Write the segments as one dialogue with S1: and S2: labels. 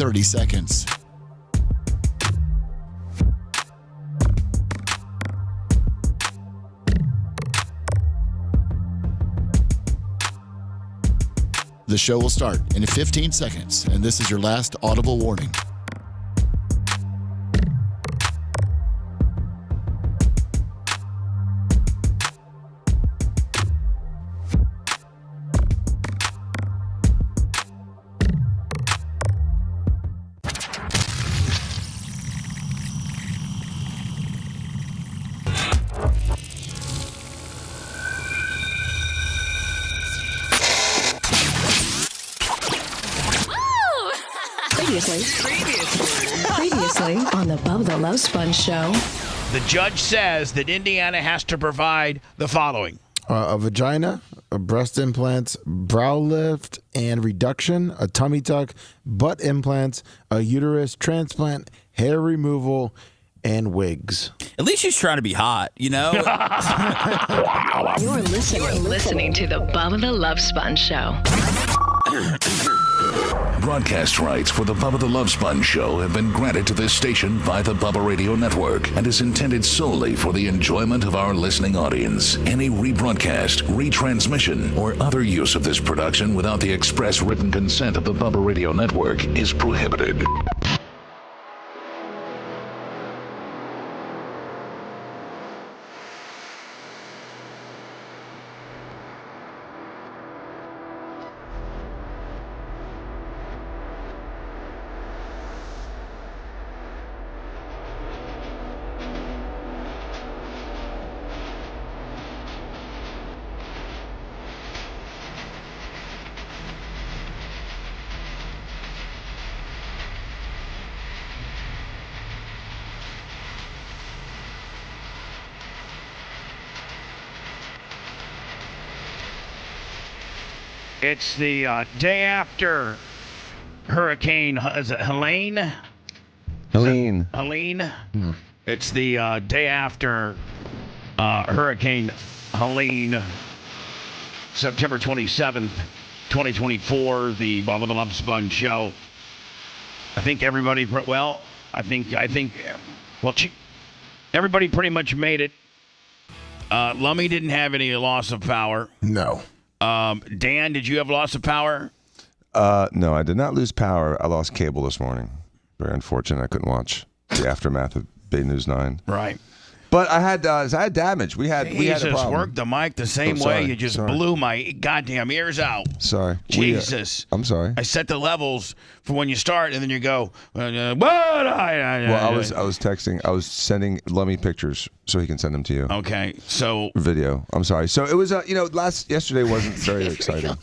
S1: 30 seconds. The show will start in 15 seconds, and this is your last audible warning.
S2: Previously on the Bubba the Love Sponge show.
S3: The judge says that Indiana has to provide the following.
S4: A vagina, a breast implants, brow lift and reduction, a tummy tuck, butt implants, a uterus transplant, hair removal, and wigs.
S5: At least she's trying to be hot, you know?
S2: You're listening to the Bubba the Love Sponge show.
S6: Broadcast rights for the Bubba the Love Sponge show have been granted to this station by the Bubba Radio Network and is intended solely for the enjoyment of our listening audience. Any rebroadcast, retransmission, or other use of this production without the express written consent of the Bubba Radio Network is prohibited.
S3: It's the day after Hurricane, is it Helene?
S7: Helene.
S3: Helene? It's the day after Hurricane Helene, September 27th, 2024, the Bubba the Love Sponge show. I think everybody, everybody pretty much made it. Lummy didn't have any loss of power.
S4: No.
S3: Dan, did you have loss of power?
S7: No, I did not lose power. I lost cable this morning. Very unfortunate. I couldn't watch the aftermath of Bay News 9.
S3: Right.
S7: But I had damage. We had a problem.
S3: Worked the mic the same way. You just blew my goddamn ears out.
S7: Sorry.
S3: Jesus.
S7: I'm sorry.
S3: I set the levels for when you start, and then you go, what?
S7: Well, I was texting. I was sending Lummy pictures so he can send them to you.
S3: Okay. So
S7: video. I'm sorry. So it was yesterday wasn't very exciting.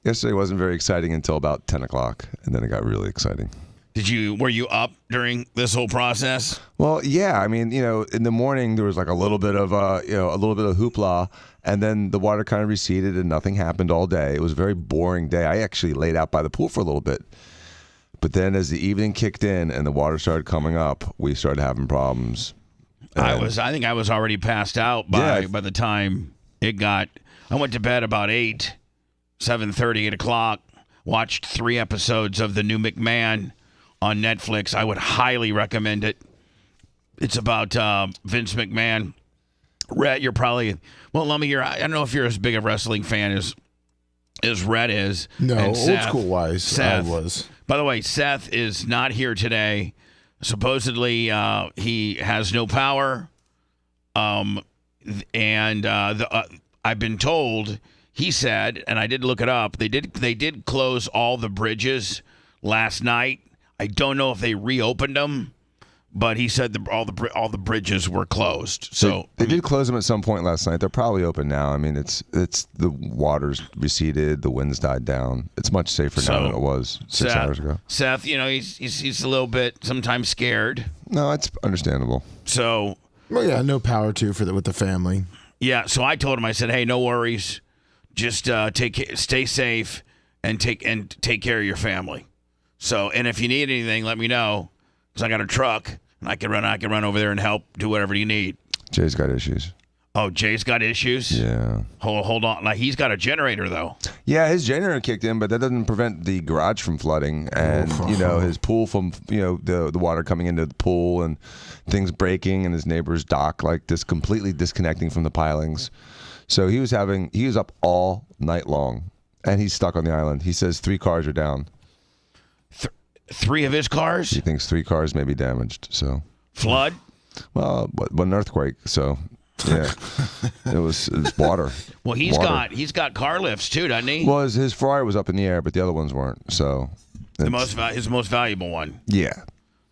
S7: Yesterday wasn't very exciting until about 10 o'clock, and then it got really exciting.
S3: Were you up during this whole process?
S7: Well, yeah. I mean, in the morning there was like a little bit of hoopla, and then the water kind of receded and nothing happened all day. It was a very boring day. I actually laid out by the pool for a little bit. But then as the evening kicked in and the water started coming up, we started having problems.
S3: I think I was already passed out by the time it got. I went to bed about 7:30, 8 o'clock, watched 3 episodes of the new McMahon on Netflix. I would highly recommend it. It's about Vince McMahon. Rhett, you're probably Lummy. I don't know if you're as big a wrestling fan as Rhett is.
S4: No,
S3: and
S4: old
S3: Seth.
S4: school wise,
S3: Seth
S4: I was.
S3: By the way, Seth is not here today. Supposedly, he has no power. I've been told. He said, and I did look it up. They did close all the bridges last night. I don't know if they reopened them, but he said all the bridges were closed. So
S7: they did close them at some point last night. They're probably open now. I mean, it's the water's receded, the winds died down. It's much safer now than it was 6 hours ago.
S3: Seth, he's a little bit sometimes scared.
S7: No, it's understandable.
S3: So,
S4: well, yeah, no power with the family.
S3: Yeah, so I told him. I said, hey, no worries. Just stay safe and take care of your family. So, and if you need anything, let me know, because I got a truck and I can run over there and help do whatever you need.
S7: Jay's got issues.
S3: Oh, Jay's got issues?
S7: Yeah.
S3: Hold on. Like, he's got a generator, though.
S7: Yeah, his generator kicked in, but that doesn't prevent the garage from flooding and, his pool from, the water coming into the pool and things breaking and his neighbor's dock, like this completely disconnecting from the pilings. So he was up all night long and he's stuck on the island. He says 3 cars are down.
S3: 3 of his cars?
S7: He thinks 3 cars may be damaged, so.
S3: Flood?
S7: Well, an earthquake, so. Yeah, it was water.
S3: Well, he's got car lifts too, doesn't he?
S7: Well, his Ferrari was up in the air, but the other ones weren't. So
S3: his most valuable one.
S7: Yeah.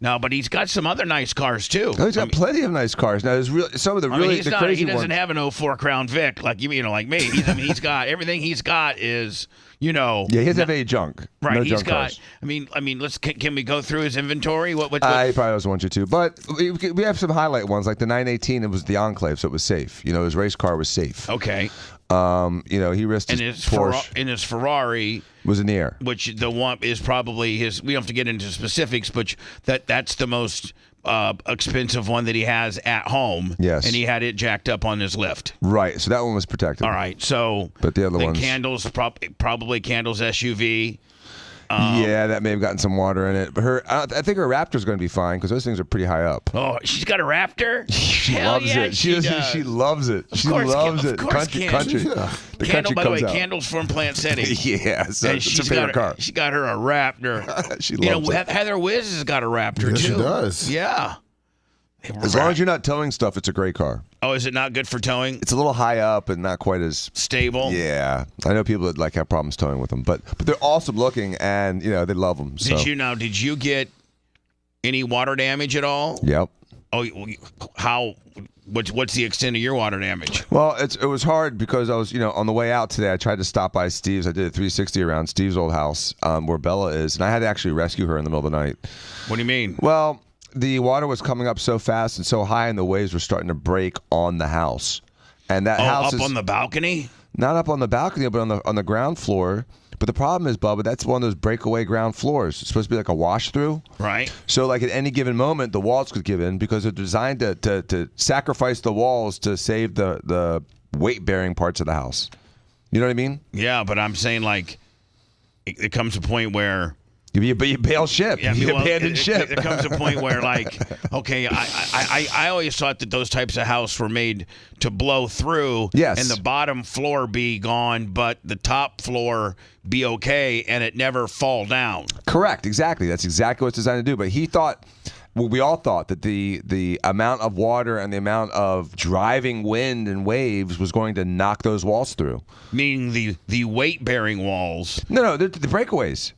S3: No, but he's got some other nice cars too.
S7: Oh, he's got plenty of nice cars. Now, some of the really the crazy
S3: he doesn't
S7: ones.
S3: have an 04 Crown Vic like like me. He's got everything. He's got is.
S7: Yeah, he doesn't have any junk.
S3: Right,
S7: no
S3: he's
S7: junk
S3: got.
S7: cars.
S3: I mean, can we go through his inventory? What?
S7: He probably doesn't want you to, but we have some highlight ones like the 918. It was the Enclave, so it was safe. His race car was safe.
S3: Okay.
S7: He risked his Porsche.
S3: And his Ferrari
S7: was in the air.
S3: Which the one is probably his. We don't have to get into specifics, but that's the most expensive one that he has at home.
S7: Yes.
S3: And he had it jacked up on his lift.
S7: Right. So that one was protected.
S3: All right. So.
S7: But the other ones.
S3: Candles, probably Candles SUV.
S7: Yeah, that may have gotten some water in it. But I think her Raptor's going to be fine because those things are pretty high up.
S3: Oh, she's got a Raptor?
S7: She
S3: Hell
S7: loves
S3: yeah,
S7: it.
S3: She does.
S7: She loves it.
S3: Of
S7: she
S3: course,
S7: loves
S3: of
S7: it.
S3: course
S7: Country.
S3: Yeah.
S7: The
S3: Candle,
S7: country
S3: by the
S7: comes
S3: way,
S7: out.
S3: Candles from Plant City.
S7: Yeah, so
S3: and
S7: it's her favorite car.
S3: She got her a Raptor.
S7: She loves it.
S3: Heather Wiz has got a Raptor,
S4: Yes,
S3: too.
S4: she does.
S3: Yeah.
S7: As long as you're not towing stuff, it's a great car.
S3: Oh, is it not good for towing?
S7: It's a little high up and not quite as
S3: stable.
S7: Yeah, I know people that have problems towing with them, but they're awesome looking and they love them. So.
S3: Did you get any water damage at all?
S7: Yep.
S3: Oh, how? What's the extent of your water damage?
S7: Well, it was hard because I was on the way out today. I tried to stop by Steve's. I did a 360 around Steve's old house where Bella is, and I had to actually rescue her in the middle of the night.
S3: What do you mean?
S7: Well, the water was coming up so fast and so high, and the waves were starting to break on the house. And that house
S3: up on the balcony?
S7: Not up on the balcony, but on the ground floor. But the problem is, Bubba, that's one of those breakaway ground floors. It's supposed to be like a wash through.
S3: Right.
S7: So like at any given moment, the walls could give in because they're designed to sacrifice the walls to save the weight bearing parts of the house. You know what I mean?
S3: Yeah, but I'm saying like it comes to a point where.
S7: You bail ship.
S3: Yeah,
S7: you abandon ship.
S3: There comes a point where, like, okay, I always thought that those types of houses were made to blow through,
S7: yes,
S3: and the bottom floor be gone, but the top floor be okay, and it never fall down.
S7: Correct, exactly. That's exactly what it's designed to do. But he thought, well, we all thought that the amount of water and the amount of driving wind and waves was going to knock those walls through.
S3: Meaning the weight-bearing walls.
S7: No, the breakaways.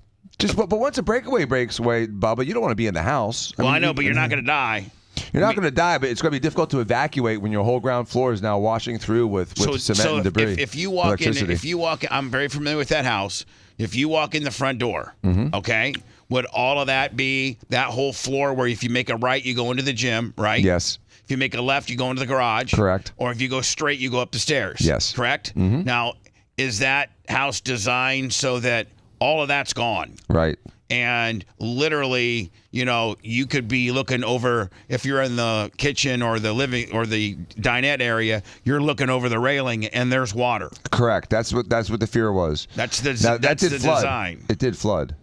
S7: But once a breakaway breaks away, Bubba, you don't want to be in the house.
S3: I know, but you're not going to die.
S7: You're not going to die, but it's going to be difficult to evacuate when your whole ground floor is now washing through with cement and debris.
S3: If you walk in, I'm very familiar with that house. If you walk in the front door, okay, would all of that be that whole floor where if you make a right, you go into the gym, right?
S7: Yes.
S3: If you make a left, you go into the garage.
S7: Correct.
S3: Or if you go straight, you go up the stairs.
S7: Yes.
S3: Correct? Now, is that house designed so that all of that's gone?
S7: Right.
S3: And literally, you could be looking over, if you're in the kitchen or the living or the dinette area, you're looking over the railing and there's water.
S7: Correct. That's what the fear was.
S3: That's the
S7: design. It did flood.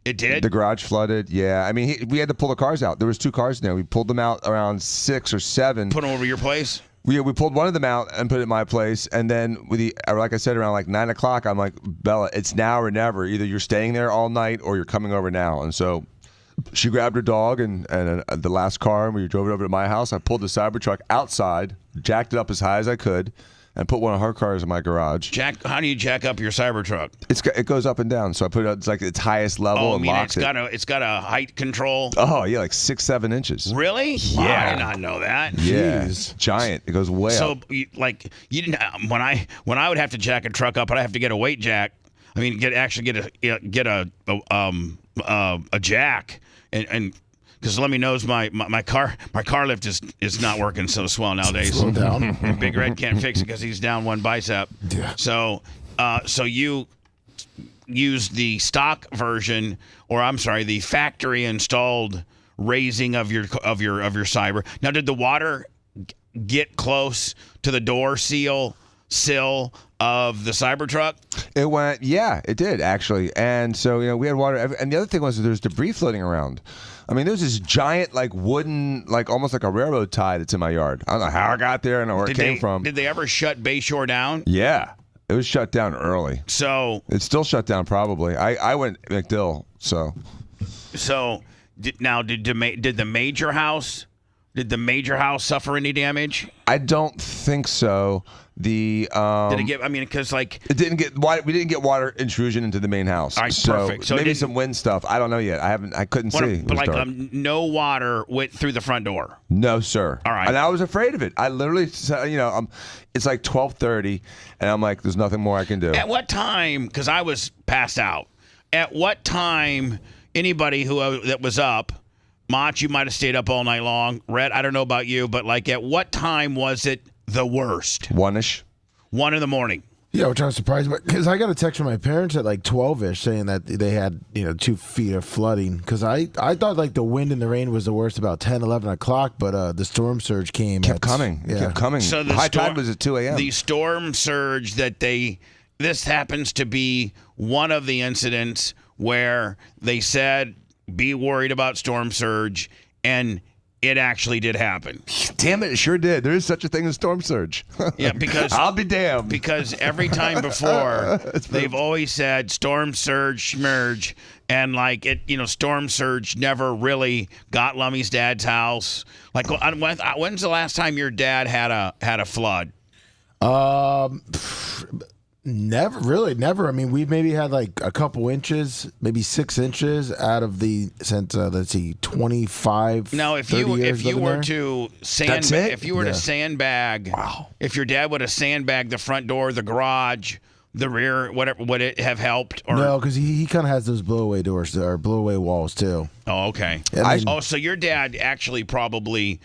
S3: It did?
S7: The garage flooded. Yeah. I mean, we had to pull the cars out. There was 2 cars in there. We pulled them out around 6 or 7.
S3: Put them over your place?
S7: We pulled one of them out and put it in my place, and then like I said, around like 9 o'clock, I'm like, Bella, it's now or never. Either you're staying there all night or you're coming over now. And so she grabbed her dog and the last car, and we drove it over to my house. I pulled the Cybertruck outside, jacked it up as high as I could, and put one of her cars in my garage.
S3: How do you jack up your Cybertruck?
S7: It goes up and down, so I put it at its highest level and locks it.
S3: It's got a height control.
S7: Oh yeah, like 6-7 inches.
S3: Really?
S7: Yeah.
S3: Wow, I did not know that.
S7: Yeah,
S4: Jeez.
S7: Giant. It goes way up.
S3: So you didn't. When I would have to jack a truck up, I'd have to get a weight jack. I mean, get a jack and. Because Lemmy knows my car lift is not working so swell nowadays.
S4: Slow down.
S3: Big Red can't fix it because he's down one bicep.
S4: Yeah.
S3: So you use the stock version, or I'm sorry, the factory installed raising of your Cyber. Now, did the water get close to the door sill of the Cybertruck?
S7: It went, yeah, it did actually. And so, we had water. And the other thing was there's debris floating around. I mean, there's this giant, wooden, almost like a railroad tie that's in my yard. I don't know how I got there and where it came from.
S3: Did they ever shut Bayshore down?
S7: Yeah. It was shut down early.
S3: So
S7: it's still shut down probably. I went McDill, so.
S3: So did the major house suffer any damage?
S7: I don't think so. Did
S3: it get? I mean, because
S7: it didn't get water. We didn't get water intrusion into the main house.
S3: All right,
S7: so
S3: perfect. So
S7: maybe some wind stuff. I don't know yet. I couldn't see.
S3: But no water went through the front door.
S7: No, sir.
S3: All right.
S7: And I was afraid of it. I literally, it's like 12:30, and I'm like, there's nothing more I can do.
S3: At what time? Because I was passed out. At what time? Anybody that was up, Mach, you might have stayed up all night long. Red, I don't know about you, but at what time was it the worst?
S7: 1-ish.
S3: 1 in the morning.
S4: Yeah, which I was surprised about because I got a text from my parents at 12-ish saying that they had 2 feet of flooding because I thought the wind and the rain was the worst about 10, 11 o'clock, but the storm surge kept
S7: coming.
S4: Yeah.
S7: It kept coming.
S3: So
S7: the high tide was at 2 a.m.
S3: The storm surge this happens to be one of the incidents where they said be worried about storm surge, and it actually did happen.
S7: Damn it sure did. There is such a thing as storm surge.
S3: Yeah, because
S7: I'll be damned.
S3: Because every time before they've always said storm surge, schmerge, and storm surge never really got Lummy's dad's house. When's the last time your dad had a flood? Never. I mean, we've maybe had a couple inches, maybe 6 inches out of since 25. Now, if you were to sandbag,
S7: wow.
S3: If your dad would have sandbagged the front door, the garage, the rear, whatever, would it have helped? Or?
S4: No, because he kind of has those blowaway doors or blowaway walls too.
S3: Oh, okay. So your dad actually probably.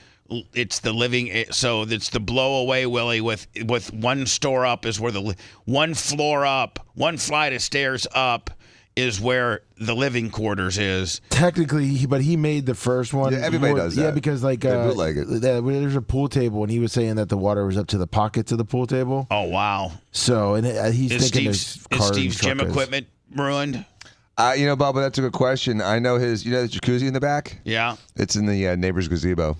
S3: It's the living, so it's the blowaway Willie with one store up is where one floor up, one flight of stairs up is where the living quarters is.
S4: Technically, but he made the first one.
S7: Yeah, everybody does that.
S4: Yeah, because
S7: bootleg it.
S4: There's a pool table, and he was saying that the water was up to the pockets of the pool table.
S3: Oh wow!
S4: So he's thinking
S3: is Steve's gym equipment ruined?
S7: Bubba, that's a good question. I know the jacuzzi in the back.
S3: Yeah,
S7: it's in the neighbor's gazebo.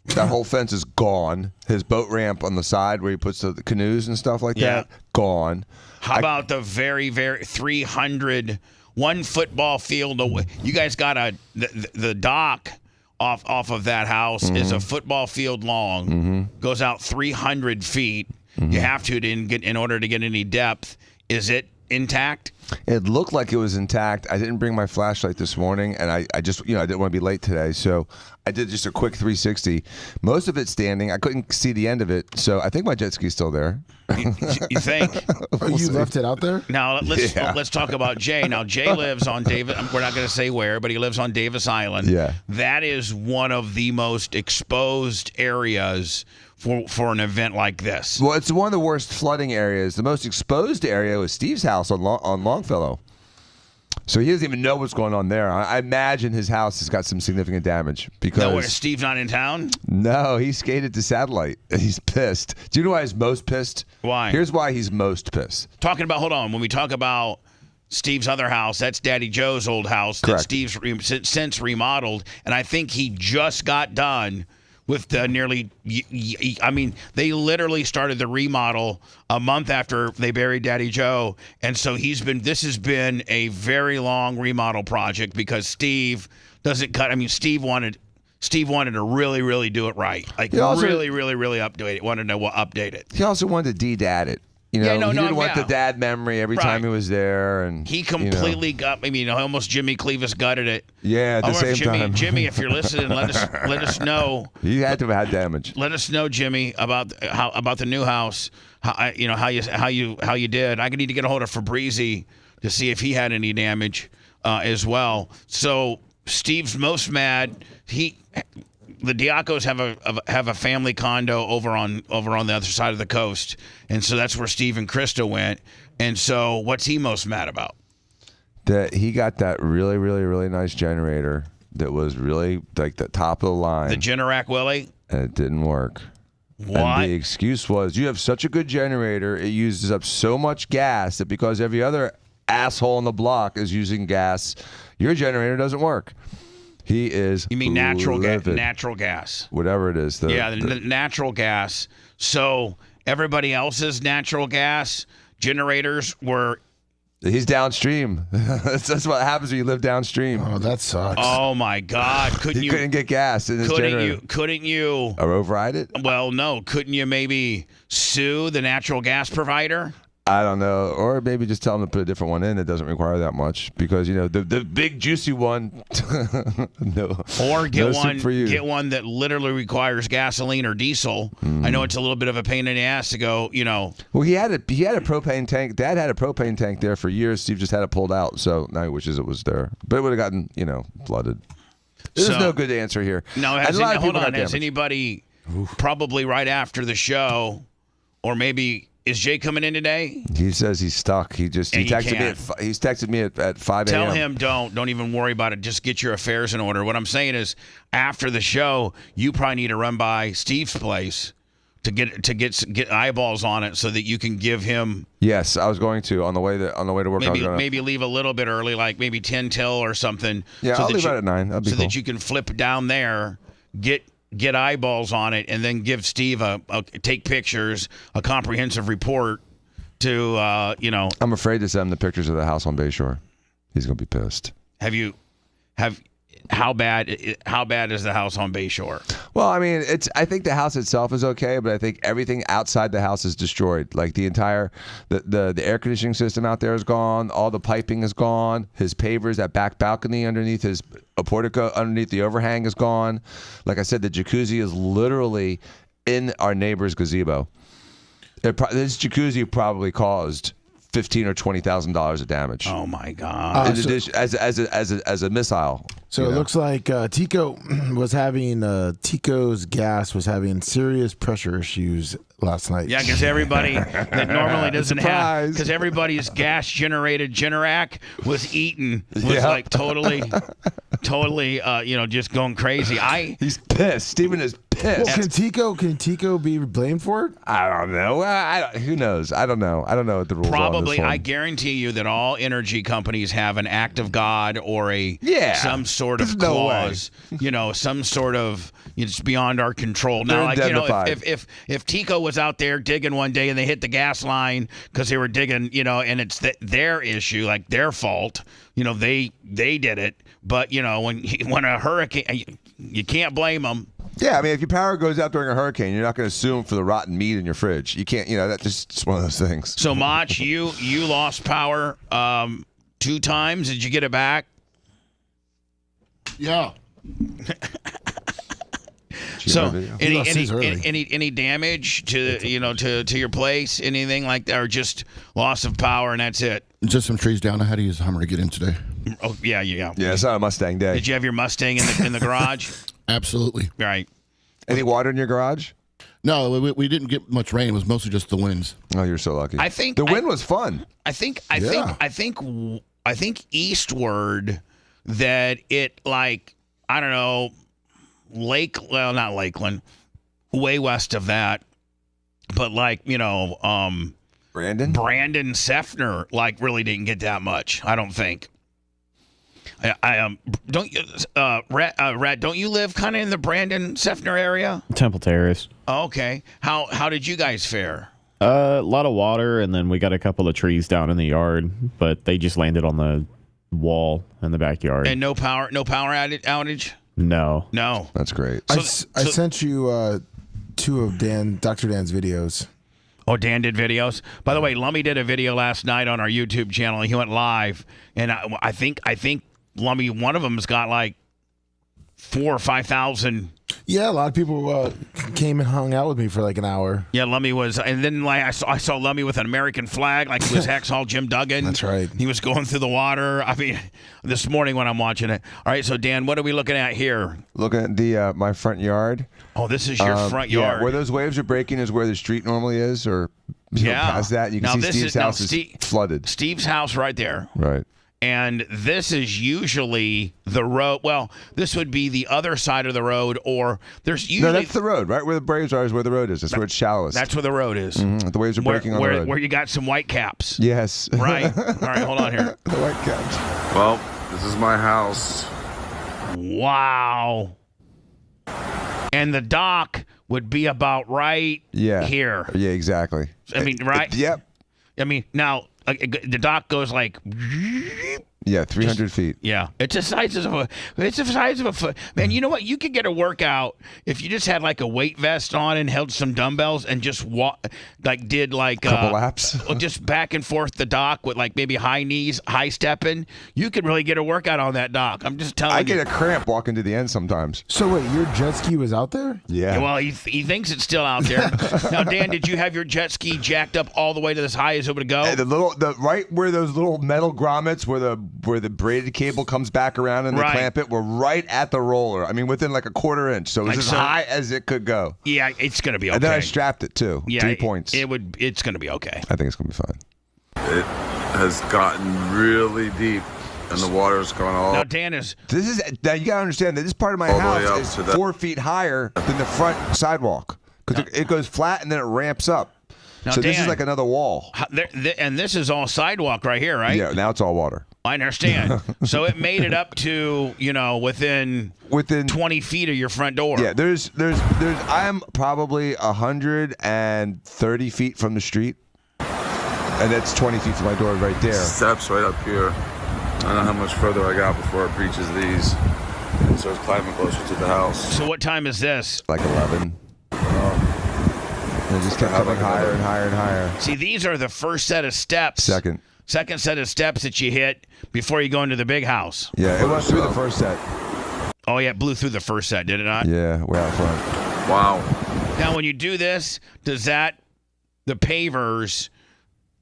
S7: That whole fence is gone. His boat ramp on the side where he puts the canoes and stuff like that, gone.
S3: How about the very, very 300, one football field away? You guys got the dock off of that house is a football field long, goes out 300 feet. You have to in order to get any depth. Is it intact?
S7: It looked like it was intact. I didn't bring my flashlight this morning, and I just, I didn't want to be late today, so I did just a quick 360. Most of it standing. I couldn't see the end of it, so I think my jet ski's still there.
S3: You think?
S4: You left it out there?
S3: Now let's talk about Jay. Now Jay lives on Davis. We're not going to say where, but he lives on Davis Island.
S7: Yeah,
S3: that is one of the most exposed areas for an event like this.
S7: Well, it's one of the worst flooding areas. The most exposed area was Steve's house on Longfellow. So he doesn't even know what's going on there. I imagine his house has got some significant damage because
S3: Steve's not in town?
S7: No, he skated to Satellite. He's pissed. Do you know why he's most pissed?
S3: Why?
S7: Here's why he's most pissed.
S3: Hold on. When we talk about Steve's other house, that's Daddy Joe's old house.
S7: Correct.
S3: That Steve's since remodeled, and I think he just got done with the they literally started the remodel a month after they buried Daddy Joe. And so this has been a very long remodel project because Steve doesn't cut. I mean, Steve wanted to really, really do it right. Really, really, really update it. Wanted to update it.
S7: He also wanted to de-dad it. He didn't want the dad memory every time he was there, and
S3: he completely got. I mean, almost Jimmy Cleavis gutted it.
S7: Yeah, at the same time.
S3: Jimmy, if you're listening, let us know.
S7: He had to have had damage.
S3: Let us know, Jimmy, about the new house. How you did. I need to get a hold of Fabrizi to see if he had any damage as well. So Steve's most mad. The Diacos have a family condo over on the other side of the coast, and so that's where Steve and Krista went. And so, what's he most mad about?
S7: That he got that really, really, really nice generator that was really like the top of the line.
S3: The Generac Willie?
S7: And it didn't work.
S3: What?
S7: And the excuse was, you have such a good generator, it uses up so much gas that because every other asshole on the block is using gas, your generator doesn't work. He is
S3: You mean natural gas?
S7: livid.
S3: Natural gas.
S7: Whatever it is.
S3: The natural gas. So everybody else's natural gas generators were...
S7: He's downstream. That's what happens when you live downstream.
S4: Oh, that sucks.
S3: Oh, my God.
S7: He couldn't get gas in his generator.
S3: Couldn't you...
S7: Or override it?
S3: Well, no. Couldn't you maybe sue the natural gas provider?
S7: I don't know. Or maybe just tell them to put a different one in that doesn't require that much. Because, the big juicy one, no.
S3: Or get
S7: no soup for you.
S3: get one that literally requires gasoline or diesel. I know it's a little bit of a pain in the ass to go,
S7: Well, he had a propane tank. Dad had a propane tank there for years. Steve just had it pulled out. So now he wishes it was there. But it would have gotten, flooded. There's no good answer here.
S3: No, has anybody probably right after the show, or maybe... Is Jay coming in today?
S7: He says he's stuck. He texted me at 5 a.m.
S3: Tell him don't even worry about it. Just get your affairs in order. What I'm saying is, after the show, you probably need to run by Steve's place to get eyeballs on it so that you can give him.
S7: Yes, I was going to on the way to work.
S3: Maybe leave a little bit early, like maybe 10 till or something.
S7: Yeah, I'll leave right at 9. That'd be
S3: so
S7: cool.
S3: that you can flip down there, get eyeballs on it, and then give Steve take pictures, a comprehensive report to
S7: I'm afraid to send him the pictures of the house on Bayshore. He's gonna be pissed.
S3: How bad is the house on Bayshore?
S7: Well, I mean, I think the house itself is okay, but I think everything outside the house is destroyed. Like the entire the air conditioning system out there is gone. All the piping is gone. His pavers, that back balcony underneath his portico, underneath the overhang is gone. Like I said, the jacuzzi is literally in our neighbor's gazebo. This jacuzzi probably caused $15,000 or $20,000 of damage.
S3: Oh my God!
S7: In addition, as a missile.
S4: So it looks like Tico's gas was having serious pressure issues last night.
S3: Yeah, because everybody that normally doesn't have, because everybody's gas generated Generac was eaten, like totally, just going crazy.
S7: He's pissed. Steven is pissed.
S4: Well, can Tico be blamed for it?
S7: I don't know. Who knows? I don't know. I don't know what the rules are.
S3: Probably, I guarantee you that all energy companies have an act of God or some sort of clause. Some sort of it's beyond our control. Now, if Tico was out there digging one day and they hit the gas line because they were digging, and it's their issue, like their fault. They did it. But when a hurricane, you can't blame them.
S7: Yeah, I mean, if your power goes out during a hurricane, you're not going to sue them for the rotten meat in your fridge. You can't, that's just one of those things.
S3: So, Mach, you lost power 2 times. Did you get it back?
S1: Yeah.
S3: So, any damage to to your place, anything like that, or just loss of power and that's it?
S1: Just some trees down. I had to use a Hummer to get in today.
S3: Oh yeah.
S7: Yeah, it's not a Mustang day.
S3: Did you have your Mustang in the garage?
S1: Absolutely.
S3: Right.
S7: Any water in your garage?
S1: No, we didn't get much rain. It was mostly just the winds.
S7: Oh, you're so lucky.
S3: I think
S7: the wind was fun.
S3: I think eastward that it I don't know, not Lakeland, way west of that, but Brandon Seffner really didn't get that much. I don't think. Don't you, Rat? Don't you live kind of in the Brandon Seffner area?
S8: Temple Terrace.
S3: Oh, okay. How did you guys fare?
S8: A lot of water, and then we got a couple of trees down in the yard, but they just landed on the wall in the backyard.
S3: And no power outage?
S8: No.
S7: That's great.
S4: I sent you 2 of Dr. Dan's videos.
S3: Oh, Dan did videos. By the way, Lummy did a video last night on our YouTube channel. He went live, and I think Lummy, one of them's got 4,000 or 5,000.
S4: Yeah, a lot of people came and hung out with me for an hour.
S3: Yeah, Lummy was, and then I saw Lummy with an American flag, like he was Hacksaw Jim Duggan.
S4: That's right.
S3: He was going through the water. I mean, this morning when I'm watching it. All right, so Dan, what are we looking at here?
S7: Looking at my front yard.
S3: Oh, this is your front yard.
S7: Yeah, where those waves are breaking is where the street normally is, or past that. You can see Steve's house is flooded.
S3: Steve's house right there.
S7: Right.
S3: And this is usually the road. Well, this would be the other side of the road, or there's usually.
S7: No, that's the road. Right where the Braves are is where the road is. That's where it's shallowest.
S3: That's where the road is.
S7: Mm-hmm. The waves are breaking on the road.
S3: Where you got some white caps.
S7: Yes.
S3: Right. All right, hold on here.
S7: The white caps.
S9: Well, this is my house.
S3: Wow. And the dock would be about right here.
S7: Yeah, exactly.
S3: I mean, right?
S7: Yep.
S3: I mean, now the dock goes like.
S7: Yeah, 300 feet.
S3: Yeah, it's the size of a foot. Man, you know what? You could get a workout if you just had like a weight vest on and held some dumbbells and just did a
S7: couple laps,
S3: just back and forth the dock with like maybe high knees, high stepping. You could really get a workout on that dock. I'm just telling you.
S7: I get a cramp walking to the end sometimes.
S4: So wait, your jet ski was out there?
S7: Yeah.
S3: Well, he thinks it's still out there. Now, Dan, did you have your jet ski jacked up all the way to as high as it would go?
S7: The right where those little metal grommets where the braided cable comes back around and they clamp it, we're right at the roller. I mean, within like a quarter inch. So it was as high as it could go.
S3: Yeah, it's going to be okay.
S7: And then I strapped it too.
S3: Yeah,
S7: 3 points.
S3: It's going to be okay.
S7: I think it's going to be fine.
S9: It has gotten really deep, and the water's gone all.
S3: Now, Dan is.
S7: Now you got to understand that this part of my house is 4 feet higher than the front sidewalk because it goes flat and then it ramps up.
S3: Now,
S7: so this
S3: Dan,
S7: is like another wall.
S3: And this is all sidewalk right here, right?
S7: Yeah, now it's all water.
S3: I understand. So it made it up to, within 20 feet of your front door.
S7: Yeah, there's I'm probably 130 feet from the street. And that's 20 feet from my door right there.
S9: Steps right up here. I don't know how much further I got before it breaches these. And so it's climbing closer to the house.
S3: So what time is this?
S7: Like 11. And it just kept coming higher and higher and higher.
S3: See, these are the first set of steps.
S7: Second
S3: set of steps that you hit before you go into the big house.
S7: Yeah, it went through the first set.
S3: Oh, yeah, it blew through the first set, did it not?
S7: Yeah, way out front.
S9: Wow.
S3: Now, when you do this, does the pavers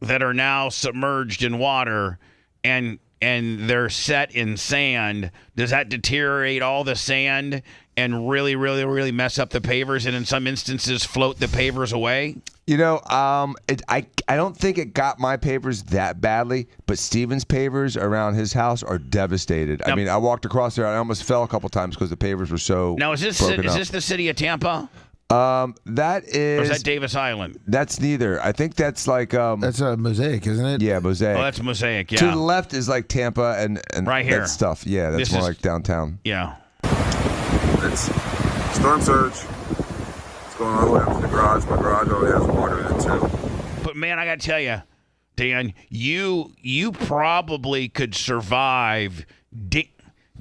S3: that are now submerged in water and they're set in sand, does that deteriorate all the sand and really, really, really mess up the pavers and in some instances float the pavers away?
S7: I don't think it got my pavers that badly, but Steven's pavers around his house are devastated.
S3: Now,
S7: I mean, I walked across there and I almost fell a couple times because the pavers were so
S3: Now, is this the city of Tampa?
S7: That is.
S3: Or is that Davis Island?
S7: That's neither. I think that's like.
S4: That's a Mosaic, isn't it?
S7: Yeah, Mosaic.
S3: Oh, that's Mosaic, yeah.
S7: To the left is like Tampa and
S3: right here.
S7: that stuff. Yeah, that's more like downtown.
S3: Yeah.
S9: It's storm surge. It's going all the way up to the garage. My garage already has water in it too.
S3: But man, I got to tell you, Dan, you probably could survive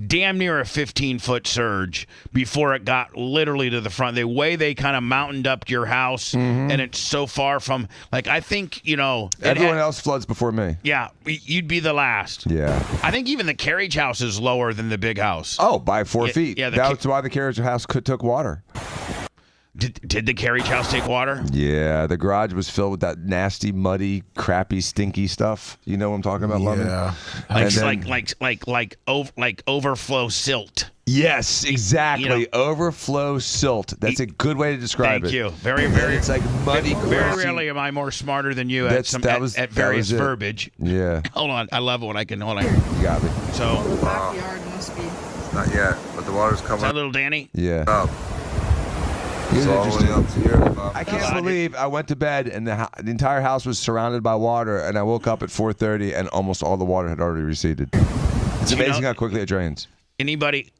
S3: damn near a 15-foot surge before it got literally to the front. The way they kind of mountained up your house, and it's so far from, like, I think,
S7: everyone else floods before me.
S3: Yeah, you'd be the last.
S7: Yeah.
S3: I think even the carriage house is lower than the big house.
S7: Oh, by 4 feet.
S3: Yeah,
S7: that's why the carriage house took water.
S3: Did the carriage house take water?
S7: Yeah, the garage was filled with that nasty, muddy, crappy, stinky stuff. You know what I'm talking about, Lummy?
S4: Yeah.
S3: Like overflow silt.
S7: Yes, exactly. Overflow silt. That's a good way to describe it.
S3: Thank you. Very, very.
S7: It's like muddy,
S3: very rarely am I more smarter than you at various verbiage.
S7: Yeah.
S3: Hold on. I love it when I can. Hold on.
S7: You got me.
S3: So.
S10: The backyard must be.
S9: Not yet, but the water's coming.
S3: Is that little Danny?
S7: Yeah.
S9: Up. It's all the way up to here.
S7: I can't believe I went to bed and the entire house was surrounded by water, and I woke up at 4:30 and almost all the water had already receded. It's amazing how quickly it drains.
S3: Anybody,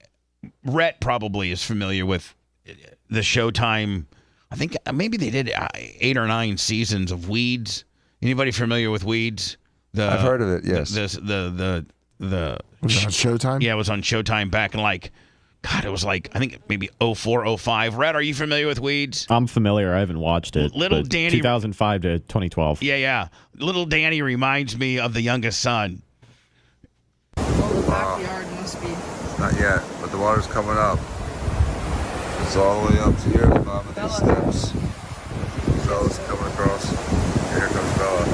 S3: Rhett probably is familiar with the Showtime. I think maybe they did 8 or 9 seasons of Weeds. Anybody familiar with Weeds?
S7: I've heard of it. Yes.
S3: Was it on
S4: Showtime?
S3: Yeah, it was on Showtime back in God, it was I think maybe 04, 05. Rhett, are you familiar with Weeds?
S8: I'm familiar. I haven't watched it.
S3: Little Danny,
S8: 2005 to 2012.
S3: Yeah. Little Danny reminds me of the youngest son.
S10: Oh, the backyard must be.
S9: Not yet, but the water's coming up. It's all the way up to here at the bottom of these steps. Bella's coming across. Here comes Bella.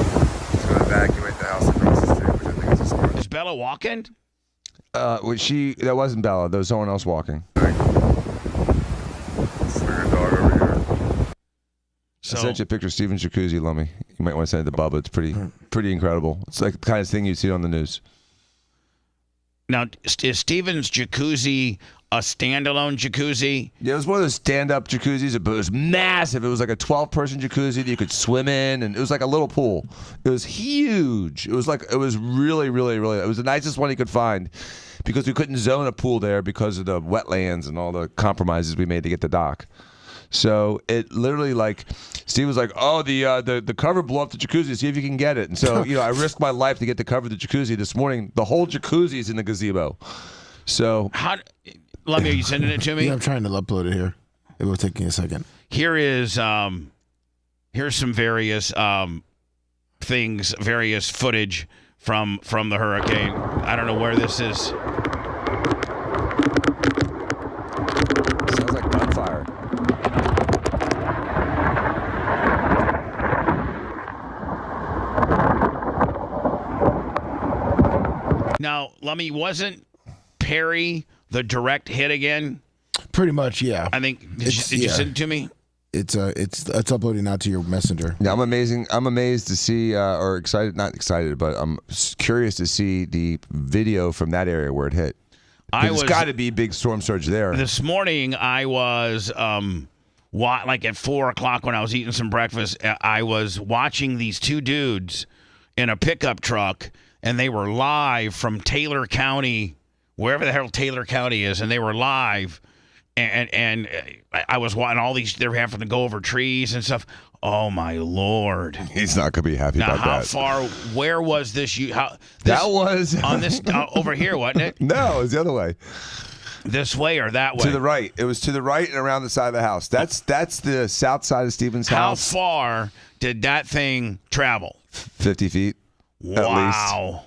S9: She's going to evacuate the house across the street, which I think is a smart.
S3: Is Bella walking?
S7: That wasn't Bella. There was someone else walking.
S9: Your dog over here.
S3: So,
S7: I sent you a picture of Steven's jacuzzi, Lummy. You might want to send it to Bubba. It's pretty incredible. It's like the kind of thing you'd see on the news.
S3: Now, is Steven's jacuzzi a standalone jacuzzi?
S7: Yeah, it was one of those stand-up jacuzzis, but it was massive. It was like a 12-person jacuzzi that you could swim in, and it was like a little pool. It was huge. It was really, really, really. It was the nicest one you could find because we couldn't zone a pool there because of the wetlands and all the compromises we made to get the dock. So it literally, like, Steve was like, "Oh, the cover blew up the jacuzzi. See if you can get it." And so I risked my life to get the cover of the jacuzzi this morning. The whole jacuzzi is in the gazebo. So
S3: Let me. Are you sending it to me?
S4: Yeah, I'm trying to upload it here. It will take me a second.
S3: Here's some various things, various footage from the hurricane. I don't know where this is.
S7: Sounds like gunfire.
S3: Now, Lummy, wasn't Perry the direct hit again?
S4: Pretty much, yeah.
S3: I think. Did you send it to me?
S4: It's uploading now to your messenger.
S7: Yeah, I'm amazed to see, or excited, not excited, but I'm curious to see the video from that area where it hit. It's got to be big storm surge there.
S3: This morning, I was like at 4:00 when I was eating some breakfast. I was watching these two dudes in a pickup truck, and they were live from Taylor County, wherever the hell Taylor County is, and they were live. And I was watching all these. They were having to go over trees and stuff. Oh my Lord!
S7: He's not gonna be happy about that.
S3: Now, how far? Where was this?
S7: That was
S3: on this over here, wasn't it?
S7: No, it was the other way.
S3: This way or that way?
S7: To the right. It was to the right and around the side of the house. That's the south side of Stephen's house.
S3: How far did that thing travel?
S7: 50 feet.
S3: Wow.
S7: At least.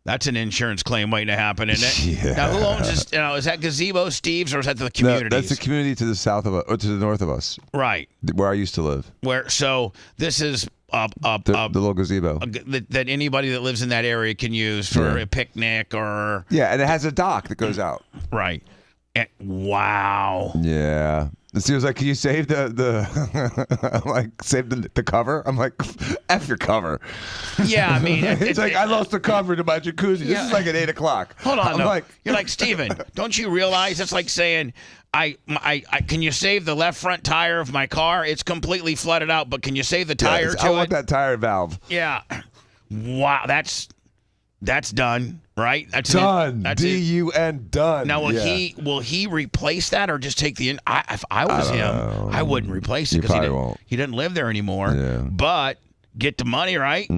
S3: That's an insurance claim waiting to happen, isn't it?
S7: Yeah.
S3: Now, who owns this? Is that Gazebo Steve's or is that the community?
S7: No, that's the community to the south of us, or to the north of us.
S3: Right.
S7: Where I used to live.
S3: So this is
S7: the little gazebo
S3: that anybody that lives in that area can use for a picnic or.
S7: Yeah, and it has a dock that goes out.
S3: Right. And, wow.
S7: Yeah. He was like, "Can you save the save the cover?" I'm like, "F your cover."
S3: Yeah, I mean,
S7: it's like I lost the cover to my jacuzzi. This is like at 8:00.
S3: Hold on, you're like Steven. Don't you realize it's like saying, I can you save the left front tire of my car? It's completely flooded out, but can you save the tire to it?
S7: I want that tire valve.
S3: Yeah. Wow, that's done. Right? That's
S7: done. D-U-N, done.
S3: Now, will he replace that or just take the? If I was him, I wouldn't replace it because he doesn't live there anymore.
S7: Yeah.
S3: But get the money, right?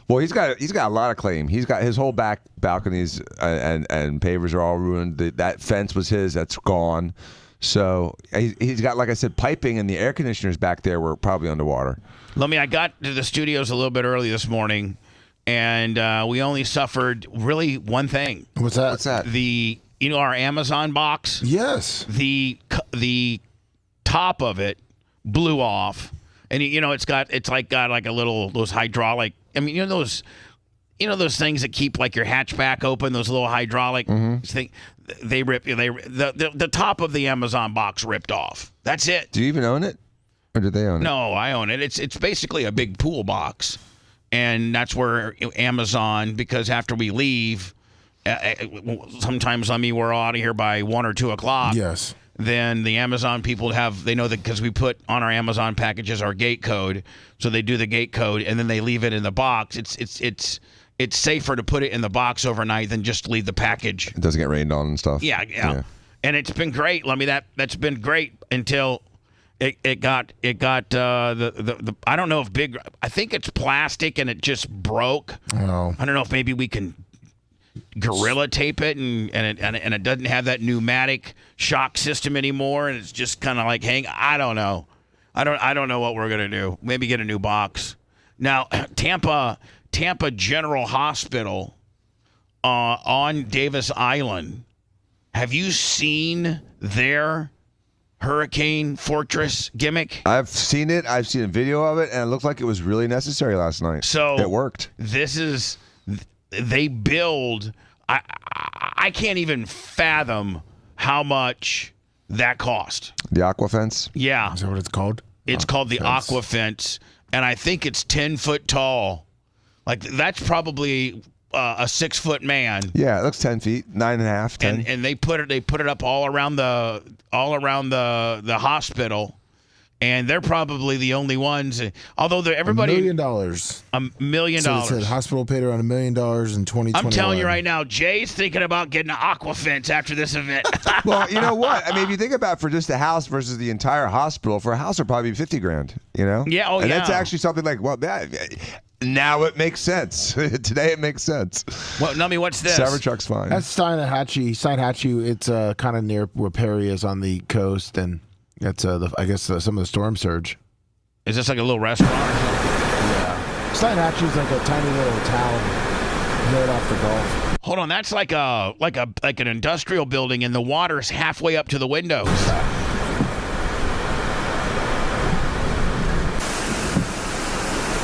S7: Well, he's got a lot of claim. He's got his whole back balconies and pavers are all ruined. That fence was his. That's gone. So he's got, like I said, piping, and the air conditioners back there were probably underwater.
S3: I got to the studios a little bit early this morning. And we only suffered really one thing.
S4: What's that?
S7: What's that?
S3: Our Amazon box.
S4: Yes.
S3: The top of it blew off, and it's got like a little those hydraulic. I mean, those things that keep like your hatchback open. Those little hydraulic thing. They ripped. The top of the Amazon box ripped off. That's it.
S7: Do you even own it, or do they own it?
S3: No, I own it. It's basically a big pool box. And that's where Amazon, because after we leave, sometimes we're out of here by 1 or 2 o'clock.
S4: Yes.
S3: Then the Amazon people they know that because we put on our Amazon packages our gate code, so they do the gate code and then they leave it in the box. It's safer to put it in the box overnight than just leave the package.
S7: It doesn't get rained on and stuff.
S3: Yeah. And it's been great. That's been great until. It got the I don't know if I think it's plastic and it just broke.
S4: Oh.
S3: I don't know if maybe we can gorilla tape it and it doesn't have that pneumatic shock system anymore and it's just kind of like I don't know. I don't know what we're gonna do. Maybe get a new box. Now Tampa General Hospital on Davis Island. Have you seen their Hurricane Fortress gimmick?
S7: I've seen it. I've seen a video of it, and it looked like it was really necessary last night.
S3: So
S7: it worked.
S3: They build. I can't even fathom how much that cost.
S7: The aqua fence?
S3: Yeah.
S4: Is that what it's called?
S3: It's called the aqua fence, and I think it's 10 foot tall. Like that's probably a 6-foot man.
S7: Yeah, it looks 10 feet, 9.5, 10.
S3: And they put it up all around the hospital, and they're probably the only ones. Although everybody
S4: $1 million.
S3: $1 million.
S4: So it said hospital paid around $1 million in 2021.
S3: I'm telling you right now, Jay's thinking about getting an aqua fence after this event.
S7: Well, you know what? I mean, if you think about for just a house versus the entire hospital, for a house it'd probably be $50,000. You know?
S3: Yeah. Oh,
S7: and
S3: yeah.
S7: that's actually something like now it makes sense. Today it makes sense.
S3: Well, Nummy, what's this?
S7: Cybertruck's fine.
S4: That's Steinhatchee. It's kind of near where Perry is on the coast, and that's I guess some of the storm surge.
S3: Is this like a little restaurant or something?
S4: Yeah. Steinhatchee's like a tiny little town right off the Gulf.
S3: Hold on, that's like an industrial building, and the water's halfway up to the windows.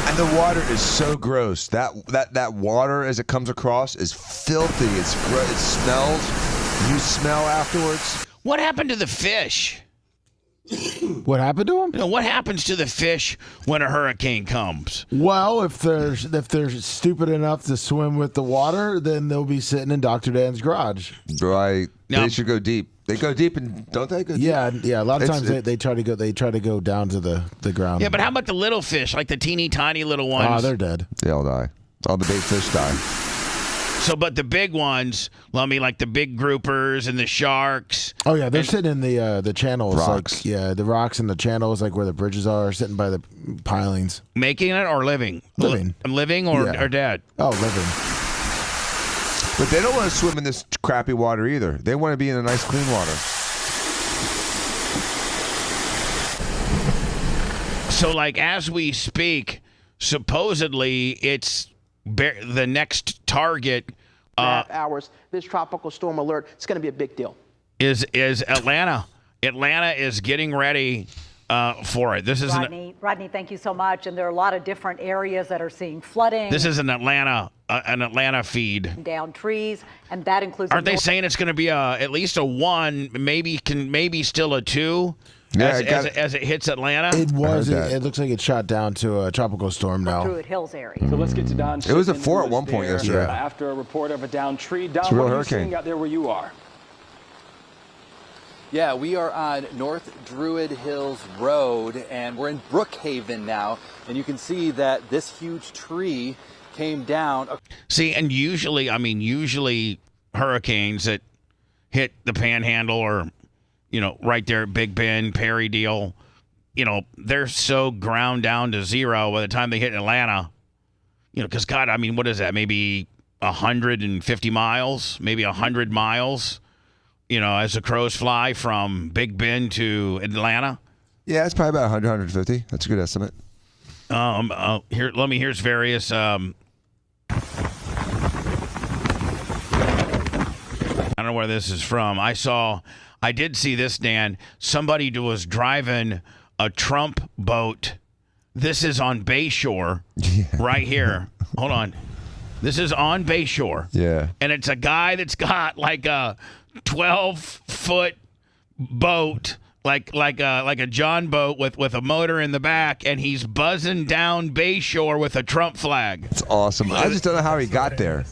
S7: And the water is so gross. That water as it comes across is filthy. It's gross. It smells. You smell afterwards.
S3: What happened to the fish?
S4: What happened to them?
S3: You know, what happens to the fish when a hurricane comes?
S4: Well, if they're stupid enough to swim with the water, then they'll be sitting in Dr. Dan's garage.
S7: Right.
S3: Now,
S7: they should go deep. They go deep, and don't they go deep?
S4: Yeah. A lot of times they try to go down to the ground.
S3: Yeah, but how about the little fish, like the teeny tiny little ones?
S4: Oh, they're dead.
S7: They all die. All the big fish die.
S3: So, but the big ones, like the big groupers and the sharks.
S4: Oh yeah, they're sitting in the channels,
S7: rocks.
S4: Like the rocks and the channels, like where the bridges are, sitting by the pilings.
S3: Making it or living? Living or dead?
S4: Oh, living.
S7: But they don't want to swim in this crappy water either. They want to be in the nice, clean water.
S3: So, like, as we speak, supposedly it's the next target
S11: hours. This tropical storm alert, it's going to be a big deal.
S3: Is Atlanta. Atlanta is getting ready for it. This is
S12: Rodney, thank you so much. And there are a lot of different areas that are seeing flooding.
S3: This is an Atlanta feed.
S12: Down trees, and that includes.
S3: Aren't they saying it's going to be at least a 1, maybe still a 2?
S7: Yeah,
S3: as it hits Atlanta.
S4: It was. It looks like it shot down to a tropical storm now.
S12: Druid Hills area.
S13: So let's get to Don.
S7: It was a 4 at one point yesterday.
S13: After a report of a downed tree. Don,
S7: it's a real
S13: what are
S7: hurricane.
S13: You seeing out there where you are?
S14: Yeah, we are on North Druid Hills Road, and we're in Brookhaven now, and you can see that this huge tree came down.
S3: See, and usually hurricanes that hit the Panhandle or, right there at Big Bend, Perry deal, they're so ground down to zero by the time they hit Atlanta. Because God, what is that? Maybe 150 miles, maybe 100 miles. As the crows fly from Big Bend to Atlanta.
S7: Yeah, it's probably about 100, 150. That's a good estimate.
S3: Here's various. I don't know where this is from. I did see this, Dan. Somebody was driving a Trump boat. This is on Bayshore, right here. Hold on. This is on Bayshore.
S7: Yeah.
S3: And it's a guy that's got like a 12-foot boat, like a John boat with a motor in the back, and he's buzzing down Bayshore with a Trump flag.
S7: It's awesome. I just don't know how he got there.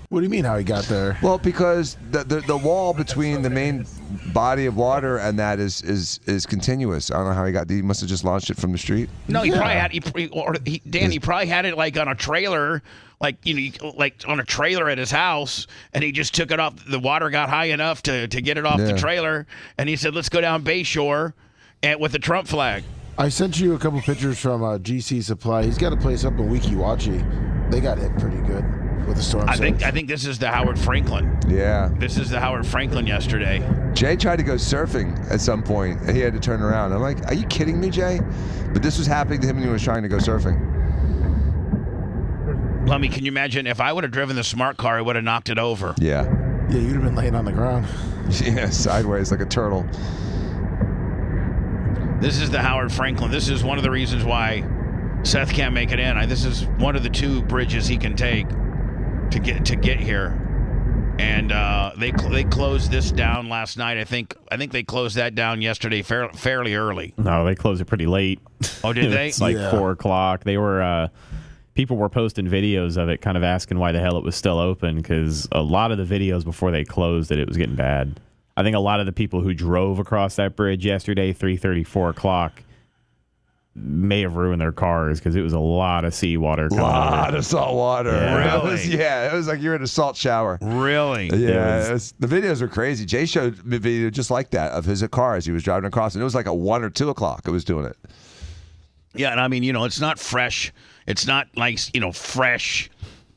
S4: What do you mean how he got there?
S7: Well, because the wall between the main body of water and that is continuous. I don't know how he got. He must have just launched it from the street.
S3: No, he probably had. He probably had it like on a trailer, like on a trailer at his house, and he just took it off. The water got high enough to get it off the trailer, and he said, "Let's go down Bayshore, and with the Trump flag."
S4: I sent you a couple pictures from GC Supply. He's got a place up in Weeki Wachee. They got hit pretty good with the storm.
S3: I think this is the Howard Franklin.
S7: Yeah.
S3: This is the Howard Franklin yesterday.
S7: Jay tried to go surfing at some point, and he had to turn around. I'm like, are you kidding me, Jay? But this was happening to him when he was trying to go surfing.
S3: Lummy, can you imagine if I would have driven the smart car, I would have knocked it over.
S7: Yeah.
S4: Yeah, you'd have been laying on the ground.
S7: Yeah, sideways like a turtle.
S3: This is the Howard Franklin. This is one of the reasons why Seth can't make it in. This is one of the 2 bridges he can take to get here. And they closed this down last night. I think they closed that down yesterday fairly early.
S8: No, they closed it pretty late.
S3: Oh, did they?
S8: It's like 4 o'clock. They were people were posting videos of it, kind of asking why the hell it was still open, because a lot of the videos before they closed it was getting bad. I think a lot of the people who drove across that bridge yesterday, 3:30, 4 o'clock, may have ruined their cars because it was a lot of seawater.
S7: A lot of salt water.
S8: Yeah.
S3: Really?
S7: It was like you're in a salt shower.
S3: Really?
S7: Yeah, the videos are crazy. Jay showed me a video just like that of his car as he was driving across, and it was like at 1 or 2 o'clock it was doing it.
S3: Yeah, and I mean, it's not fresh. It's not like, fresh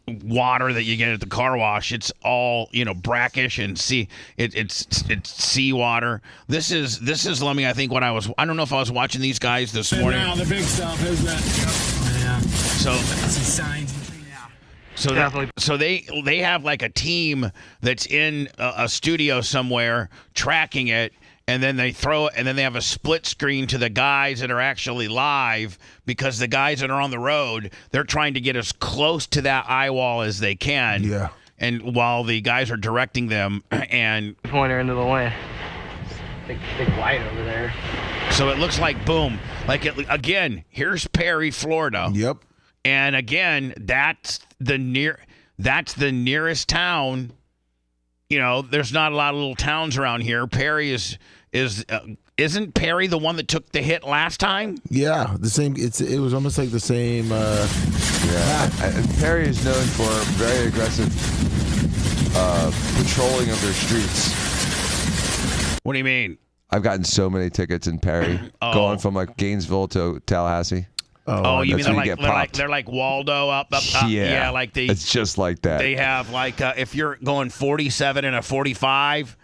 S3: water that you get at the car wash. It's all, brackish and it's seawater. This is Lummy, I think I don't know if I was watching these guys this morning.
S15: Now the big stuff, isn't it? Yeah.
S3: So they have like a team that's in a studio somewhere tracking it, and then they throw it, and then they have a split screen to the guys that are actually live, because the guys that are on the road, they're trying to get as close to that eye wall as they can.
S4: Yeah.
S3: And while the guys are directing them, and
S16: pointer into the lane. Big light over there.
S3: So it looks like boom. Again, here's Perry, Florida.
S4: Yep.
S3: And again, that's the nearest town. There's not a lot of little towns around here. Perry isn't Perry the one that took the hit last time?
S4: Yeah, the same. It was almost like the same.
S7: And Perry is known for very aggressive patrolling of their streets.
S3: What do you mean?
S7: I've gotten so many tickets in Perry, going from like Gainesville to Tallahassee.
S3: You mean they're like Waldo up.
S7: Yeah,
S3: like
S7: it's just like that.
S3: They have like if you're going 47 and a 45,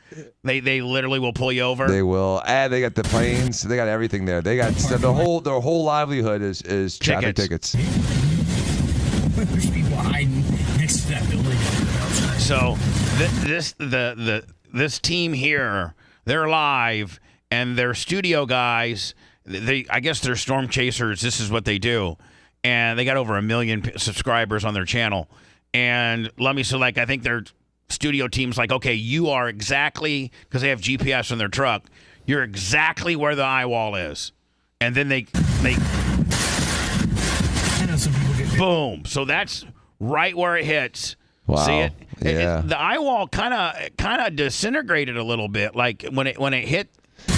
S3: they literally will pull you over.
S7: They will. And they got the planes. They got everything there. They got their whole livelihood is traffic tickets.
S15: There's people hiding next to that building.
S3: So this team here, they're live, and their studio guys. I guess they're storm chasers. This is what they do, and they got over 1 million subscribers on their channel. And I think their studio team's like, okay, you are exactly, because they have GPS on their truck. You're exactly where the eye wall is, and then they boom. So that's right where it hits.
S7: Wow.
S3: See it?
S7: Yeah.
S3: The eye wall kind of disintegrated a little bit, like when it hit.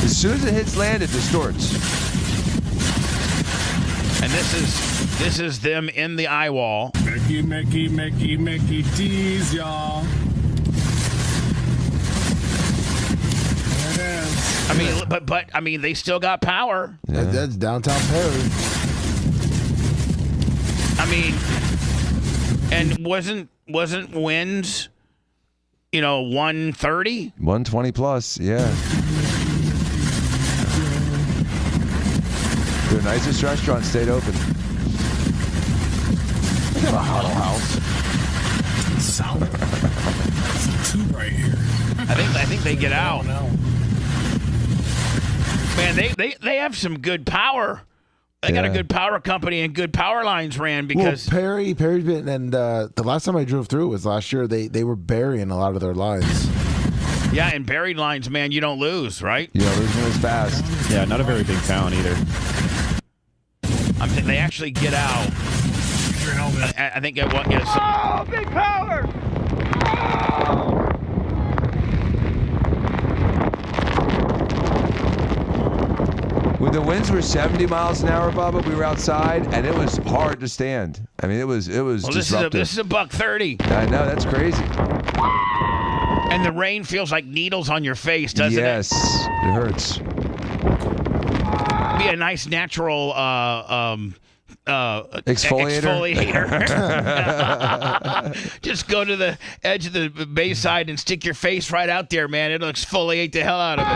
S7: As soon as it hits land, it distorts.
S3: And this is them in the eye wall.
S15: Mickey, tease, y'all. There it is.
S3: I mean, but they still got power.
S4: Yeah. That's downtown Perry.
S3: I mean, and wasn't winds, 130?
S7: 120 plus, yeah. Their nicest restaurant stayed open.
S4: Look at a huddle house.
S15: South. It's too bright here.
S3: I think they get out. Man, they have some good power. They got a good power company and good power lines ran because
S4: Perry's been, and the last time I drove through was last year. They were burying a lot of their lines.
S3: Yeah, and buried lines, man, you don't lose, right?
S7: You don't lose as fast.
S8: Yeah, not a very big town either.
S3: They actually get out. I think it was. Yes.
S16: Oh, big power!
S7: When the winds were 70 miles an hour, Bubba, we were outside, and it was hard to stand. I mean, it was disruptive.
S3: This is a $130.
S7: I know, that's crazy.
S3: And the rain feels like needles on your face, doesn't it?
S7: Yes, it hurts.
S3: Be a nice natural
S7: exfoliator.
S3: Just go to the edge of the bayside and stick your face right out there, man. It'll exfoliate the hell out of it.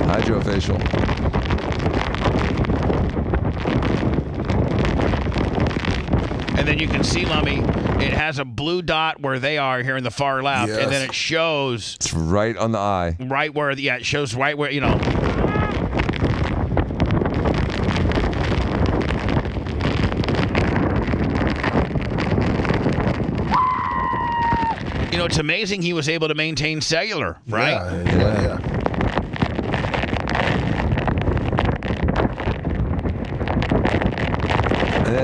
S7: Hydrofacial.
S3: And then you can see, Lummy, it has a blue dot where they are here in the far left,
S7: Yes.
S3: and then it shows.
S7: It's right on the eye.
S3: Right where, it shows right where, it's amazing he was able to maintain cellular, right?
S4: Yeah.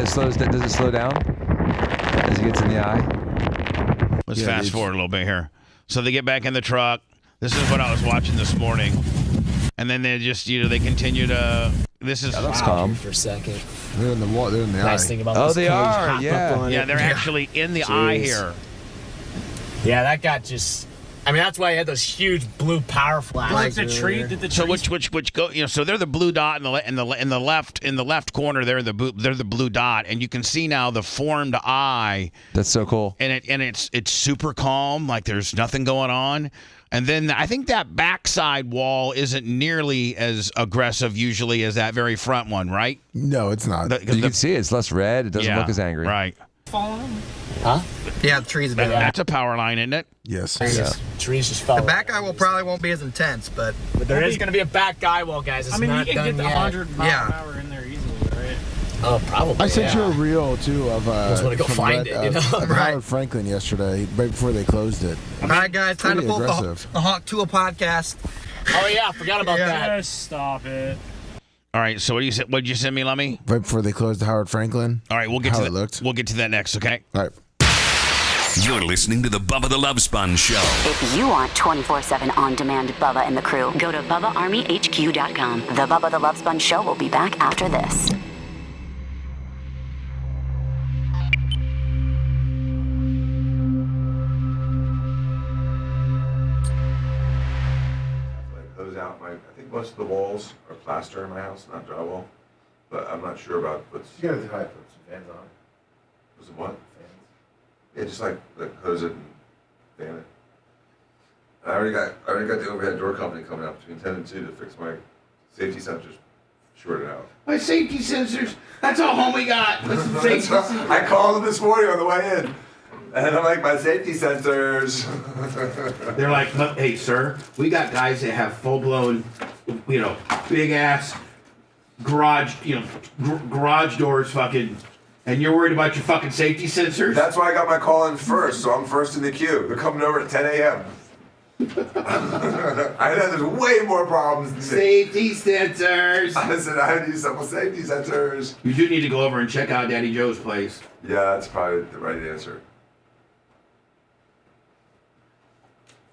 S7: it slows. Does it slow down as it gets in the eye?
S3: Let's fast forward a little bit here. So they get back in the truck. This is what I was watching this morning. And then they just, they continue to. This is.
S7: That looks calm.
S16: For a second.
S4: They're in the wall. They're in the
S16: Nice
S4: eye.
S16: thing about
S7: Oh,
S16: this
S7: they
S16: cage,
S7: are,
S16: hop
S7: yeah.
S16: up on
S3: Yeah,
S16: it.
S3: they're actually in the eye here.
S16: Yeah, that got just. I mean, that's why he had those huge blue power flashes.
S13: Did the tree? Did the
S3: So
S13: tree?
S3: which go? So they're the blue dot in the left corner. They're the blue dot, and you can see now the formed eye.
S7: That's so cool.
S3: And it's super calm, like there's nothing going on. And then I think that backside wall isn't nearly as aggressive usually as that very front one, right?
S4: No, it's not.
S7: You can see it's less red. It doesn't look as angry.
S3: Right.
S16: Huh?
S17: Yeah, the trees a bit.
S3: That's a power line, isn't it?
S4: Yes.
S7: Yeah.
S16: Trees just fell.
S17: The back guy probably won't be as intense, but
S16: there is going to be a back guy wall, guys. It's
S13: I mean,
S16: not
S13: you can
S16: done
S13: get the
S16: yet.
S13: 100 mile an hour in there easily, right?
S16: Oh, probably.
S4: I sent you a reel too of
S16: Just wanna go
S4: from
S16: find it, you know?
S4: of
S17: Right.
S4: Howard Franklin yesterday, right before they closed it.
S17: all right, guys, time to
S4: Pretty
S17: pull the
S4: aggressive.
S17: Hawk Tool podcast.
S16: Oh, yeah, I forgot about that.
S13: Just stop it.
S3: All right. So what did you send me, Lummy?
S4: Right before they closed the Howard Franklin.
S3: All right, we'll get
S4: How
S3: to
S4: it looked.
S3: We'll get to that next. Okay.
S4: All right.
S6: You're listening to the Bubba the Love Sponge Show.
S18: If you want 24/7 on-demand Bubba and the crew, go to BubbaArmyHQ.com. The Bubba the Love Sponge Show will be back after this.
S9: Hose out I think most of the walls are plaster in my house, not drywall. But I'm not sure about what's.
S4: You gotta put some fans on.
S9: Was it what? Yeah, just like hose it and fan it. I already got the overhead door company coming up between 10 and 2 to fix my safety sensors shorted out.
S3: My safety sensors. That's all home we got.
S9: I called them this morning on the way in. And I'm like, my safety sensors.
S3: They're like, hey, sir, we got guys that have full-blown, big ass garage, garage doors, fucking, and you're worried about your fucking safety sensors?
S9: That's why I got my call in first, so I'm first in the queue. They're coming over at 10 a.m. I know there's way more problems than
S3: Safety sensors.
S9: I said I need some safety sensors.
S3: You do need to go over and check out Daddy Joe's place.
S9: Yeah, that's probably the right answer.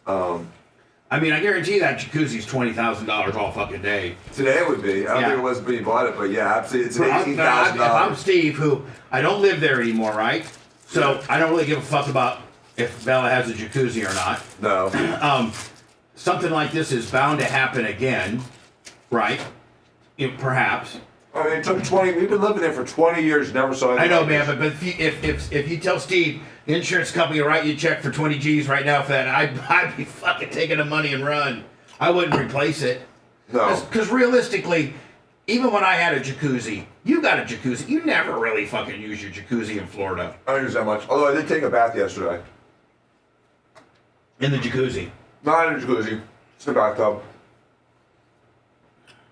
S3: I mean, I guarantee that jacuzzi's $20,000 all fucking day.
S9: Today it would be. I don't think it was when you bought it, but yeah, absolutely. It's
S3: If
S9: $18,000.
S3: I'm Steve, who I don't live there anymore, right? So I don't really give a fuck about if Bella has a jacuzzi or not.
S9: No.
S3: Something like this is bound to happen again, right? Perhaps.
S9: I mean, it took 20. We've been living there for 20 years. Never saw anything.
S3: I know,
S9: like
S3: man,
S9: this.
S3: but if you tell Steve the insurance company will write you a check for 20 G's right now for that, I'd be fucking taking the money and run. I wouldn't replace it.
S9: No.
S3: Because realistically, even when I had a jacuzzi, you got a jacuzzi. You never really fucking use your jacuzzi in Florida.
S9: I don't use that much. Although I did take a bath yesterday.
S3: In the jacuzzi?
S9: Not in a jacuzzi. It's a bathtub.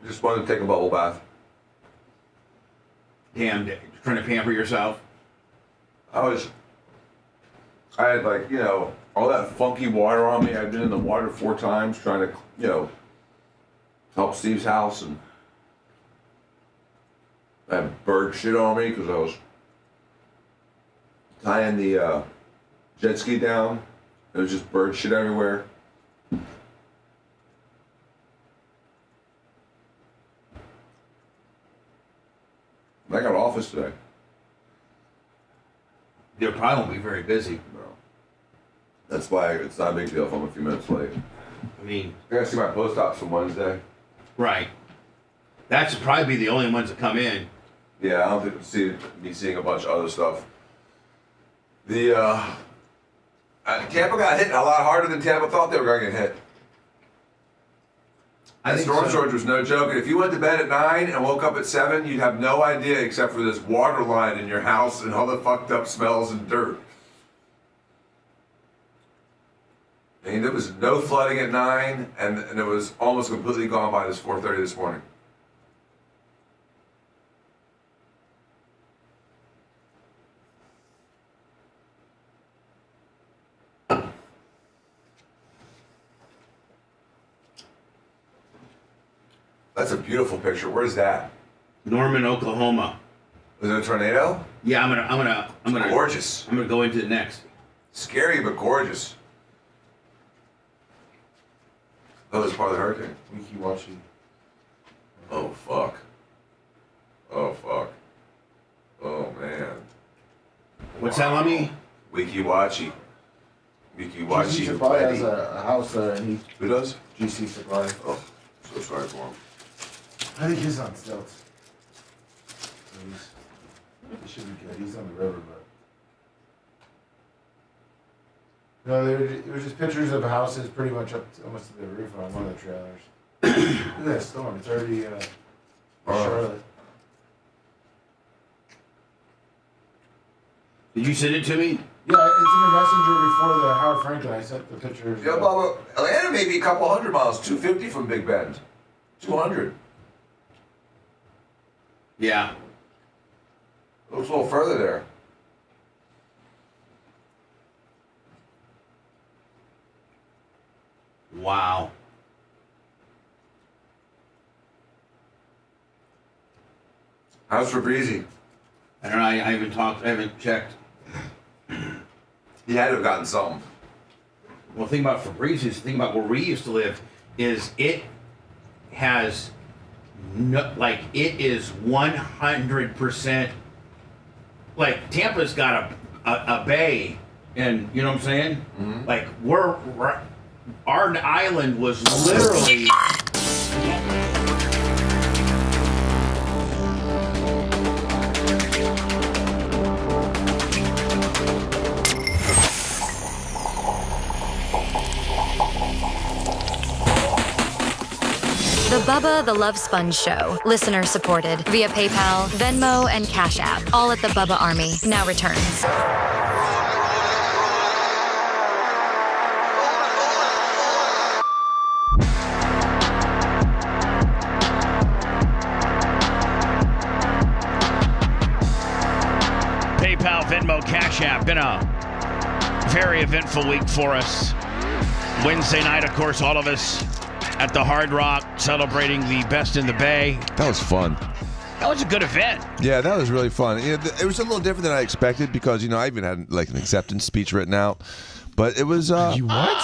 S9: Just wanted to take a bubble bath.
S3: Damn, trying to pamper yourself?
S9: I had all that funky water on me. I'd been in the water 4 times trying to, help Steve's house, and I had bird shit on me because I was tying the jet ski down. There was just bird shit everywhere. I got office today.
S3: You probably won't be very busy.
S9: No. That's why it's not a big deal if I'm a few minutes late.
S3: I mean,
S9: I gotta see my post-ops on Wednesday.
S3: right. That should probably be the only ones that come in.
S9: Yeah, I don't think we'll be seeing a bunch of other stuff. The Tampa got hit a lot harder than Tampa thought they were going to get hit.
S3: I think
S9: storm
S3: so.
S9: surge was no joke. And if you went to bed at 9 and woke up at 7, you'd have no idea except for this water line in your house and all the fucked up smells and dirt. I mean, there was no flooding at 9, and it was almost completely gone by this 4:30 this morning. That's a beautiful picture. Where's that?
S3: Norman, Oklahoma.
S9: Was it a tornado?
S3: Yeah, I'm gonna.
S9: Gorgeous.
S3: I'm gonna go into the next.
S9: Scary but gorgeous. Oh, it's part of the hurricane.
S4: Wikiwachi.
S9: Oh fuck. Oh fuck. Oh man.
S3: What's that, Lummy?
S9: Wikiwachi. Wikiwachi.
S4: GC Supply has a house there, and he.
S9: Who does?
S4: GC Supply.
S9: Oh, so sorry for him.
S4: I think he's on stilts. So he should be good. He's on the river, but. No, it was just pictures of houses pretty much up to, almost to the roof on one of the trailers. Look at that storm. It's already Charlotte.
S3: Did you send it to me?
S4: Yeah, it's in the messenger before the Howard Franklin. I sent the pictures.
S9: Yeah, Bubba, Atlanta may be a couple hundred miles, 250 from Big Bend. 200.
S3: Yeah.
S9: Looks a little further there.
S3: Wow.
S9: How's for Breezy?
S3: I don't know. I haven't checked.
S9: He had to have gotten something.
S3: Well, the thing about Febreze, the thing about where we used to live, is it has no, like, it is 100%. Like, Tampa's got a bay, and you know what I'm saying?
S9: Mm-hmm.
S3: Like, our island was literally.
S19: The Bubba the Love Sponge Show. Listener supported via PayPal, Venmo, and Cash App. All at the Bubba Army. Now returns.
S3: PayPal, Venmo, Cash App. Been a very eventful week for us. Wednesday night, of course, all of us at the Hard Rock celebrating the Best in the Bay.
S7: That was fun.
S3: That was a good event.
S7: Yeah, that was really fun. It was a little different than I expected because, I even had like an acceptance speech written out. But it was...
S4: You what?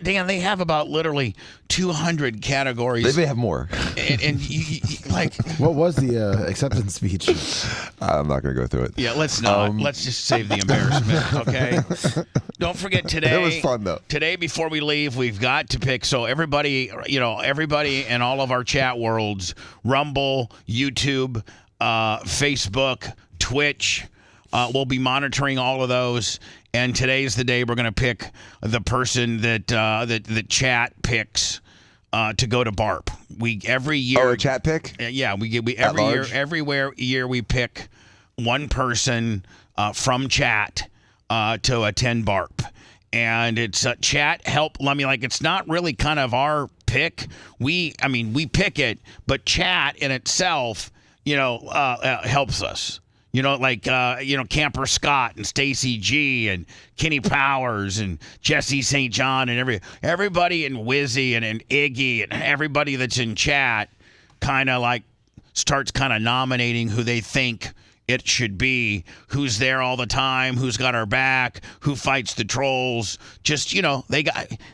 S3: Dan, they have about literally 200 categories.
S7: They may have more.
S3: And like...
S4: What was the acceptance speech?
S7: I'm not going to go through it.
S3: Yeah, let's not. Let's just save the embarrassment, okay? Don't forget today.
S7: It was fun, though.
S3: Today, before we leave, we've got to pick. So everybody in all of our chat worlds, Rumble, YouTube, Facebook, Twitch, we'll be monitoring all of those. And today's the day we're going to pick the person that the chat picks to go to BARP. We every year.
S7: Oh, a chat pick?
S3: Yeah, every year we pick one person from chat to attend BARP, and it's chat help. I mean, like, it's not really kind of our pick. We pick it, but chat in itself, helps us. Camper Scott and Stacy G and Kenny Powers and Jesse St. John and everybody and Wizzy and Iggy and everybody that's in chat kind of like starts kind of nominating who they think it should be, who's there all the time, who's got our back, who fights the trolls. Just,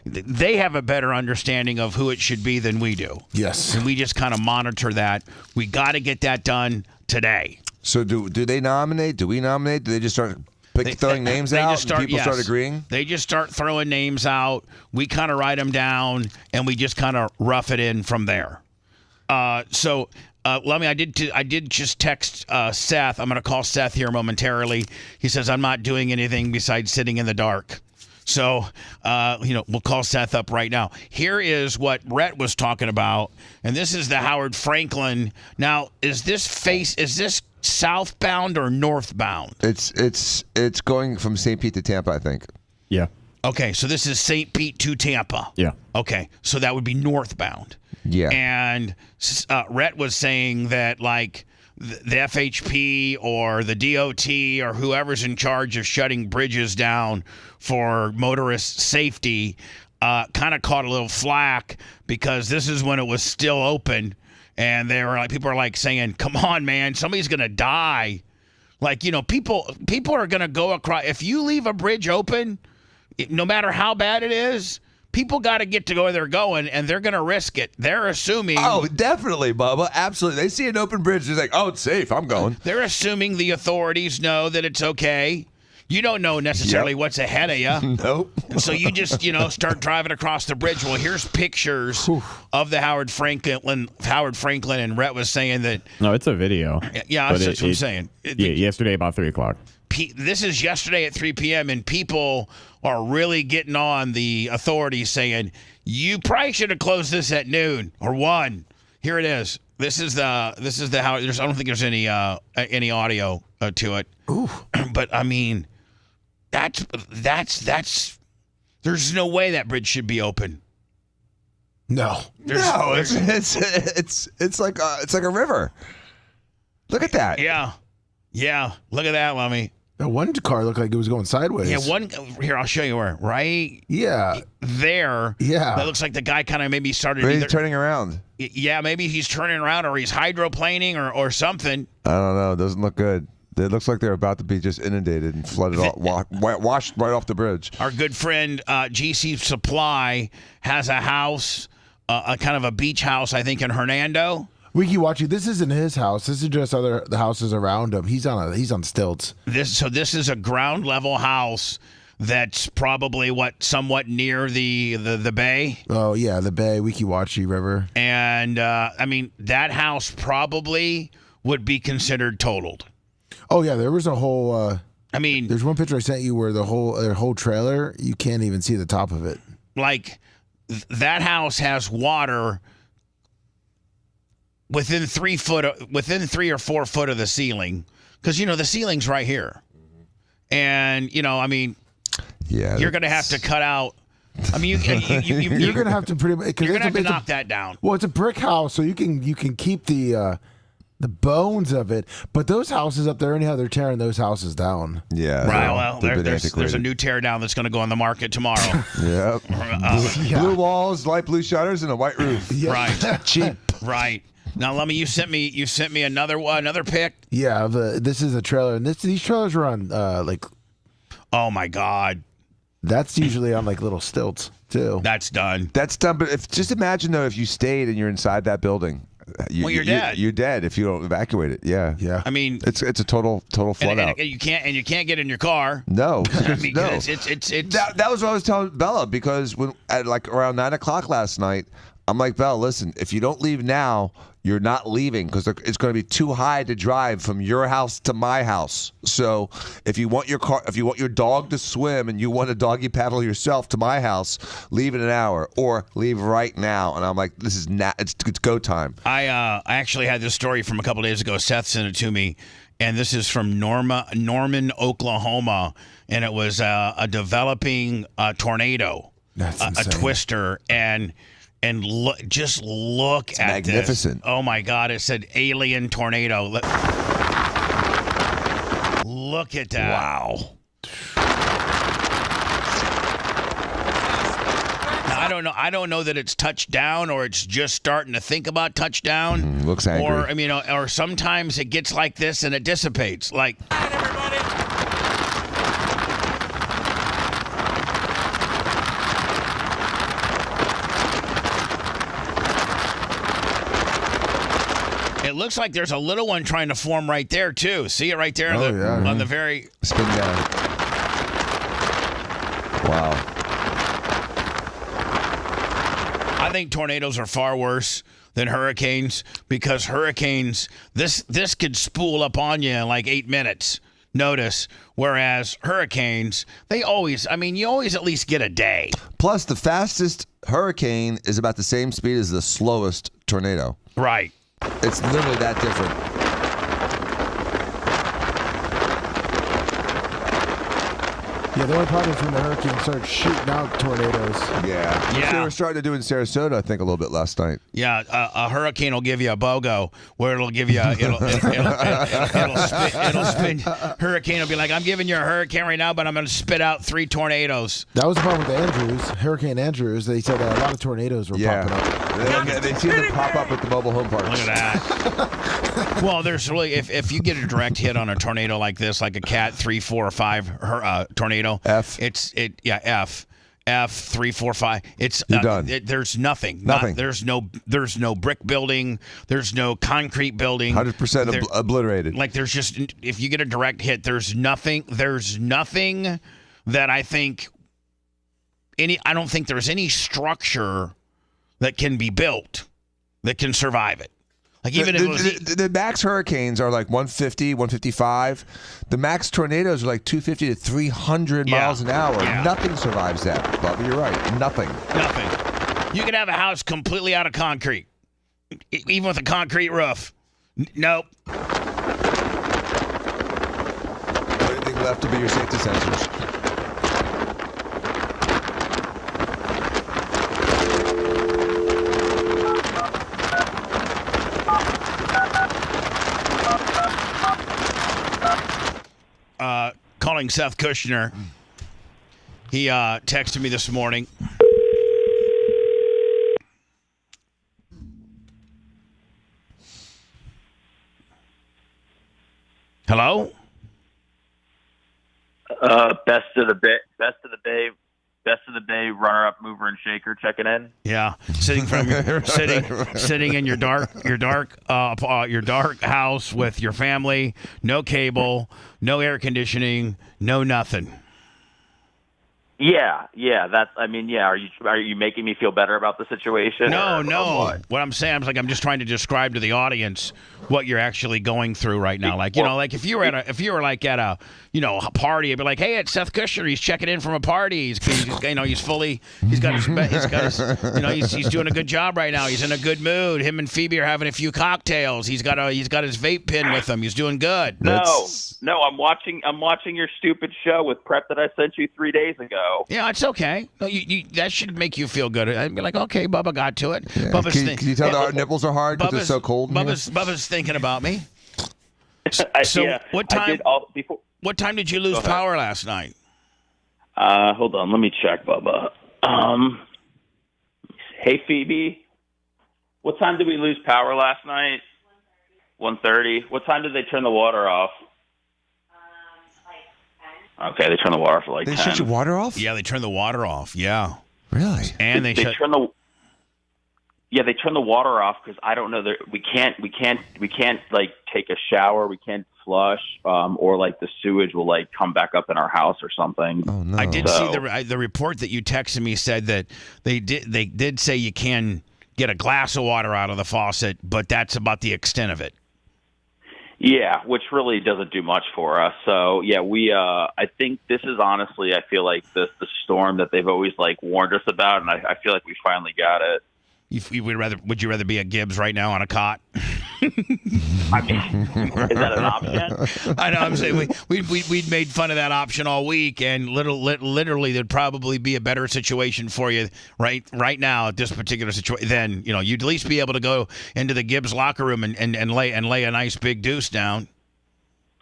S3: they have a better understanding of who it should be than we do.
S4: Yes.
S3: And we just kind of monitor that. We got to get that done today.
S7: So do they nominate? Do we nominate? Do they just start throwing names out and people start agreeing?
S3: They just start throwing names out. We kind of write them down, and we just kind of rough it in from there. Lummy, I did just text Seth. I'm going to call Seth here momentarily. He says, I'm not doing anything besides sitting in the dark. So, we'll call Seth up right now. Here is what Rhett was talking about, and this is the Howard Franklin. Now, is this southbound or northbound?
S7: It's going from St. Pete to Tampa, I think.
S8: Yeah.
S3: Okay, so this is St. Pete to Tampa.
S8: Yeah.
S3: Okay, so that would be northbound.
S7: Yeah.
S3: And Rhett was saying that, like, the FHP or the DOT or whoever's in charge of shutting bridges down for motorist safety kind of caught a little flack because this is when it was still open. and people are like saying, "Come on, man, somebody's gonna die." Like, people are gonna go across. If you leave a bridge open, no matter how bad it is, people got to get to go where they're going, and they're going to risk it. They're assuming.
S7: Oh, definitely, Bubba. Absolutely. They see an open bridge. They're like, oh, it's safe. I'm going.
S3: They're assuming the authorities know that it's okay. You don't know necessarily what's ahead of you.
S7: Nope.
S3: So you just, start driving across the bridge. Well, here's pictures of the Howard Franklin, and Rhett was saying that.
S8: No, it's a video.
S3: Yeah, that's what I'm saying.
S8: Yesterday about 3 o'clock.
S3: This is yesterday at 3 p.m. and people are really getting on the authorities saying, you probably should have closed this at noon or 1. Here it is. This is the Howard. I don't think there's any audio to it.
S4: Ooh.
S3: But I mean, that's there's no way that bridge should be open.
S4: No.
S7: It's like a river. Look at that.
S3: Yeah. Look at that, Lummy.
S4: That one car looked like it was going sideways.
S3: Yeah, here, I'll show you where. Right?
S4: Yeah.
S3: There.
S4: Yeah.
S3: That looks like the guy kind of maybe started.
S7: Maybe he's turning around.
S3: Yeah, maybe he's turning around or he's hydroplaning or something.
S7: I don't know. It doesn't look good. It looks like they're about to be just inundated and flooded, washed right off the bridge.
S3: Our good friend GC Supply has a house, a kind of a beach house, I think, in Hernando.
S4: Wikiwachi, this isn't his house. This is just the houses around him. He's on stilts.
S3: This is a ground level house that's probably somewhat near the bay.
S4: Oh yeah, the bay, Wikiwachi River.
S3: And I mean, that house probably would be considered totaled.
S4: Oh yeah, there was a whole.
S3: I mean,
S4: there's one picture I sent you where their whole trailer, you can't even see the top of it.
S3: Like that house has water within 3 or 4 foot of the ceiling, because the ceiling's right here, and I mean, you're gonna have to cut out. I mean,
S4: you're gonna have to
S3: you're gonna have to knock that down.
S4: Well, it's a brick house, so you can keep the bones of it, but those houses up there, anyhow, they're tearing those houses down.
S7: Yeah,
S3: right. Well, there's a new tear down that's going to go on the market tomorrow.
S7: Yep. Blue walls, light blue shutters, and a white roof.
S4: Yeah.
S3: Right.
S7: Cheap.
S3: Right. Now, Lummy, you sent me another pic.
S4: Yeah, this is a trailer, and these trailers are on
S3: Oh my God.
S4: That's usually on like little stilts too.
S3: That's done.
S7: That's done. But just imagine though, if you stayed and you're inside that building.
S3: You're dead.
S7: You're dead if you don't evacuate it. Yeah.
S3: I mean,
S7: it's a total flood out.
S3: And you can't get in your car.
S7: No,
S3: I mean,
S7: no.
S3: It's
S7: that was what I was telling Bella, because when at like around 9 o'clock last night, I'm like, Bella, listen, if you don't leave now, you're not leaving, because it's going to be too high to drive from your house to my house. So if you want your dog to swim and you want to doggy paddle yourself to my house, leave in an hour or leave right now. And I'm like, this is it's go time.
S3: I actually had this story from a couple days ago. Seth sent it to me, and this is from Norman, Oklahoma, and it was a developing tornado, a twister, and just look
S7: it's
S3: at
S7: magnificent.
S3: This. Oh my God! It said alien tornado. Look at that!
S7: Wow.
S3: Now, I don't know that it's touchdown or it's just starting to think about touchdown.
S7: Looks angry.
S3: Or sometimes it gets like this and it dissipates. Like. It looks like there's a little one trying to form right there, too. See it right there on the very...
S7: Spin down. Wow.
S3: I think tornadoes are far worse than hurricanes, because hurricanes, this could spool up on you in like 8 minutes. Notice, whereas hurricanes, you always at least get a day.
S7: Plus, the fastest hurricane is about the same speed as the slowest tornado.
S3: Right.
S7: It's literally that different.
S4: Yeah, the only problem is when the hurricane starts shooting out tornadoes.
S7: Yeah. Which they were starting to do in Sarasota, I think, a little bit last night.
S3: Yeah, a hurricane will give you a BOGO, where it'll give you it'll spin. Hurricane will be like, I'm giving you a hurricane right now, but I'm going to spit out 3 tornadoes.
S4: That was the problem with Andrews, Hurricane Andrews. They said that a lot of tornadoes were popping up.
S7: They seem to pop up at the mobile home parks.
S3: Look at that. Well, there's really, if you get a direct hit on a tornado like this, like a Cat 3, 4, or 5 tornado,
S7: F.
S3: F 3, 4, 5. It's
S7: You're done.
S3: There's nothing.
S7: Nothing.
S3: There's no brick building. There's no concrete building.
S7: 100% obliterated.
S3: Like there's just, if you get a direct hit, there's nothing. There's nothing that I think I don't think there's any structure that can be built that can survive it. Like even if it was
S7: the max hurricanes are like 150, 155. The max tornadoes are like 250 to 300 miles an hour.
S3: Yeah.
S7: Nothing survives that, Bubba. You're right. Nothing.
S3: You can have a house completely out of concrete, even with a concrete roof. Nope.
S7: Anything left to be your safety sensors.
S3: Calling Seth Kushner. He texted me this morning. Hello?
S20: Best of the day, runner-up, mover, and shaker checking in.
S3: Yeah, sitting in your dark house with your family, no cable, no air conditioning, no nothing.
S20: Yeah. Are you making me feel better about the situation?
S3: No. What I'm saying is I'm just trying to describe to the audience what you're actually going through right now. Like, like if you were at a party, it'd be like, hey, it's Seth Kushner. He's checking in from a party. He's doing a good job right now. He's in a good mood. Him and Phoebe are having a few cocktails. He's got his vape pen with him. He's doing good.
S20: No, I'm watching your stupid show with prep that I sent you 3 days ago.
S3: Yeah, it's okay. No, you that should make you feel good. I'd be like, okay, Bubba got to it.
S7: Yeah. Can you tell our nipples are hard because they're so cold?
S3: Bubba's thinking about me. What time did you lose power last night?
S20: Hold on, let me check, Bubba. Hey, Phoebe, what time did we lose power last night? 1:30. What time did they turn the water off? Okay, they turn the water off for like 10.
S7: They shut your water off?
S3: Yeah, they turn the water off. Yeah.
S7: Really?
S20: And they turn the water off because I don't know that we can't like take a shower, we can't flush, or like the sewage will like come back up in our house or something.
S7: Oh no!
S3: I did see the report that you texted me said that they did say you can get a glass of water out of the faucet, but that's about the extent of it.
S20: Yeah, which really doesn't do much for us. So yeah, I think this is honestly, I feel like the storm that they've always like warned us about, and I feel like we finally got it.
S3: Would you rather be at Gibbs right now on a cot?
S20: I mean, is that an option?
S3: I know. I'm saying we'd made fun of that option all week, and literally there'd probably be a better situation for you right now at this particular situation. Then you'd at least be able to go into the Gibbs locker room and lay a nice big deuce down.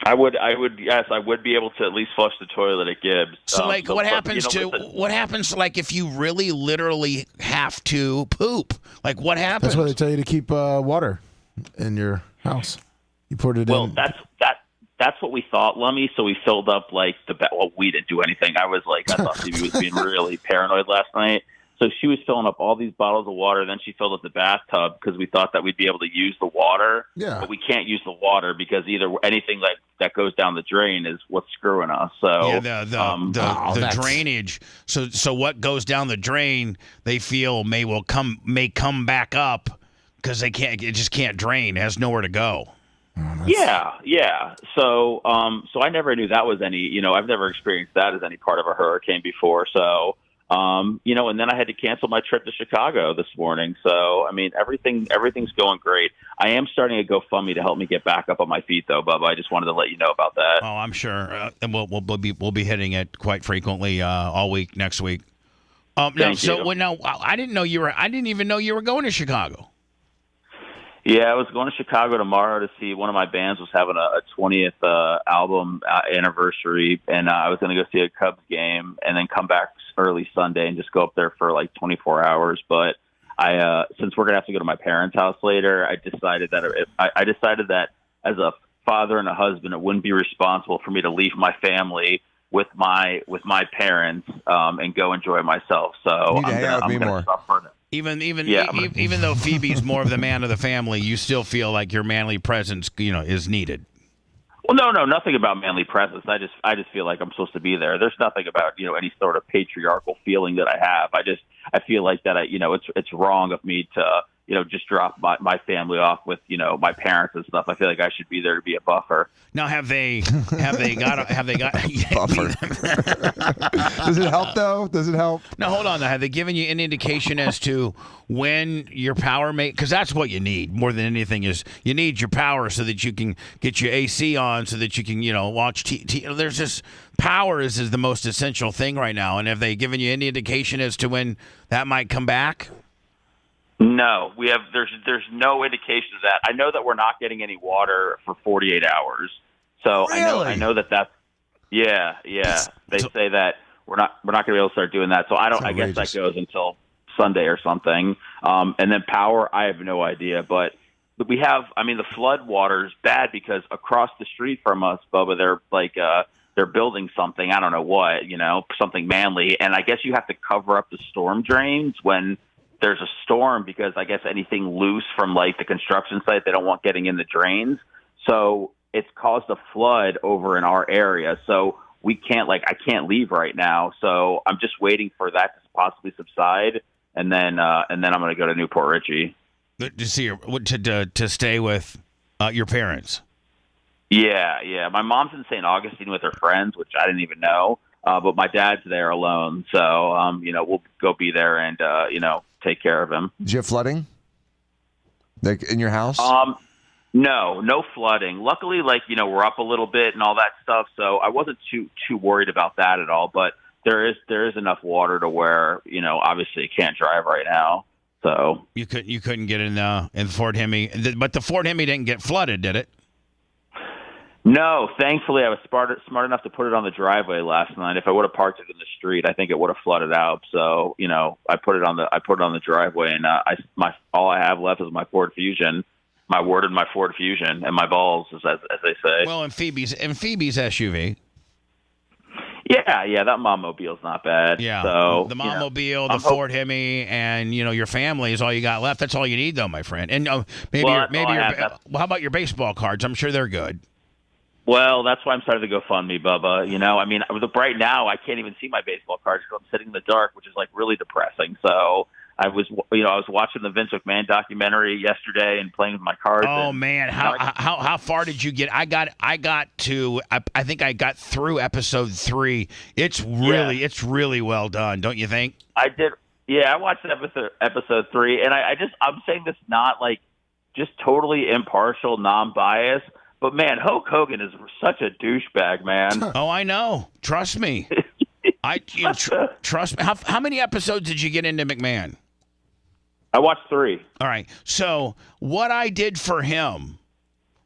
S20: I would be able to at least flush the toilet at Gibbs.
S3: So what happens if you really literally have to poop? Like what happens?
S4: That's why they tell you to keep water in your house. You poured it in.
S20: Well, that's what we thought, Lummy. So we filled up we didn't do anything. I thought Phoebe was being really paranoid last night. So she was filling up all these bottles of water. Then she filled up the bathtub because we thought that we'd be able to use the water.
S4: Yeah.
S20: But we can't use the water because either anything that goes down the drain is what's screwing us. So
S3: yeah, the drainage. So what goes down the drain, they feel may come back up because it just can't drain. It has nowhere to go.
S20: Yeah. So I never knew that was any. I've never experienced that as any part of a hurricane before. So. And then I had to cancel my trip to Chicago this morning. So, I mean, everything's going great. I am starting a GoFundMe to help me get back up on my feet, though, Bubba. I just wanted to let you know about that.
S3: Oh, I'm sure, and we'll be hitting it quite frequently all week next week. I didn't even know you were going to Chicago.
S20: Yeah, I was going to Chicago tomorrow to see one of my bands was having a 20th album anniversary, and I was going to go see a Cubs game and then come back early Sunday and just go up there for like 24 hours. But since we're going to have to go to my parents' house later, I decided that as a father and a husband, it wouldn't be responsible for me to leave my family with my parents and go enjoy myself. So I'm going to suffer that.
S3: Even though Phoebe's more of the man of the family, you still feel like your manly presence, is needed.
S20: Well, no, nothing about manly presence. I just feel like I'm supposed to be there. There's nothing about any sort of patriarchal feeling that I have. I feel like that it's wrong of me to just drop my family off with my parents and stuff. I feel like I should be there to be a buffer.
S3: Now have they got
S7: buffer? Does it help though? Does it help?
S3: Now hold on. Have they given you an indication as to when your power may? Because that's what you need more than anything is you need your power so that you can get your AC on, so that you can watch TV. There's just power is the most essential thing right now. And have they given you any indication as to when that might come back?
S20: No, we have. There's no indication of that. I know that we're not getting any water for 48 hours. So
S3: really?
S20: I know that's. Yeah. They say that we're not going to be able to start doing that. So I guess that goes until Sunday or something. And then power, I have no idea. But we have. I mean, the flood water is bad because across the street from us, Bubba, they're building something. I don't know what. Something manly. And I guess you have to cover up the storm drains when there's a storm, because I guess anything loose from like the construction site, they don't want getting in the drains. So it's caused a flood over in our area. So I can't leave right now. So I'm just waiting for that to possibly subside. And then I'm going to go to Newport Richie.
S3: To see to stay with your parents.
S20: Yeah. My mom's in St. Augustine with her friends, which I didn't even know. But my dad's there alone. So, we'll go be there and, take care of him.
S7: Did you have flooding? Like in your house?
S20: No flooding. Luckily, we're up a little bit and all that stuff. So I wasn't too worried about that at all. But there is enough water to where, obviously you can't drive right now. So
S3: you couldn't get in Fort Hemi, but the Fort Hemi didn't get flooded, did it?
S20: No, thankfully I was smart enough to put it on the driveway last night. If I would have parked it in the street, I think it would have flooded out. So, I put it on the driveway, and all I have left is my Ford Fusion, my Ford Fusion, and my balls, as they say.
S3: Well, and Phoebe's SUV.
S20: Yeah, that Mommobile's not bad.
S3: Yeah,
S20: so,
S3: the Mommobile, the Ford Hemi, and your family is all you got left. That's all you need, though, my friend. And how about your baseball cards? I'm sure they're good.
S20: Well, that's why I'm starting to GoFundMe, Bubba. Right now I can't even see my baseball cards because I'm sitting in the dark, which is really depressing. So I was watching the Vince McMahon documentary yesterday and playing with my cards.
S3: Oh man, how far did you get? I think I got through episode 3. It's really well done, don't you think?
S20: I did. Yeah, I watched episode 3, and I'm saying this not just totally impartial, non-biased. But, man, Hulk Hogan is such a douchebag, man.
S3: Oh, I know. Trust me. Trust me. How many episodes did you get into McMahon?
S20: I watched 3.
S3: All right. So what I did for him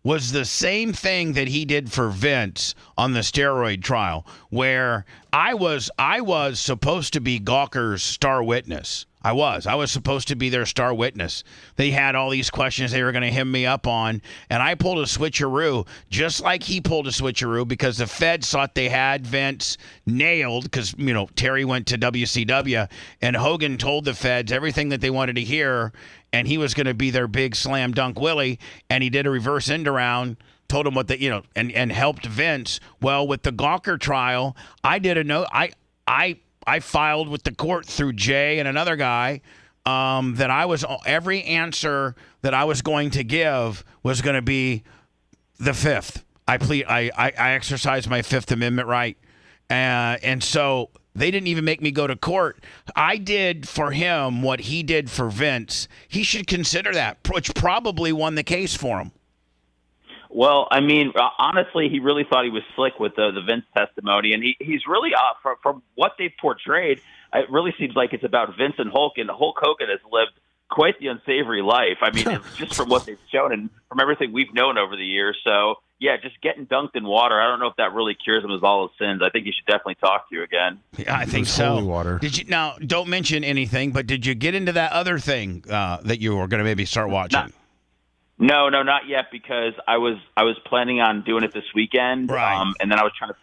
S3: was the same thing that he did for Vince on the steroid trial, where I was supposed to be Gawker's star witness. I was supposed to be their star witness. They had all these questions they were going to hem me up on, and I pulled a switcheroo, just like he pulled a switcheroo, because the feds thought they had Vince nailed, because, Terry went to WCW, and Hogan told the feds everything that they wanted to hear, and he was going to be their big slam dunk Willie, and he did a reverse end around, told him what and helped Vince. Well, with the Gawker trial, I filed with the court through Jay and another guy that every answer that I was going to give was going to be the fifth. I exercised my Fifth Amendment right, and so They didn't even make me go to court. I did for him what he did for Vince. He should consider that, which probably won the case for him.
S20: Well, I mean, honestly, he really thought he was slick with the Vince testimony, and he's really from what they've portrayed. It really seems like it's about Vince and Hulk Hogan has lived quite the unsavory life. I mean, it's just from what they've shown and from everything we've known over the years. So, yeah, just getting dunked in water, I don't know if that really cures him of all his sins. I think he should definitely talk to you again.
S3: Yeah, I think so.
S4: Holy water.
S3: Did you now? Don't mention anything, but did you get into that other thing that you were going to maybe start watching?
S20: No, not yet, because I was planning on doing it this weekend,
S3: right?
S20: And then I was trying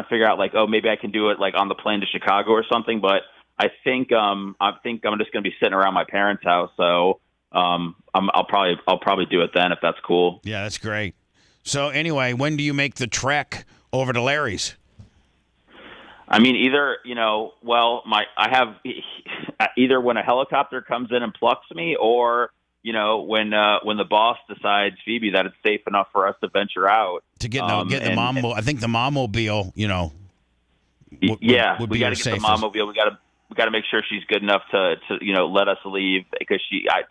S20: to figure out like, oh, maybe I can do it like on the plane to Chicago or something. But I think I'm just going to be sitting around my parents' house, so I'll probably do it then if that's cool.
S3: Yeah, that's great. So anyway, when do you make the trek over to Larry's?
S20: I mean, either either when a helicopter comes in and plucks me, or when the boss decides, Phoebe, that it's safe enough for us to venture out
S3: to get the mom. I think the mommobile,
S20: we got to get the mommobile. We got to make sure she's good enough to let us leave, because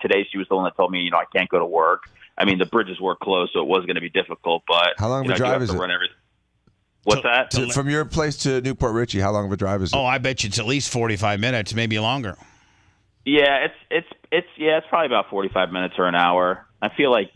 S20: today she was the one that told me I can't go to work. I mean, the bridges were closed, so it was going to be difficult. But
S7: how long of a drive is it?
S20: What's that?
S7: From your place to Newport Richie, how long of a drive is it?
S3: Oh, I bet you it's at least 45 minutes, maybe longer.
S20: Yeah, it's probably about 45 minutes or an hour. I feel like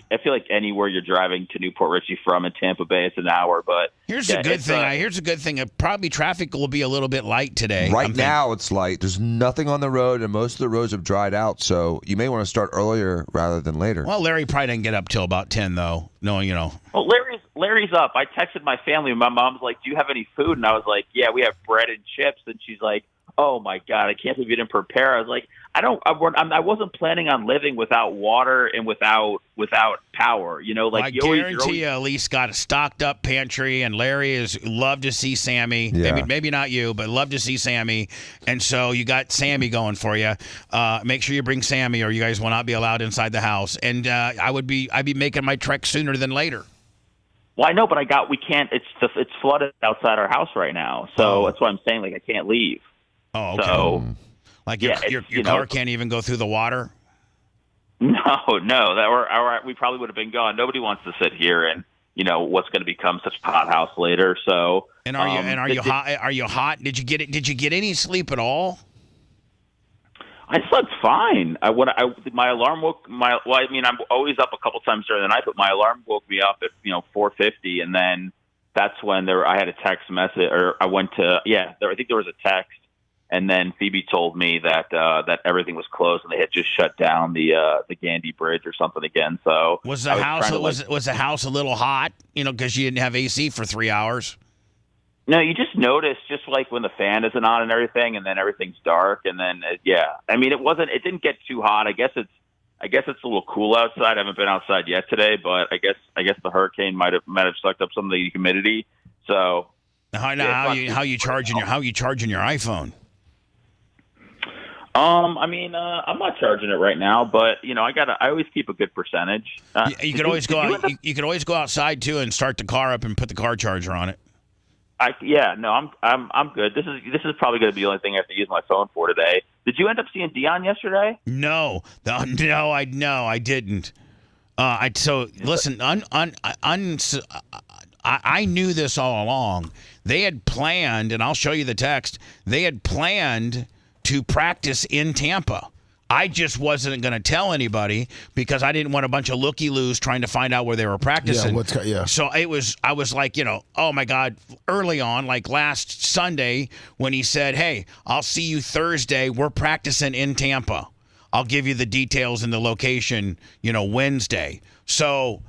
S20: anywhere you're driving to Newport Richie from in Tampa Bay, it's an hour. But
S3: here's a good thing. Probably traffic will be a little bit light today.
S7: Right now, it's light. There's nothing on the road, and most of the roads have dried out. So you may want to start earlier rather than later.
S3: Well, Larry probably didn't get up till about 10, though. Knowing
S20: Well, Larry's up. I texted my family. My mom's like, "Do you have any food?" And I was like, "Yeah, we have bread and chips." And she's like, "Oh my God, I can't believe you didn't prepare." I was like, I wasn't planning on living without water and without power.
S3: I guarantee you, Elise got a stocked up pantry, and Larry is love to see Sammy.
S7: Yeah.
S3: Maybe not you, but love to see Sammy. And so you got Sammy going for you. Make sure you bring Sammy, or you guys will not be allowed inside the house. And I'd be making my trek sooner than later.
S20: Well, I know, but we can't. It's flooded outside our house right now, so that's why I'm saying I can't leave.
S3: Oh, okay.
S20: So,
S3: your car can't even go through the water?
S20: No, we probably would have been gone. Nobody wants to sit here and what's going to become such a hot house later. So,
S3: are you hot? Are you hot? Did you get any sleep at all?
S20: I slept fine. My alarm woke my. Well, I mean, I'm always up a couple times during the night, but my alarm woke me up at 4:50, and then that's when I had a text message, or I went to I think there was a text. And then Phoebe told me that everything was closed and they had just shut down the Gandy Bridge or something again. So
S3: was the house a little hot? Because you didn't have AC for 3 hours.
S20: No, you just notice, just like when the fan isn't on and everything, and then everything's dark, and then I mean, it didn't get too hot. I guess it's a little cool outside. I haven't been outside yet today, but I guess the hurricane might have sucked up some of the humidity. So
S3: how you charging your iPhone?
S20: I mean, I'm not charging it right now, but I always keep a good percentage.
S3: You could always go out. You could always go outside too and start the car up and put the car charger on it.
S20: I'm good. This is probably going to be the only thing I have to use my phone for today. Did you end up seeing Dion yesterday?
S3: No, I didn't. Listen, I knew this all along. They had planned, and I'll show you the text. They had planned to practice in Tampa. I just wasn't going to tell anybody because I didn't want a bunch of looky-loos trying to find out where they were practicing. So I was like, oh my God, early on, like last Sunday when he said, hey, I'll see you Thursday. We're practicing in Tampa. I'll give you the details and the location, Wednesday. So,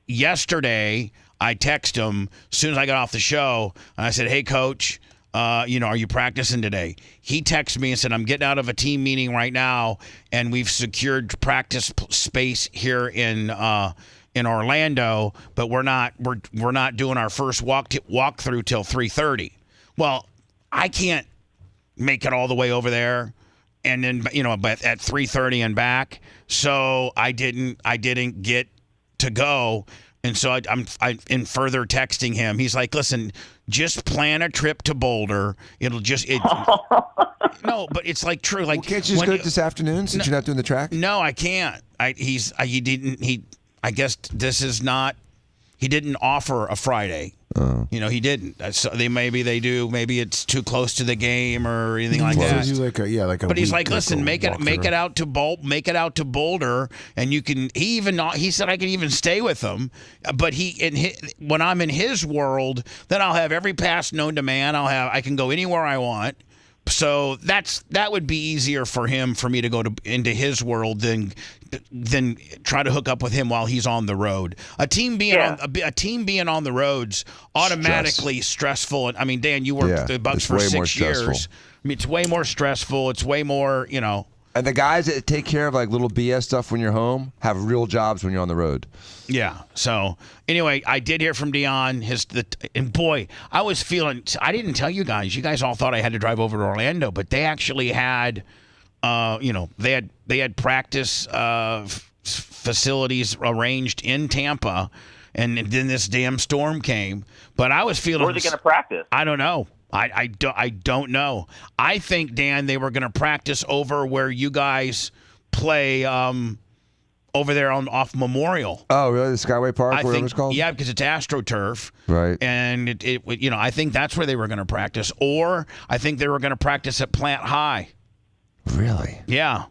S3: yesterday I texted him as soon as I got off the show, and I said, hey, Coach, are you practicing today? He texted me and said, I'm getting out of a team meeting right now, and we've secured practice space here in Orlando, but we're not doing our first walkthrough till 3:30. Well, I can't make it all the way over there, and then but at 3:30 and back, so I didn't get to go. And so I'm in further texting him. He's like, listen, just plan a trip to Boulder. It'll just no, but it's like true. Like,
S7: can't you just go this afternoon since you're not doing the track?
S3: No, I can't. I guess this is not. He didn't offer a Friday.
S7: Oh.
S3: He didn't. So maybe they do. Maybe it's too close to the game or anything like that.
S4: But
S3: he's like, listen, make it out to Boulder, and you can. He said I can even stay with them, but when I'm in his world, then I'll have every pass known to man. I can go anywhere I want. So that would be easier for me to go into his world than try to hook up with him while he's on the road. A team being on the roads automatically stressful. I mean, Dan, you worked the Bucks for 6 years. I mean, it's way more stressful. It's way more,
S7: And the guys that take care of like little BS stuff when you're home have real jobs when you're on the road.
S3: Yeah. So anyway, I did hear from Dion. And boy, I was feeling. I didn't tell you guys. You guys all thought I had to drive over to Orlando, but they actually had, they had practice facilities arranged in Tampa, and then this damn storm came. But I was feeling.
S20: Where are they going to practice?
S3: I don't know. I don't know. I think, Dan, they were going to practice over where you guys play over there off Memorial.
S7: Oh, really? The Skyway Park, whatever it's called?
S3: Yeah, because it's AstroTurf.
S7: Right.
S3: And I think that's where they were going to practice. Or I think they were going to practice at Plant High.
S7: Really?
S3: Yeah.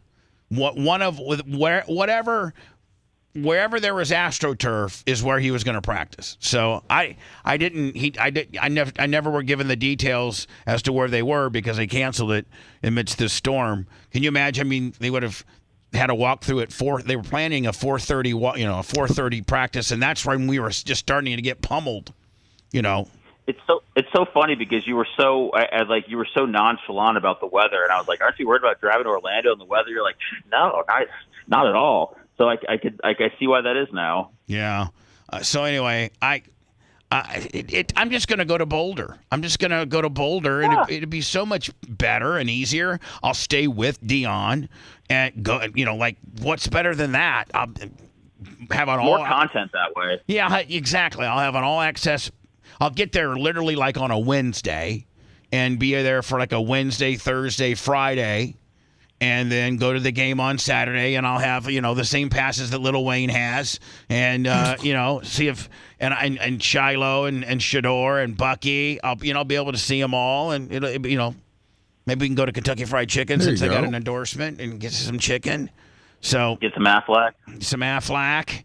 S3: Wherever there was AstroTurf is where he was going to practice. So I never were given the details as to where they were because they canceled it amidst this storm. Can you imagine? I mean, they would have had a walkthrough at 4. They were planning a 4:30, a 4:30 practice, and that's when we were just starting to get pummeled.
S20: It's so funny because you were so nonchalant about the weather, and I was like, "Aren't you worried about driving to Orlando and the weather?" You're like, "No, not at all." So I see why that is now.
S3: Yeah. So anyway, I'm just going to go to Boulder. And it'd be so much better and easier. I'll stay with Dion and go. Like what's better than that? I'll have an
S20: more content that way.
S3: Yeah, exactly. I'll have an all access. I'll get there literally like on a Wednesday, and be there for like a Wednesday, Thursday, Friday. And then go to the game on Saturday, and I'll have the same passes that Lil Wayne has, and see if and Shiloh and Shador and Bucky, I'll be able to see them all, and maybe we can go to Kentucky Fried Chicken since they got an endorsement and get some chicken. So
S20: get some Aflac.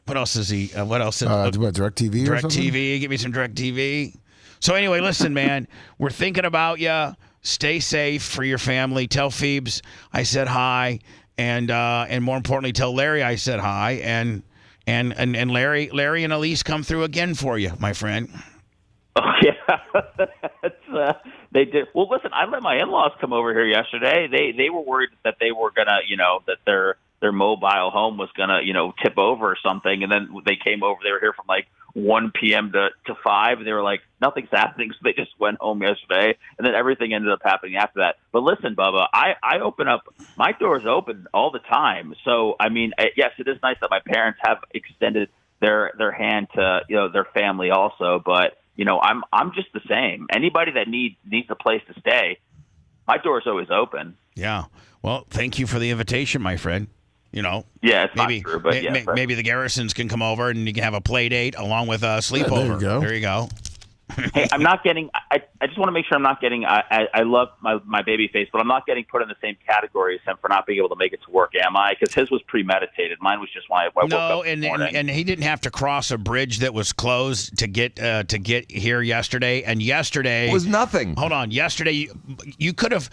S3: What else is he? What else?
S4: DirecTV or something?
S3: DirecTV. Give me some DirecTV. So anyway, listen, man, we're thinking about you. Stay safe for your family. Tell Phoebes I said hi, and more importantly, tell Larry I said hi, and Larry and Elise come through again for you, my friend.
S20: Oh yeah, they did. Well, listen, I let my in-laws come over here yesterday. They were worried that they were gonna, that their mobile home was gonna, tip over or something, and then they came over. They were here from like 1 p.m. to 5, and they were like, nothing's happening, so they just went home yesterday, and then everything ended up happening after that. But listen, Bubba, I open up, my door's open all the time, so, I mean, yes, it is nice that my parents have extended their hand to, their family also, but, I'm just the same. Anybody that needs a place to stay, my door's always open.
S3: Yeah. Well, thank you for the invitation, my friend.
S20: Yeah, it's
S3: maybe,
S20: not true, but yeah.
S3: Maybe the Garrisons can come over and you can have a play date along with a sleepover. There you go.
S20: Hey, I'm not getting. I just want to make sure I'm not getting. I love my baby face, but I'm not getting put in the same category as him for not being able to make it to work. Am I? Because his was premeditated. Mine was just when I woke up this morning.
S3: And he didn't have to cross a bridge that was closed to get here yesterday. And yesterday
S7: it was nothing.
S3: Hold on. Yesterday you could have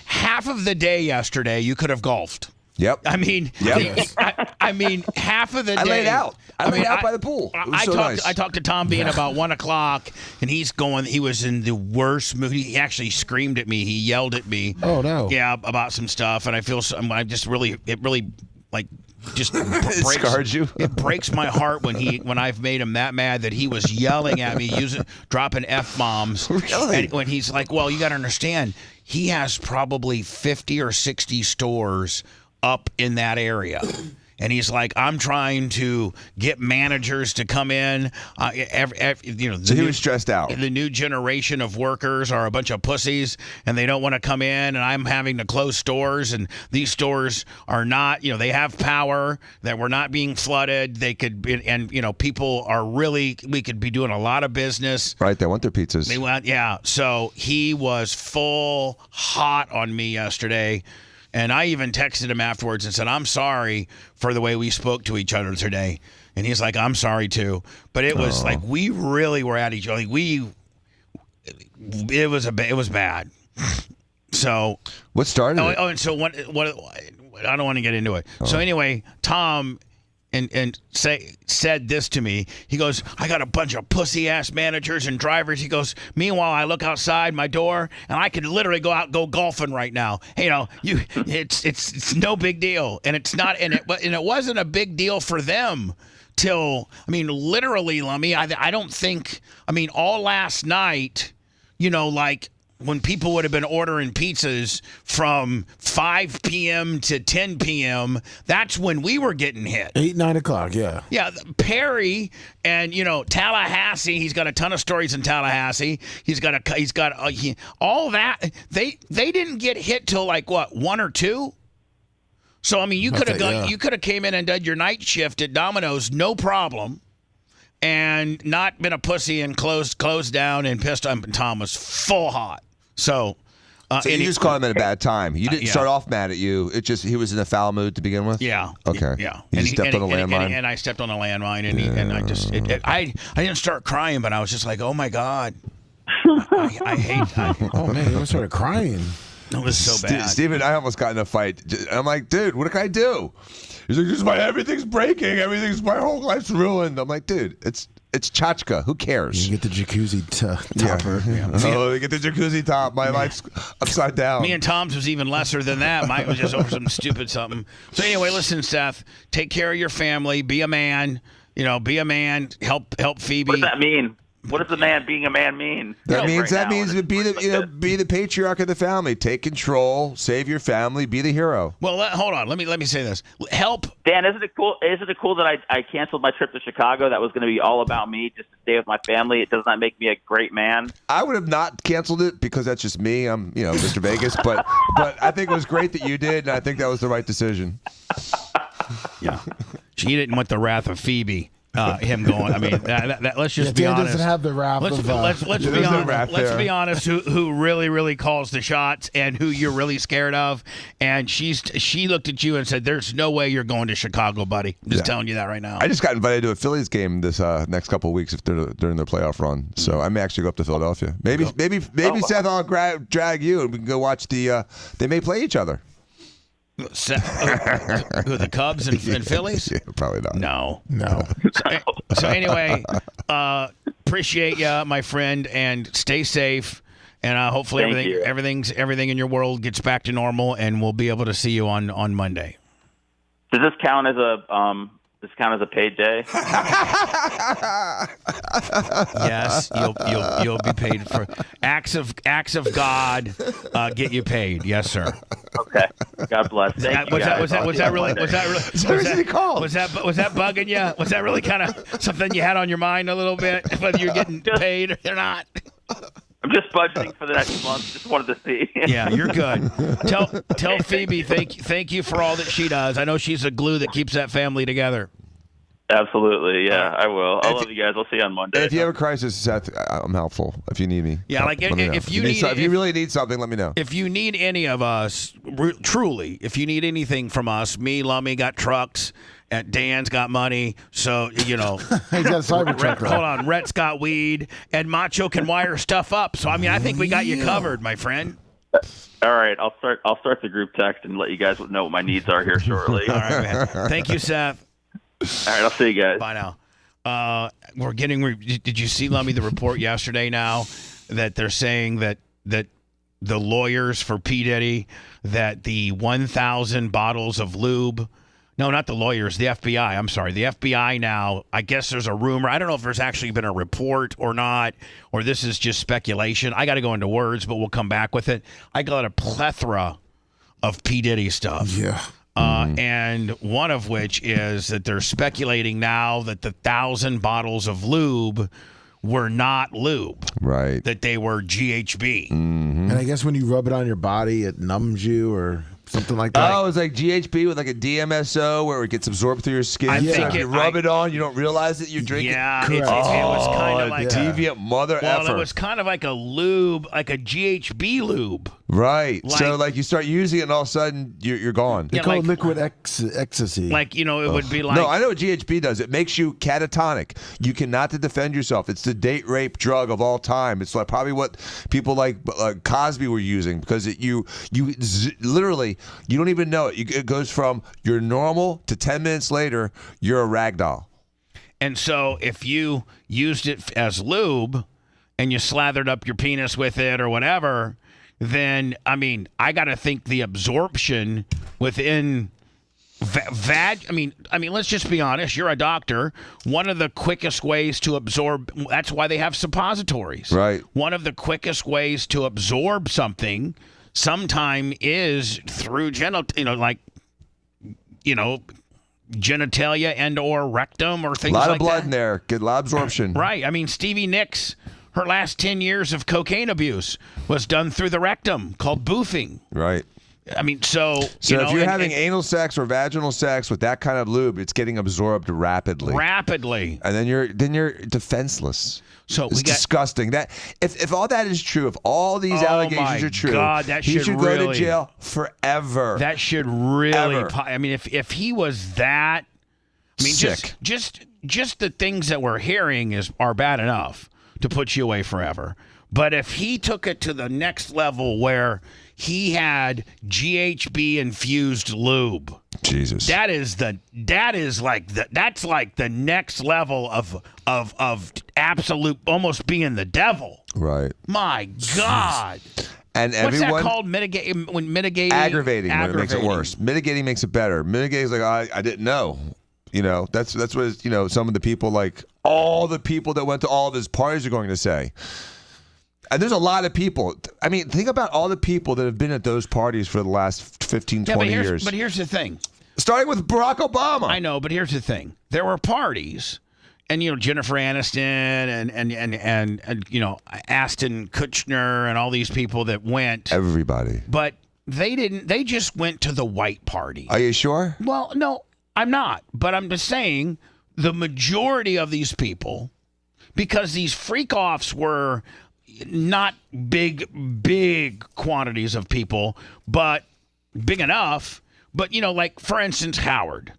S3: half of the day yesterday you could have golfed.
S7: Yep.
S3: I mean, I mean, half of the day.
S7: I laid out. I laid out by the pool. It was nice.
S3: I talked to Tom Bean about 1 o'clock, and he was in the worst mood. He actually screamed at me. He yelled at me.
S4: Oh, no.
S3: Yeah, about some stuff, and it really just
S7: scarred you.
S3: It breaks my heart when I've made him that mad that he was yelling at me, dropping F-bombs.
S7: Really?
S3: And when he's like, well, you got to understand, he has probably 50 or 60 stores up in that area. And he's like, I'm trying to get managers to come in.
S7: So he was stressed out.
S3: The new generation of workers are a bunch of pussies, and they don't want to come in. And I'm having to close stores, and these stores are not. They have power that we're not being flooded. They could, and people are really. We could be doing a lot of business.
S7: Right, they want their pizzas.
S3: They want, yeah. So he was full hot on me yesterday. And I even texted him afterwards and said, I'm sorry for the way we spoke to each other today. And he's like, I'm sorry too. But it was like we really were at each other. It was bad. So
S7: what started it?
S3: And so what I don't want to get into it. So anyway, Tom and said this to me. He goes, I got a bunch of pussy ass managers and drivers. He goes, meanwhile, I look outside my door and I could literally go golfing right now. It's no big deal, and it's not, and it wasn't a big deal for them till literally, Lummy. I don't think. All last night, like. When people would have been ordering pizzas from 5 p.m. to 10 p.m., that's when we were getting hit.
S4: 8, 9 o'clock, yeah.
S3: Yeah, Perry and, Tallahassee, he's got a ton of stories in Tallahassee. He's got all that. They didn't get hit till 1 or 2? So, you could have came in and done your night shift at Domino's, no problem. And not been a pussy and closed down and pissed on. Tom was full hot. So
S7: you just caught him at a bad time. You didn't start off mad at you. It just he was in a foul mood to begin with.
S3: Yeah.
S7: Okay.
S3: Yeah.
S7: You stepped on a landmine.
S3: And I stepped on a landmine, and I just I didn't start crying, but I was just like, oh my God, I hate.
S4: Oh man, you started crying.
S3: It was so bad.
S7: Steven, I almost got in a fight. I'm like, dude, what can I do? He's like, everything's breaking. My whole life's ruined. I'm like, dude, it's tchotchke. Who cares?
S4: You get the jacuzzi topper.
S7: Yeah. Oh, get the jacuzzi top. My life's upside down.
S3: Me and Tom's was even lesser than that. Mine was just over some stupid something. So anyway, listen, Seth, take care of your family. Be a man. Be a man. Help Phoebe.
S20: What does that mean? What does being a man mean?
S7: That means be the patriarch of the family. Take control, save your family, be the hero.
S3: Well, hold on. Let me say this. Help.
S20: Dan, isn't it cool that I canceled my trip to Chicago? That was going to be all about me, just to stay with my family. It does not make me a great man.
S7: I would have not canceled it because that's just me. I'm Mr. Vegas, but I think it was great that you did, and I think that was the right decision.
S3: Yeah, she didn't want the wrath of Phoebe. Him going. Let's just be honest.
S4: Doesn't have the wrath
S3: let's
S4: of.
S3: Be honest. Let's be honest. Who really calls the shots and who you're really scared of? And she looked at you and said, "There's no way you're going to Chicago, buddy." I'm just telling you that right now.
S7: I just got invited to a Phillies game this next couple of weeks if they're during their playoff run. So I may actually go up to Philadelphia. Maybe Seth, I'll drag you and we can go watch the. They may play each other.
S3: Who, the Cubs and Phillies?
S7: Yeah, probably not.
S3: No. So anyway, appreciate you, my friend, and stay safe. And hopefully everything in your world gets back to normal, and we'll be able to see you on Monday.
S20: Does this count as a paid day?
S3: Yes, you'll be paid for acts of God. Get you paid, yes, sir.
S20: Okay. God bless. Thank you.
S3: Was that really bugging you? Was that really kind of something you had on your mind a little bit, whether you're getting paid or not?
S20: I'm just budgeting for the next month. Just wanted to see.
S3: Yeah, you're good. Tell Phoebe thank you for all that she does. I know she's the glue that keeps that family together.
S20: Absolutely, yeah, I will. I love you guys. I'll see you on Monday.
S7: If you have a crisis, Seth, I'm helpful. If you need me,
S3: yeah, if you
S7: really need something, let me know.
S3: If you need any of us, truly, if you need anything from us, me, Lummy got trucks. Dan's got money, so
S4: he's got a Cybertruck.
S3: Hold on, Rhett's got weed, and Macho can wire stuff up. So I think we got you covered, my friend.
S20: All right, I'll start the group text and let you guys know what my needs are here shortly.
S3: All right, man. Thank you, Seth.
S20: All right, I'll see you guys.
S3: Bye now. We're getting. Did you see, Lummy, the report yesterday? Now that they're saying that the lawyers for P. Diddy, that the 1,000 bottles of lube. No, not the lawyers, the FBI. I'm sorry. The FBI now, I guess there's a rumor. I don't know if there's actually been a report or not, or this is just speculation. I got to go into words, but we'll come back with it. I got a plethora of P. Diddy stuff.
S4: Yeah.
S3: And one of which is that they're speculating now that the 1,000 bottles of lube were not lube.
S7: Right.
S3: That they were GHB.
S4: And I guess when you rub it on your body, it numbs you or something like that.
S7: Oh, it's like GHB with like a DMSO where it gets absorbed through your skin.
S3: I
S7: So
S3: think
S7: if you rub it on, you don't realize that you're drinking.
S3: Yeah, it was kind of like
S7: deviant mother effer.
S3: It was kind of like a lube, like a GHB lube.
S7: Right. So like you start using it and all of a sudden you're gone.
S4: They call it liquid ecstasy.
S3: Like, it would be like...
S7: No, I know what GHB does. It makes you catatonic. You cannot defend yourself. It's the date rape drug of all time. It's like probably what people like Cosby were using because literally, you don't even know it. It goes from you're normal to 10 minutes later, you're a rag doll.
S3: And so if you used it as lube and you slathered up your penis with it or whatever, then, I got to think the absorption within let's just be honest. You're a doctor. One of the quickest ways to absorb, that's why they have suppositories.
S7: Right.
S3: One of the quickest ways to absorb something sometime is through genitalia and or rectum or things like that.
S7: A lot of blood in there. Get a lot of absorption.
S3: Right. Stevie Nicks, her last 10 years of cocaine abuse was done through the rectum, called boofing.
S7: Right.
S3: So
S7: if you're having anal sex or vaginal sex with that kind of lube, it's getting absorbed rapidly. And then you're defenseless.
S3: So
S7: it's disgusting. That if all that is true, if all these allegations are true,
S3: God, that
S7: he should go
S3: really
S7: to jail forever.
S3: That should really.
S7: Ever.
S3: If he was that,
S7: sick.
S3: Just the things that we're hearing are bad enough to put you away forever. But if he took it to the next level where he had GHB infused lube,
S7: Jesus,
S3: that's like the next level of absolute, almost being the devil.
S7: Right.
S3: My God.
S7: And
S3: what's that called? Mitigating.
S7: Aggravating when it makes it worse. Mitigating makes it better. Mitigating is like I didn't know. That's what some of the people, like all the people that went to all of his parties, are going to say. And there's a lot of people. Think about all the people that have been at those parties for the last 15, 20 years.
S3: But here's the thing.
S7: Starting with Barack Obama.
S3: I know, but here's the thing. There were parties, and Jennifer Aniston and Ashton Kutcher and all these people that went.
S7: Everybody.
S3: But they didn't. They just went to the white party.
S7: Are you sure?
S3: Well, no, I'm not. But I'm just saying the majority of these people, because these freak-offs were not big quantities of people, but big enough. But, like, for instance, Howard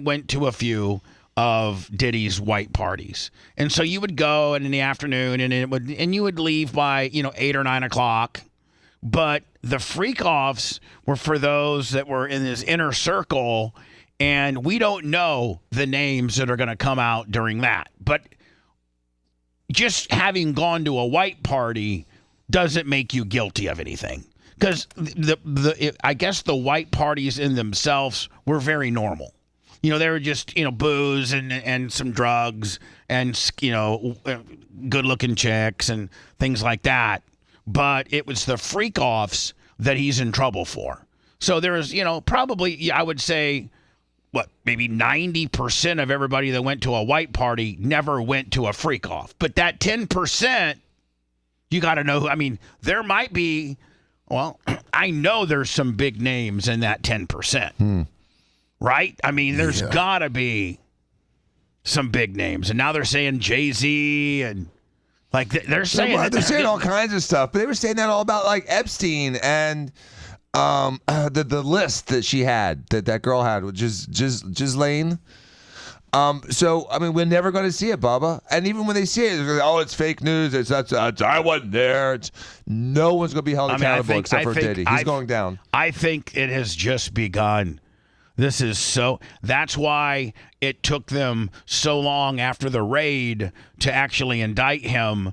S3: went to a few of Diddy's white parties. And so you would go in the afternoon and you would leave by, 8 or 9 o'clock. But the freak-offs were for those that were in this inner circle, and we don't know the names that are going to come out during that. But just having gone to a white party doesn't make you guilty of anything. Because I guess the white parties in themselves were very normal. They were just, booze and some drugs and, good-looking chicks and things like that. But it was the freak-offs that he's in trouble for. So there was, probably, I would say, maybe 90% of everybody that went to a white party never went to a freak-off. But that 10%, you got to know who. There might be, I know there's some big names in that 10%. Right? There's got to be some big names. And now they're saying Jay-Z and, they're saying...
S7: They're saying all kinds of stuff. But they were saying that all about, Epstein and... the list that she had, that girl had, which is Ghislaine. We're never going to see it, Bubba. And even when they see it, they're like, it's fake news. I wasn't there. No one's going to be held accountable except for Diddy. He's going down.
S3: I think it has just begun. That's why it took them so long after the raid to actually indict him,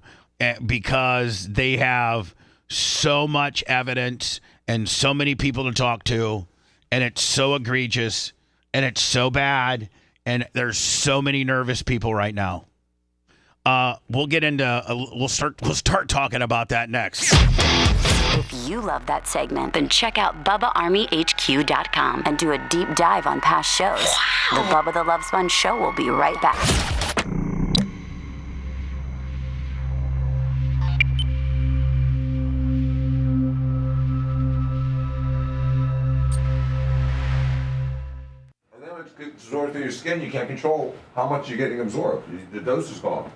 S3: because they have so much evidence and so many people to talk to, and it's so egregious, and it's so bad, and there's so many nervous people right now. We'll get into we'll start talking about that next.
S18: If you love that segment, then check out BubbaArmyHQ.com and do a deep dive on past shows. The Bubba the Love Sponge Show will be right back.
S9: And then when it gets absorbed through your skin, you can't control how much you're getting absorbed. The dose is gone.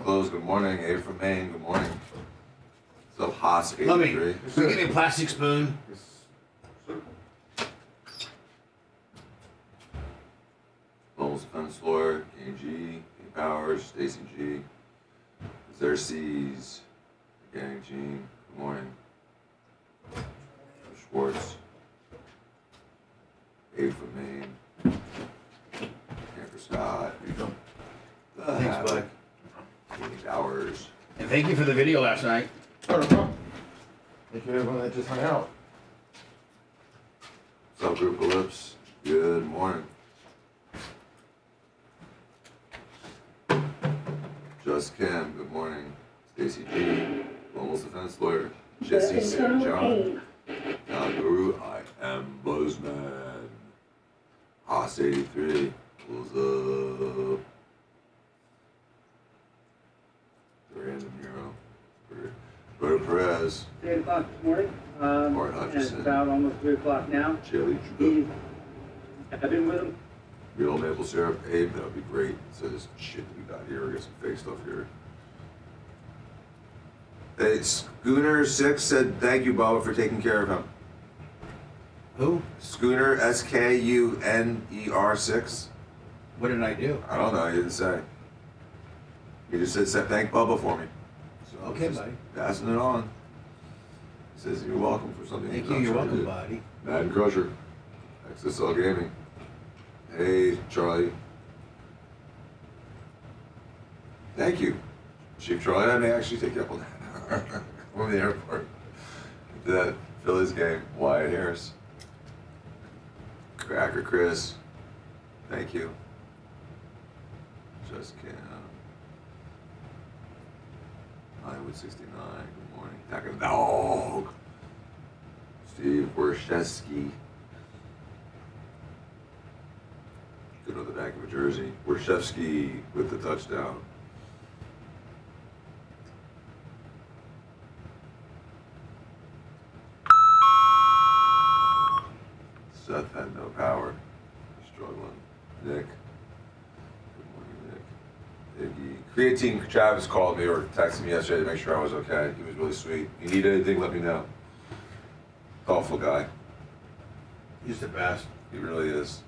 S9: Close. Good morning. A from Maine. Good morning. What's up, Haas 83?
S3: Let me give me a plastic spoon.
S9: Lowell's Defense Lawyer, KG, Powers, Stacy G, Xerxes, Gang Gene. Good morning. Schwartz. A from Maine. Camper Scott.
S3: Thanks, bud.
S9: 8 hours.
S3: And thank you for the video last night.
S9: Oh, no problem. Thank you everyone that just hung out. What's up, Group Ellipse? Good morning. Just Kim, good morning. Stacy G, Lowell's Defense Lawyer. Jesse St. John. Guru, I am Buzzman. Haas 83, what's up? Random Hero. Roberto Perez.
S21: 3 o'clock this morning.
S9: Bart
S21: And it's
S9: Hutchison.
S21: about almost 3 o'clock now.
S9: Jelly
S21: Steve, I've been with him.
S9: Real maple syrup. Abe, that would be great. So this shit that we got here. We got some fake stuff here. Hey, Schooner6 said thank you, Bubba, for taking care of him.
S3: Who?
S9: Schooner, SKUNER6.
S3: What did I do?
S9: I don't know. He didn't say. He just said thank Bubba for me. So
S3: Okay,
S9: just
S3: buddy.
S9: Passing it on. He says you're welcome for something.
S3: Thank
S9: he's
S3: you.
S9: not
S3: You're
S9: trying to
S3: welcome,
S9: do.
S3: buddy.
S9: Madden Crusher. XSL Gaming. Hey, Charlie. Thank you. Chief Charlie, I may actually take you up on that. From the airport. To that Phillies game. Wyatt Harris. Cracker Chris. Thank you. Just Kim. Hollywood 69. Good morning. Attack of the Dog. Steve Wershevsky. Good on the back of a jersey. Wershevsky with the touchdown. Seth had no power. Struggling. Nick. Good morning, Nick. Iggy. Creatine Travis called me or texted me yesterday to make sure I was okay. He was really sweet. If you need anything, let me know. Thoughtful guy.
S3: He's the best.
S9: He really is.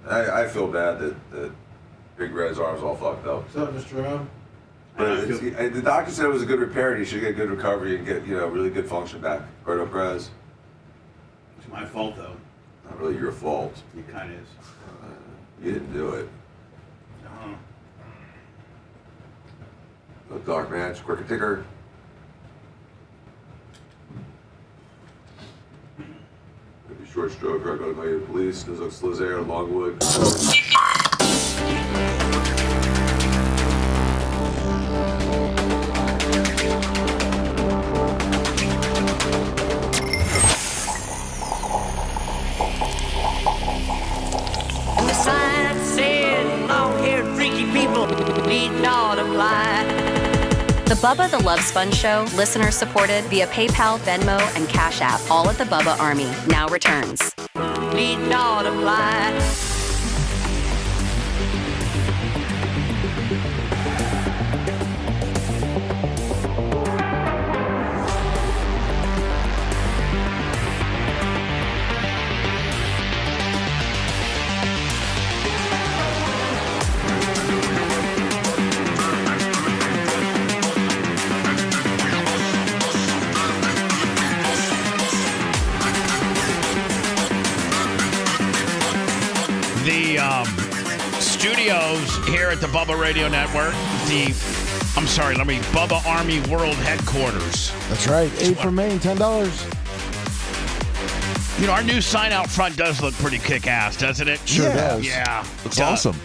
S9: I feel bad that Big Red's arm's all fucked up.
S22: What's up, Mr. Ram?
S9: But the doctor said it was a good repair and he should get good recovery and get really good function back. Roberto Perez.
S3: It's my fault, though.
S7: Not really your fault.
S3: It kind of is.
S7: You didn't do it.
S3: No.
S7: No dark match, quicker ticker. Could be short stroke, drug automated police, Lizaire, Longwood.
S5: The sign said, long-haired freaky people need not apply.
S18: The Bubba the Love Sponge Show, listener supported via PayPal, Venmo, and Cash App, all at the Bubba Army, now returns.
S5: Need not apply.
S3: Studios here at the Bubba Radio Network, Bubba Army World Headquarters.
S4: That's right. 8 for Maine, $10.
S3: You know, our new sign out front does look pretty kick-ass, doesn't it?
S4: Sure does.
S3: Yeah.
S7: Looks awesome.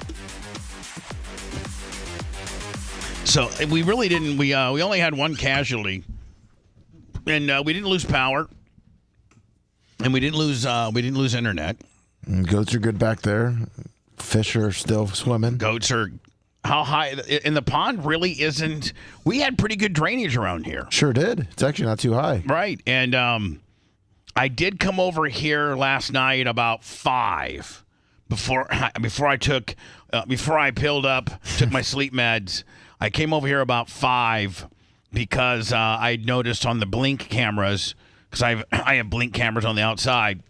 S3: So we really didn't. We only had one casualty, and we didn't lose power, and we didn't lose internet.
S4: And goats are good back there. Fish are still swimming.
S3: Goats are how high in the pond really isn't. We had pretty good drainage around here.
S4: Sure did. It's actually not too high.
S3: Right. And I did come over here last night about 5 before I pilled up, took my sleep meds. I came over here about 5 because I noticed on the blink cameras, because I have blink cameras on the outside,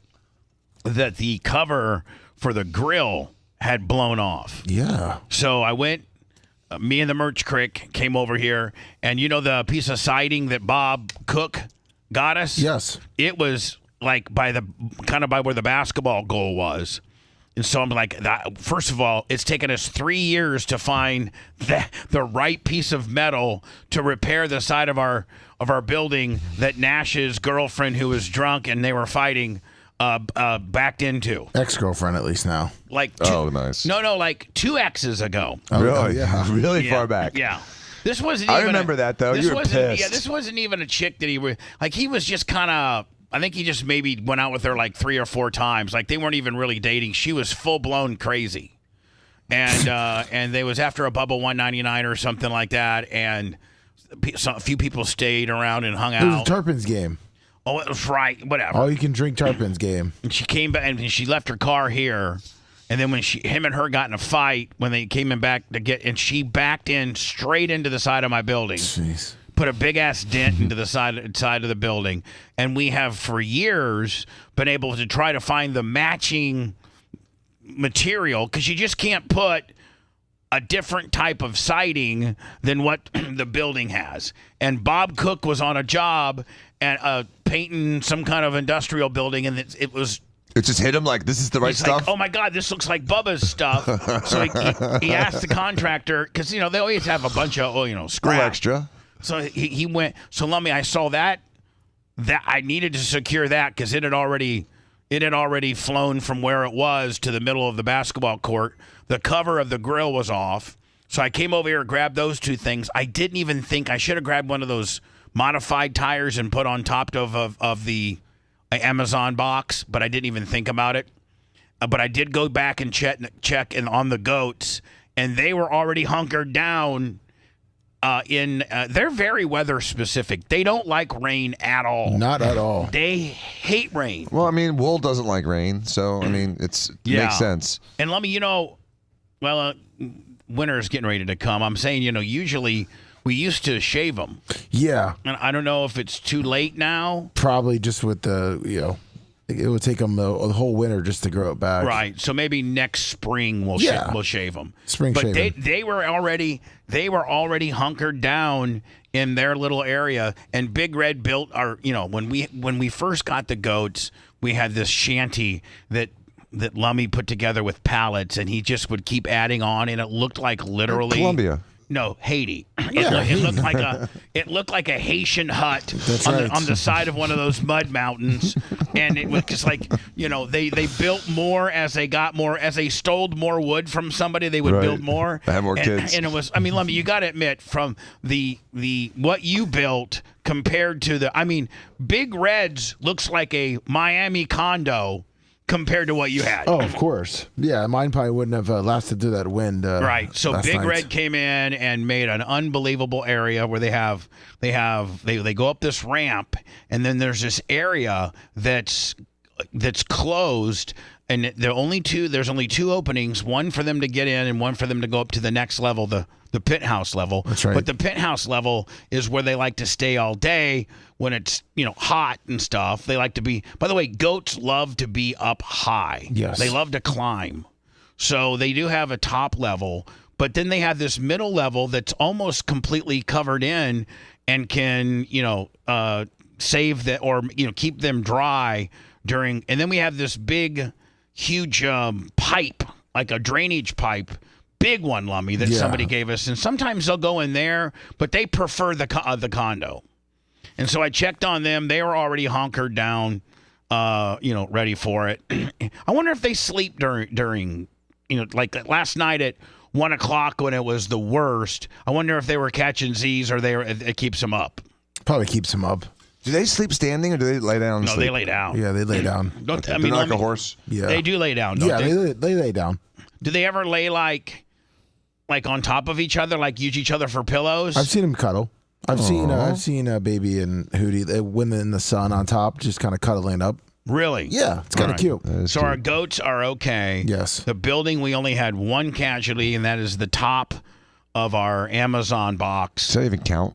S3: that the cover for the grill had blown off.
S4: Yeah.
S3: So I went, me and the merch crick came over here, and you know the piece of siding that Bob Cook got us?
S4: Yes.
S3: It was like by where the basketball goal was. And so I'm like, first of all, it's taken us 3 years to find the right piece of metal to repair the side of our building that Nash's girlfriend, who was drunk and they were fighting, backed into.
S4: Ex-girlfriend, at least now.
S3: Like
S7: nice.
S3: No, like 2 exes ago.
S4: Oh,
S7: really?
S4: Yeah.
S7: Really far back.
S3: Yeah. This wasn't.
S7: I
S3: even
S7: remember that though. You were pissed.
S3: Yeah, this wasn't even a chick that he was just kind of. I think he just maybe went out with her like 3 or 4 times. Like they weren't even really dating. She was full blown crazy, and they was after a Bubba 199 or something like that. And a few people stayed around and hung out.
S4: It was a Turpin's game.
S3: Oh, it was right. Whatever.
S4: All you can drink Turpin's game.
S3: And she came back and she left her car here. And then when him and her got in a fight, when they came in back and she backed in straight into the side of my building.
S4: Jeez.
S3: Put a big ass dent into the side of the building. And we have for years been able to try to find the matching material, because you just can't put a different type of siding than what the building has. And Bob Cook was on a job at painting some kind of industrial building, and it
S7: just hit him like, this is the right stuff?
S3: Like, oh my God, this looks like Bubba's stuff. So he asked the contractor, because, they always have a bunch of, scrap.
S7: A little extra.
S3: So he went, so Lummy, I saw that I needed to secure that because it had already flown from where it was to the middle of the basketball court. The cover of the grill was off. So I came over here and grabbed those 2 things. I didn't even think I should have grabbed one of those modified tires and put on top of the Amazon box, but I didn't even think about it. But I did go back and check on the goats, and they were already hunkered down. They're very weather specific. They don't like rain at all.
S4: Not at all.
S3: They hate rain.
S7: Well, I mean, wool doesn't like rain, so I mean, it makes sense.
S3: And let me, winter's getting ready to come. I'm saying, usually we used to shave them.
S4: Yeah.
S3: And I don't know if it's too late now.
S4: Probably just with the, it would take them the whole winter just to grow it back.
S3: Right. So maybe next spring we'll shave them.
S4: Spring
S3: but
S4: shaving.
S3: They were already hunkered down in their little area. And Big Red built our, when we first got the goats, we had this shanty that Lummy put together with pallets, and he just would keep adding on, and it looked like literally
S7: Colombia.
S3: No, Haiti. It looked like a Haitian hut on the side of one of those mud mountains, and it was just like, they built more as they stole more wood from somebody, they would build more.
S7: They had more kids.
S3: And it was, Lummy, you got to admit, from the what you built compared to Big Red's looks like a Miami condo compared to what you had.
S4: Oh, of course. Yeah, mine probably wouldn't have lasted through that wind.
S3: Right. So Big Red came in and made an unbelievable area where they go up this ramp, and then there's this area that's closed, and there's only two openings, one for them to get in and one for them to go up to the next level, the penthouse level.
S4: That's right.
S3: But the penthouse level is where they like to stay all day when it's hot and stuff. They like to be. By the way, goats love to be up high.
S4: Yes.
S3: They love to climb. So they do have a top level, but then they have this middle level that's almost completely covered in and can save that or keep them dry during. And then we have this big, huge pipe, like a drainage pipe. Big one, Lummy, that somebody gave us, and sometimes they'll go in there, but they prefer the condo. And so I checked on them; they were already honkered down, ready for it. I wonder if they sleep during, like last night at 1 o'clock when it was the worst. I wonder if they were catching Z's or it keeps them up.
S4: Probably keeps them up.
S7: Do they sleep standing or do they lay down? And
S3: no,
S7: sleep?
S3: they lay down.
S4: Yeah, they lay down.
S7: They're like a horse.
S4: Yeah,
S3: they do lay down. Don't
S4: they lay down.
S3: Do they ever lay like on top of each other, like use each other for pillows?
S4: I've seen them cuddle. I've seen a baby and Hootie, when in the sun on top, just kind of cuddling up.
S3: Really?
S4: Yeah, it's kind of cute.
S3: So our goats are okay.
S4: Yes.
S3: The building, we only had one casualty, and that is the top of our Amazon box.
S7: Does that even count?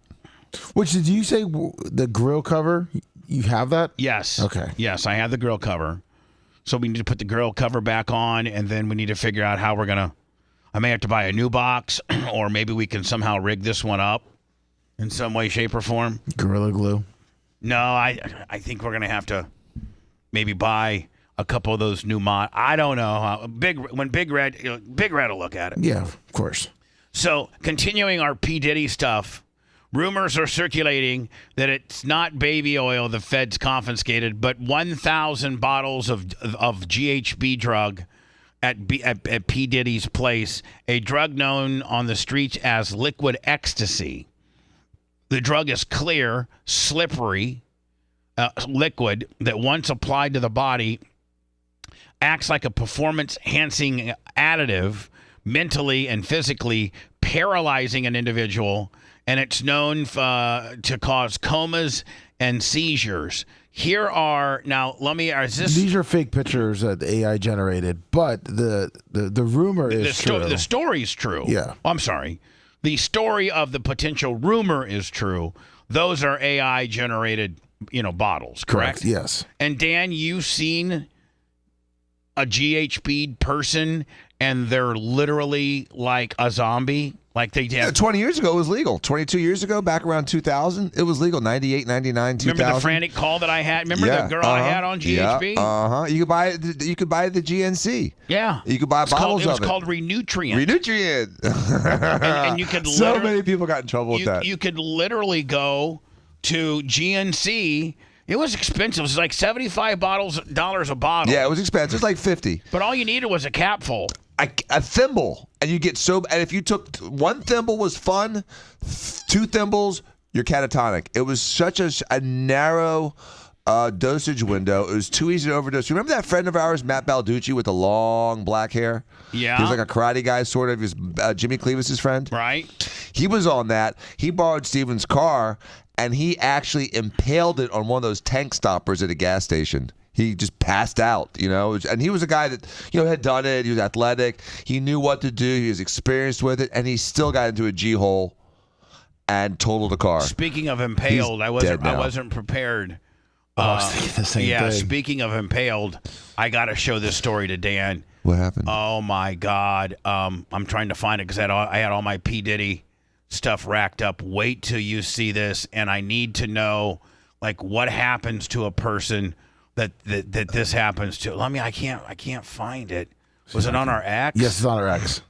S4: Which, did you say the grill cover? You have that?
S3: Yes.
S4: Okay.
S3: Yes, I have the grill cover. So we need to put the grill cover back on, and then we need to figure out how we're going to. I may have to buy a new box, or maybe we can somehow rig this one up in some way, shape, or form.
S4: Gorilla Glue?
S3: No, I think we're going to have to maybe buy a couple of those new I don't know. Big Red will look at it.
S4: Yeah, of course.
S3: So continuing our P. Diddy stuff, rumors are circulating that it's not baby oil the feds confiscated, but 1,000 bottles of GHB drug at P. Diddy's place, a drug known on the streets as liquid ecstasy. The drug is clear, slippery liquid that once applied to the body acts like a performance-enhancing additive, mentally and physically paralyzing an individual, and it's known to cause comas and seizures. Here are now. These
S4: are fake pictures that the AI generated, but the rumor is true.
S3: The story is true.
S4: Yeah.
S3: I'm sorry. The story of the potential rumor is true. Those are AI generated, bottles. Correct.
S4: Yes.
S3: And Dan, you've seen a GHB person, and they're literally like a zombie. Like they did.
S7: 20 years ago, it was legal. 22 years ago, back around 2000, it was legal. 98, 99, 2000.
S3: Remember the frantic call that I had? Remember the girl I had on GHB?
S7: Yeah, You could buy the GNC.
S3: Yeah.
S7: You could buy bottles of it.
S3: It was called Renutrient.
S7: Renutrient.
S3: and you could
S7: so many people got in trouble with that.
S3: You could literally go to GNC. It was expensive. It was like $75 a bottle.
S7: Yeah, it was expensive. It was like $50.
S3: But all you needed was a capful.
S7: A thimble, and you get so. And if you took one thimble was fun, 2 thimbles, you're catatonic. It was such a narrow dosage window. It was too easy to overdose. Remember that friend of ours, Matt Balducci, with the long black hair?
S3: Yeah.
S7: He was like a karate guy, sort of. He was Jimmy Cleavis' friend.
S3: Right.
S7: He was on that. He borrowed Steven's car, and he actually impaled it on one of those tank stoppers at a gas station. He just passed out, and he was a guy that, had done it. He was athletic. He knew what to do. He was experienced with it, and he still got into a G-hole and totaled a car.
S3: Speaking of impaled, I wasn't prepared.
S4: I was thinking the same thing.
S3: Speaking of impaled, I got to show this story to Dan.
S7: What happened?
S3: Oh, my God. I'm trying to find it because I had all my P. Diddy stuff racked up. Wait till you see this, and I need to know, what happens to a person that this happens to. I mean, I can't find it. Was it on our X?
S4: Yes, it's on our X.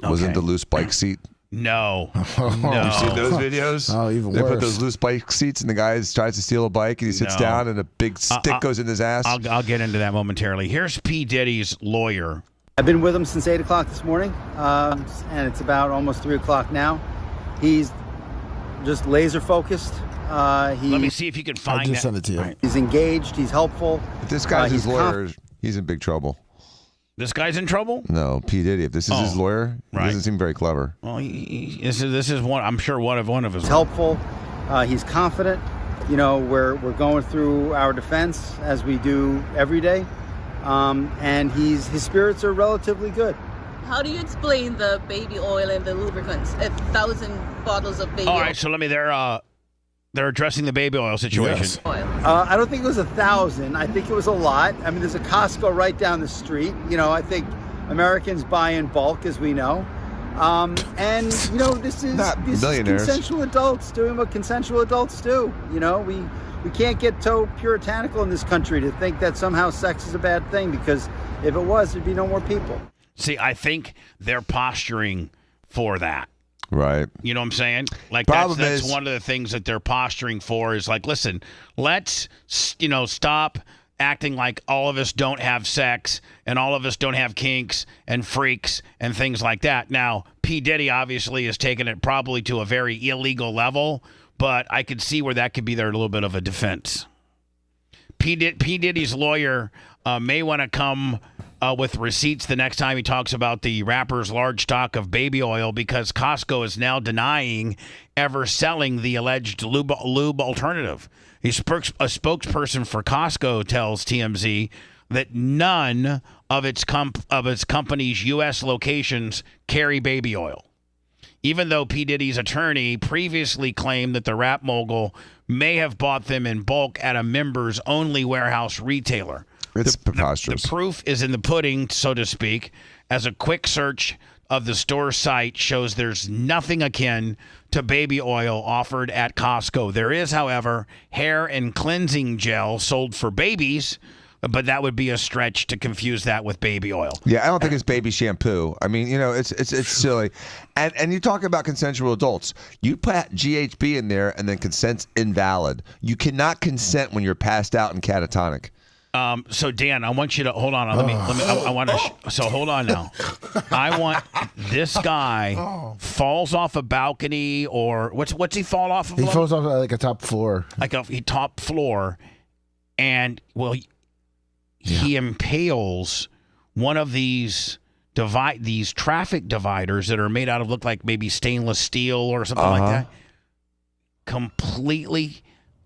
S7: Wasn't the loose bike seat?
S3: No.
S7: No. You seen those videos?
S4: Oh, even
S7: they
S4: worse.
S7: put those loose bike seats, and the guy tries to steal a bike, and he sits down, and a big stick goes in his ass.
S3: I'll get into that momentarily. Here's P. Diddy's lawyer.
S2: I've been with him since 8 o'clock this morning, and it's about almost 3 o'clock now. He's just laser focused.
S3: Let me see if you can find
S4: I just sent it to you.
S3: Right.
S2: He's engaged. He's helpful.
S7: If this guy's his lawyer, he's in big trouble.
S3: This guy's in trouble?
S7: No, P. Diddy. If this is his lawyer, he doesn't seem very clever.
S3: Well, this is one. I'm sure one of his.
S2: He's helpful. He's confident. You know, we're going through our defense as we do every day, and his spirits are relatively good.
S22: How do you explain the baby oil and the lubricants? 1,000 bottles of baby oil.
S3: All right, so they're addressing the baby oil situation.
S2: Yes. I don't think it was 1,000. I think it was a lot. I mean, there's a Costco right down the street. You know, I think Americans buy in bulk, as we know. And, you know, this is consensual adults doing what consensual adults do. You know, we can't get so puritanical in this country to think that somehow sex is a bad thing, because if it was, there'd be no more people.
S3: See, I think they're posturing for that.
S7: Right.
S3: You know what I'm saying? Like that's one of the things that they're posturing for is like, listen, let's, stop acting like all of us don't have sex and all of us don't have kinks and freaks and things like that. Now, P. Diddy obviously has taken it probably to a very illegal level, but I could see where that could be their little bit of a defense. P. Diddy's lawyer may want to come with receipts the next time he talks about the rapper's large stock of baby oil, because Costco is now denying ever selling the alleged lube alternative. A spokesperson for Costco tells TMZ that none of its company's U.S. locations carry baby oil, even though P. Diddy's attorney previously claimed that the rap mogul may have bought them in bulk at a members-only warehouse retailer.
S7: It's preposterous.
S3: The proof is in the pudding, so to speak, as a quick search of the store site shows there's nothing akin to baby oil offered at Costco. There is, however, hair and cleansing gel sold for babies, but that would be a stretch to confuse that with baby oil.
S7: Yeah, I don't think it's baby shampoo. I mean, it's silly. And you talk about consensual adults. You put GHB in there and then consent's invalid. You cannot consent when you're passed out and catatonic.
S3: So Dan, I want you to hold on. So hold on now. I want this guy falls off a balcony, or what's he fall off of?
S4: He falls off like a top floor.
S3: Like a top floor, and he impales one of these traffic dividers that are made out of look like maybe stainless steel or something like that. Completely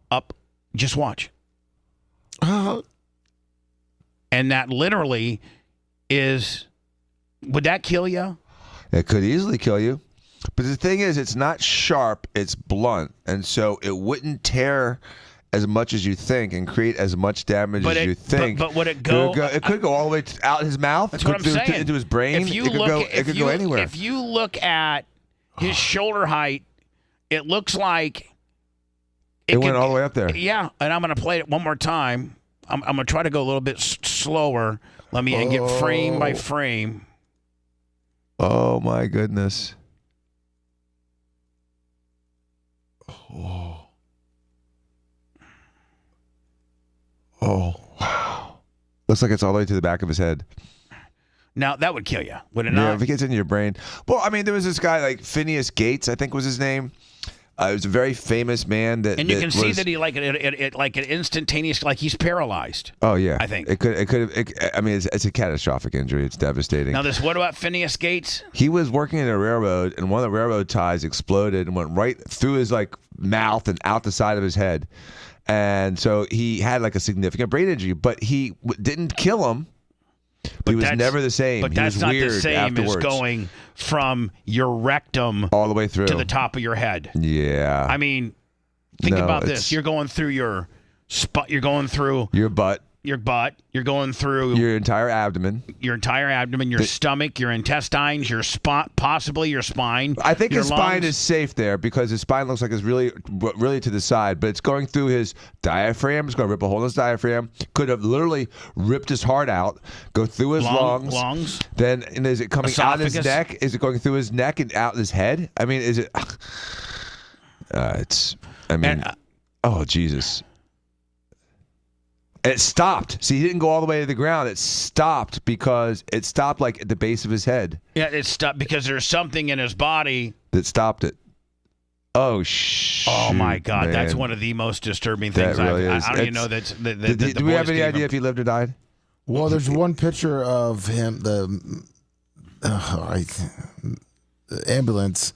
S3: up. Just watch. And that literally is, would that kill you?
S7: It could easily kill you. But the thing is, it's not sharp, it's blunt. And so it wouldn't tear as much as you think and create as much damage as you think.
S3: But would it go?
S7: It could go all the way out his mouth.
S3: That's what I'm saying.
S7: Into his brain. It could go anywhere.
S3: If you look at his shoulder height, it looks like
S7: it went all the way up there.
S3: Yeah, and I'm going to play it one more time. I'm going to try to go a little bit slower. Let me get frame by frame.
S7: Oh, my goodness. Oh, wow. Looks like it's all the way to the back of his head.
S3: Now, that would kill you, would it not?
S7: Yeah, if it gets into your brain. Well, I mean, there was this guy, like Phineas Gates, I think was his name. He was a very famous man
S3: and you can see that he like an instantaneous, like he's paralyzed.
S7: Oh yeah,
S3: I think
S7: it could. I mean, it's a catastrophic injury. It's devastating.
S3: Now, what about Phineas Gates?
S7: He was working in a railroad, and one of the railroad ties exploded and went right through his mouth and out the side of his head, and so he had a significant brain injury. But he didn't kill him. But he was never the same.
S3: But
S7: he
S3: that's
S7: was
S3: not
S7: weird
S3: the same
S7: afterwards.
S3: as going from your rectum
S7: all the way through
S3: to the top of your head.
S7: Yeah.
S3: I mean, think about this. You're going through your spot. You're going through
S7: your butt.
S3: your butt. You're going through
S7: your entire abdomen,
S3: your stomach, your intestines, your possibly your spine.
S7: I think
S3: your
S7: his spine
S3: lungs.
S7: is safe there because his spine looks like it's really to the side, but it's going through his diaphragm. It's going to rip a hole in his diaphragm. Could have literally ripped his heart out, go through his lungs. Then is it coming out his neck? Is it going through his neck and out his head? I mean, is it? Oh Jesus. It stopped. See, he didn't go all the way to the ground. It stopped because it stopped like at the base of his head.
S3: Yeah, it stopped because there's something in his body
S7: that stopped it. Oh,
S3: oh my God,
S7: man.
S3: that's one of the most disturbing things.
S7: That really is.
S3: I don't even know that.
S7: Do we have any idea if he lived or died?
S4: Well, there's one picture of him, the ambulance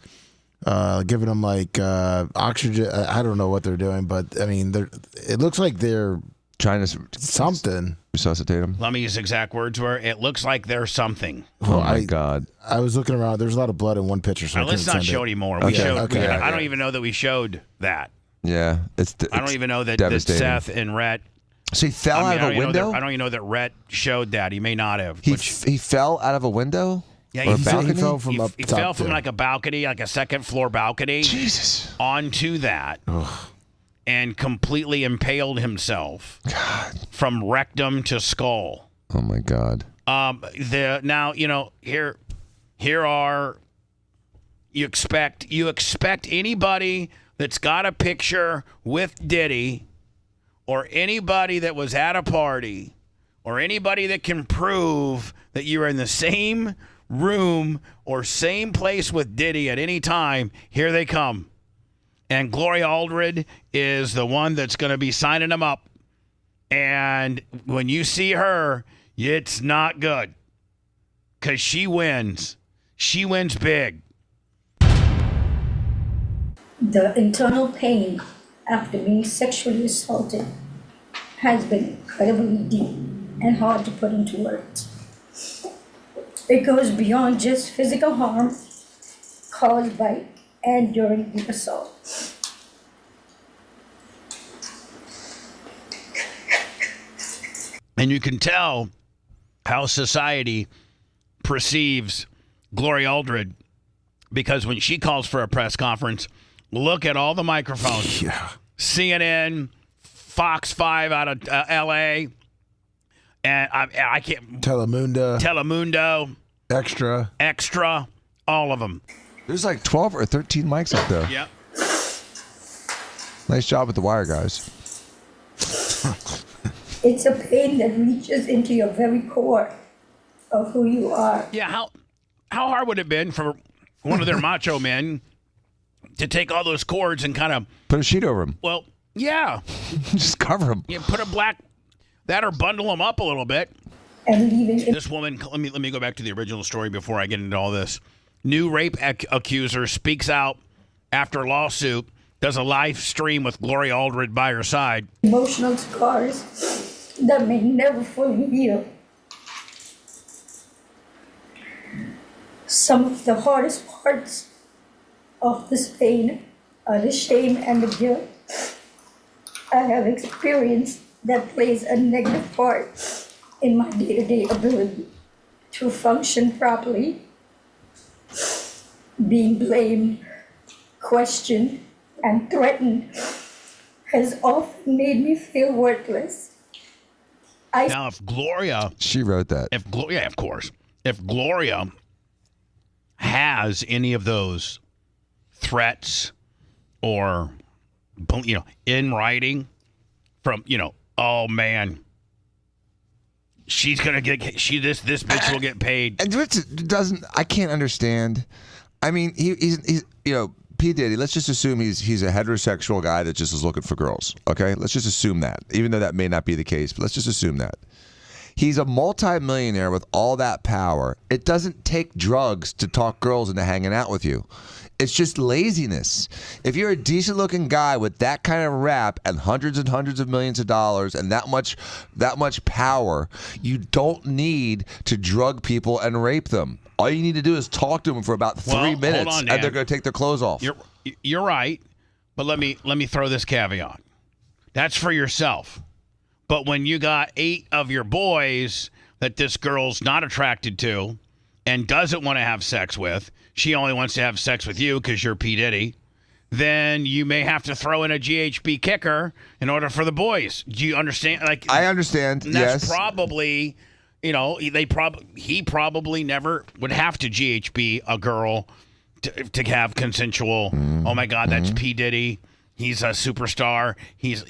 S4: giving him like oxygen. I don't know what they're doing, but I mean, it looks like they're
S7: trying to
S4: something
S7: resuscitate him.
S3: Lemmy's exact words were, "It looks like there's something."
S7: Oh my God!
S4: I was looking around. There's a lot of blood in one picture. So
S3: let's not show anymore.
S7: Okay.
S3: We showed.
S7: Okay.
S3: I don't even know that we showed that.
S7: Yeah,
S3: I don't even know that Seth and Rhett.
S7: So he fell out of a window?
S3: I don't even know that Rhett showed that. He may not have.
S7: He fell out of a window?
S3: Yeah,
S7: or
S3: he
S7: fell
S4: from up
S3: He
S4: top
S3: fell from
S4: there.
S3: like a balcony, like a second floor balcony.
S7: Jesus.
S3: Onto that.
S4: Ugh.
S3: And completely impaled himself.
S7: God.
S3: From rectum to skull.
S7: Oh my God.
S3: Now, here are you expect anybody that's got a picture with Diddy, or anybody that was at a party, or anybody that can prove that you're in the same room or same place with Diddy at any time, here they come. And Gloria Aldred is the one that's going to be signing them up. And when you see her, it's not good. Because she wins. She wins big.
S1: The internal pain after being sexually assaulted has been incredibly deep and hard to put into words. It goes beyond just physical harm caused by and during the assault.
S3: And you can tell how society perceives Gloria Aldred, because when she calls for a press conference, look at all the microphones.
S4: Yeah.
S3: CNN, Fox 5 out of L.A., and I can't... Telemundo. Extra. All of them.
S7: There's like 12 or 13 mics up there.
S3: Yep.
S7: Nice job with the wire, guys.
S1: It's a pain that reaches into your very core of who you are.
S3: Yeah, how hard would it have been for one of their macho men to take all those cords and kind of...
S7: Put a sheet over them.
S3: Well, yeah.
S7: Just cover them.
S3: Yeah, put a black... That or bundle them up a little bit.
S1: And leaving...
S3: This woman... Let me go back to the original story before I get into all this. New rape accuser speaks out after lawsuit, does a live stream with Gloria Aldred by her side.
S1: Emotional scars that may never fully heal. Some of the hardest parts of this pain are the shame and the guilt I have experienced that plays a negative part in my day-to-day ability to function properly. Being blamed, questioned, and threatened has often made me feel worthless.
S3: Now, if Gloria...
S7: She wrote that.
S3: Yeah, of course. If Gloria has any of those threats or, in writing from, oh, man, she's going to get... This bitch will get paid.
S7: And I can't understand... I mean, he's P. Diddy, let's just assume he's a heterosexual guy that just is looking for girls, okay? Let's just assume that, even though that may not be the case, but let's just assume that. He's a multimillionaire with all that power. It doesn't take drugs to talk girls into hanging out with you. It's just laziness. If you're a decent-looking guy with that kind of rap and hundreds of millions of dollars and that much power, you don't need to drug people and rape them. All you need to do is talk to them for about 3 minutes,
S3: hold on,
S7: and they're going to take their clothes off.
S3: You're right, but let me throw this caveat. That's for yourself. But when you got 8 of your boys that this girl's not attracted to and doesn't want to have sex with, she only wants to have sex with you because you're P. Diddy, then you may have to throw in a GHB kicker in order for the boys. Do you understand? Like,
S7: I understand.
S3: That's
S7: yes.
S3: probably, he probably never would have to GHB a girl to have consensual. Oh my God, that's P. Diddy. He's a superstar. He's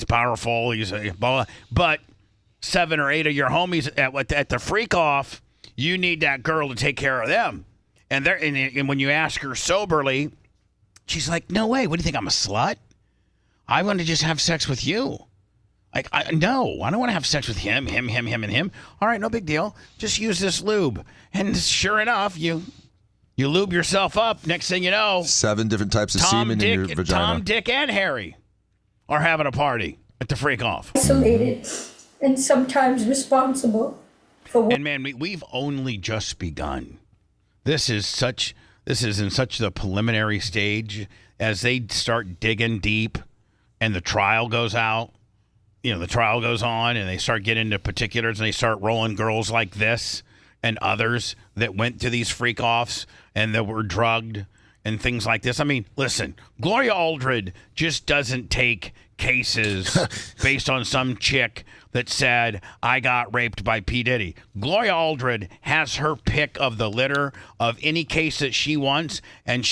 S3: powerful. He's blah. But 7 or 8 of your homies at the freak off, you need that girl to take care of them. And when you ask her soberly, she's like, "No way. What do you think? I'm a slut? I want to just have sex with you. Like, no, I don't want to have sex with him, and him. All right, no big deal. Just use this lube." And sure enough, you lube yourself up. Next thing you know,
S7: 7 different types of semen in your vagina.
S3: Tom, Dick, and Harry are having a party at the freak off.
S1: Isolated and sometimes responsible for what.
S3: And man, we've only just begun. This is in such the preliminary stage. As they start digging deep and the trial goes out, the trial goes on and they start getting into particulars and they start rolling girls like this and others that went to these freak offs and that were drugged and things like this. I mean, listen, Gloria Aldred just doesn't take cases based on some chick that said, "I got raped by P. Diddy." Gloria Aldred has her pick of the litter of any case that she wants, and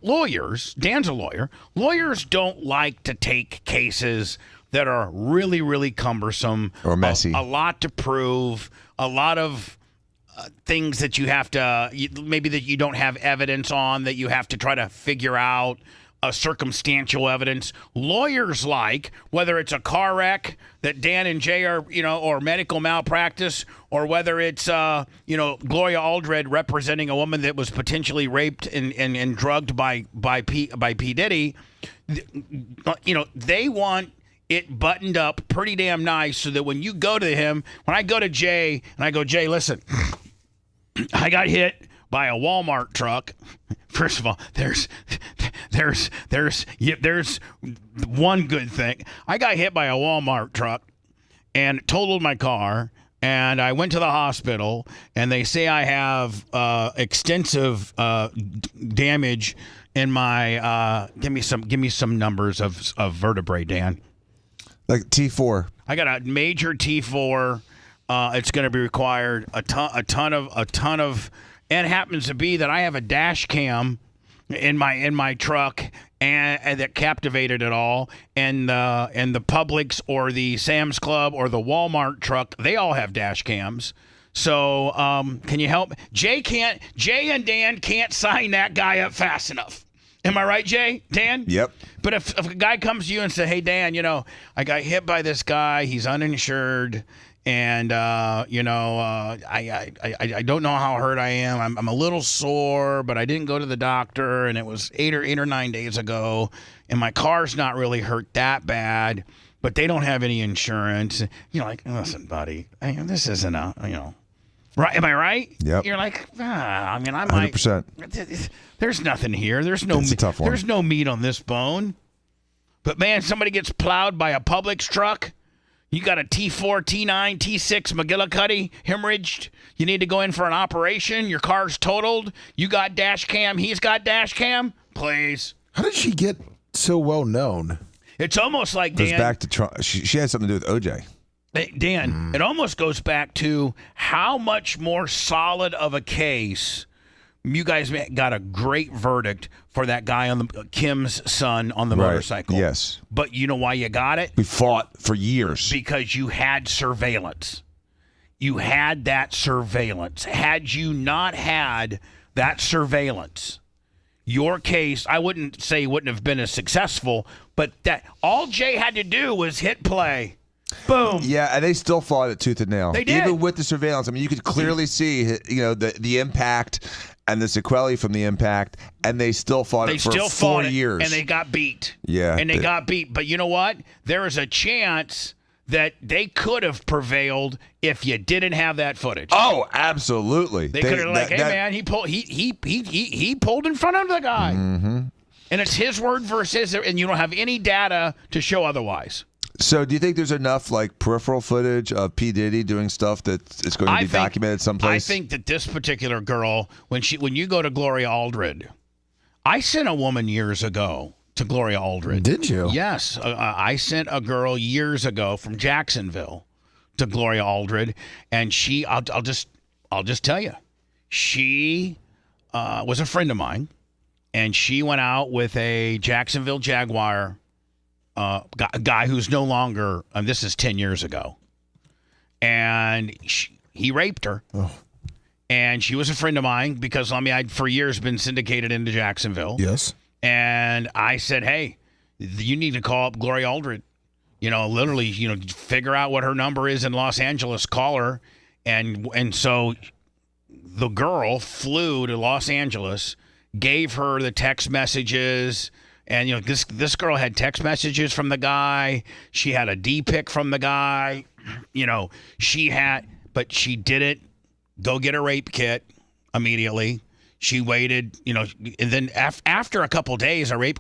S3: lawyers, Dan's a lawyer, lawyers don't like to take cases that are really, really cumbersome.
S7: Or messy.
S3: A lot to prove, a lot of things that you have to, maybe that you don't have evidence on, that you have to try to figure out. Circumstantial evidence. Lawyers like, whether it's a car wreck that Dan and Jay are, or medical malpractice, or whether it's, Gloria Aldred representing a woman that was potentially raped and drugged by P. Diddy. They want it buttoned up pretty damn nice so that when you go to him, when I go to Jay and I go, "Jay, listen, I got hit by a Walmart truck." First of all, there's one good thing. I got hit by a Walmart truck and totaled my car, and I went to the hospital, and they say I have extensive damage in my. Give me some numbers of vertebrae, Dan.
S7: Like T4.
S3: I got a major T4. It's going to be required a ton of. And it happens to be that I have a dash cam in my truck and that captivated it all. And the Publix or the Sam's Club or the Walmart truck, they all have dash cams. So can you help? Jay and Dan can't sign that guy up fast enough. Am I right, Jay? Dan?
S7: Yep.
S3: But if a guy comes to you and says, "Hey, Dan, I got hit by this guy. He's uninsured. And, I don't know how hurt I am. I'm a little sore, but I didn't go to the doctor, and it was 8 or 9 days ago, and my car's not really hurt that bad, but they don't have any insurance." Listen, buddy, this isn't right? Am I right?
S7: Yep.
S3: You're like, I might.
S7: 100%.
S3: There's nothing here. There's no.
S7: It's a tough one.
S3: There's no meat on this bone. But man, somebody gets plowed by a Publix truck. You got a T4, T9, T6 McGillicuddy hemorrhaged. You need to go in for an operation. Your car's totaled. You got dash cam. He's got dash cam. Please.
S4: How did she get so well known?
S3: It's almost like, Dan.
S7: Goes back to Trump. She had something to do with OJ.
S3: Dan, it almost goes back to how much more solid of a case. You guys got a great verdict for that guy on Kim's son on the motorcycle.
S7: Yes.
S3: But you know why you got it?
S7: We fought for years.
S3: Because you had surveillance. You had that surveillance. Had you not had that surveillance, your case, I wouldn't say wouldn't have been as successful, but that all Jay had to do was hit play. Boom.
S7: Yeah, and they still fought it tooth and nail.
S3: They did.
S7: Even with the surveillance. I mean, you could clearly see, the impact and the sequelae from the impact, and they still fought it for 4 years.
S3: And they got beat.
S7: Yeah.
S3: And they got beat. But you know what? There is a chance that they could have prevailed if you didn't have that footage.
S7: Oh, absolutely.
S3: They could have man, he pulled in front of the guy.
S7: Mm-hmm.
S3: And it's his word versus his, and you don't have any data to show otherwise.
S7: So, do you think there's enough like peripheral footage of P. Diddy doing stuff that is going to be documented someplace?
S3: I think that this particular girl, when you go to Gloria Aldred, I sent a woman years ago to Gloria Aldred.
S4: Did you?
S3: Yes, I sent a girl years ago from Jacksonville to Gloria Aldred, and I'll just tell you, she was a friend of mine, and she went out with a Jacksonville Jaguar guy who's no longer, and this is 10 years ago, and he raped her.
S4: Oh.
S3: And she was a friend of mine because, I'd for years been syndicated into Jacksonville.
S4: Yes.
S3: And I said, hey, you need to call up Gloria Aldred. Literally, figure out what her number is in Los Angeles, call her. And so the girl flew to Los Angeles, gave her the text messages. And, this girl had text messages from the guy. She had a D-pic from the guy. But she didn't go get a rape kit immediately. She waited, and then after a couple days, a rape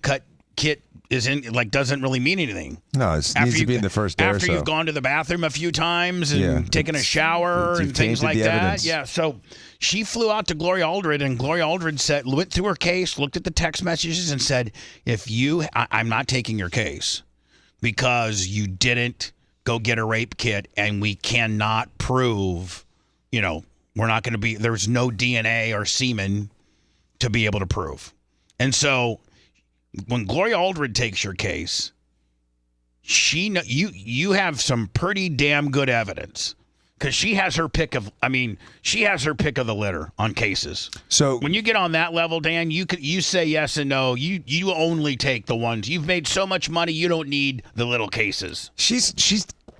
S3: kit doesn't really mean anything.
S7: No, it needs to be in the first day or so.
S3: After you've gone to the bathroom a few times and taken a shower and things like that.
S7: Evidence.
S3: Yeah, so she flew out to Gloria Aldred, and Gloria Aldred went through her case, looked at the text messages, and said, I'm not taking your case because you didn't go get a rape kit, and we cannot prove, we're not going to be, there's no DNA or semen to be able to prove. And so when Gloria Aldred takes your case, you have some pretty damn good evidence because she has her pick of the litter on cases.
S7: So
S3: when you get on that level, Dan, you say yes and no. You only take the ones. You've made so much money, you don't need the little cases.
S7: She's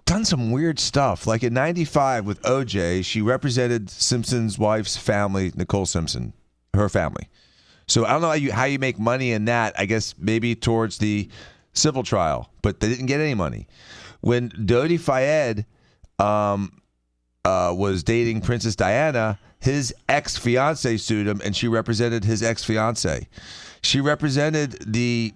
S7: done some weird stuff. Like in '95 with OJ, she represented Simpson's wife's family, Nicole Simpson, her family. So I don't know how you make money in that. I guess maybe towards the civil trial, but they didn't get any money. When Dodi Fayed was dating Princess Diana, his ex-fiance sued him, and she represented his ex-fiance. She represented the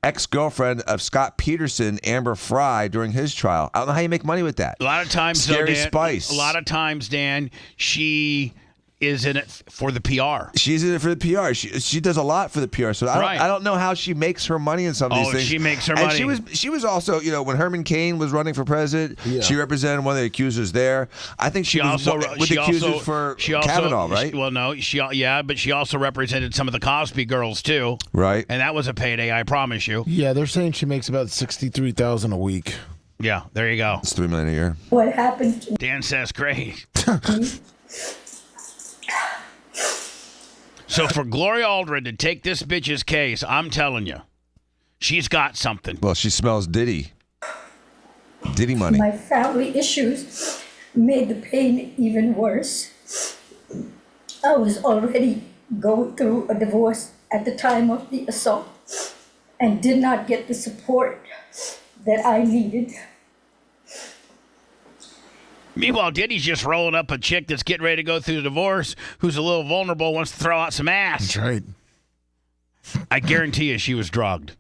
S7: ex-girlfriend of Scott Peterson, Amber Fry, during his trial. I don't know how you make money with that.
S3: A lot of times,
S7: Scary
S3: Dan,
S7: Spice.
S3: A lot of times, Dan, she is in it for the PR.
S7: She's in it for the PR. She does a lot for the PR. So I don't know how she makes her money in some of these things.
S3: She makes her
S7: and
S3: money.
S7: She was also, when Herman Cain was running for president, she represented one of the accusers there. I think she was with the accusers for Kavanaugh, right?
S3: But she also represented some of the Cosby girls too.
S7: Right.
S3: And that was a payday, I promise you.
S4: Yeah, they're saying she makes about $63,000 a week.
S3: Yeah, there you go.
S7: It's $3 million a year.
S1: What happened to
S3: Dan says great. So for Gloria Aldred to take this bitch's case, I'm telling you, she's got something.
S7: Well, she smells Diddy money.
S1: my family issues made the pain even worse. I was already going through a divorce at the time of the assault and did not get the support that I needed.
S3: Meanwhile, Diddy's just rolling up a chick that's getting ready to go through the divorce, who's a little vulnerable, wants to throw out some ass.
S4: That's right.
S3: I guarantee you she was drugged.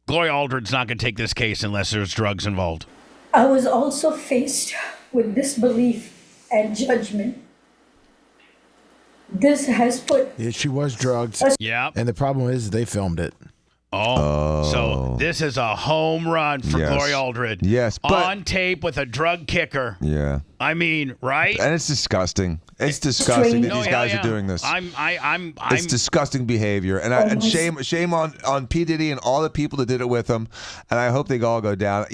S3: Gloria Aldred's not going to take this case unless there's drugs involved.
S1: I was also faced with disbelief and judgment. This has put...
S4: Yeah, she was drugged.
S3: Yeah.
S4: And the problem is they filmed it.
S3: So this is a home run for Gloria Aldred.
S7: Yes, but
S3: on tape with a drug kicker.
S7: Yeah.
S3: I mean, right?
S7: And it's disgusting. It's disgusting that these guys are doing this. It's disgusting behavior, and shame on P. Diddy and all the people that did it with him. And I hope they all go down.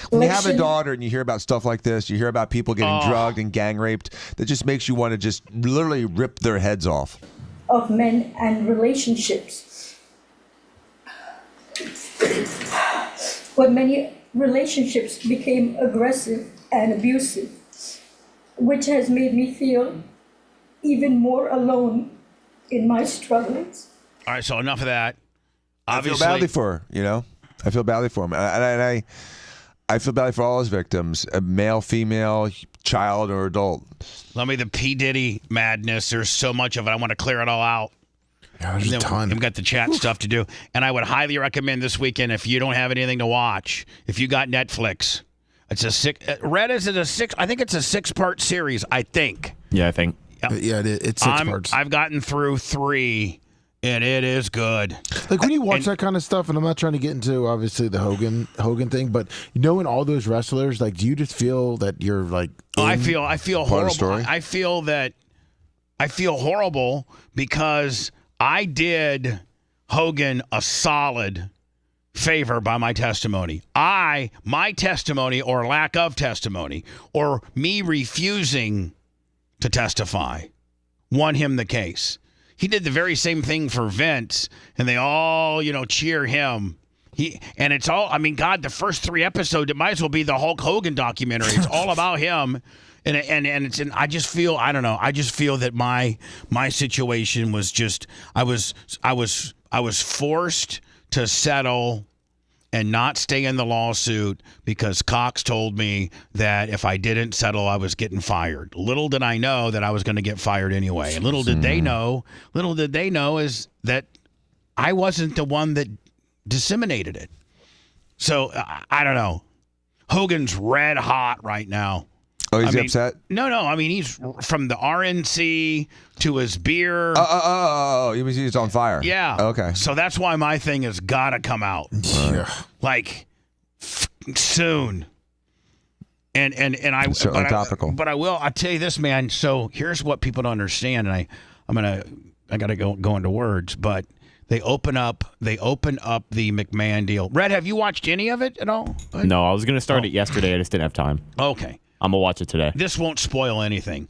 S7: When you have a daughter and you hear about stuff like this, you hear about people getting drugged and gang raped. That just makes you want to just literally rip their heads off.
S1: Of men and relationships. When many relationships became aggressive and abusive, which has made me feel even more alone in my struggles.
S3: All right, so enough of that.
S7: I
S3: Obviously,
S7: feel badly for her, I feel badly for him. And I feel badly for all his victims, a male, female, child, or adult.
S3: Let me the P. Diddy madness. There's so much of it. I want to clear it all out.
S4: there's a ton.
S3: We've got the chat stuff to do. And I would highly recommend this weekend, if you don't have anything to watch, if you got Netflix, it's a six. Red is it a six? I think it's a 6-part series. I think.
S8: Yeah, I think.
S4: Yeah, it's 6 parts.
S3: I've gotten through 3, and it is good.
S4: Like when you watch that kind of stuff, and I'm not trying to get into obviously the Hogan thing, but knowing all those wrestlers, like, do you just feel that you're like?
S3: I feel horrible. I feel horrible because I did Hogan a solid favor by my testimony. My testimony or lack of testimony or me refusing to testify won him the case. He did the very same thing for Vince, and they all, cheer him. It's all, God, the first 3 episodes, it might as well be the Hulk Hogan documentary. It's all about him. And I just feel, I don't know. I just feel that my situation was just, I was forced to settle and not stay in the lawsuit because Cox told me that if I didn't settle, I was getting fired. Little did I know that I was going to get fired anyway. And little did they know is that I wasn't the one that disseminated it. So I don't know. Hogan's red hot right now.
S7: Oh, he's upset?
S3: No. He's from the RNC to his beer.
S7: Oh, he's on fire.
S3: Yeah.
S7: Okay.
S3: So that's why my thing has got to come out.
S4: Yeah.
S3: Like, soon. And I...
S7: So topical.
S3: But I will... I'll tell you this, man. So here's what people don't understand, and I got to go into words, but... They open up the McMahon deal. Red, have you watched any of it at all?
S8: No, I was going to start it yesterday. I just didn't have time.
S3: Okay.
S8: I'm going to watch it today.
S3: This won't spoil anything.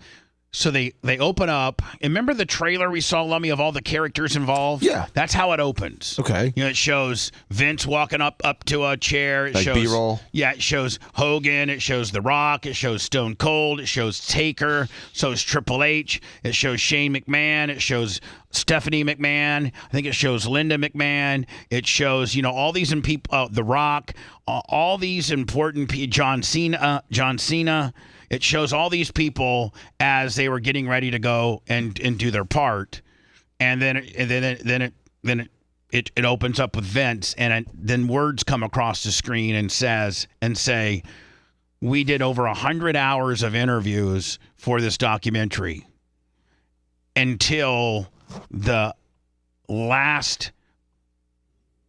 S3: So they open up. And remember the trailer we saw, Lummy, of all the characters involved?
S4: Yeah.
S3: That's how it opens.
S4: Okay.
S3: It shows Vince walking up to a chair. It
S7: like
S3: shows
S7: B-roll?
S3: Yeah, it shows Hogan. It shows The Rock. It shows Stone Cold. It shows Taker. So it's Triple H. It shows Shane McMahon. It shows Stephanie McMahon. I think it shows Linda McMahon. It shows, all these people, The Rock, all these important people, John Cena. It shows all these people as they were getting ready to go and do their part, and then it opens up with Vince, and then words come across the screen and say, we did over 100 hours of interviews for this documentary until the last.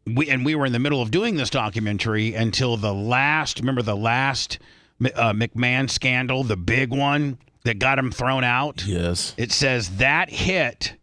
S3: We were in the middle of doing this documentary until the last. Remember the last McMahon scandal, the big one that got him thrown out?
S4: Yes.
S3: It says that hit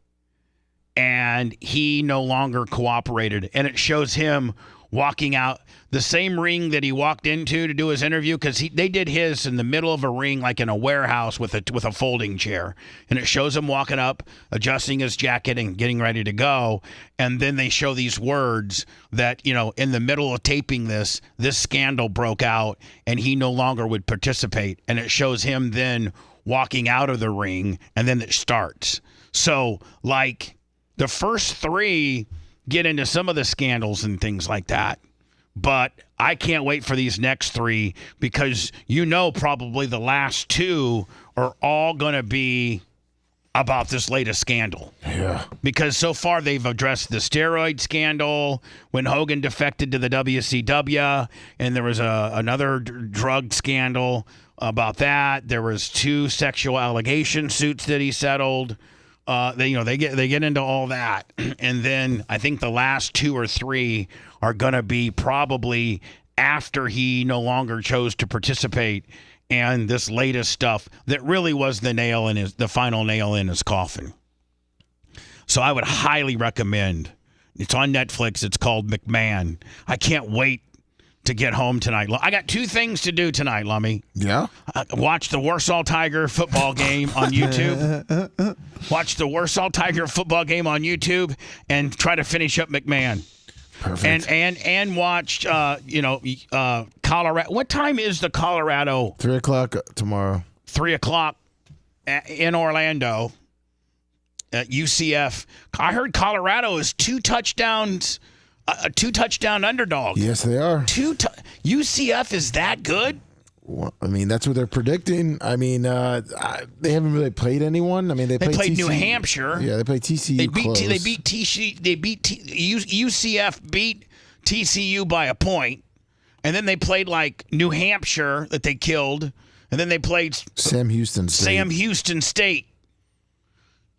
S3: and he no longer cooperated. And it shows him walking out the same ring that he walked into to do his interview, because they did his in the middle of a ring, like in a warehouse with a folding chair. And it shows him walking up, adjusting his jacket and getting ready to go. And then they show these words that, in the middle of taping this scandal broke out and he no longer would participate. And it shows him then walking out of the ring, and then it starts. So, like, the first 3 get into some of the scandals and things like that. But I can't wait for these next 3, because probably the last 2 are all going to be about this latest scandal.
S4: Yeah.
S3: Because so far they've addressed the steroid scandal when Hogan defected to the WCW, and there was another drug scandal about that. There was 2 sexual allegation suits that he settled. They get into all that, and then I think the last 2 or 3 are gonna be probably after he no longer chose to participate, and this latest stuff that really was the final nail in his coffin. So I would highly recommend. It's on Netflix. It's called McMahon. I can't wait to get home tonight. I got 2 things to do tonight, Lummy.
S4: Yeah?
S3: Watch the Warsaw Tiger football game on YouTube. Watch the Warsaw Tiger football game on YouTube and try to finish up McMahon.
S4: Perfect.
S3: And watch, Colorado. What time is the Colorado?
S4: 3 o'clock tomorrow.
S3: 3 o'clock in Orlando at UCF. I heard Colorado is 2 touchdowns. A 2-touchdown underdog.
S4: Yes, they are.
S3: UCF is that good?
S4: Well, I mean, that's what they're predicting. I mean, they haven't really played anyone. I mean, they
S3: played
S4: TCU.
S3: New Hampshire.
S4: Yeah, they played TCU.
S3: They beat UCF beat TCU by a point, and then they played like New Hampshire that they killed, and then they played
S4: Sam Houston
S3: State.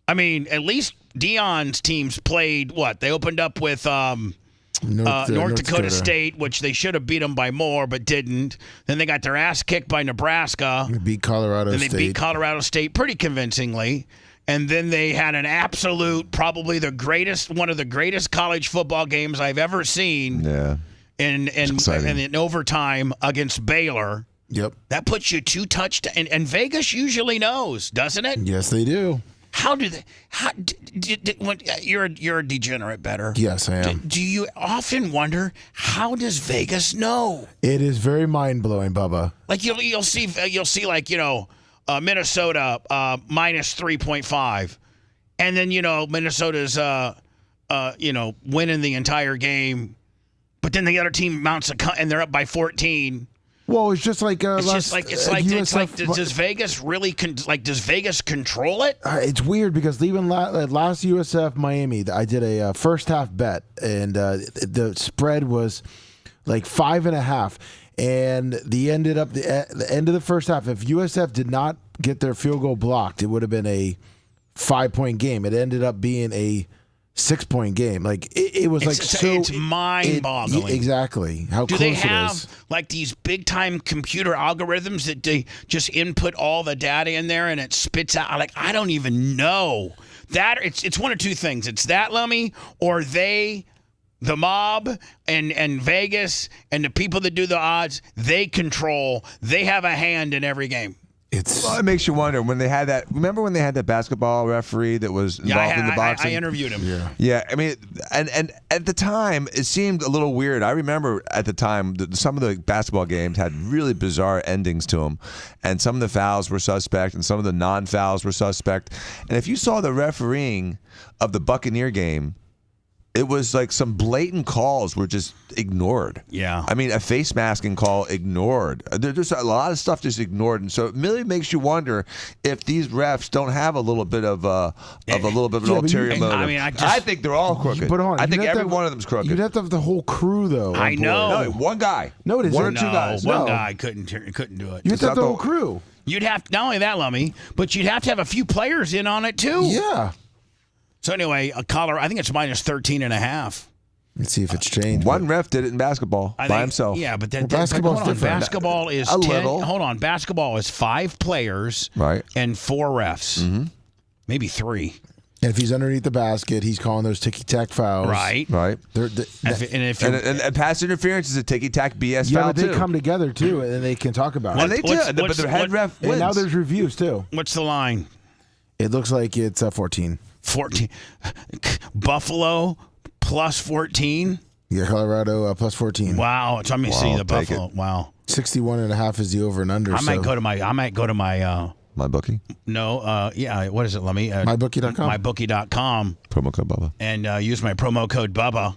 S3: I mean, at least Dion's teams played what? They opened up with North Dakota State, which they should have beat them by more, but didn't. Then they got their ass kicked by Nebraska.
S4: They beat Colorado State.
S3: Then they beat Colorado State pretty convincingly. And then they had an absolute, probably one of the greatest college football games I've ever seen.
S7: Yeah.
S3: In overtime against Baylor.
S4: Yep.
S3: That puts you 2 touchdowns. And Vegas usually knows, doesn't it?
S4: Yes, they do.
S3: How do they? When you're a degenerate bettor.
S4: Yes, I am.
S3: Do you often wonder how does Vegas know?
S4: It is very mind blowing, Bubba.
S3: Like you'll see like Minnesota minus 3.5, and then Minnesota's winning the entire game, but then the other team mounts and they're up by 14.
S4: Well, it's just like
S3: does Vegas really does Vegas control it?
S4: It's weird because even last USF Miami, I did a first half bet, and the spread was like 5.5, and the end of the first half, if USF did not get their field goal blocked, it would have been a 5-point game. It ended up being a 6-point game. Like it was
S3: it's mind-boggling.
S4: Exactly how
S3: do
S4: close
S3: they
S4: it
S3: have
S4: is.
S3: like these big-time computer algorithms that they just input all the data in there and it spits out? Like I don't even know that. It's one of two things. It's that, Lummy, or the mob and Vegas and the people that do the odds. They have a hand in every game.
S7: Well, it makes you wonder when they had that. Remember when they had that basketball referee that was involved in the boxing?
S3: I interviewed him.
S7: Yeah. I mean, and at the time it seemed a little weird. I remember at the time that some of the basketball games had really bizarre endings to them, and some of the fouls were suspect, and some of the non-fouls were suspect. And if you saw the refereeing of the Buccaneer game, it was like some blatant calls were just ignored.
S3: Yeah.
S7: I mean, a face masking call ignored. There's just a lot of stuff just ignored, and so it really makes you wonder if these refs don't have a little bit of an ulterior motive.
S3: I mean,
S7: I think they're all crooked.
S4: But hold on,
S7: I think every one of them's crooked.
S4: You'd have to have the whole crew, though.
S3: I know.
S7: No, one guy.
S4: No, it isn't.
S7: One or two guys.
S3: One
S7: No.
S3: guy couldn't do it.
S4: You'd have to have the whole crew.
S3: You'd have not only that, Lummy, but you'd have to have a few players in on it too.
S4: Yeah.
S3: So anyway, Colorado, I think it's minus 13.5.
S4: Let's see if it's changed.
S7: One ref did it in basketball by himself.
S3: Yeah, but then
S4: basketball's
S3: hold on.
S4: different.
S3: Basketball is
S7: a
S3: 10.
S7: little.
S3: Hold on, basketball is 5 players,
S7: right,
S3: and 4 refs, maybe 3.
S4: And if he's underneath the basket, he's calling those ticky-tack fouls.
S3: Right.
S7: And pass interference is a ticky-tack BS
S4: yeah,
S7: foul,
S4: but they
S7: too.
S4: come together, too, and they can talk about
S7: And
S4: it.
S7: they do, but the head ref wins.
S4: And now there's reviews, too.
S3: What's the line?
S4: It looks like it's 14.
S3: 14. Buffalo plus 14?
S4: Yeah, Colorado plus 14.
S3: Wow. Let me see the Buffalo. Wow.
S4: 61.5 is the over and under.
S3: I might go to my
S7: My bookie?
S3: No, what is it? Let me
S4: mybookie.com.
S3: Mybookie.com.
S7: Promo code Bubba.
S3: And use my promo code Bubba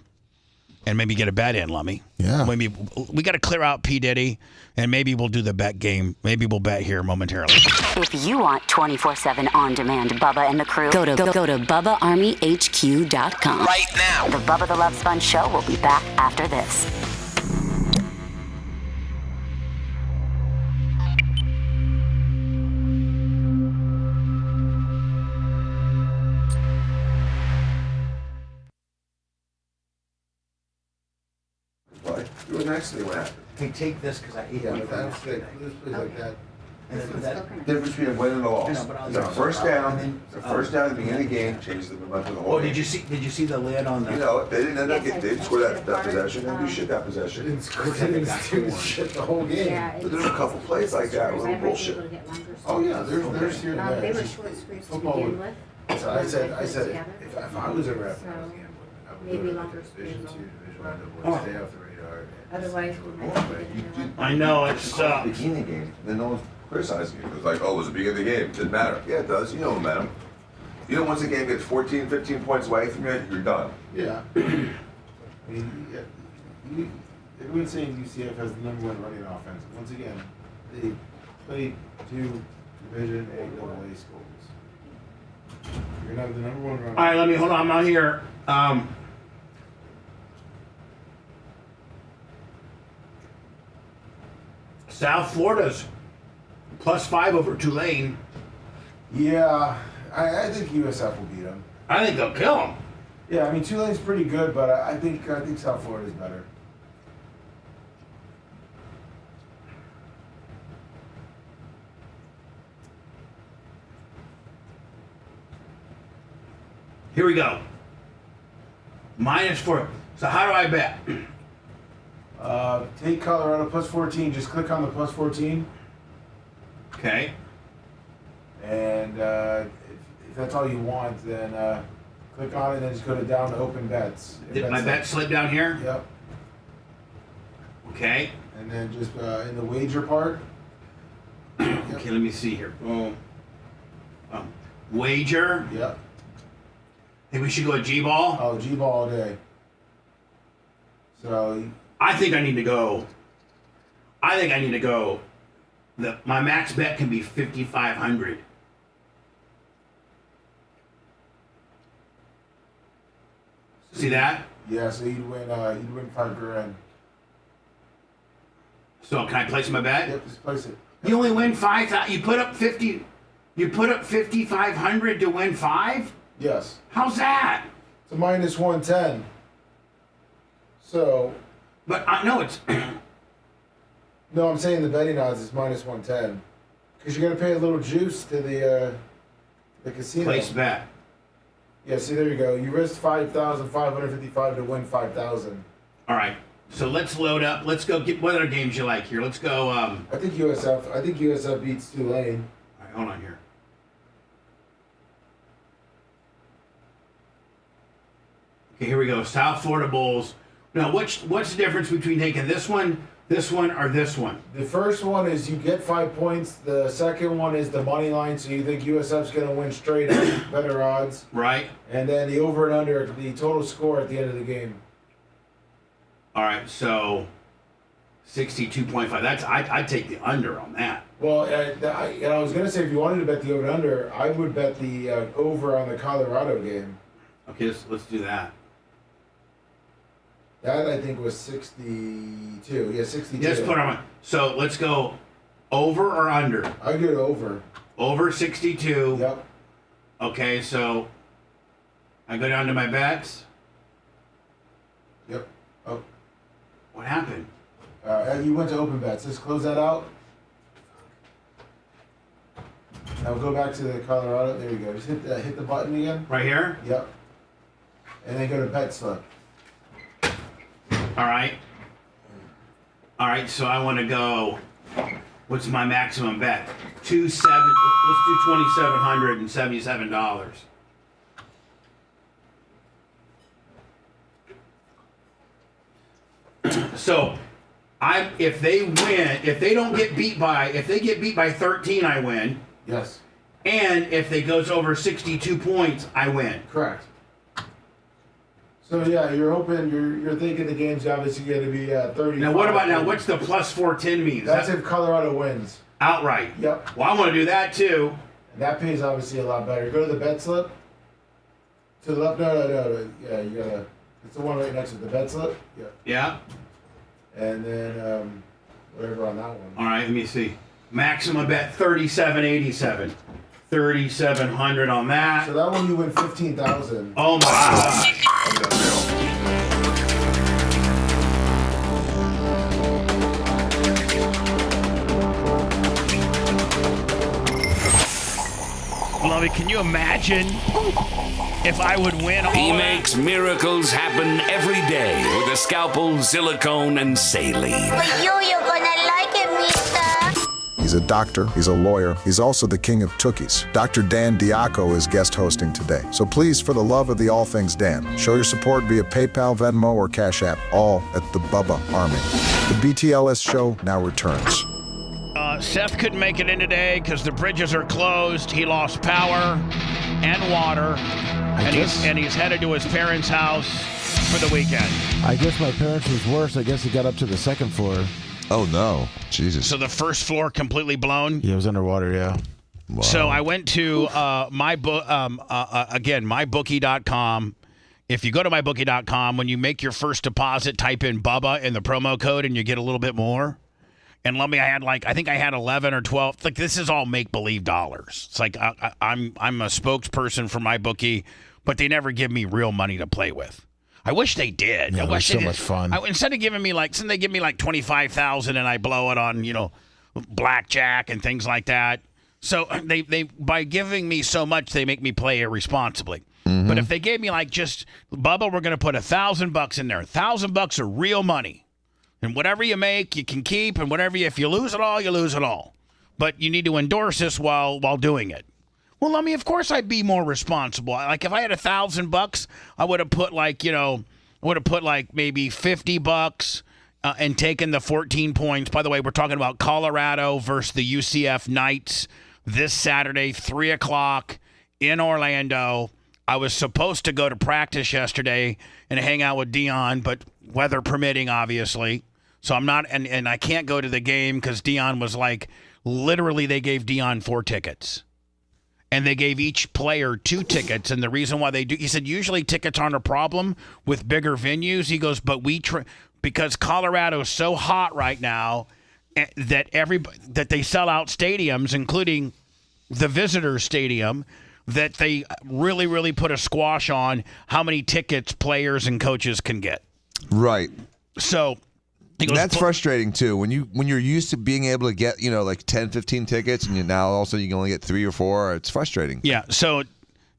S3: and maybe get a bet in, Lummy.
S4: Yeah.
S3: Maybe we got to clear out P. Diddy, and maybe we'll do the bet game. Maybe we'll bet here momentarily.
S18: If you want 24/7 on-demand Bubba and the crew, go to BubbaArmyHQ.com.
S10: Right now.
S18: The Bubba the Love Sponge Show will be back after this.
S9: You were next to me when happened.
S2: Hey, take this because I ate it.
S9: That's like that.
S2: And then put that.
S9: Difference between a win and a loss.
S2: No, but I'll-
S9: The first down at the beginning of the game changes the momentum of the whole
S2: Oh,
S9: game.
S2: did you see the lid on the?
S9: You know, they didn't end up getting, they didn't score that possession, and do shit that possession. They didn't shit the whole game. But there's a couple plays like that, a little bullshit. Oh, yeah, there's here and there.
S11: They were short screws to
S9: Football
S11: begin
S9: would-
S11: with.
S9: So I said,
S11: Together.
S9: if I was a ref, I was gambling. I would
S11: Maybe
S9: go to
S11: longer
S9: Division
S11: screws.
S9: 2, Division 1, avoid, stay off the radar.
S11: Otherwise, we might have to get in there.
S3: I know, it's
S9: Beginning of the game, then no one's criticizing you. It was like, oh, it was the beginning of the game. Didn't matter. Yeah, it does. You know momentum. You know, once the game gets 14, 15 points away from you, you're done.
S4: Yeah. I mean, everyone's saying UCF has the #1 running offense. Once again, They played 2 Division AA schools. You're gonna have the number 1 runner.
S3: All right, let me hold on. I'm out here. South Florida's +5 over Tulane.
S4: Yeah, I think USF will beat them.
S3: I think they'll kill them.
S4: Yeah, I mean Tulane's pretty good, but I think South Florida's better.
S3: Here we go. -4. So how do I bet?
S4: Take Colorado +14. Just click on the +14.
S3: Okay.
S4: And if that's all you want, then click on it and then just go to down to open bets.
S3: Did my bet slip down here?
S4: Yep.
S3: Okay.
S4: And then just in the wager part.
S3: Okay, let me see here. Boom. Wager.
S4: Yep.
S3: Think we should go with G-ball?
S4: Oh, G-ball all day. So
S3: I think I need to go. My max bet can be 5,500. See that?
S4: yeah, so you'd win $5,000.
S3: So can I place my bet?
S4: Yep, just place it.
S3: You only win 5,000. You put up 50. You put up 5,500 to win 5.
S4: Yes.
S3: How's that?
S4: It's a -110. So.
S3: But I know it's.
S4: No, I'm saying the betting odds is -110 because you're gonna pay a little juice to the casino.
S3: Place bet.
S4: Yeah, see, there you go. You risked 5,555 to win 5,000.
S3: All right. So let's load up. Let's go get what other games you like here. Let's go.
S4: I think USF beats Tulane.
S3: All right, hold on here. Okay, here we go. South Florida Bulls. Now, what's the difference between taking this one, or this one?
S4: The first one is you get 5 points. The second one is the money line, so you think USF's going to win straight up, better odds.
S3: Right.
S4: And then the over and under, the total score at the end of the game.
S3: All right, so 62.5. That's I'd take the under on that.
S4: Well, I was going to say if you wanted to bet the over and under, I would bet the over on the Colorado game.
S3: Okay, let's do that.
S4: That I think was 62. Yeah, 62.
S3: Just put on. So let's go over or under.
S4: I go to over.
S3: Over 62.
S4: Yep.
S3: Okay, so I go down to my bets.
S4: Yep. Oh.
S3: What happened?
S4: You went to open bets. Let's close that out. Now we'll go back to the Colorado. There you go. Just hit the button again.
S3: Right here?
S4: Yep. And then go to bet slip.
S3: All right. All right, so I want to go. What's my maximum bet? Let's do $2,777. So, if they get beat by 13, I win.
S4: Yes.
S3: And if they goes over 62 points, I win.
S4: Correct. So yeah, you're hoping you're thinking the game's obviously going to be 30.
S3: Now what about what's the plus 410 mean?
S4: That's if Colorado wins.
S3: Outright.
S4: Yep.
S3: Well, I want to do that too.
S4: And that pays obviously a lot better. Go to the bet slip. To the left. No. Yeah, you gotta. It's the one right next to the bet slip. Yeah.
S3: Yeah.
S4: And then whatever on that one.
S3: All right, let me see. Maximum bet 37.87. 3,700 on that.
S4: So that one you win 15,000.
S3: Oh my God. Lovey, can you imagine if I would win all
S6: He
S3: that?
S6: makes miracles happen every day with a scalpel, silicone, and saline.
S10: But you're gonna like it, mister.
S12: He's a doctor, he's a lawyer, he's also the king of tookies. Dr. Dan Diaco is guest hosting today. So please, for the love of the all things Dan, show your support via PayPal, Venmo, or Cash App, all at the Bubba Army. The BTLS show now returns.
S3: Seth couldn't make it in today because the bridges are closed. He lost power and water, and he's headed to his parents' house for the weekend.
S4: I guess my parents was worse. I guess he got up to the second floor.
S7: Oh no, Jesus!
S3: So the first floor completely blown.
S4: Yeah, it was underwater. Yeah.
S7: Wow.
S3: So I went to mybookie.com. If you go to mybookie.com, when you make your first deposit, type in Bubba in the promo code, and you get a little bit more. And let me, I think I had 11 or 12. Like, this is all make-believe dollars. It's like I'm a spokesperson for MyBookie, but they never give me real money to play with. I wish they did.
S4: Yeah,
S3: I wish
S4: so
S3: they did.
S4: much fun.
S3: Instead of giving me they give me like $25,000 and I blow it on, blackjack and things like that. So they by giving me so much, they make me play irresponsibly.
S7: Mm-hmm.
S3: But if they gave me Bubba, we're going to put $1,000 in there. $1,000 are real money. And whatever you make, you can keep. And if you lose it all, you lose it all. But you need to endorse this while doing it. Well, of course I'd be more responsible. Like if I had $1,000, I would have put maybe $50 and taken the 14 points. By the way, we're talking about Colorado versus the UCF Knights this Saturday, 3:00 in Orlando. I was supposed to go to practice yesterday and hang out with Dion, but weather permitting, obviously. So I'm not, and I can't go to the game because Dion was literally they gave Dion 4 tickets. And they gave each player 2 tickets. And the reason why he said, usually tickets aren't a problem with bigger venues. He goes, but because Colorado is so hot right now that they sell out stadiums, including the visitor stadium, that they really, really put a squash on how many tickets players and coaches can get.
S7: Right.
S3: So
S7: that's frustrating too. When you're used to being able to get 10, 15 tickets, and now also you can only get 3 or 4. It's frustrating.
S3: Yeah. So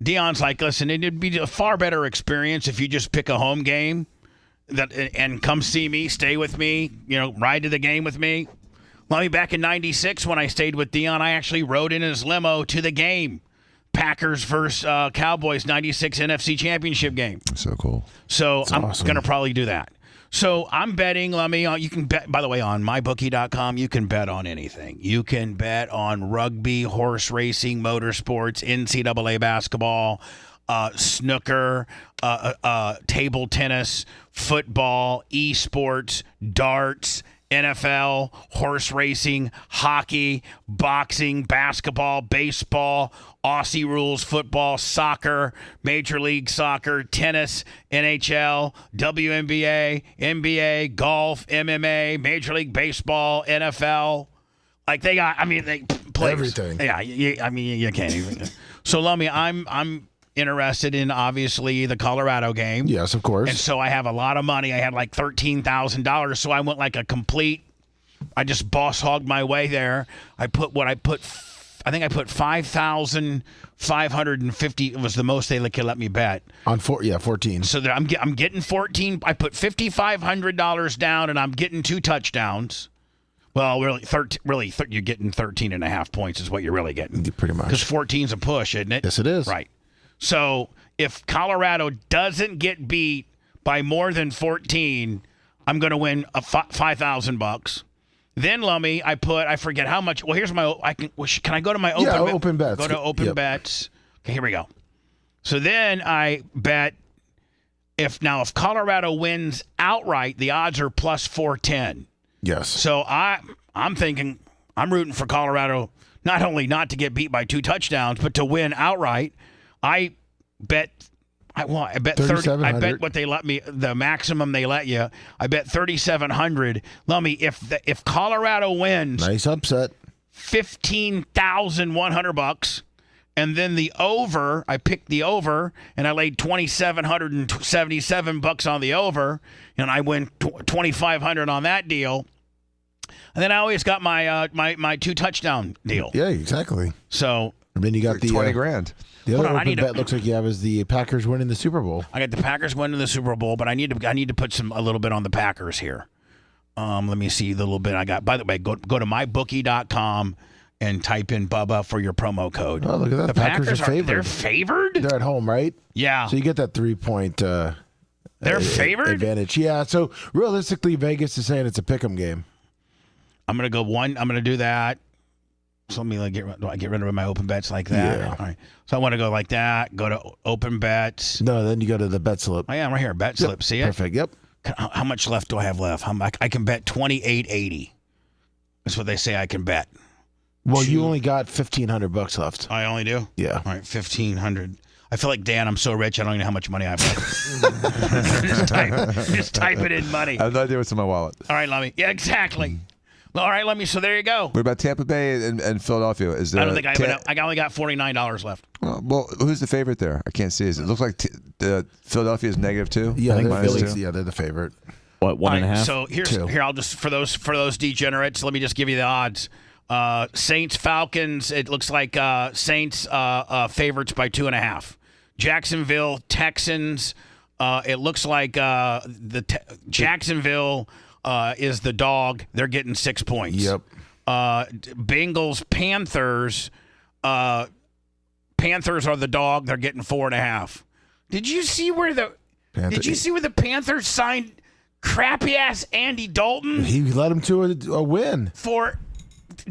S3: Dion's like, listen, it'd be a far better experience if you just pick a home game and come see me, stay with me, ride to the game with me. Well, back in '96 when I stayed with Dion, I actually rode in his limo to the game. Packers versus Cowboys '96 NFC Championship game.
S7: So cool.
S3: So
S4: That's
S3: I'm
S4: awesome.
S3: going to probably do that. So I'm betting, you can bet, by the way, on mybookie.com, you can bet on anything. You can bet on rugby, horse racing, motorsports, NCAA basketball, snooker, table tennis, football, esports, darts, NFL, horse racing, hockey, boxing, basketball, baseball, Aussie rules, football, soccer, Major League Soccer, tennis, NHL, WNBA, NBA, golf, MMA, Major League Baseball, NFL. They got, they play
S4: everything.
S3: Yeah, you can't even. So, Lummy, I'm interested in obviously the Colorado game.
S4: Yes, of course.
S3: And so I have a lot of money. I had $13,000. So I went I just boss hogged my way there. I think I put 5,550 was the most they could let me bet.
S4: On 14.
S3: So I'm getting 14. I put $5,500 down and I'm getting 2 touchdowns. Well, really, you're getting 13.5 points is what you're really getting.
S4: Pretty much.
S3: Because 14's a push, isn't it?
S4: Yes, it is.
S3: Right. So if Colorado doesn't get beat by more than 14, I'm going to win $5,000. Then, Lummy, I forget how much. Well, here's can I go to my open
S4: bet? Open bets.
S3: Go to open bets. Okay, here we go. So then I bet if Colorado wins outright, the odds are plus 410.
S4: Yes.
S3: So I'm thinking I'm rooting for Colorado not only not to get beat by 2 touchdowns, but to win outright. I bet 30. I bet what they let me, the maximum they let you. I bet 3,700. Let me if Colorado wins,
S4: nice upset,
S3: $15,100, and then the over. I picked the over, and I laid $2,777 on the over, and I win $2,500 on that deal. And then I always got my my 2 touchdown deal.
S4: Yeah, exactly.
S3: So
S4: and then you got the
S7: $20,000.
S4: The other open bet looks like you have is the Packers winning the Super Bowl.
S3: I got the Packers winning the Super Bowl, but I need to put a little bit on the Packers here. Let me see the little bit I got. By the way, go to mybookie.com and type in Bubba for your promo code.
S4: Oh, look at that.
S3: The
S4: Packers are favored.
S3: They're favored?
S4: They're at home, right?
S3: Yeah.
S4: So you get that 3-point
S3: they're favored?
S4: advantage. Yeah. So realistically, Vegas is saying it's a pick'em game.
S3: I'm going to go one. I'm going to do that. So let me get rid of my open bets like that.
S4: Yeah.
S3: All right. So I want to go like that. Go to open bets.
S4: No, then you go to the bet slip.
S3: I am right here. Bet slip. See it?
S4: Perfect. Yep.
S3: How much left do I have left? I can bet $28.80. That's what they say I can bet.
S4: Well, you only got $1,500 left.
S3: I only do?
S4: Yeah.
S3: All right, 1,500. I feel like, Dan, I'm so rich, I don't even know how much money I have. just type it in money.
S7: I have no idea what's in my wallet.
S3: All right, Lummy. Yeah, exactly. Well, all right, Lummy, so there you go.
S7: What about Tampa Bay and Philadelphia? Is there
S3: I don't think I only got $49 left.
S7: Well, who's the favorite there? I can't see. It looks like Philadelphia is -2.
S4: Yeah,
S7: I think
S4: they're the favorite.
S8: What, 1.5?
S3: So here I'll just for those degenerates, let me just give you the odds. Saints Falcons. It looks like Saints favorites by 2.5. Jacksonville Texans. It looks like Jacksonville is the dog. They're getting 6 points.
S4: Yep.
S3: Bengals Panthers. Panthers are the dog. They're getting 4.5. Did you see where the Panthers signed crappy ass Andy Dalton?
S4: He led him to a win.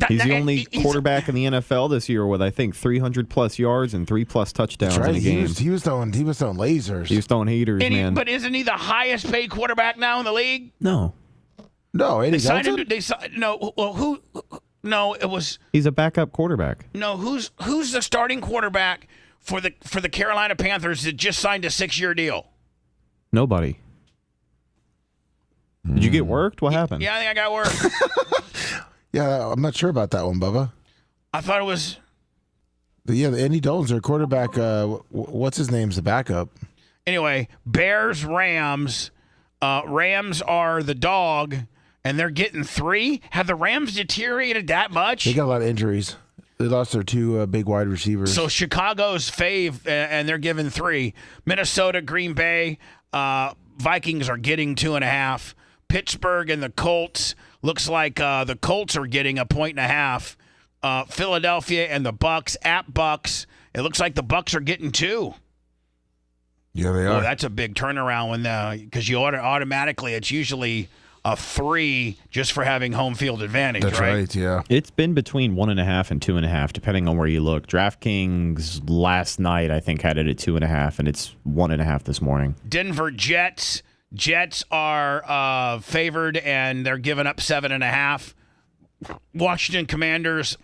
S8: He's the only quarterback in the NFL this year with, I think, 300+ yards and 3+ touchdowns in a game.
S4: He was throwing lasers.
S8: He was throwing heaters, man.
S3: But isn't he the highest paid quarterback now in the league?
S8: No,
S4: Andy
S3: Dalton. It was.
S8: He's a backup quarterback.
S3: No, who's the starting quarterback for the Carolina Panthers that just signed a 6-year deal?
S8: Nobody. Did you get worked? What happened?
S3: Yeah, I think I got worked.
S4: Yeah, I'm not sure about that one, Bubba.
S3: I thought it was.
S4: Yeah, Andy Dalton's their quarterback. What's his name's the backup?
S3: Anyway, Bears, Rams. Rams are the dog, and they're getting 3. Have the Rams deteriorated that much?
S4: They got a lot of injuries. They lost their 2 big wide receivers.
S3: So Chicago's fave, and they're giving 3. Minnesota, Green Bay, Vikings are getting 2.5. Pittsburgh and the Colts. Looks like the Colts are getting 1.5. Philadelphia and the Bucks at Bucks. It looks like the Bucks are getting 2.
S4: Yeah, they are.
S3: Oh, that's a big turnaround when because you automatically it's usually a 3 just for having home field advantage.
S4: That's right. Yeah.
S8: It's been between 1.5 and 2.5, depending on where you look. DraftKings last night, I think, had it at 2.5, and it's 1.5 this morning.
S3: Denver Jets. Jets are favored, and they're giving up 7.5. Washington Commanders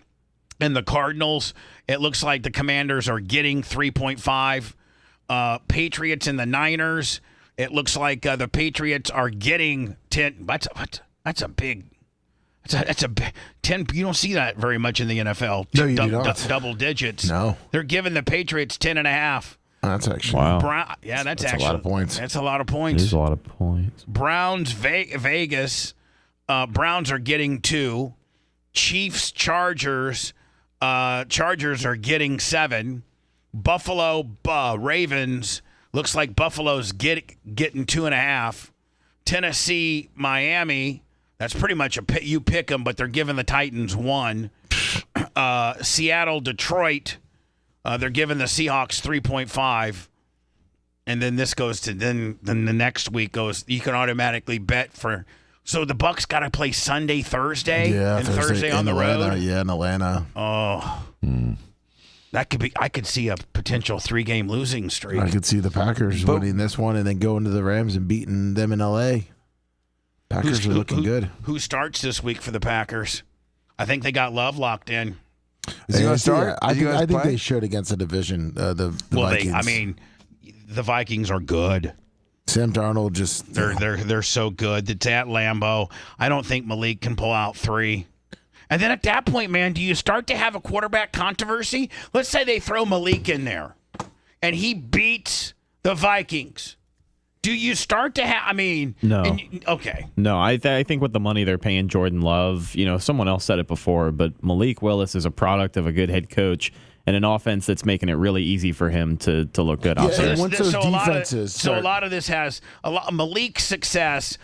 S3: and the Cardinals. It looks like the Commanders are getting 3.5. Patriots and the Niners. It looks like the Patriots are getting 10. That's a big. That's a 10. You don't see that very much in the NFL.
S4: No, you do not.
S3: Double digits.
S4: No.
S3: They're giving the Patriots 10.5.
S4: That's actually
S8: wow.
S3: That's
S4: actually a lot of points.
S3: That's a lot of points.
S8: It is a lot of points.
S3: Browns, Vegas. Browns are getting 2. Chiefs, Chargers. Chargers are getting 7. Buffalo, Ravens. Looks like Buffalo's getting 2.5. Tennessee, Miami. That's pretty much you pick them, but they're giving the Titans 1. Seattle, Detroit. They're giving the Seahawks 3.5. And then this goes to then the next week goes. You can automatically bet for. So the Bucks got to play Sunday, Thursday, and Thursday on the road.
S4: Yeah, in Atlanta.
S3: Oh, that could be. I could see a potential 3-game losing streak.
S4: I could see the Packers winning this one and then going to the Rams and beating them in L.A. Packers are looking good.
S3: Who starts this week for the Packers? I think they got Love locked in.
S7: Is he going to start?
S4: I think they should against the division. The Vikings.
S3: The Vikings are good.
S4: Sam Darnold just
S3: they're so good. It's at Lambeau. I don't think Malik can pull out 3. And then at that point, man, do you start to have a quarterback controversy? Let's say they throw Malik in there, and he beats the Vikings. Do you start to have?
S8: No.
S3: Okay.
S8: No, I think with the money they're paying Jordan Love, someone else said it before, but Malik Willis is a product of a good head coach and an offense that's making it really easy for him to look good.
S4: Yeah, and once those defenses
S3: a lot of this has Malik's success.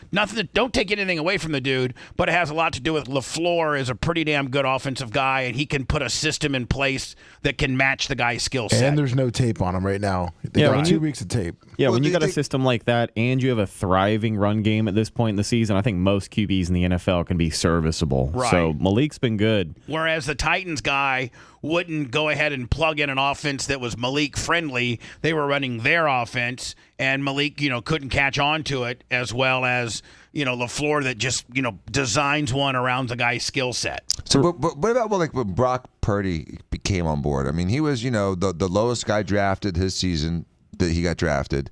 S3: Don't take anything away from the dude, but it has a lot to do with LaFleur is a pretty damn good offensive guy, and he can put a system in place that can match the guy's skill set.
S4: And there's no tape on him right now. They got 2 weeks of tape.
S8: Yeah, when you got a system like that and you have a thriving run game at this point in the season, I think most QBs in the NFL can be serviceable.
S3: Right.
S8: So Malik's been good.
S3: Whereas the Titans guy wouldn't go ahead and plug in an offense that was Malik friendly. They were running their offense, and Malik, couldn't catch on to it, as well as, LaFleur that just, designs one around the guy's skill set.
S7: So, but what about when Brock Purdy came on board? I mean, he was, the lowest guy drafted his season that he got drafted,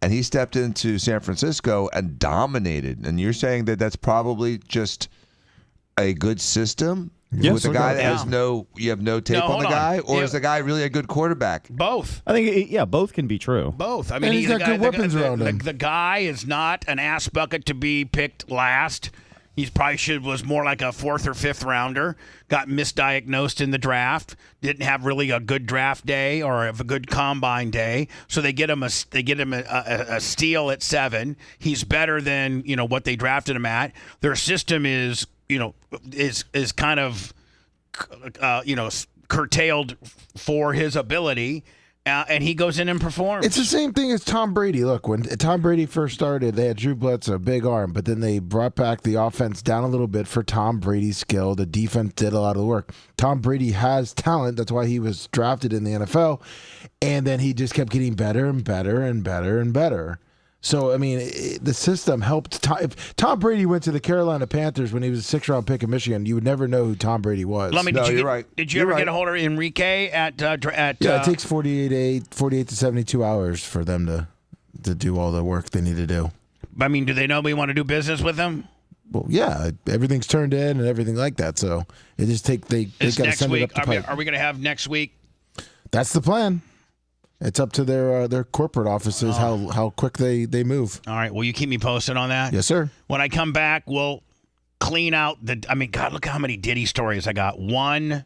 S7: and he stepped into San Francisco and dominated. And you're saying that that's probably just a good system?
S8: Yes,
S7: with a guy that has you have no tape on the guy, or is the guy really a good quarterback?
S3: Both.
S8: I think, both can be true.
S3: Both. I mean,
S4: he's got good weapons around him.
S3: The guy is not an ass bucket to be picked last. He probably was more like a 4th or 5th rounder. Got misdiagnosed in the draft. Didn't have really a good draft day or a good combine day. So they get him a steal at 7. He's better than what they drafted him at. Their system is kind of curtailed for his ability. And he goes in and performs.
S4: It's the same thing as Tom Brady. Look, when Tom Brady first started, they had Drew Bledsoe, a big arm, but then they brought back the offense down a little bit for Tom Brady's skill. The defense did a lot of the work. Tom Brady has talent. That's why he was drafted in the NFL. And then he just kept getting better and better and better and better. So, I mean, the system helped. If Tom Brady went to the Carolina Panthers when he was a 6th-round pick in Michigan, you would never know who Tom Brady was.
S7: You're right.
S3: Did you ever get a hold of Enrique at
S4: it takes 48 to 72 hours for them to do all the work they need to do.
S3: I mean, do they know we want to do business with them?
S4: Well, yeah, everything's turned in and everything like that. So it just they got to send it up the pipe.
S3: Are we going to have next week?
S4: That's the plan. It's up to their corporate offices how quick they move.
S3: All right. Will you keep me posted on that?
S4: Yes, sir.
S3: When I come back, we'll clean out God, look how many Diddy stories I got. 1,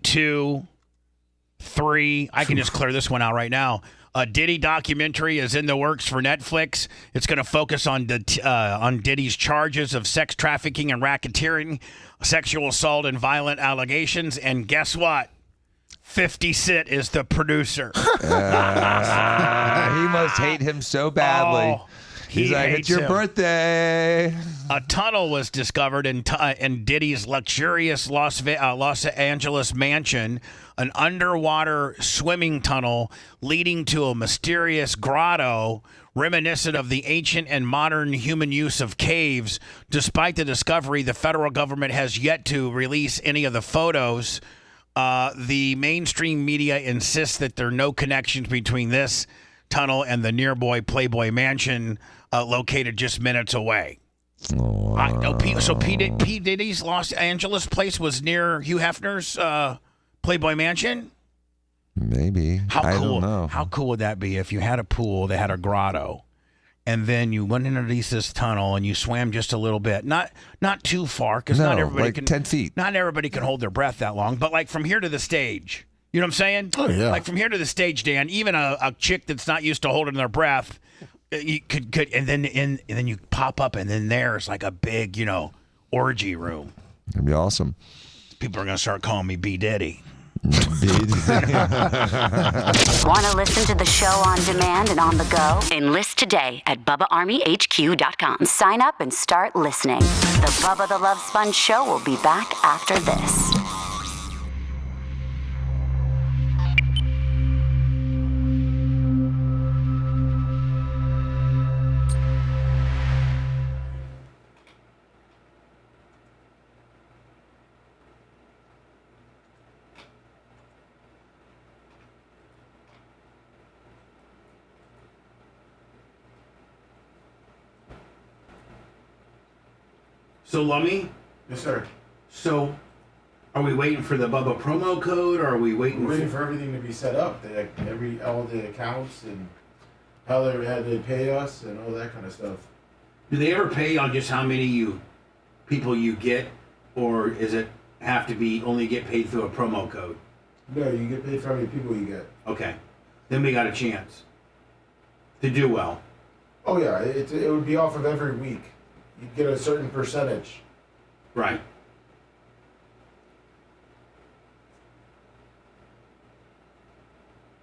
S3: 2, 3. I can just clear this one out right now. A Diddy documentary is in the works for Netflix. It's going to focus on Diddy's charges of sex trafficking and racketeering, sexual assault, and violent allegations. And guess what? 50 Cent is the producer.
S7: He must hate him so badly.
S3: Oh,
S7: He's like, it's your birthday.
S3: A tunnel was discovered in Diddy's luxurious Los Angeles mansion, an underwater swimming tunnel leading to a mysterious grotto reminiscent of the ancient and modern human use of caves. Despite the discovery, the federal government has yet to release any of the photos. The mainstream media insists that there are no connections between this tunnel and the nearby Playboy Mansion located just minutes away. So P. Diddy's Los Angeles place was near Hugh Hefner's Playboy Mansion?
S7: Maybe. I don't know.
S3: How cool would that be if you had a pool that had a grotto, and then you went underneath this tunnel and you swam just a little bit, not too far, because not everybody can
S7: 10 feet.
S3: Not everybody can hold their breath that long, but like from here to the stage. You know what I'm saying?
S4: Oh yeah.
S3: Like from here to the stage, Dan. Even a chick that's not used to holding their breath, you could, and then you pop up, and then there's like a big, orgy room.
S7: That'd be awesome.
S3: People are gonna start calling me B Diddy.
S18: Want to listen to the show on demand and on the go? Enlist today at BubbaArmyHQ.com. Sign up and start listening. The Bubba the Love Sponge Show will be back after this.
S3: So, Lummy?
S4: Yes, sir.
S3: So, are we waiting for the Bubba promo code, or are we waiting
S4: We're waiting for everything to be set up. All the accounts and how they had to pay us and all that kind of stuff.
S3: Do they ever pay on just how many people you get, or is it have to be only get paid through a promo code?
S4: No, you get paid for how many people you get.
S3: Okay. Then we got a chance to do well.
S4: Oh yeah, it would be off of every week. You'd get a certain percentage.
S3: Right.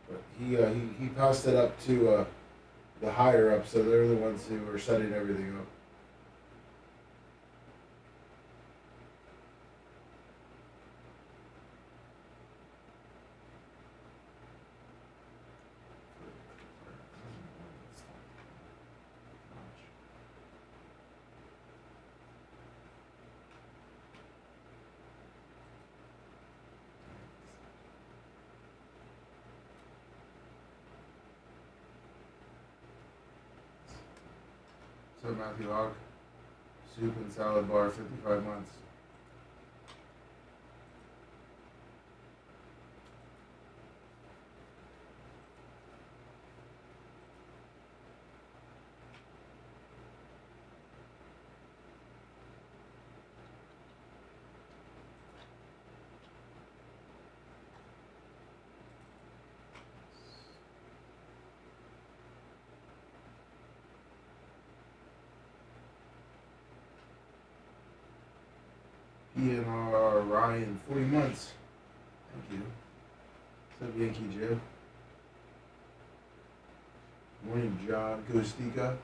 S4: But he passed it up to the higher up, so they're the ones who are setting everything up. So Matthew Hawk, soup and salad bar, 55 months. PNR Ryan, 40 months. Thank you. What's up, Yankee Joe? Morning, John Kostika.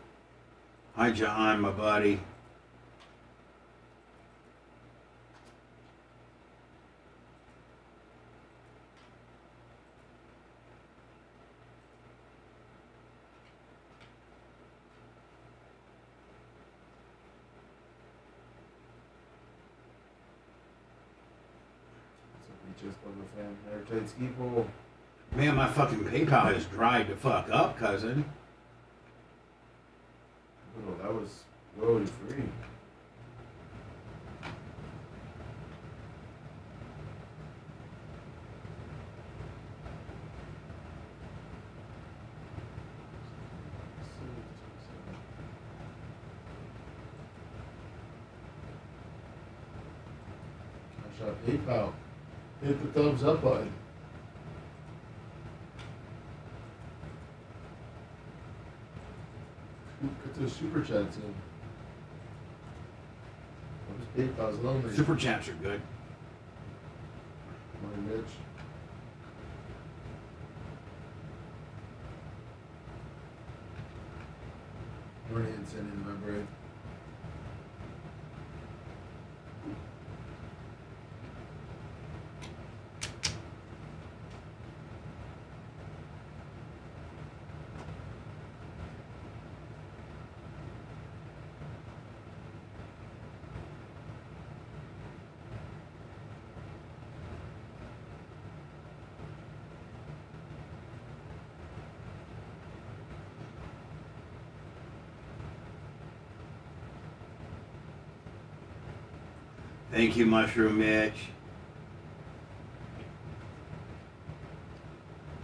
S3: Hi, John, my buddy.
S4: Just Bubba fan. Airtight ski pole.
S3: Man, my fucking PayPal has dried the fuck up, cousin.
S4: Oh, that was royalty free. Cash out PayPal. Hit the thumbs up button. Get those super chats in. PayPal's lonely.
S3: Super chats are good.
S4: Morning, Mitch. Morning, and send in my break.
S3: Thank you, Mushroom Mitch.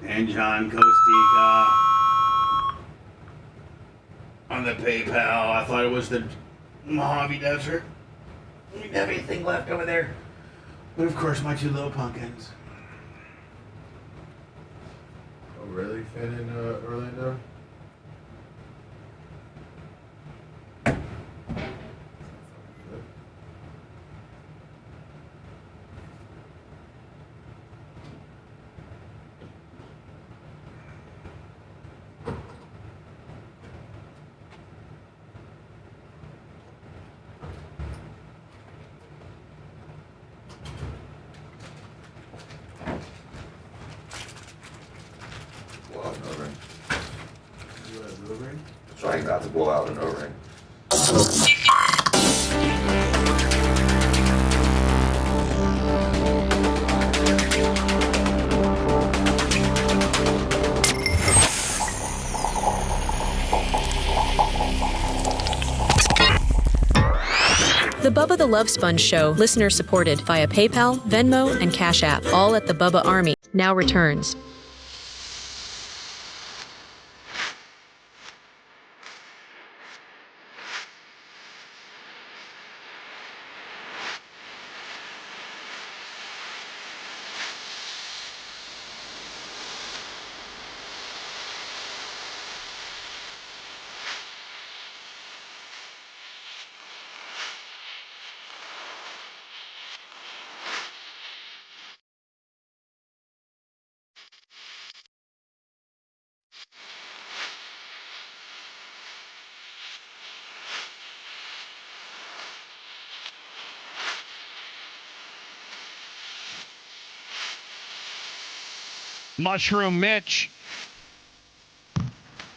S3: And John Kostika on the PayPal. I thought it was the Mojave Desert. We didn't have anything left over there. But of course, my two little pumpkins.
S4: Oh, really? Fan in Orlando?
S9: Trying not to blow out an O-ring.
S14: The Bubba the Love Sponge Show, listener supported via PayPal, Venmo, and Cash App, all at the Bubba Army, now returns.
S3: Mushroom Mitch.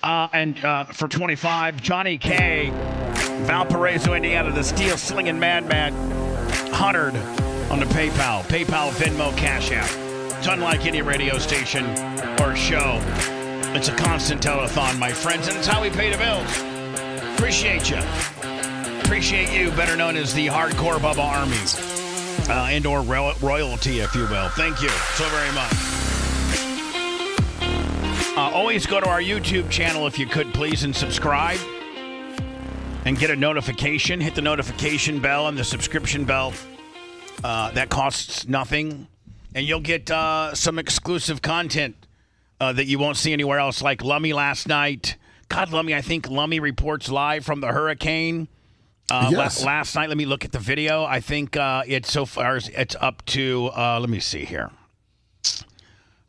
S3: And for 25, Johnny K. Valparaiso, Indiana, the steel slinging madman. 100 on the PayPal. PayPal, Venmo, Cash App. It's unlike any radio station or show. It's a constant telethon, my friends, and it's how we pay the bills. Appreciate you. Appreciate you, better known as the Hardcore Bubba Army. And/or royalty, if you will. Thank you so very much. Always go to our YouTube channel if you could, please, and subscribe. And get a notification. Hit the notification bell and the subscription bell. That costs nothing. And you'll get some exclusive content that you won't see anywhere else, like Lummy last night. God, Lummy, I think Lummy reports live from the hurricane.
S4: Yes.
S3: Last night, let me look at the video. I think it's so far, it's up to, let me see here.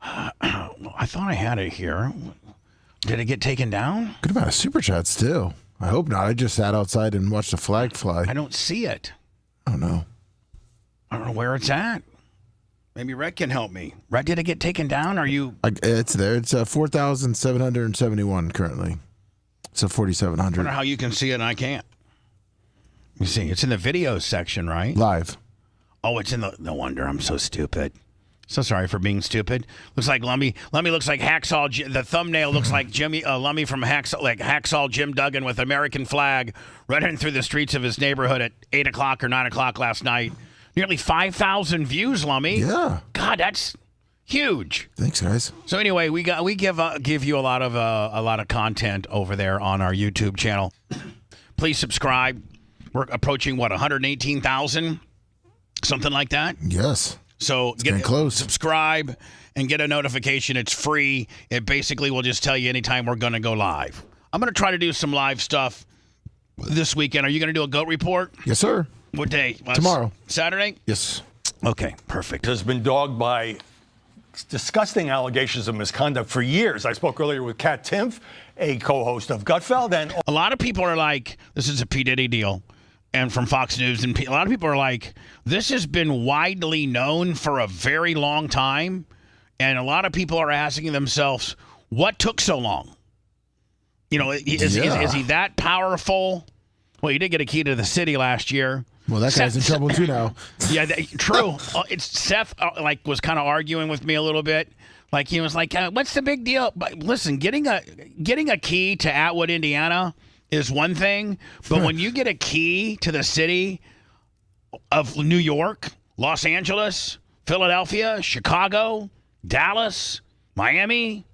S3: I thought I had it here. Did it get taken down?
S4: Good amount of super chats, too. I hope not. I just sat outside and watched the flag fly.
S3: I don't see it.
S4: Oh, no.
S3: I don't know where it's at. Maybe Rhett can help me. Rhett, did it get taken down? Are you?
S4: It's there. It's 4,771 currently. So 4,700.
S3: I wonder how you can see it and I can't. Let me see. It's in the videos section, right?
S4: Live.
S3: Oh, it's in the... No wonder I'm so stupid. So sorry for being stupid. Looks like Lummy. Lummy looks like Hacksaw. The thumbnail looks like Jimmy Lummy from Hacksaw Jim Duggan with American flag running through the streets of his neighborhood at 8 o'clock or 9 o'clock last night. Nearly 5,000 views, Lummy.
S4: Yeah.
S3: God, that's huge.
S4: Thanks, guys.
S3: So anyway, we give you a lot of content over there on our YouTube channel. Please subscribe. We're approaching 118,000, something like that.
S4: Yes.
S3: So
S4: getting close.
S3: Subscribe and get a notification. It's free. It basically will just tell you anytime we're going to go live. I'm going to try to do some live stuff this weekend. Are you going to do a goat report?
S4: Yes, sir.
S3: What day?
S4: Tomorrow.
S3: Saturday?
S4: Yes.
S3: Okay, perfect.
S15: Has been dogged by disgusting allegations of misconduct for years. I spoke earlier with Kat Timpf, a co-host of Gutfeld, and
S3: a lot of people are like, this is a P. Diddy deal. And from Fox News, and a lot of people are like, this has been widely known for a very long time. And a lot of people are asking themselves, what took so long? You know, is he that powerful? Well, he did get a key to the city last year.
S4: Well, that guy's in trouble too now.
S3: Yeah, true. It's Seth was kind of arguing with me a little bit. Like he was like, "What's the big deal?" But listen, getting a key to Atwood, Indiana, is one thing, but when you get a key to the city of New York, Los Angeles, Philadelphia, Chicago, Dallas, Miami,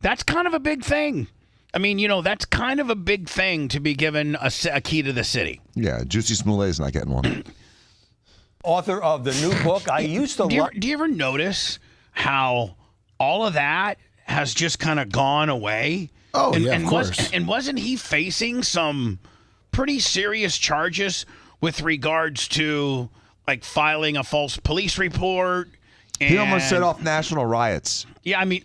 S3: that's kind of a big thing. I mean, you know, that's kind of a big thing to be given a key to the city.
S7: Yeah, Juicy Smoulet's not getting one.
S15: author of the new book, I used to...
S3: Do you ever notice how all of that has just kind of gone away?
S4: Oh, yeah, of course.
S3: And wasn't he facing some pretty serious charges with regards to, like, filing a false police report?
S7: He almost set off national riots.
S3: Yeah, did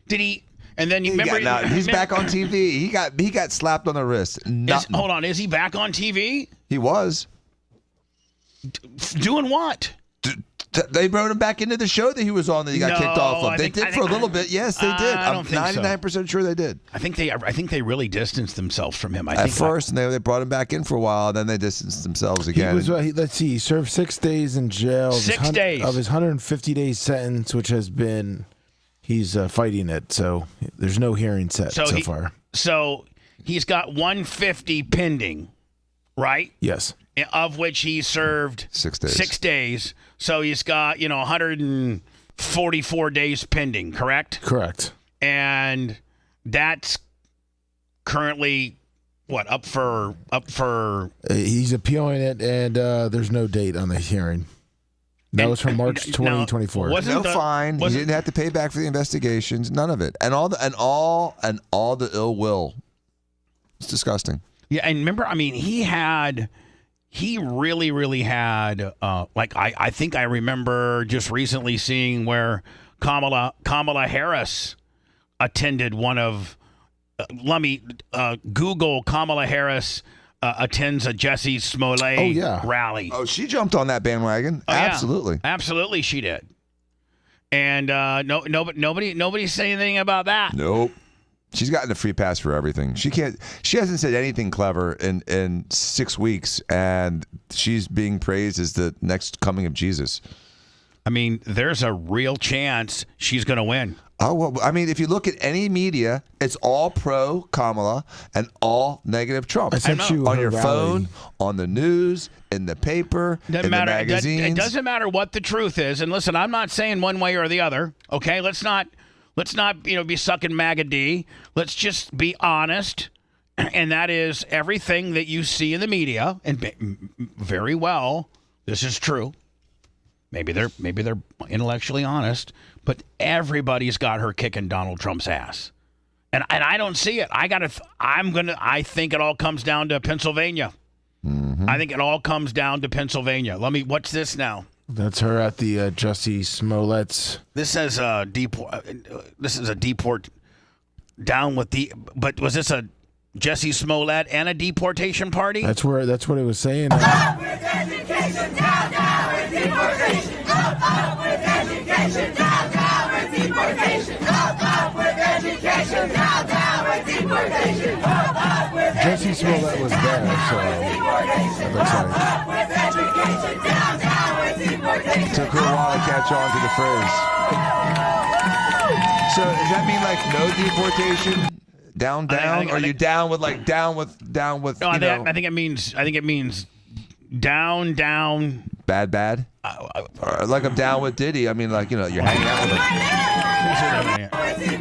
S3: he... And then you remember
S7: he's back on TV. He got slapped on the wrist.
S3: Hold on, is he back on TV?
S7: He was.
S3: Doing what?
S7: They brought him back into the show that he was on that he got kicked off of. They did for a little bit. Yes, they did. I'm 99% sure they did.
S3: I think they really distanced themselves from him.
S7: At first, and they brought him back in for a while. Then they distanced themselves again.
S4: Let's see. He served 6 days in jail.
S3: 6 days
S4: of his 150-day sentence, which has been. He's fighting it, so there's no hearing set so far.
S3: So he's got 150 pending, right?
S4: Yes.
S3: Of which he served
S7: 6 days.
S3: 6 days. So he's got 144 days pending, correct?
S4: Correct.
S3: And that's currently up for.
S4: He's appealing it, and there's no date on the hearing. That was from March 2024.
S7: No fine. He didn't have to pay back for the investigations. None of it, and all the ill will. It's disgusting.
S3: Yeah, and remember, I mean, he really, really had. I think I remember just recently seeing where Kamala Harris attended one of. Google Kamala Harris. Attends a Jussie Smollett rally.
S7: Oh, she jumped on that bandwagon.
S3: Oh,
S7: absolutely,
S3: yeah. Absolutely, she did. And nobody said anything about that.
S7: Nope. She's gotten a free pass for everything. She hasn't said anything clever in 6 weeks, and she's being praised as the next coming of Jesus.
S3: I mean, there's a real chance she's going to win.
S7: Oh, well, I mean, if you look at any media, it's all pro Kamala and all negative Trump.
S4: I sent you
S7: on
S4: her
S7: your
S4: rally.
S7: phone, on the news, in the paper, in the magazines.
S3: It doesn't matter what the truth is. And listen, I'm not saying one way or the other. Okay, let's not be sucking MAGA D. Let's just be honest. And that is everything that you see in the media, and very well, this is true. Maybe they're intellectually honest, but everybody's got her kicking Donald Trump's ass, and I don't see it. I think it all comes down to Pennsylvania.
S7: Mm-hmm.
S3: I think it all comes down to Pennsylvania. What's this now?
S4: That's her at the Jussie Smollett's.
S3: This says this is a deport down with the. But was this a Jussie Smollett and a deportation party?
S4: That's what it was saying.
S5: Up with education, down, down with deportation. Up with education, down, down with deportation. Up with education, down, down with deportation. Up with
S4: Jussie Smollett was there, so it looks like.
S5: Up with education, down, down with deportation.
S7: Took her a while to catch on to the phrase. So does that mean like no deportation? Down, or are you down with?
S3: No, I think it means down.
S7: Bad. Or like I'm down with Diddy. I mean, like, you're hanging out with him.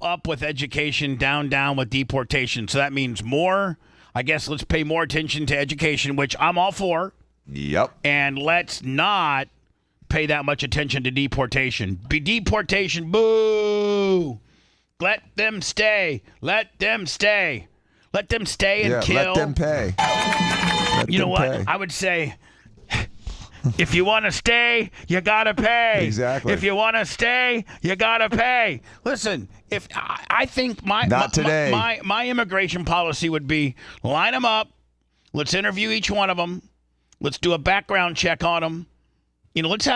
S3: Up with education, down with deportation. So that means more. I guess let's pay more attention to education, which I'm all for.
S7: Yep.
S3: And let's not pay that much attention to deportation. Deportation, boo! Let them stay. Let them stay and kill.
S7: Let them pay.
S3: You know what? I would say, if you want to stay, you gotta pay.
S7: Exactly.
S3: If you want to stay, you gotta pay. Listen, if I think my immigration policy would be line them up. Let's interview each one of them. Let's do a background check on them. Let's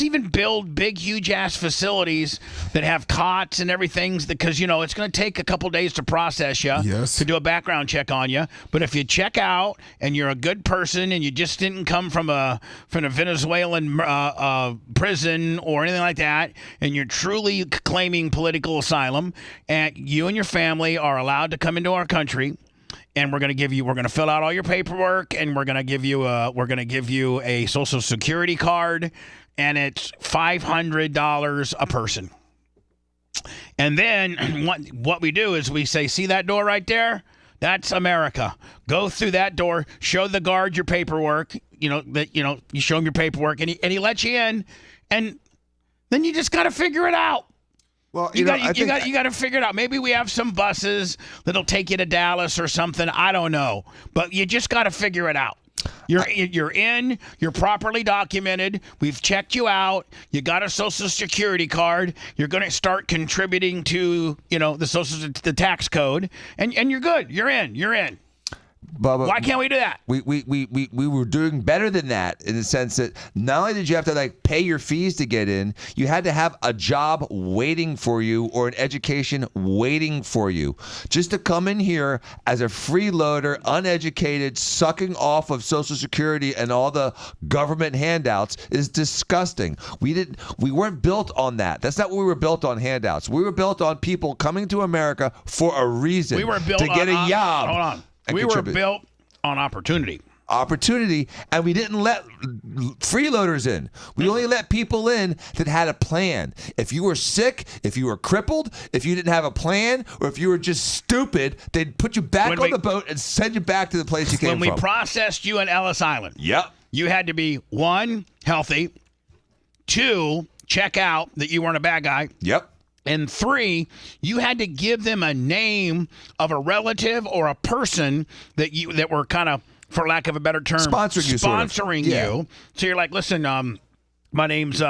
S3: even build big, huge ass facilities that have cots and everything, because it's going to take a couple days to process you, to do a background check on you. But if you check out and you're a good person and you just didn't come from a Venezuelan prison or anything like that, and you're truly claiming political asylum, and you and your family are allowed to come into our country. And we're going to fill out all your paperwork, and we're going to give you a Social Security card, and it's $500 a person. And then what we do is we say, see that door right there? That's America. Go through that door, show the guard your paperwork, you show him your paperwork, and he lets you in, and then you just got to figure it out.
S7: Well,
S3: you got to figure it out. Maybe we have some buses that'll take you to Dallas or something. I don't know, but you just got to figure it out. You're in. You're properly documented. We've checked you out. You got a Social Security card. You're going to start contributing to the tax code, and you're good. You're in.
S7: Bubba,
S3: why can't we do that?
S7: We were doing better than that, in the sense that not only did you have to pay your fees to get in, you had to have a job waiting for you or an education waiting for you. Just to come in here as a freeloader, uneducated, sucking off of Social Security and all the government handouts is disgusting. We weren't built on that. That's not what we were built on, handouts. We were built on people coming to America for a reason.
S3: We were built
S7: to get a job.
S3: Hold on. We were built on opportunity.
S7: And we didn't let freeloaders in. We only let people in that had a plan. If you were sick, if you were crippled, if you didn't have a plan, or if you were just stupid, they'd put you back on the boat and send you back to the place you came from.
S3: When we processed you in Ellis Island,
S7: yep,
S3: you had to be 1, healthy, 2, check out that you weren't a bad guy.
S7: Yep.
S3: And 3, you had to give them a name of a relative or a person that were kind of, for lack of a better term, sponsoring you. So you're like, listen, my name's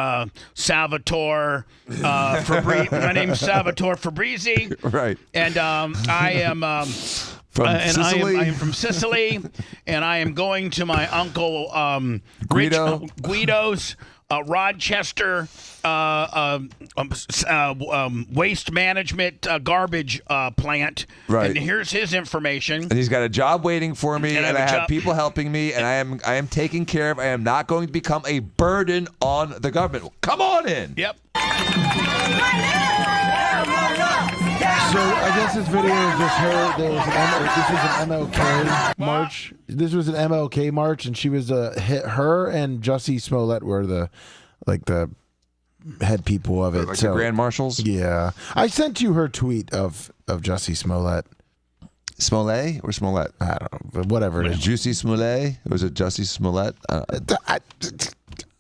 S3: Salvatore my name's Salvatore Fabrizi.
S7: Right.
S3: And I am
S7: Sicily.
S3: I am from Sicily, and I am going to my uncle Guido's Rochester waste management garbage plant.
S7: Right.
S3: And here's his information.
S7: And he's got a job waiting for me, and I have
S3: job.
S7: people helping me, and I am taken care of. I am not going to become a burden on the government. Come on in.
S3: Yep.
S4: So I guess this video is just her. This was an MLK march. This was an MLK march, and she was her and Jussie Smollett were the head people of it.
S7: Like the Grand Marshals?
S4: Yeah. I sent you her tweet of Jussie Smollett.
S7: Smollett or Smollett?
S4: I don't know, but whatever it is.
S7: Juicy Smollett? Or was it Jussie Smollett?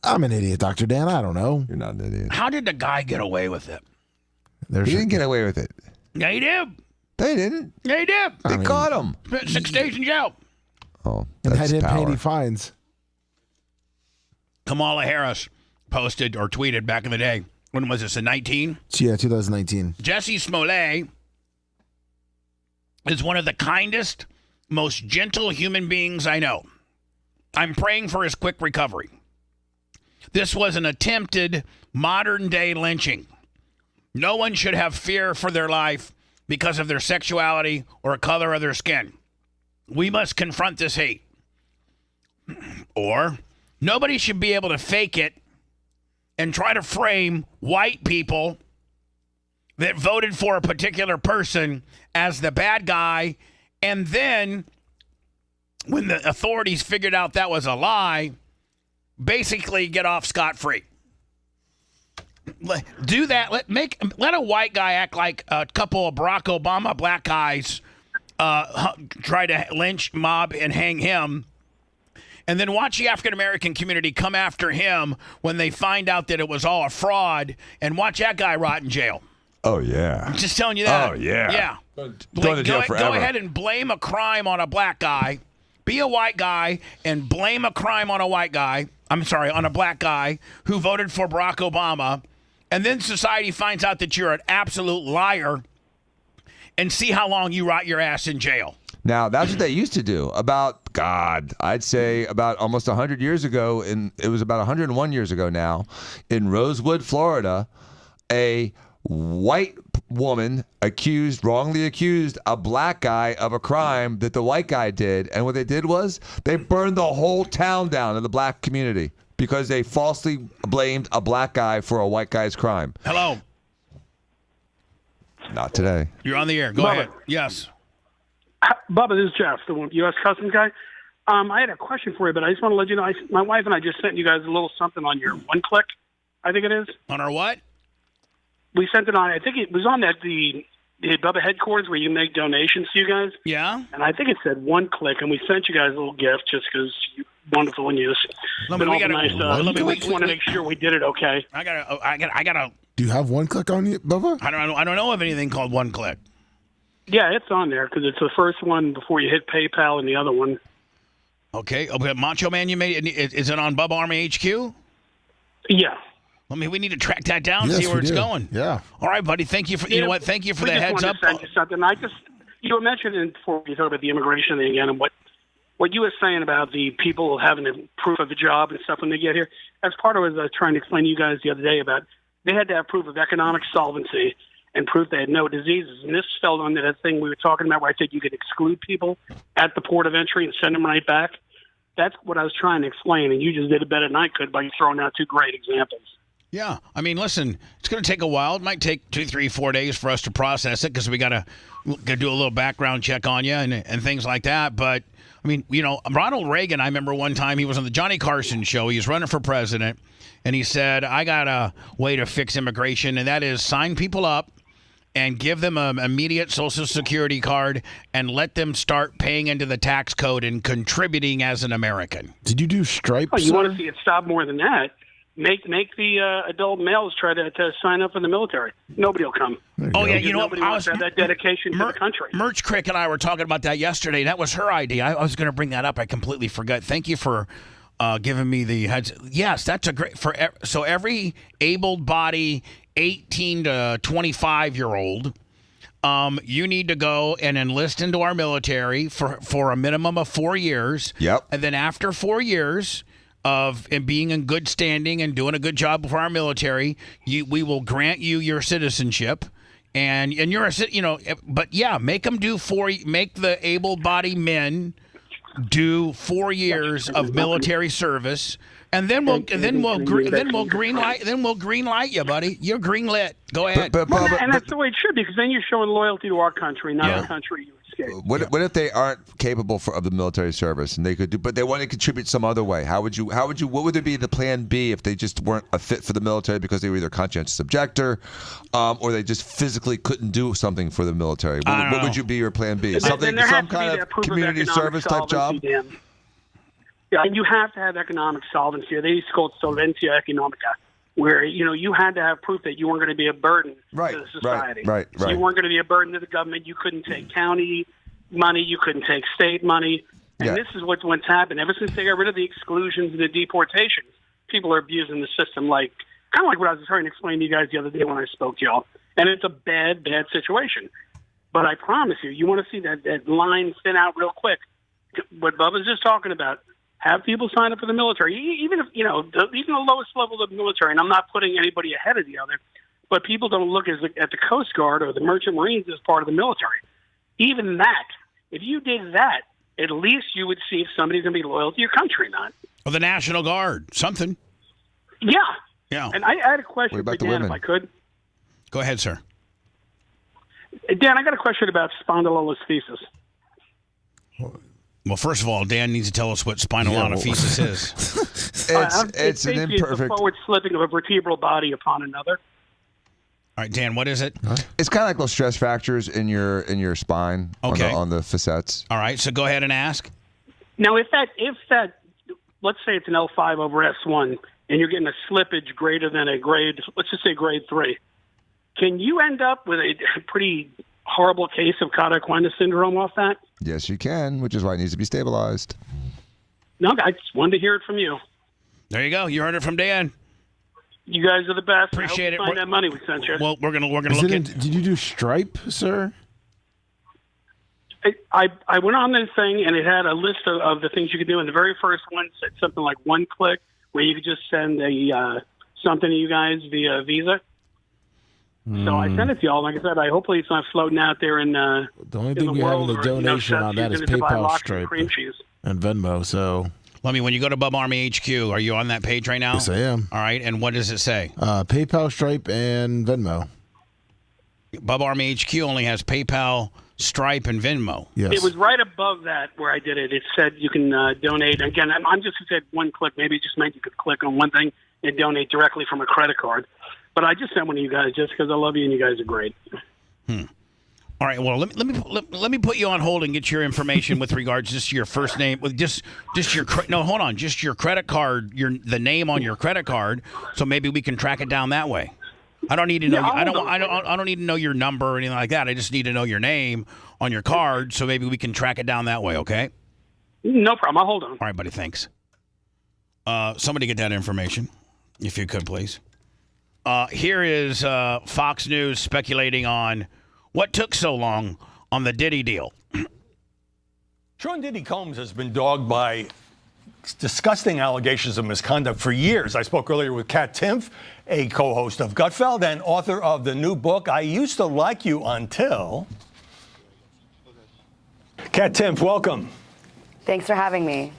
S4: I'm an idiot, Dr. Dan. I don't know.
S7: You're not an idiot.
S3: How did the guy get away with it?
S7: He didn't get away with it.
S3: Yeah, he did.
S7: They didn't.
S3: Yeah, he did.
S7: They caught him.
S3: Spent 6 days in jail.
S7: Oh,
S4: and
S7: that's
S4: had him pay
S7: power.
S4: any fines.
S3: Kamala Harris posted or tweeted back in the day. When was this, in 19?
S4: Yeah, 2019.
S3: Jussie Smollett is one of the kindest, most gentle human beings I know. I'm praying for his quick recovery. This was an attempted modern-day lynching. No one should have fear for their life because of their sexuality or color of their skin. We must confront this hate. Or, nobody should be able to fake it and try to frame white people that voted for a particular person as the bad guy, and then when the authorities figured out that was a lie, basically get off scot-free. Do that. Let a white guy act like a couple of Barack Obama black guys try to lynch, mob, and hang him. And then watch the African-American community come after him when they find out that it was all a fraud, and watch that guy rot in jail.
S7: Oh, yeah.
S3: I'm just telling you that.
S7: Oh, yeah.
S3: Yeah.
S7: Going to jail forever.
S3: Go ahead and blame a crime on a black guy. Be a white guy and blame a crime on a white guy. I'm sorry, on a black guy who voted for Barack Obama. And then society finds out that you're an absolute liar, and see how long you rot your ass in jail.
S7: Now, that's what they used to do I'd say about almost 100 years ago, and it was about 101 years ago now, in Rosewood, Florida, a white woman wrongly accused a black guy of a crime that the white guy did. And what they did was they burned the whole town down in the black community because they falsely blamed a black guy for a white guy's crime.
S3: Hello.
S7: Not today.
S3: You're on the air. Go
S16: Bubba.
S3: ahead. Yes.
S16: Bubba, this is Jeff, the U.S. Customs guy. I had a question for you, but I just want to let you know, my wife and I just sent you guys a little something on your one-click, I think it is.
S3: On our what?
S16: We sent it on, I think it was on the Bubba headquarters where you make donations to you guys.
S3: Yeah.
S16: And I think it said one-click, and we sent you guys a little gift just because you're wonderful and you just been awful nice. We just want to make sure we did it okay.
S3: I gotta.
S4: Do you have one click on you, Bubba?
S3: I don't know of anything called one click.
S16: Yeah, it's on there because it's the first one before you hit PayPal and the other one.
S3: Okay. Macho Man, you made it. Is it on Bubba Army HQ?
S16: Yeah.
S3: We need to track that down,
S4: Yes,
S3: see where
S4: we
S3: it's
S4: do.
S3: going.
S4: Yeah.
S3: All right, buddy. Thank you for you know what? Thank you for the heads up.
S16: Send you something. You were mentioning before you talked about the immigration thing again, and what you were saying about the people having the proof of the job and stuff when they get here. As part of what I was trying to explain to you guys the other day about, they had to have proof of economic solvency and proof they had no diseases. And this fell under that thing we were talking about where I said you could exclude people at the port of entry and send them right back. That's what I was trying to explain, and you just did it better than I could by throwing out two great examples.
S3: Yeah. I mean, listen, it's going to take a while. It might take 2, 3, 4 days for us to process it because we got to do a little background check on you and things like that. But, I mean, Ronald Reagan, I remember one time he was on the Johnny Carson show. He was running for president, and he said, I got a way to fix immigration, and that is sign people up and give them an immediate Social Security card and let them start paying into the tax code and contributing as an American.
S4: Did you do stripes?
S16: Oh, you want to see it stop more than that? Make the adult males try to sign up for the military. Nobody will come.
S3: Oh, yeah,
S16: Because nobody wants to have that dedication to the country.
S3: Merch Crick and I were talking about that yesterday. That was her idea. I was going to bring that up. I completely forgot. Thank you for giving me the heads. Yes, that's a great so every able body 18 to 25-year-old, you need to go and enlist into our military for a minimum of 4 years.
S7: Yep.
S3: And then after 4 years, of and being in good standing and doing a good job for our military, we will grant you your citizenship. And you're but yeah, make them make the able-bodied men do 4 years of military service, and then we'll green light you, buddy. You're green lit. Go ahead.
S16: And that's the way it should be, because then you're showing loyalty to our country, not the country you escaped.
S7: What if they aren't capable of the military service and they could do, but they want to contribute some other way? What would be the plan B if they just weren't a fit for the military because they were either conscientious objector, or they just physically couldn't do something for the military? What would you be your plan B? Some kind of community service type job?
S16: Yeah, and you have to have economic solvency. They used to call it solvencia economica, where you had to have proof that you weren't going to be a burden to the society.
S7: Right.
S16: So you weren't going to be a burden to the government. You couldn't take county money. You couldn't take state money. And this is what's happened. Ever since they got rid of the exclusions and the deportations, people are abusing the system, kind of like what I was trying to explain to you guys the other day when I spoke to y'all. And it's a bad, bad situation. But I promise you want to see that line thin out real quick. What Bubba's just talking about. Have people sign up for the military, even if even the lowest level of the military. And I'm not putting anybody ahead of the other, but people don't look at the Coast Guard or the Merchant Marines as part of the military. Even that, if you did that, at least you would see if somebody's going to be loyal to your country or not.
S3: Or the National Guard, something.
S16: Yeah. And I had a question for Dan, if I could.
S3: Go ahead, sir.
S16: Dan, I got a question about spondylolisthesis.
S3: Well, first of all, Dan needs to tell us what spinalophysis is.
S7: It's an imperfect...
S16: the forward slipping of a vertebral body upon another.
S3: All right, Dan, what is it?
S7: It's kind of like those stress fractures in your spine on the facets.
S3: All right, so go ahead and ask.
S16: Now, if that, let's say it's an L5 over S1, and you're getting a slippage greater than a grade, let's just say grade 3, can you end up with a pretty horrible case of Cauda-Equina syndrome off that?
S7: Yes, you can, which is why it needs to be stabilized.
S16: No, I just wanted to hear it from you.
S3: There you go. You heard it from Dan.
S16: You guys are the best.
S3: Appreciate it.
S16: Find that money we sent you.
S3: Well, we're gonna look at.
S4: Did you do Stripe, sir?
S16: I went on this thing and it had a list of the things you could do, and the very first one said something like one click, where you could just send something to you guys via Visa. So I sent it to y'all. Like I said, hopefully it's not floating out there in the
S4: only thing we have in the donation on that is PayPal, Stripe, and Venmo. So
S3: let me. When you go to Bubba Army HQ, are you on that page right now?
S4: Yes, I am.
S3: All right, and what does it say?
S4: PayPal, Stripe, and Venmo.
S3: Bubba Army HQ only has PayPal, Stripe, and Venmo.
S4: Yes.
S16: It was right above that where I did it. It said you can donate. Again, I'm just said one click. Maybe it just meant you could click on one thing and donate directly from a credit card. But I just sent one to you guys just because I love you and you guys are great.
S3: All right. Well, let me put you on hold and get your information with regards just to your first name, with just your just your credit card, the name on your credit card, so maybe we can track it down that way. I don't need to know. I don't need to know your number or anything like that. I just need to know your name on your card, so maybe we can track it down that way. Okay.
S16: No problem. I'll hold on.
S3: All right, buddy. Thanks. Somebody get that information, if you could, please. Here is Fox News speculating on what took so long on the Diddy deal.
S15: Sean Diddy Combs has been dogged by disgusting allegations of misconduct for years. I spoke earlier with Kat Timpf, a co-host of Gutfeld and author of the new book, I Used to Like You Until. Kat Timpf, welcome.
S13: Thanks for having me.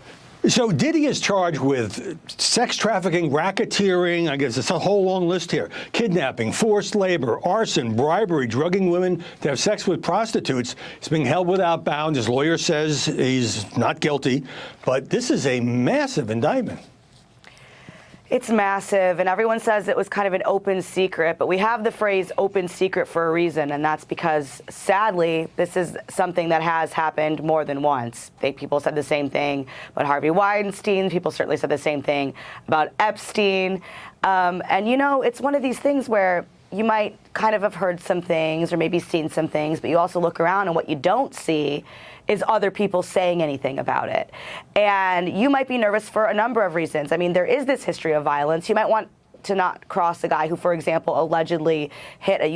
S15: So Diddy is charged with sex trafficking, racketeering, I guess it's a whole long list here, kidnapping, forced labor, arson, bribery, drugging women to have sex with prostitutes. He's being held without bound. His lawyer says he's not guilty, but this is a massive indictment.
S13: It's massive, and everyone says it was kind of an open secret, but we have the phrase open secret for a reason, and that's because, sadly, this is something that has happened more than once. People said the same thing about Harvey Weinstein. People certainly said the same thing about Epstein. And, it's one of these things where you might kind of have heard some things or maybe seen some things, but you also look around and what you don't see is other people saying anything about it. And you might be nervous for a number of reasons. I mean, there is this history of violence. You might want to not cross a guy who, for example, allegedly hit a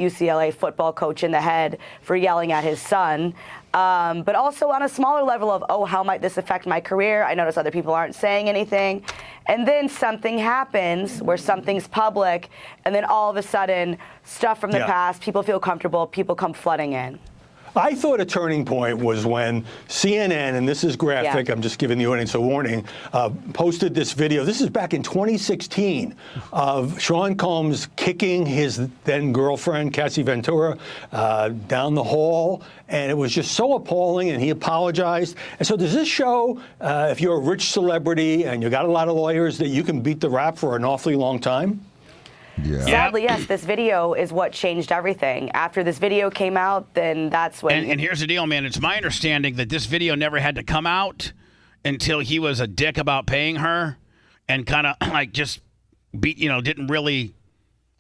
S13: UCLA football coach in the head for yelling at his son. But also on a smaller level of, oh, how might this affect my career? I notice other people aren't saying anything. And then something happens where something's public, and then all of a sudden, stuff from the past, people feel comfortable, people come flooding in.
S15: I thought a turning point was when CNN, and this is graphic, I'm just giving the audience a warning, posted this video. This is back in 2016 of Sean Combs kicking his then girlfriend, Cassie Ventura, down the hall. And it was just so appalling, and he apologized. And so does this show, if you're a rich celebrity and you got a lot of lawyers, that you can beat the rap for an awfully long time?
S7: Yeah.
S13: Sadly, yes, this video is what changed everything. After this video came out, then that's when...
S3: And here's the deal, man. It's my understanding that this video never had to come out until he was a dick about paying her and kind of like just didn't really...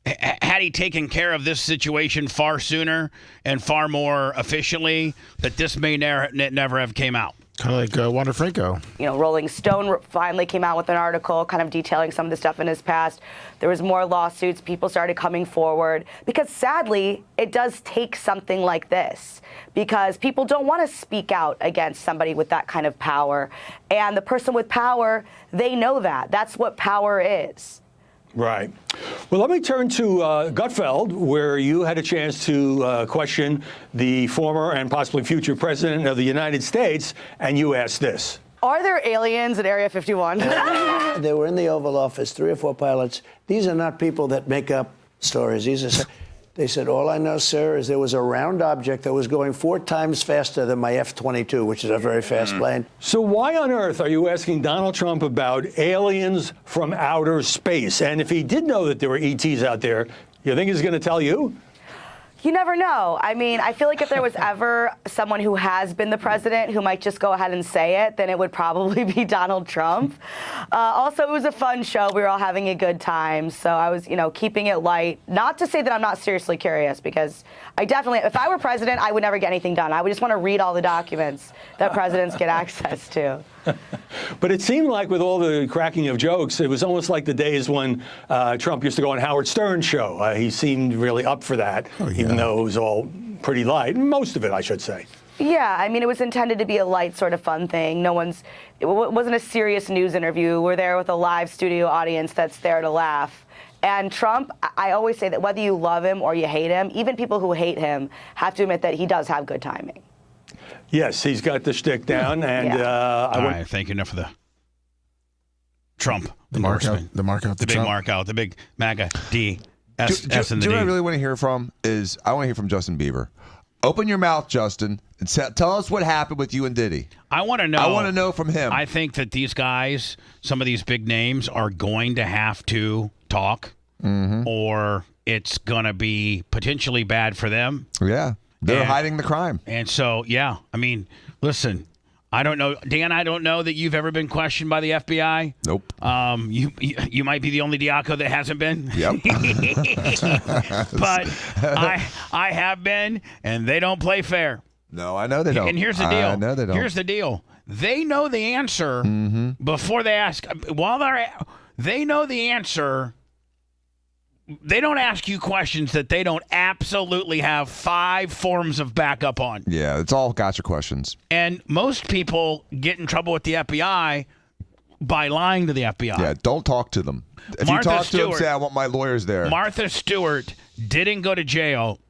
S3: Had he taken care of this situation far sooner and far more efficiently, that this may never have came out.
S4: Kind of like Wander Franco.
S13: Rolling Stone finally came out with an article kind of detailing some of the stuff in his past. There was more lawsuits. People started coming forward because sadly, it does take something like this because people don't want to speak out against somebody with that kind of power. And the person with power, they know that. That's what power is.
S15: Right. Well, let me turn to Gutfeld, where you had a chance to question the former and possibly future president of the United States, and you asked this.
S13: Are there aliens at Area 51?
S17: They were in the Oval Office, 3 or 4 pilots. These are not people that make up stories. These are. They said, all I know, sir, is there was a round object that was going 4 times faster than my F-22, which is a very fast plane.
S15: So why on earth are you asking Donald Trump about aliens from outer space? And if he did know that there were ETs out there, you think he's going to tell you?
S13: You never know. I mean, I feel like if there was ever someone who has been the president who might just go ahead and say it, then it would probably be Donald Trump. Also, it was a fun show. We were all having a good time. So I was, keeping it light. Not to say that I'm not seriously curious, because I definitely, if I were president, I would never get anything done. I would just want to read all the documents that presidents get access to.
S15: But it seemed like with all the cracking of jokes, it was almost like the days when Trump used to go on Howard Stern's show. He seemed really up for that, even though it was all pretty light. Most of it, I should say.
S13: Yeah, I mean, it was intended to be a light sort of fun thing. It wasn't a serious news interview. We're there with a live studio audience that's there to laugh. And Trump, I always say that whether you love him or you hate him, even people who hate him have to admit that he does have good timing.
S15: Yes, he's got the shtick down, and
S3: all right, thank you enough for the Trump,
S4: the mark out, the
S3: big
S4: Trump.
S3: mark out, the big MAGA D
S7: S
S3: in the
S7: D.
S3: D.
S7: What I really want to hear from is I want to hear from Justin Bieber. Open your mouth, Justin, and tell us what happened with you and Diddy.
S3: I want to know.
S7: I want to know from him.
S3: I think that these guys, some of these big names, are going to have to talk, or it's going to be potentially bad for them.
S7: Yeah. They're hiding the crime.
S3: And so, I mean, listen, I don't know. Dan, I don't know that you've ever been questioned by the FBI.
S7: Nope.
S3: You might be the only Diaco that hasn't been.
S7: Yep.
S3: But I have been, and they don't play fair.
S7: No, I know they don't.
S3: And here's the deal.
S7: I know they don't.
S3: Here's the deal. They know the answer before they ask. They know the answer. They don't ask you questions that they don't absolutely have 5 forms of backup on.
S7: Yeah, it's all gotcha questions.
S3: And most people get in trouble with the FBI by lying to the FBI.
S7: Yeah, don't talk to them. If you talk to them, say, I want my lawyers there.
S3: Martha Stewart didn't go to jail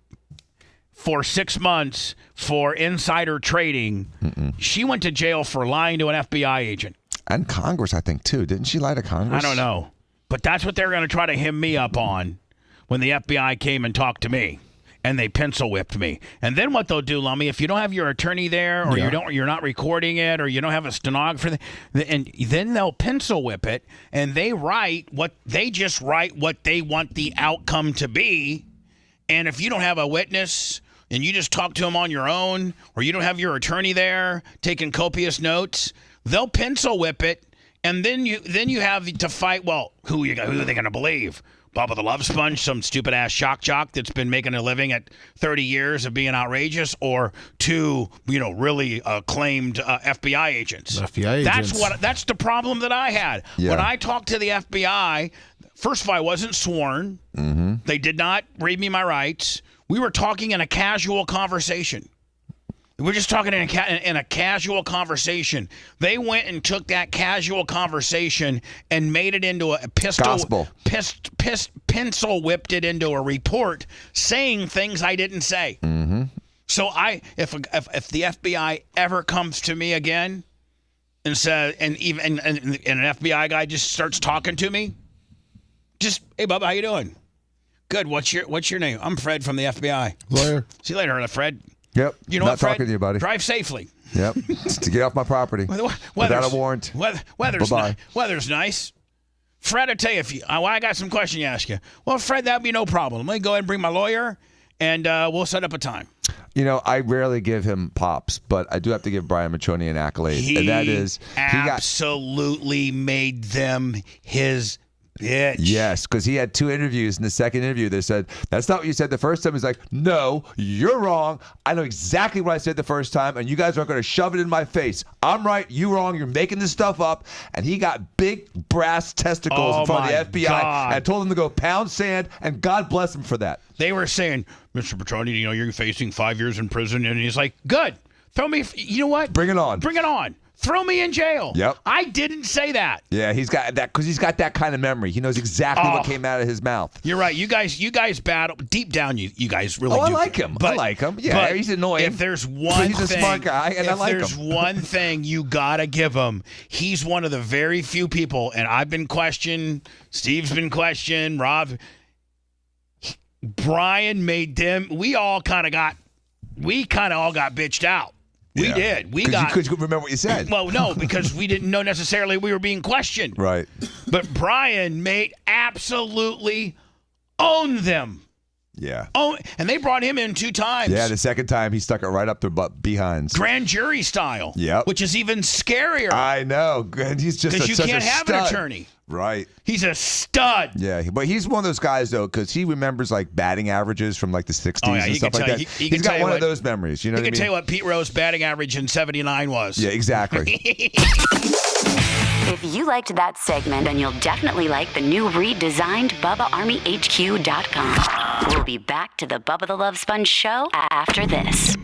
S3: for 6 months for insider trading. She went to jail for lying to an FBI agent.
S7: And Congress, I think, too. Didn't she lie to Congress?
S3: I don't know. But that's what they're going to try to hem me up on when the FBI came and talked to me, and they pencil whipped me. And then what they'll do, Lummy, if you don't have your attorney there, or you're not recording it, or you don't have a stenographer, and then they'll pencil whip it, and they just write what they want the outcome to be. And if you don't have a witness and you just talk to them on your own, or you don't have your attorney there taking copious notes, they'll pencil whip it. And then you have to fight. Well, who are they going to believe? Bubba the Love Sponge, some stupid ass shock jock that's been making a living at 30 years of being outrageous, or 2 really acclaimed FBI agents. That's the problem that I had when I talked to the FBI. First of all, I wasn't sworn. They did not read me my rights. We were talking in a casual conversation. We're just talking in a casual conversation. They went and took that casual conversation and made it into a pistol. Pencil whipped it into a report saying things I didn't say.
S7: Mm-hmm.
S3: So if the FBI ever comes to me again and says, and an FBI guy just starts talking to me, just, hey Bubba, how you doing? Good. What's your name? I'm Fred from the FBI.
S4: Lawyer.
S3: See you later, Fred.
S7: Yep.
S3: You know
S7: Not
S3: what, Fred?
S7: talking to you, buddy.
S3: Drive safely.
S7: Yep. To get off my property. Without a warrant.
S3: Weather's nice. Fred, I tell you, I got some question to ask you. Well, Fred, that'd be no problem. Let me go ahead and bring my lawyer, and we'll set up a time.
S7: You know, I rarely give him pops, but I do have to give Brian Matroni an accolade, and that is
S3: he absolutely made them his bitch.
S7: Yes, because he had 2 interviews. In the second interview, they said, that's not what you said the first time. He's like, no, you're wrong. I know exactly what I said the first time, and you guys aren't going to shove it in my face. I'm right, you wrong, you're making this stuff up. And he got big brass testicles in front of the FBI and told him to go pound sand, and God bless him for that.
S3: They were saying, Mr. Petroni, you know, you're facing 5 years in prison. And he's like, good. Throw me, you know what?
S7: Bring it on.
S3: Bring it on. Throw me in jail.
S7: Yep.
S3: I didn't say that.
S7: Yeah, he's got that because he's got that kind of memory. He knows exactly what came out of his mouth.
S3: You're right. You guys battle deep down. You guys really do.
S7: I like him. I like him. Yeah, he's annoying.
S3: If there's one
S7: he's a smart guy, and I like him.
S3: If there's one thing you gotta give him, he's one of the very few people. And I've been questioned. Steve's been questioned. Rob. Brian made them. We all kind of all got bitched out. We did.
S7: Because you couldn't remember what you said.
S3: Well, no, because we didn't know necessarily we were being questioned.
S7: Right.
S3: But Brian absolutely owned them.
S7: Yeah.
S3: And they brought him in 2 times.
S7: Yeah, the second time he stuck it right up their butt behinds.
S3: Grand jury style.
S7: Yep.
S3: Which is even scarier.
S7: I know. And he's just
S3: because you
S7: such
S3: can't
S7: a
S3: have
S7: stud.
S3: an attorney.
S7: Right.
S3: He's a stud.
S7: Yeah, but he's one of those guys, though, because he remembers, like, batting averages from, like, the 60s and stuff like that. He's got one of those memories, you know what I mean?
S3: He can tell you what Pete Rose batting average in 79 was.
S7: Yeah, exactly.
S18: If you liked that segment, then you'll definitely like the new redesigned BubbaArmyHQ.com. We'll be back to the Bubba the Love Sponge show after this.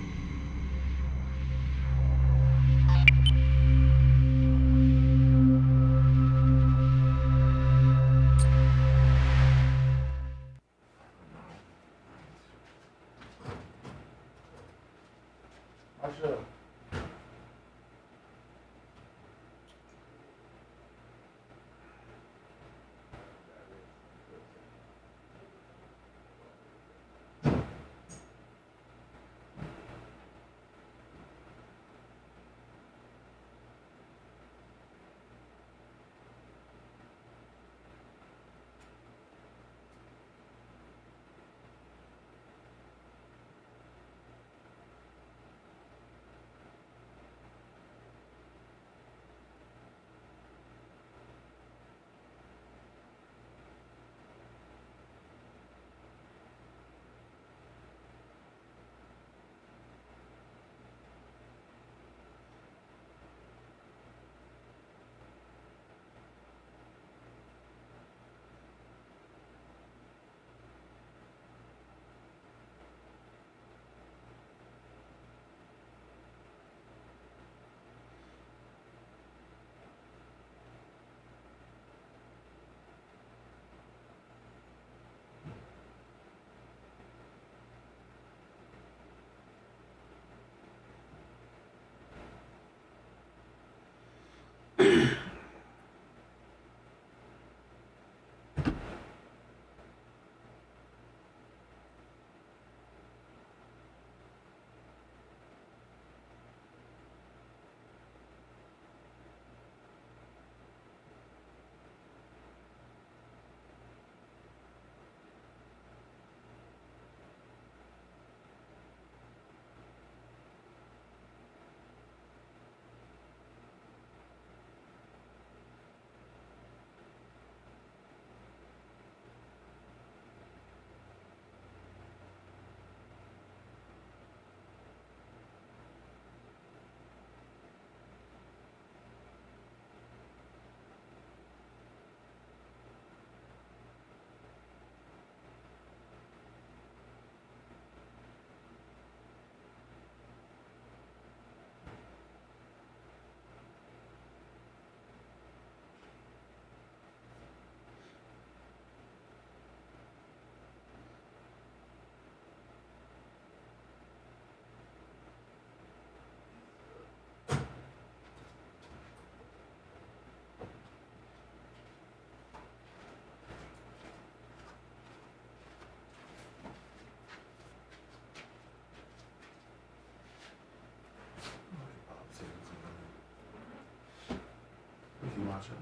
S4: Macho.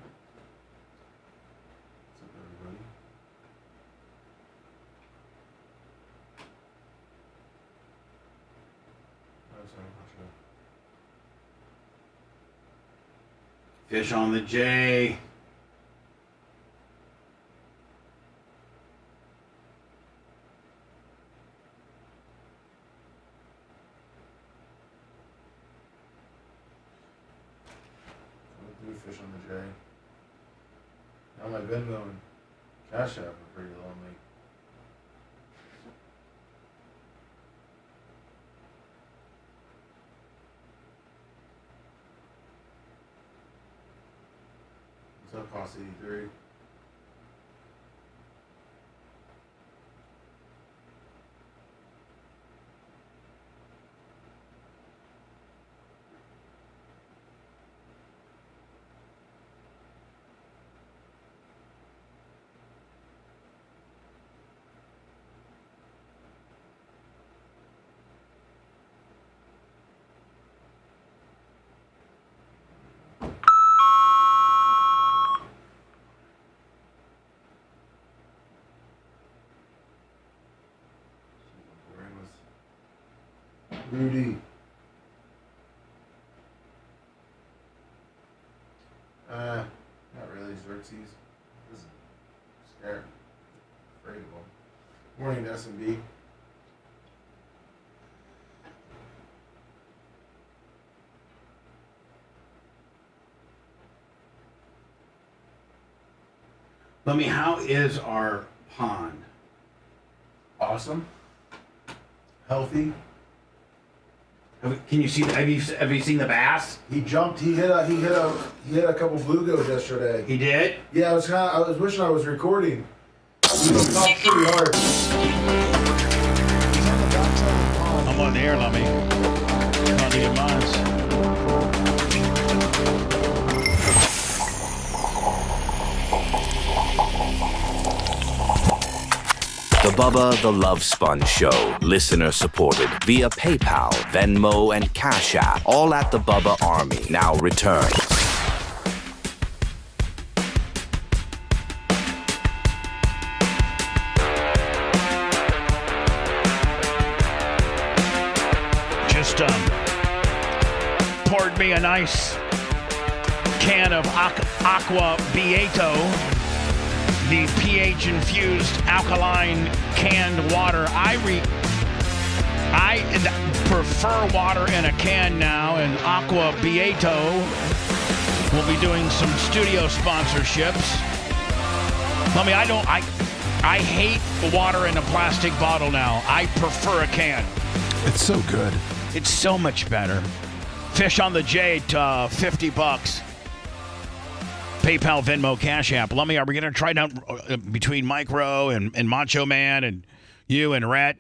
S4: What's up, everybody?
S3: Fish on the J.
S4: Fish on the J. Now my Venmo and Cash App are pretty lonely. What's up, Posse 3? Rudy. Not really, Xerxes. This is scared. Afraid of him. Morning, S&B.
S3: Let me, how is our pond?
S4: Awesome. Healthy.
S3: Can you see? Have you seen the bass?
S4: He jumped. He hit a couple bluegills yesterday.
S3: He did?
S4: Yeah, I was wishing I was recording. He popped pretty hard.
S3: I'm on the air, let me. Not to get mine.
S19: The Bubba the Love Sponge Show, listener supported via PayPal, Venmo, and Cash App, all at the Bubba Army. Now returns.
S3: Just poured me a nice can of Aqua Beato. The pH-infused alkaline canned water. I prefer water in a can now, and Aqua Beato will be doing some studio sponsorships. I hate water in a plastic bottle now. I prefer a can.
S4: It's so good.
S3: It's so much better. Fish on the J at $50. PayPal, Venmo, Cash App. Lummy, are we going to try down between Micro and Macho Man and you and Rhett?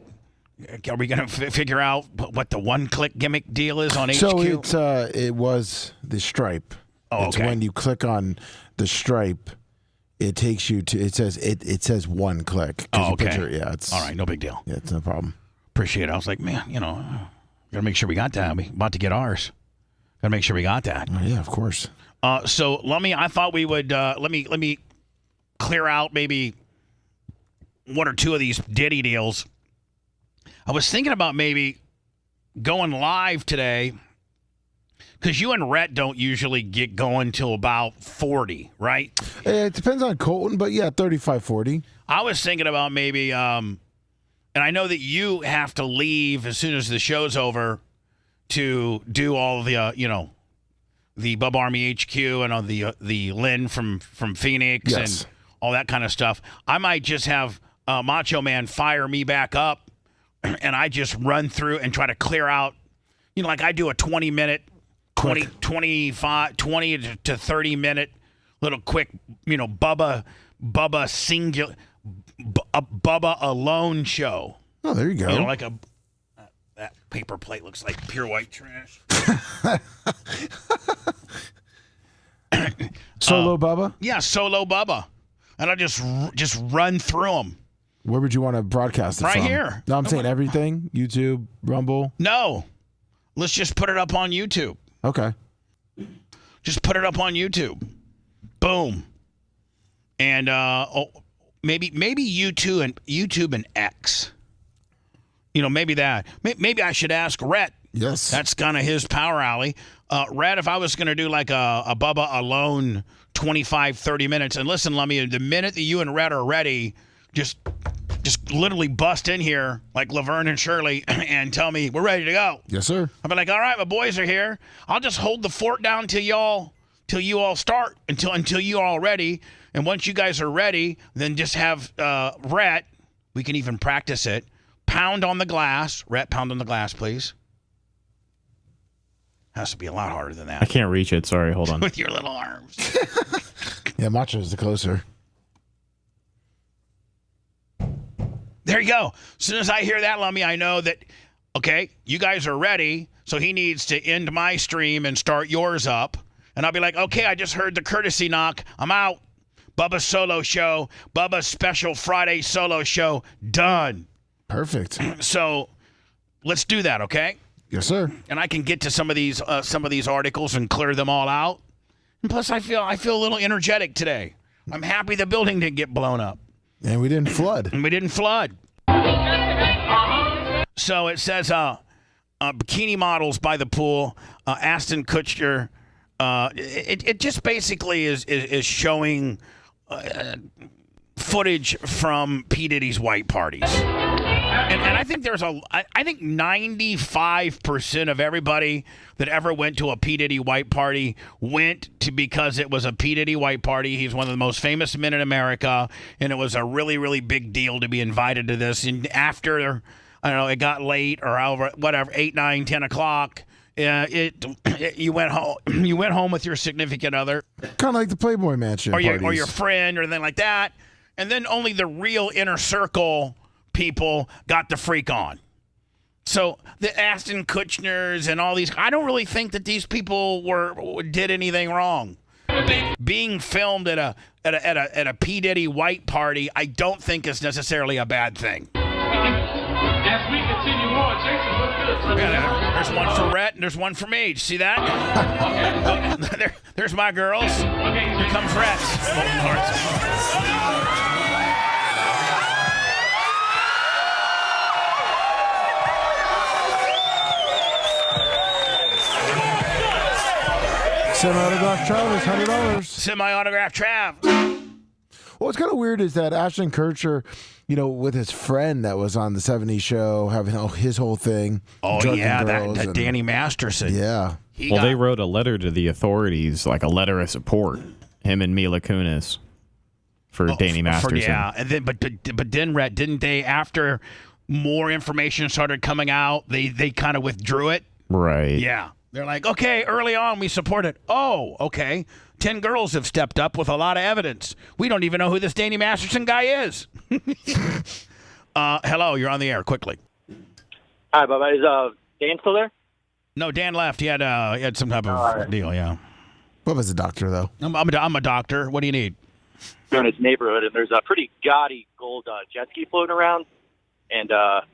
S3: Are we going to figure out what the one-click gimmick deal is on HQ?
S4: So it was the stripe.
S3: Oh,
S4: it's
S3: okay.
S4: when you click on the stripe, it takes you to. It says one click.
S3: Oh, okay.
S4: It's
S3: all right. No big deal.
S4: Yeah, it's no problem.
S3: Appreciate it. I was like, man, gotta make sure we got that. We about to get ours. Gotta make sure we got that.
S4: Oh, yeah, of course.
S3: So Lummy, I thought we would let me clear out maybe one or two of these Diddy deals. I was thinking about maybe going live today because you and Rhett don't usually get going till about 40, right?
S4: It depends on Colton, but yeah, 35, 40.
S3: I was thinking about maybe, and I know that you have to leave as soon as the show's over to do all the, the Bub Army HQ and on the Lynn from Phoenix and all that kind of stuff. I might just have Macho Man fire me back up and I just run through and try to clear out, like I do a 20-minute, 20 to 30-minute little quick, Bubba alone show.
S4: Oh, there you go.
S3: Like that paper plate looks like pure white trash.
S4: Solo Bubba?
S3: Yeah, solo Bubba. And I just run through them.
S4: Where would you want to broadcast it
S3: right
S4: from?
S3: Here.
S4: No, I'm saying everything. YouTube, Rumble.
S3: No. Let's just put it up on YouTube.
S4: Okay.
S3: Just put it up on YouTube. Boom. And maybe YouTube and X. Maybe that. Maybe I should ask Rhett.
S4: Yes.
S3: That's kind of his power alley. Rhett, if I was going to do like a Bubba alone 25, 30 minutes, and listen, Lummy, the minute that you and Rhett are ready, just literally bust in here like Laverne and Shirley and tell me we're ready to go.
S4: Yes, sir.
S3: I'll be like, all right, my boys are here. I'll just hold the fort down till you all start, until you all ready. And once you guys are ready, then just have Rhett, we can even practice it, pound on the glass. Rhett, pound on the glass, please. Has to be a lot harder than that.
S8: I can't reach it. Sorry, hold on.
S3: With your little arms.
S4: Yeah, Macho's the closer.
S3: There you go. As soon as I hear that, Lummy, I know that, okay, you guys are ready, so he needs to end my stream and start yours up. And I'll be like, okay, I just heard the courtesy knock. I'm out. Bubba's solo show. Bubba's special Friday solo show. Done.
S4: Perfect.
S3: So let's do that, okay?
S4: Yes, sir.
S3: And I can get to some of these articles and clear them all out. And plus, I feel a little energetic today. I'm happy the building didn't get blown up.
S4: And we didn't flood.
S3: So it says bikini models by the pool. Ashton Kutcher. It just basically is showing footage from P. Diddy's white parties. And I think I think 95% of everybody that ever went to a P. Diddy white party went to because it was a P. Diddy white party. He's one of the most famous men in America, and it was a really, really big deal to be invited to this. And after, I don't know, it got late or however, whatever, 8, 9, 10 o'clock, you went home. You went home with your significant other,
S4: kind of like the Playboy Mansion
S3: or your friend, or anything like that. And then only the real inner circle people got the freak on. So the Ashton Kutchers and all these, I don't really think that these people did anything wrong. Being filmed at a P. Diddy white party, I don't think is necessarily a bad thing.
S5: As we continue on, Jason, what's good?
S3: Yeah, there's one for Rhett and there's one for me. Did you see that? There's my girls. Here comes Rhett's.
S4: Semi-autographed Travis, $100.
S3: Semi-autographed Trav.
S4: What's kind of weird is that Ashton Kutcher, with his friend that was on the 70s show, having his whole thing.
S3: Oh, yeah, that Danny Masterson.
S4: Yeah.
S8: They wrote a letter to the authorities, like a letter of support, him and Mila Kunis, for Danny Masterson.
S3: And then, but then, Rhett, didn't they, after more information started coming out, they kind of withdrew it?
S8: Right.
S3: Yeah. They're like, okay, early on we support it. Oh, okay. 10 girls have stepped up with a lot of evidence. We don't even know who this Danny Masterson guy is. Hello, you're on the air. Quickly.
S20: Hi, Bubba. Is Dan still there?
S3: No, Dan left. He had some type of deal. Yeah.
S4: Bubba's a doctor, though.
S3: I'm a doctor. What do you need?
S20: We're in his neighborhood, and there's a pretty gaudy gold jet ski floating around, and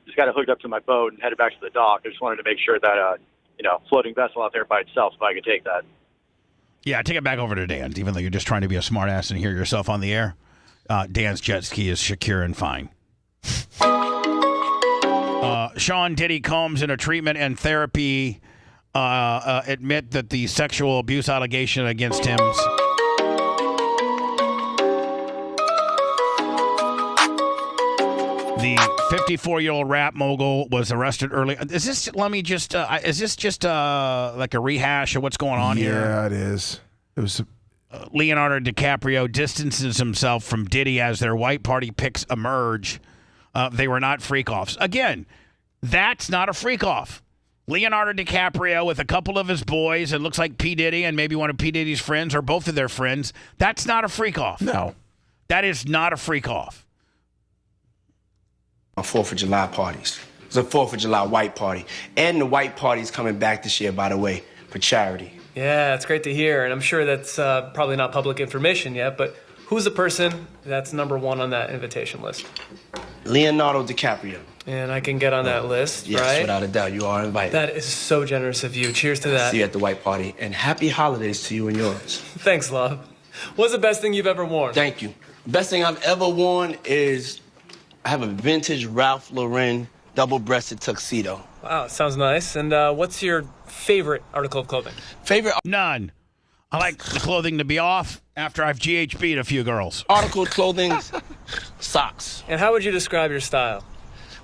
S20: just got it hooked up to my boat and headed back to the dock. I just wanted to make sure that floating vessel out there by itself, if I could take that.
S3: Yeah, take it back over to Dan, even though you're just trying to be a smartass and hear yourself on the air. Dan's jet ski is secure and fine. Sean Diddy Combs in a treatment and therapy admit that the sexual abuse allegation against him. The 54-year-old rap mogul was arrested early. Is this? Let me just. Is this just like a rehash of what's going on here?
S4: Yeah, it is. It was.
S3: Leonardo DiCaprio distances himself from Diddy as their white party pics emerge. They were not freak-offs. Again, that's not a freak-off. Leonardo DiCaprio with a couple of his boys, it looks like P. Diddy and maybe one of P. Diddy's friends or both of their friends. That's not a freak-off.
S4: No.
S3: That is not a freak-off.
S21: On 4th of July parties. It's a 4th of July white party. And the white party's coming back this year, by the way, for charity.
S23: Yeah, it's great to hear, and I'm sure that's probably not public information yet, but who's the person that's number one on that invitation list?
S21: Leonardo DiCaprio.
S23: And I can get on that list,
S21: yes,
S23: right?
S21: Yes, without a doubt, you are invited.
S23: That is so generous of you. Cheers to that.
S21: See you at the white party, and happy holidays to you and yours.
S23: Thanks, love. What's the best thing you've ever worn?
S21: Thank you. Best thing I've ever worn is I have a vintage Ralph Lauren double-breasted tuxedo.
S23: Wow, sounds nice. And what's your favorite article of clothing?
S21: Favorite
S3: None. I like the clothing to be off after I've GHB'd a few girls.
S21: article of clothing, socks.
S23: And how would you describe your style?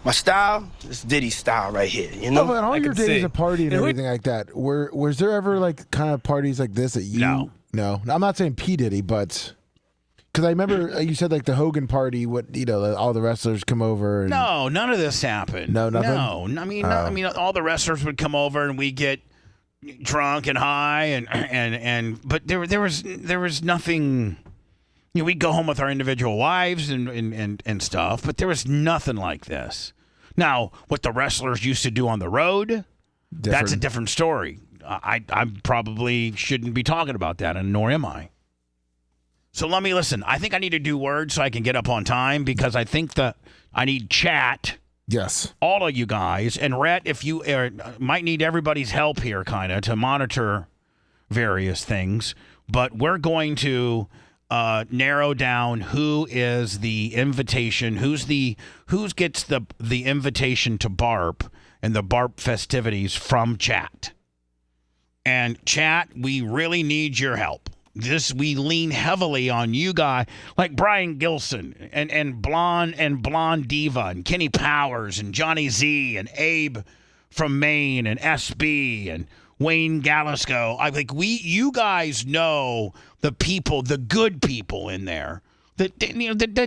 S21: My style is Diddy style right here, you know?
S4: Oh, but all your
S23: can
S4: days
S23: see.
S4: of partying and
S23: And who-
S4: everything like that, was there ever like kind of parties like this that you? No. I'm not saying P Diddy, but because I remember you said like the Hogan party, all the wrestlers come over. And,
S3: No, none of this happened.
S4: No, nothing?
S3: No, I mean, all the wrestlers would come over and we get drunk and high, but there was nothing. You know, we'd go home with our individual wives and stuff, but there was nothing like this. Now, what the wrestlers used to do on the road, that's a different story. I probably shouldn't be talking about that, and nor am I. So let me listen. I think I need to do words so I can get up on time because I think that I need chat.
S4: Yes.
S3: All of you guys. And Rhett, if you might need everybody's help here kind of to monitor various things. But we're going to narrow down who is the invitation, who gets the invitation to BARP and the BARP festivities from chat. And chat, we really need your help. We lean heavily on you guys like Brian Gilson and Blonde Diva and Kenny Powers and Johnny Z and Abe from Maine and SB and Wayne Galisco. You guys know the people, the good people in there that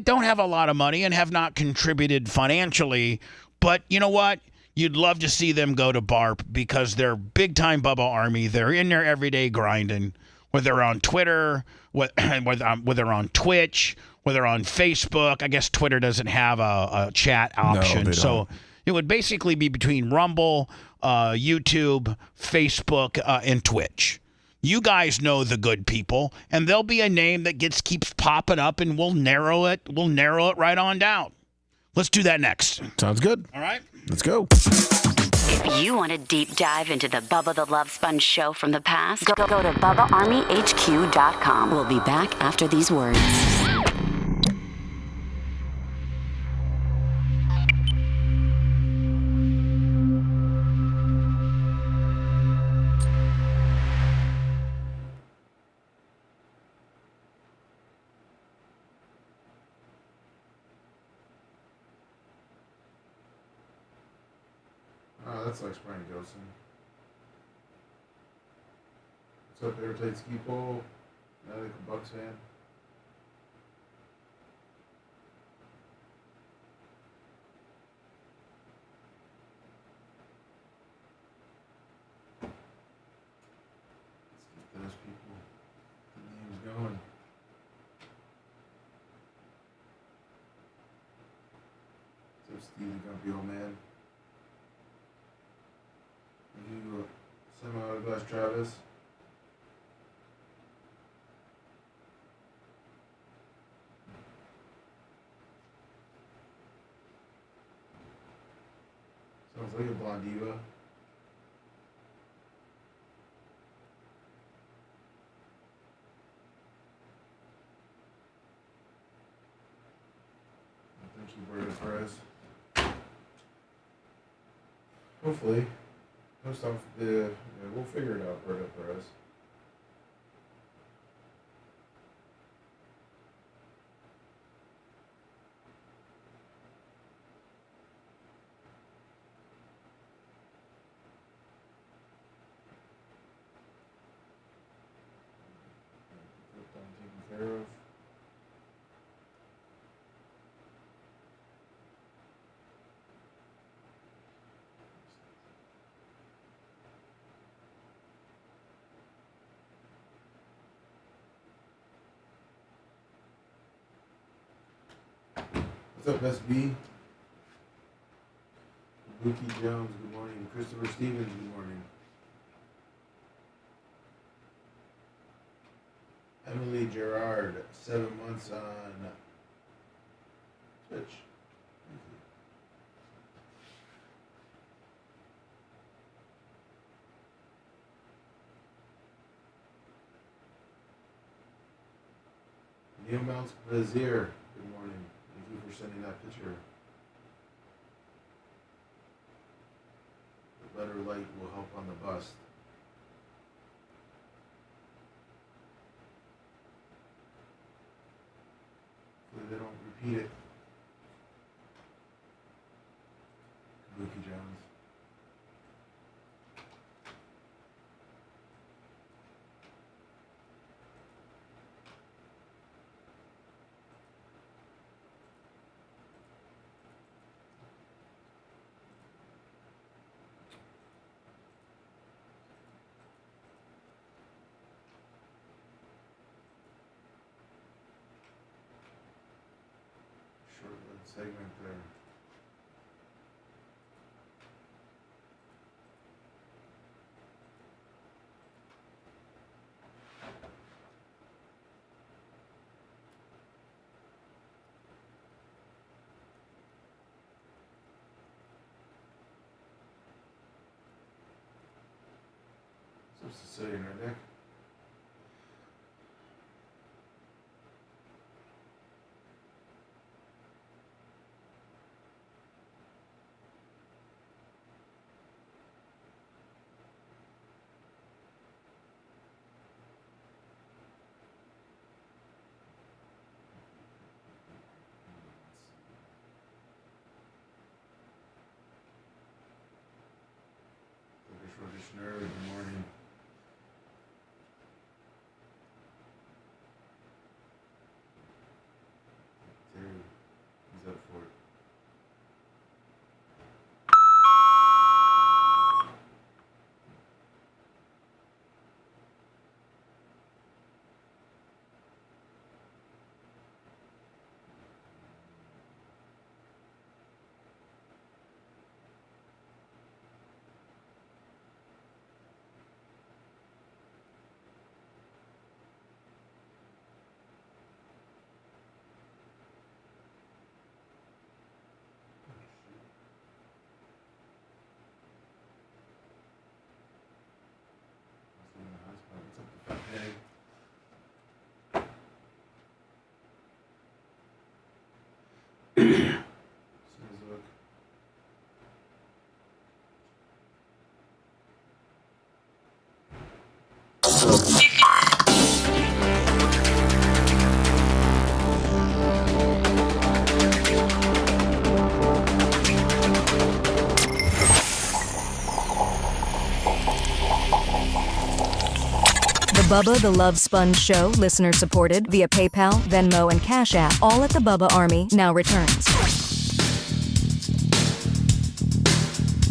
S3: don't have a lot of money and have not contributed financially. But you know what? You'd love to see them go to BARP because they're big time Bubba Army. They're in there every day grinding. Whether they're on Twitter, whether they're on Twitch, whether they're on Facebook. I guess Twitter doesn't have a chat option.
S4: No,
S3: so it would basically be between Rumble, YouTube, Facebook, and Twitch. You guys know the good people, and there'll be a name that keeps popping up, and we'll narrow it. We'll narrow it right on down. Let's do that next.
S4: Sounds good.
S3: All right.
S4: Let's go.
S18: If you want a deep dive into the Bubba the Love Sponge show from the past, go to BubbaArmyHQ.com. We'll be back after these words.
S4: Oh, that's like Brian Gilson. What's up, Airtight Ski Pole? Now like a Bucks fan. Let's get those people. The name's going. What's up, Steve, the Gumpy old man? You semi-autograph Travis. Sounds like a Blonde Diva. I think you were the press. Hopefully. No stuff. We'll figure it out, Berta Perez. Taken care of. What's up, SB? Buki Jones, good morning. Christopher Stevens, good morning. Emily Gerard, 7 months on Twitch. Neil Mount Lazier, good morning. Thank you for sending that picture. The better light will help on the bust. Hopefully they don't repeat it. Kabuki Jones. Short-lived segment there. Some Sicilian right there. Good morning. Terry, he's up for it.
S1: Bubba the Love Sponge Show, listener supported via PayPal, Venmo, and Cash App, all at the Bubba Army, now returns.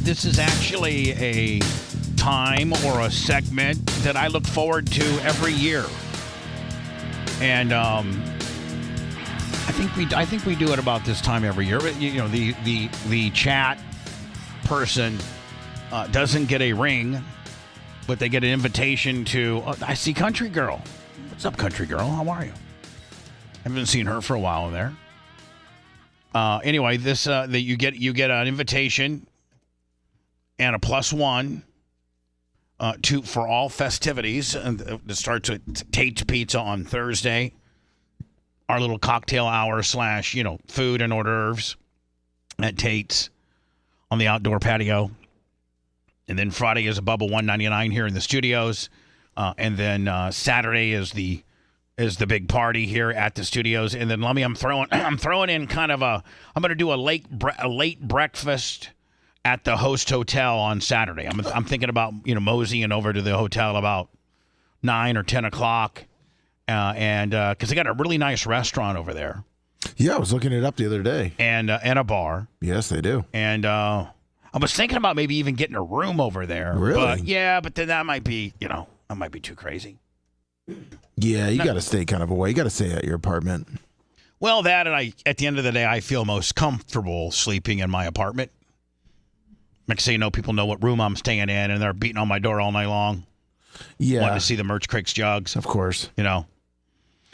S3: This is actually a time or a segment that I look forward to every year. And I think we do it about this time every year. But, you know, the chat person doesn't get a ring, but they get an invitation to, I see Country Girl. What's up, Country Girl? How are you? I haven't seen her for a while there. Anyway, this you get an invitation and a +1 for all festivities. And it starts with Tate's Pizza on Thursday. Our little cocktail hour / food and hors d'oeuvres at Tate's on the outdoor patio. And then Friday is a Bubba 199 here in the studios. And then Saturday is the big party here at the studios. And then I'm throwing in kind of I'm going to do a late breakfast at the host hotel on Saturday. I'm thinking about moseying over to the hotel about 9 or 10 o'clock, and because they got a really nice restaurant over there.
S4: Yeah, I was looking it up the other day.
S3: And a bar.
S4: Yes, they do.
S3: And I was thinking about maybe even getting a room over there.
S4: Really?
S3: But then that might be too crazy.
S4: Yeah, you got to stay kind of away. You got to stay at your apartment.
S3: Well, that and at the end of the day, I feel most comfortable sleeping in my apartment. Next thing you know, people know what room I'm staying in, and they're beating on my door all night long.
S4: Yeah.
S3: Wanting to see the Merch Creeks jugs.
S4: Of course.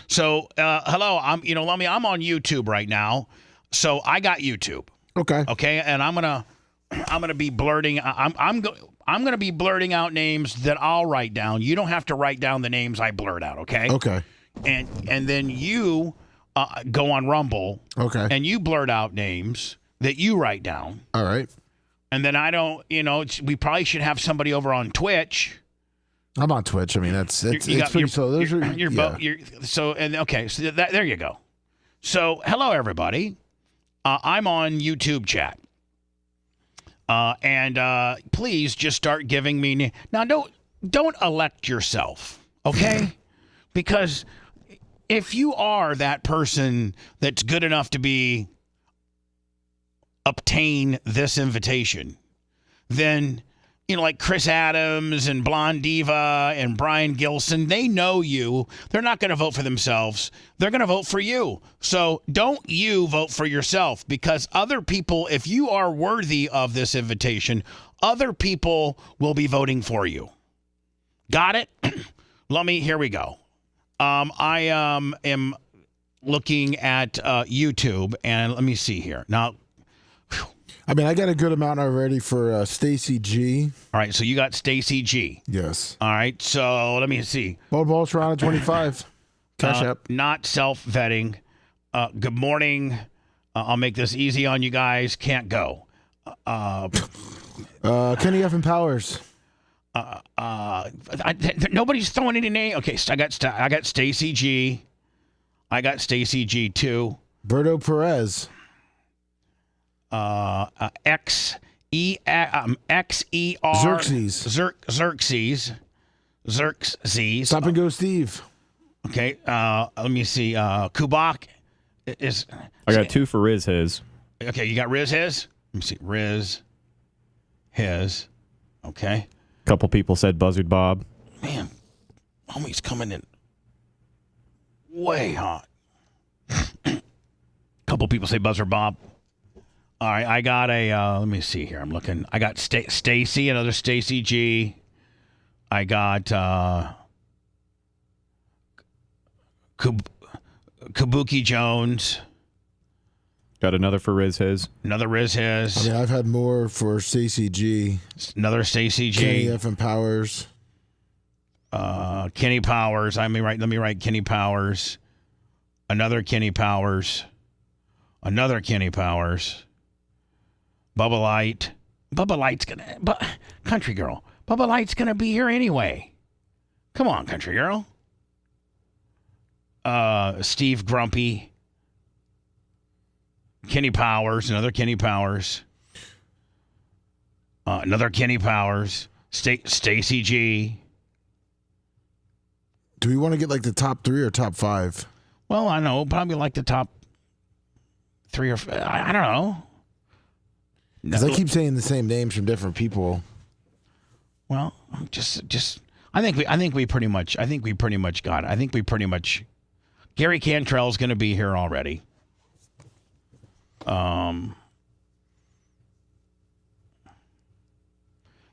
S3: So, hello, I'm on YouTube right now. So I got YouTube. Okay, and I'm gonna be blurting. I'm going to be blurting out names that I'll write down. You don't have to write down the names I blurt out. Okay.
S4: Okay.
S3: and then you go on Rumble.
S4: Okay.
S3: And you blurt out names that you write down.
S4: All right.
S3: And then I don't, we probably should have somebody over on Twitch.
S4: I'm on Twitch. I mean, it's pretty slow. Those are
S3: so there you go. So hello everybody. I'm on YouTube chat. And please just start giving me now. Don't elect yourself, okay? Because if you are that person that's good enough to obtain this invitation, then like Chris Adams and Blonde Diva and Brian Gilson, they know you. They're not going to vote for themselves. They're going to vote for you. So don't you vote for yourself, because other people, if you are worthy of this invitation, other people will be voting for you. Got it? Here we go. I am looking at YouTube, and let me see here. Now,
S4: I mean, I got a good amount already for Stacy G.
S3: All right, so you got Stacy G.
S4: Yes.
S3: All right, so let me see.
S4: Ball Toronto 25. Cash app.
S3: Not self-vetting. Good morning. I'll make this easy on you guys. Can't go.
S4: Kenny F. and Powers.
S3: Nobody's throwing any name. Okay, so I got Stacy G. I got Stacy G too.
S4: Berto Perez.
S3: Xerxes.
S4: Stop and Go Steve.
S3: Okay, let me see. Kubak is.
S8: I got 2 for Riz his.
S3: Okay, you got Riz his. Let me see. Riz his. Okay.
S8: A couple people said Buzzard Bob.
S3: Man, homie's coming in way hot. Couple people say Buzzard Bob. All right, I got let me see here. I'm looking. I got Stacy, another Stacy G. I got Kabuki Jones.
S8: Got another for Riz his.
S3: Another Riz his.
S4: I mean, I've had more for Stacy G.
S3: Another Stacy G.
S4: Kenny F. and Powers.
S3: Kenny Powers. Let me write Kenny Powers. Another Kenny Powers. Another Kenny Powers. Bubba Light. Bubba Light's Country Girl. Bubba Light's gonna be here anyway. Come on, Country Girl. Steve Grumpy. Kenny Powers. Another Kenny Powers. Another Kenny Powers. Stacy G.
S4: Do we want to get like the top 3 or top 5?
S3: Well, I know. Probably like the top 3 or 5. I don't know.
S4: Because I keep saying the same names from different people.
S3: Well, just I think we pretty much got it. I think we pretty much Gary Cantrell's going to be here already.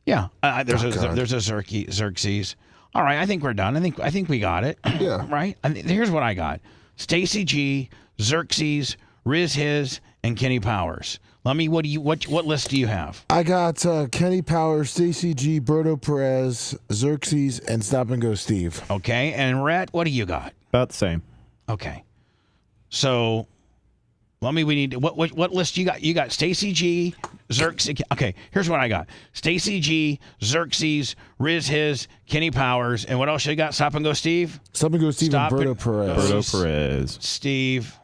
S3: Yeah, there's a Xerxes. All right, I think we're done. I think we got it.
S4: Yeah.
S3: Right? Here's what I got. Stacy G, Xerxes, Riz his, and Kenny Powers. What list do you have?
S4: I got Kenny Powers, Stacy G, Berto Perez, Xerxes, and Stop and Go Steve.
S3: Okay, and Rhett, what do you got?
S8: About the same.
S3: Okay. So we need what list you got? You got Stacy G, Xerxes. Okay, here's what I got. Stacy G, Xerxes, Riz his, Kenny Powers, and what else you got? Stop and Go Steve?
S4: Stop and Go Steve and Berto Perez.
S8: Berto Perez.
S3: Steve.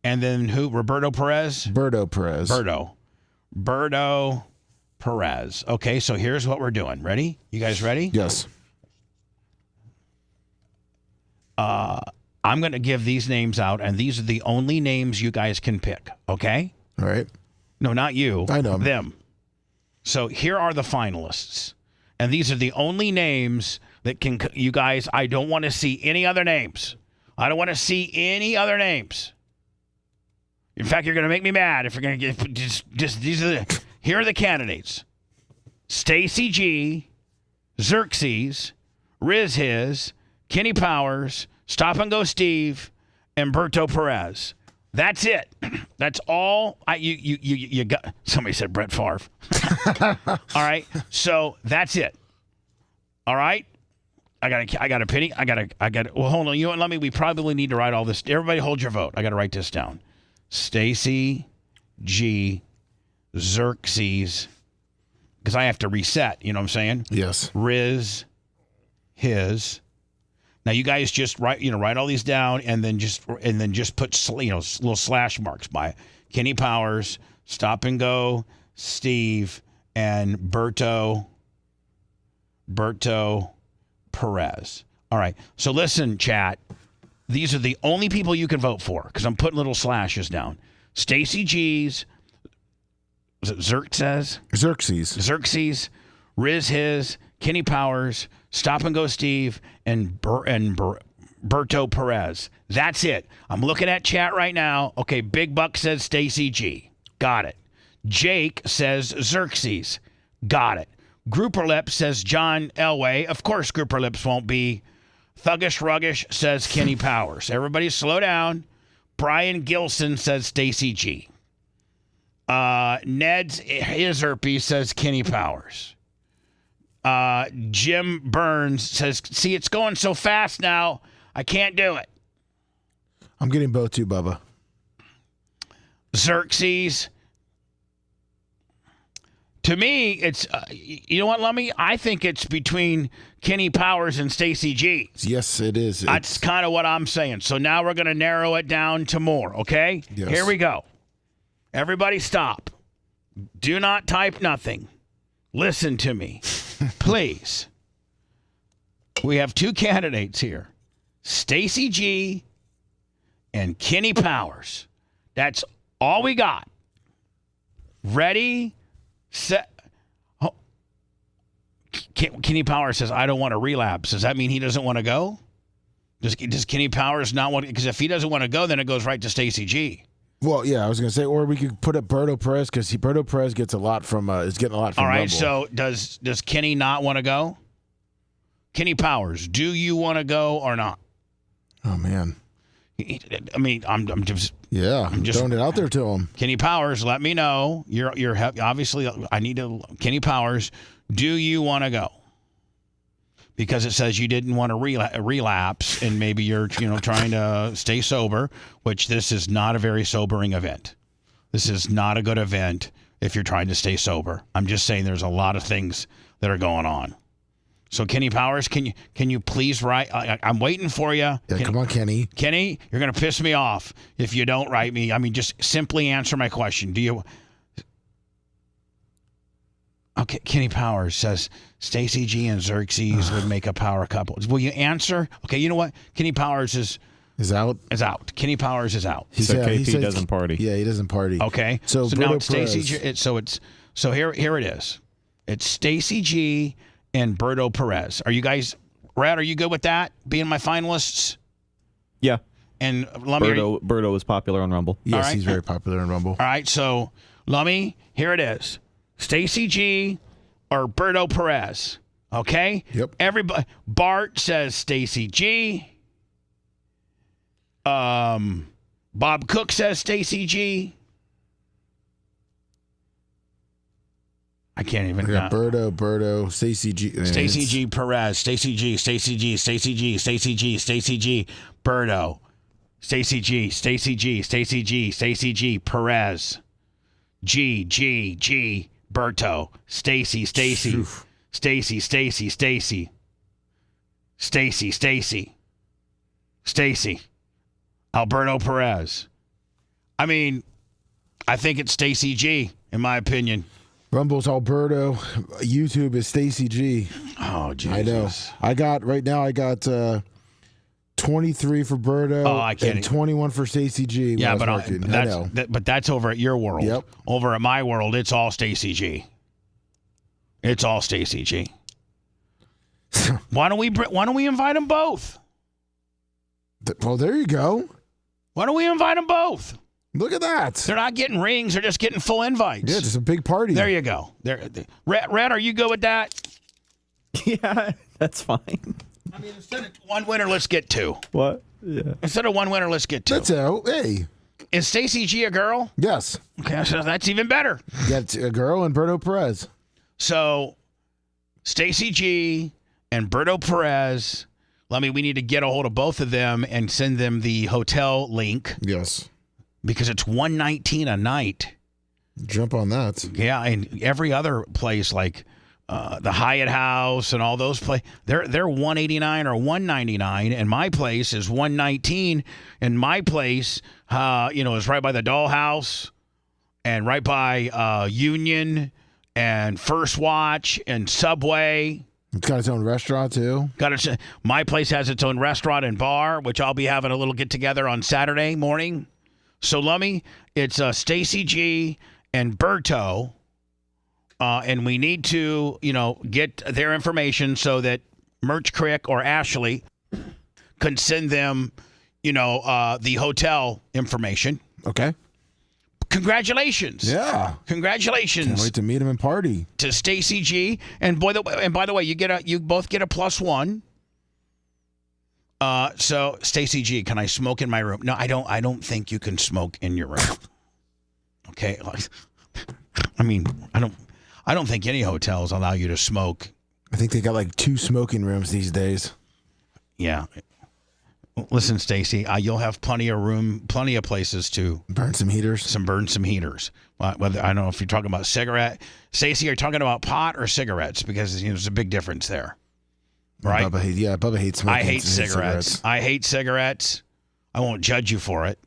S3: And then who? Roberto Perez?
S4: Berto Perez.
S3: Berto Perez. Okay, so here's what we're doing. Ready? You guys ready?
S4: Yes.
S3: I'm going to give these names out, and these are the only names you guys can pick, okay?
S4: All right.
S3: No, not you.
S4: I know.
S3: Them. So here are the finalists. And these are the only names that can, you guys, I don't want to see any other names. I don't want to see any other names. In fact, you're going to make me mad if you're going to get just these are here are the candidates. Stacy G, Xerxes, Riz his, Kenny Powers, Stop and Go Steve, and Berto Perez. That's it. That's all. You got. Somebody said Brett Favre. All right. So that's it. All right. I got a penny. Well, hold on. You know what? We probably need to write all this. Everybody hold your vote. I got to write this down. Stacy G. Xerxes. Because I have to reset. You know what I'm saying?
S4: Yes.
S3: Riz. His. Now you guys just write all these down and then just put little slash marks by it. Kenny Powers, Stop and Go, Steve, and Berto Perez. All right. So listen, chat. These are the only people you can vote for because I'm putting little slashes down. Stacy G's. Was it Xerxes? Riz His, Kenny Powers, Stop and Go Steve, and Berto Perez. That's it. I'm looking at chat right now. Okay, Big Buck says Stacy G. Got it. Jake says Xerxes. Got it. Grouper Lips says John Elway. Of course, Grouper Lips won't be. Thuggish Ruggish says Kenny Powers. Everybody slow down. Brian Gilson says Stacy G. Ned's Izerpy says Kenny Powers. Jim Burns says, see, it's going so fast now, I can't do it.
S4: I'm getting both too, Bubba.
S3: Xerxes. To me, it's, you know what, Lummy? I think it's between Kenny Powers and Stacy G.
S4: Yes, it is.
S3: That's kind of what I'm saying. So now we're going to narrow it down to more, okay?
S4: Yes.
S3: Here we go. Everybody stop. Do not type nothing. Listen to me. Please. We have two candidates here. Stacy G and Kenny Powers. That's all we got. Ready, set. Oh. Kenny Powers says, I don't want to relapse. Does that mean he doesn't want to go? Does Kenny Powers not want to? Because if he doesn't want to go, then it goes right to Stacy G.
S4: Well, yeah, I was going to say, or we could put up Berto Perez because Berto Perez gets a lot from is getting a lot from
S3: All right,
S4: Rumble.
S3: so does Kenny not want to go? Kenny Powers, do you want to go or not?
S4: Oh man,
S3: I mean, I'm just
S4: throwing it out there to him.
S3: Kenny Powers, let me know. You're obviously. I need to. Kenny Powers, do you want to go? Because it says you didn't want to relapse, and maybe you're trying to stay sober, which this is not a very sobering event. This is not a good event if you're trying to stay sober. I'm just saying there's a lot of things that are going on. So Kenny Powers, can you please write? I'm waiting for you.
S4: Yeah, come on, Kenny.
S3: Kenny, you're going to piss me off if you don't write me. I mean, just simply answer my question. Do you? Okay, Kenny Powers says Stacy G and Xerxes would make a power couple. Will you answer? Okay, you know what? Kenny Powers is
S4: out.
S3: Is out. Kenny Powers is out.
S8: So KP doesn't party.
S4: Yeah, he doesn't party.
S3: Okay, so now it's Stacy G. So here it is. It's Stacy G and Berto Perez. Are you guys, Brad? Are you good with that? Being my finalists?
S8: Yeah.
S3: And Lummy,
S8: Berto is popular on Rumble.
S4: Yes,
S3: right.
S4: He's very popular on Rumble.
S3: All right, so Lummy, here it is. Stacy G or Berto Perez. Okay?
S4: Yep.
S3: Everybody. Bart says Stacy G. Bob Cook says Stacy G. I can't even.
S4: Yeah, Berto, Stacy G.
S3: Stacy G. Perez. Stacy G. Berto. Stacy G. Perez. G. Berto, Stacy, Alberto Perez. I mean, I think it's Stacy G, in my opinion.
S4: Rumble's Alberto. YouTube is Stacy G.
S3: Oh, Jesus.
S4: I know. I got 23 for Berto and 21 for Stacy G.
S3: Yeah, but that's over at your world.
S4: Yep.
S3: Over at my world, it's all Stacy G. It's all Stacy G. Why don't we invite them both?
S4: Well, there you go.
S3: Why don't we invite them both?
S4: Look at that.
S3: They're not getting rings. They're just getting full invites.
S4: Yeah, it's a big party.
S3: There you go. Red, are you good with that?
S8: Yeah, that's fine.
S3: I mean, instead of one winner, let's get two.
S8: What? Yeah.
S3: Instead of one winner, let's get two.
S4: That's out. Hey.
S3: Is Stacy G a girl?
S4: Yes.
S3: Okay, so that's even better.
S4: Yeah, it's a girl and Berto Perez.
S3: So, Stacy G and Berto Perez. We need to get a hold of both of them and send them the hotel link.
S4: Yes.
S3: Because it's $119 a night.
S4: Jump on that.
S3: Yeah, and every other place like the Hyatt House and all those places, they're $189 or $199, and my place is $119. And my place, is right by the Dollhouse and right by Union and First Watch and Subway.
S4: It's got its own restaurant too.
S3: My place has its own restaurant and bar, which I'll be having a little get together on Saturday morning. So, Lummy, it's Stacy G and Berto. And we need to, get their information so that Merch Crick or Ashley can send them, the hotel information.
S4: Okay.
S3: Congratulations.
S4: Yeah.
S3: Congratulations.
S4: Can't wait to meet him and party.
S3: To Stacy G. And by the way, you both get a +1. So Stacy G, can I smoke in my room? No, I don't think you can smoke in your room. Okay. I don't think any hotels allow you to smoke.
S4: I think they got like 2 smoking rooms these days.
S3: Yeah. Listen, Stacy, you'll have plenty of places to
S4: burn some heaters.
S3: Burn some heaters. Whether I don't know if you're talking about cigarette. Stacy, are you talking about pot or cigarettes? Because there's a big difference there. Right?
S4: Bubba hates smoking.
S3: I hate cigarettes. I hate cigarettes. I won't judge you for it,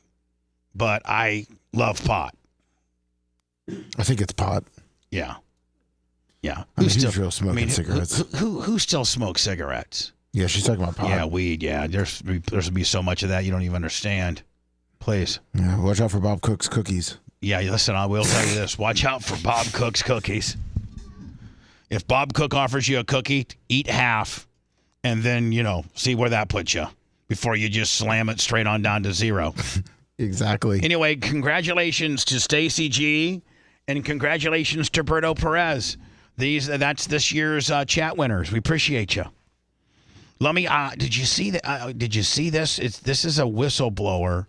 S3: but I love pot.
S4: I think it's pot.
S3: Yeah. Yeah.
S4: Who's real smoking cigarettes?
S3: Who still smokes cigarettes?
S4: Yeah, she's talking about pot.
S3: Yeah, weed. Yeah, there's going to be so much of that you don't even understand. Please.
S4: Yeah, watch out for Bob Cook's cookies.
S3: Yeah, listen, I will tell you this. Watch out for Bob Cook's cookies. If Bob Cook offers you a cookie, eat half, and then, see where that puts you before you just slam it straight on down to 0.
S4: Exactly.
S3: Anyway, congratulations to Stacy G, and congratulations to Berto Perez. That's this year's chat winners. We appreciate you. Lummy, did you see that? Did you see this? This is a whistleblower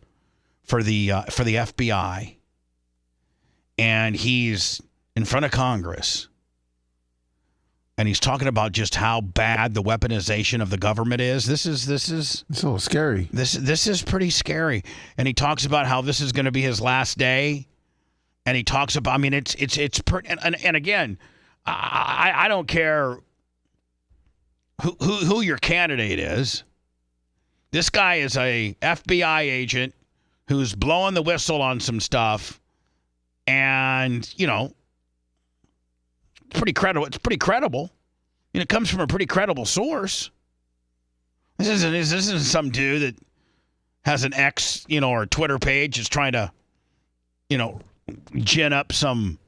S3: for the FBI, and he's in front of Congress, and he's talking about just how bad the weaponization of the government is. This is it's
S4: a little scary.
S3: This is pretty scary, and he talks about how this is going to be his last day, and he talks about. I mean, it's and again, I don't care who your candidate is. This guy is a FBI agent who's blowing the whistle on some stuff, and pretty credible. It's pretty credible. It comes from a pretty credible source. This isn't some dude that has an X, or Twitter page is trying to, gin up some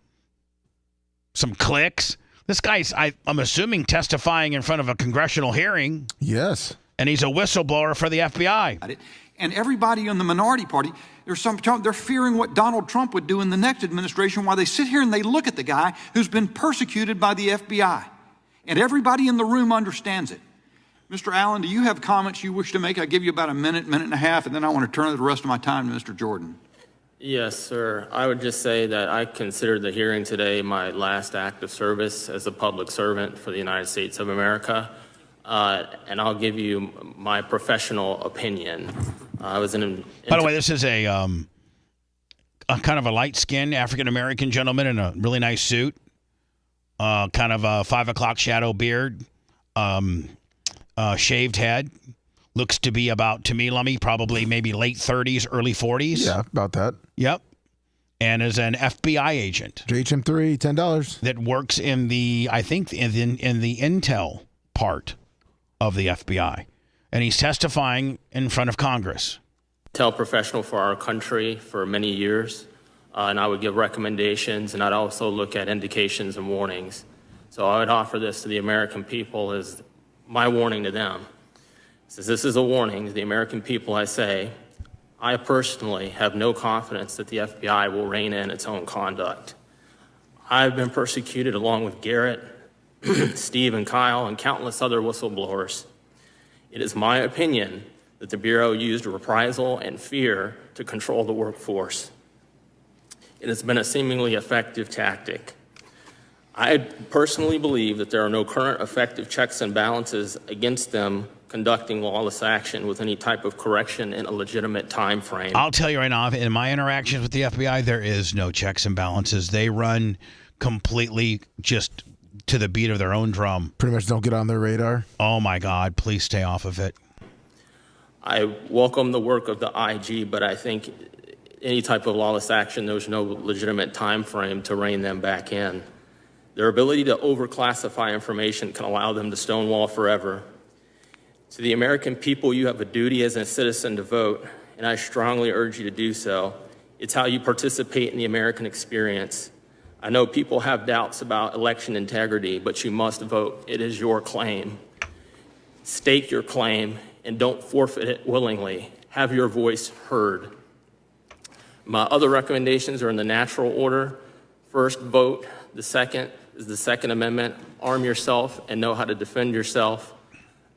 S3: clicks. This guy's, I'm assuming, testifying in front of a congressional hearing.
S4: Yes.
S3: And he's a whistleblower for the FBI.
S2: And everybody in the minority party, they're fearing what Donald Trump would do in the next administration while they sit here and they look at the guy who's been persecuted by the FBI. And everybody in the room understands it. Mr. Allen, do you have comments you wish to make? I'll give you about a minute and a half, and then I want to turn the rest of my time to Mr. Jordan.
S11: Yes, sir. I would just say that I consider the hearing today my last act of service as a public servant for the United States of America. And I'll give you my professional opinion. I was in.
S3: By the way, this is a kind of a light-skinned African-American gentleman in a really nice suit, kind of a 5 o'clock shadow beard, shaved head. Looks to be about, to me, Lummy, probably maybe late 30s, early 40s.
S4: Yeah, about that.
S3: Yep. And is an FBI agent.
S4: JHM3, $10.
S3: That works in the, I think, in the intel part of the FBI. And he's testifying in front of Congress.
S11: Intel professional for our country for many years. And I would give recommendations, and I'd also look at indications and warnings. So I would offer this to the American people as my warning to them. Since this is a warning to the American people, I say, I personally have no confidence that the FBI will rein in its own conduct. I've been persecuted along with Garrett, Steve and Kyle, and countless other whistleblowers. It is my opinion that the Bureau used reprisal and fear to control the workforce. It has been a seemingly effective tactic. I personally believe that there are no current effective checks and balances against them conducting lawless action with any type of correction in a legitimate time frame.
S3: I'll tell you right now, in my interactions with the FBI, there is no checks and balances. They run completely just to the beat of their own drum.
S4: Pretty much don't get on their radar.
S3: Oh, my God. Please stay off of it.
S11: I welcome the work of the IG, but I think any type of lawless action, there's no legitimate time frame to rein them back in. Their ability to overclassify information can allow them to stonewall forever. To the American people, you have a duty as a citizen to vote, and I strongly urge you to do so. It's how you participate in the American experience. I know people have doubts about election integrity, but you must vote. It is your claim. Stake your claim and don't forfeit it willingly. Have your voice heard. My other recommendations are in the natural order. First, vote. The second is the Second Amendment. Arm yourself and know how to defend yourself.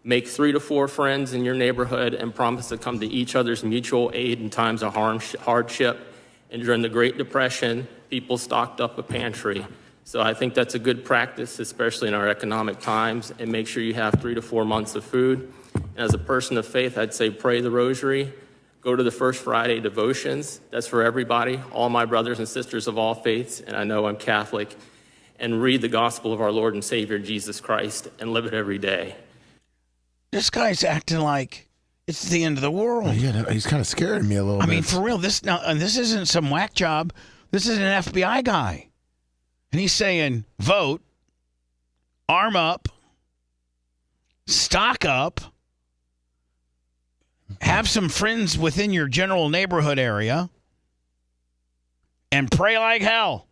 S11: Make 3 to 4 friends in your neighborhood and promise to come to each other's mutual aid in times of hardship. And during the Great Depression, people stocked up a pantry. So I think that's a good practice, especially in our economic times, and make sure you have 3 to 4 months of food. And as a person of faith, I'd say pray the rosary, go to the First Friday devotions. That's for everybody, all my brothers and sisters of all faiths, and I know I'm Catholic, and read the gospel of our Lord and Savior, Jesus Christ, and live it every day.
S3: This guy's acting like it's the end of the world.
S4: Yeah, he's kind of scaring me a little bit.
S3: I mean, for real, this isn't some whack job. This is an FBI guy. And he's saying, vote, arm up, stock up, have some friends within your general neighborhood area, and pray like hell.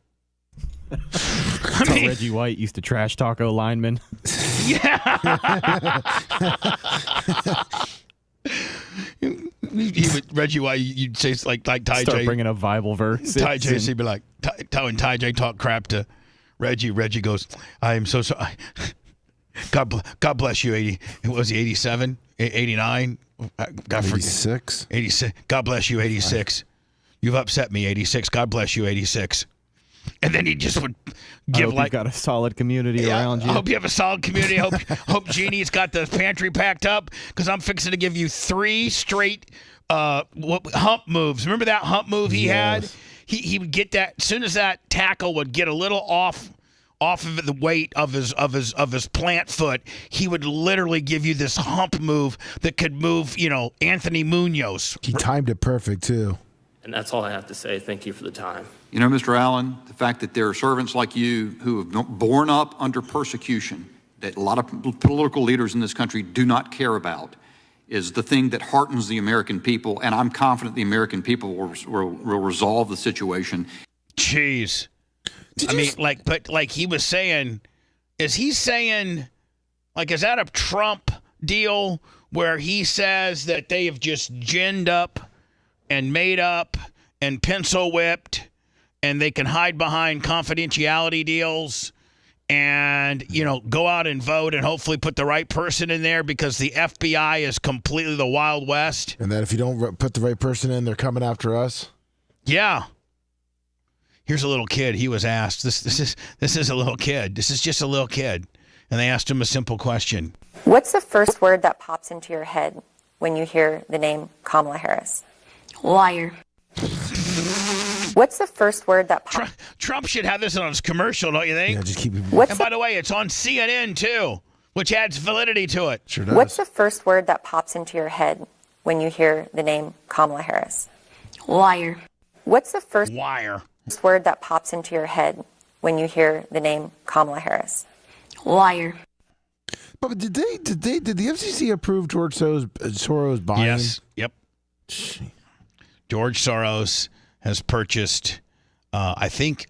S8: I mean, Reggie White used to trash taco linemen.
S3: Yeah. Reggie White, you'd say like Ty J.
S8: Start bringing up Bible verse.
S3: Ty J. He'd be like, when Ty J talk crap to Reggie goes, I am so sorry. God bless you, 80. Was he 87? 89?
S4: 86?
S3: 86. God bless you, 86. You've upset me, 86. God bless you, 86. And then he just would give
S8: you've got a solid community around you.
S3: I hope you have a solid community. Hope Jeannie's got the pantry packed up, because I'm fixing to give you 3 straight hump moves. Remember that hump move he had? He would get that as soon as that tackle would get a little off of the weight of his plant foot. He would literally give you this hump move that could move, Anthony Munoz.
S4: He timed it perfect too.
S11: And that's all I have to say. Thank you for the time.
S2: You know, Mr. Allen, the fact that there are servants like you who have borne up under persecution that a lot of political leaders in this country do not care about is the thing that heartens the American people, and I'm confident the American people will resolve the situation.
S3: Jeez. But he was saying, is that a Trump deal where he says that they have just ginned up and made up and pencil whipped, and they can hide behind confidentiality deals and, go out and vote and hopefully put the right person in there because the FBI is completely the Wild West?
S4: And that if you don't put the right person in, they're coming after us?
S3: Yeah. Here's a little kid. He was asked, this is a little kid. This is just a little kid. And they asked him a simple question.
S6: What's the first word that pops into your head when you hear the name Kamala Harris? Liar. What's the first word that pops?
S3: Trump should have this on his commercial, don't you think?
S4: Yeah, just keep it.
S3: And by the way, it's on CNN too, which adds validity to it.
S4: Sure does.
S6: What's the first word that pops into your head when you hear the name Kamala Harris? Liar. What's the first word that pops into your head when you hear the name Kamala Harris? Liar.
S4: But did the FCC approve George Soros buying?
S3: Yes. Yep. George Soros has purchased, I think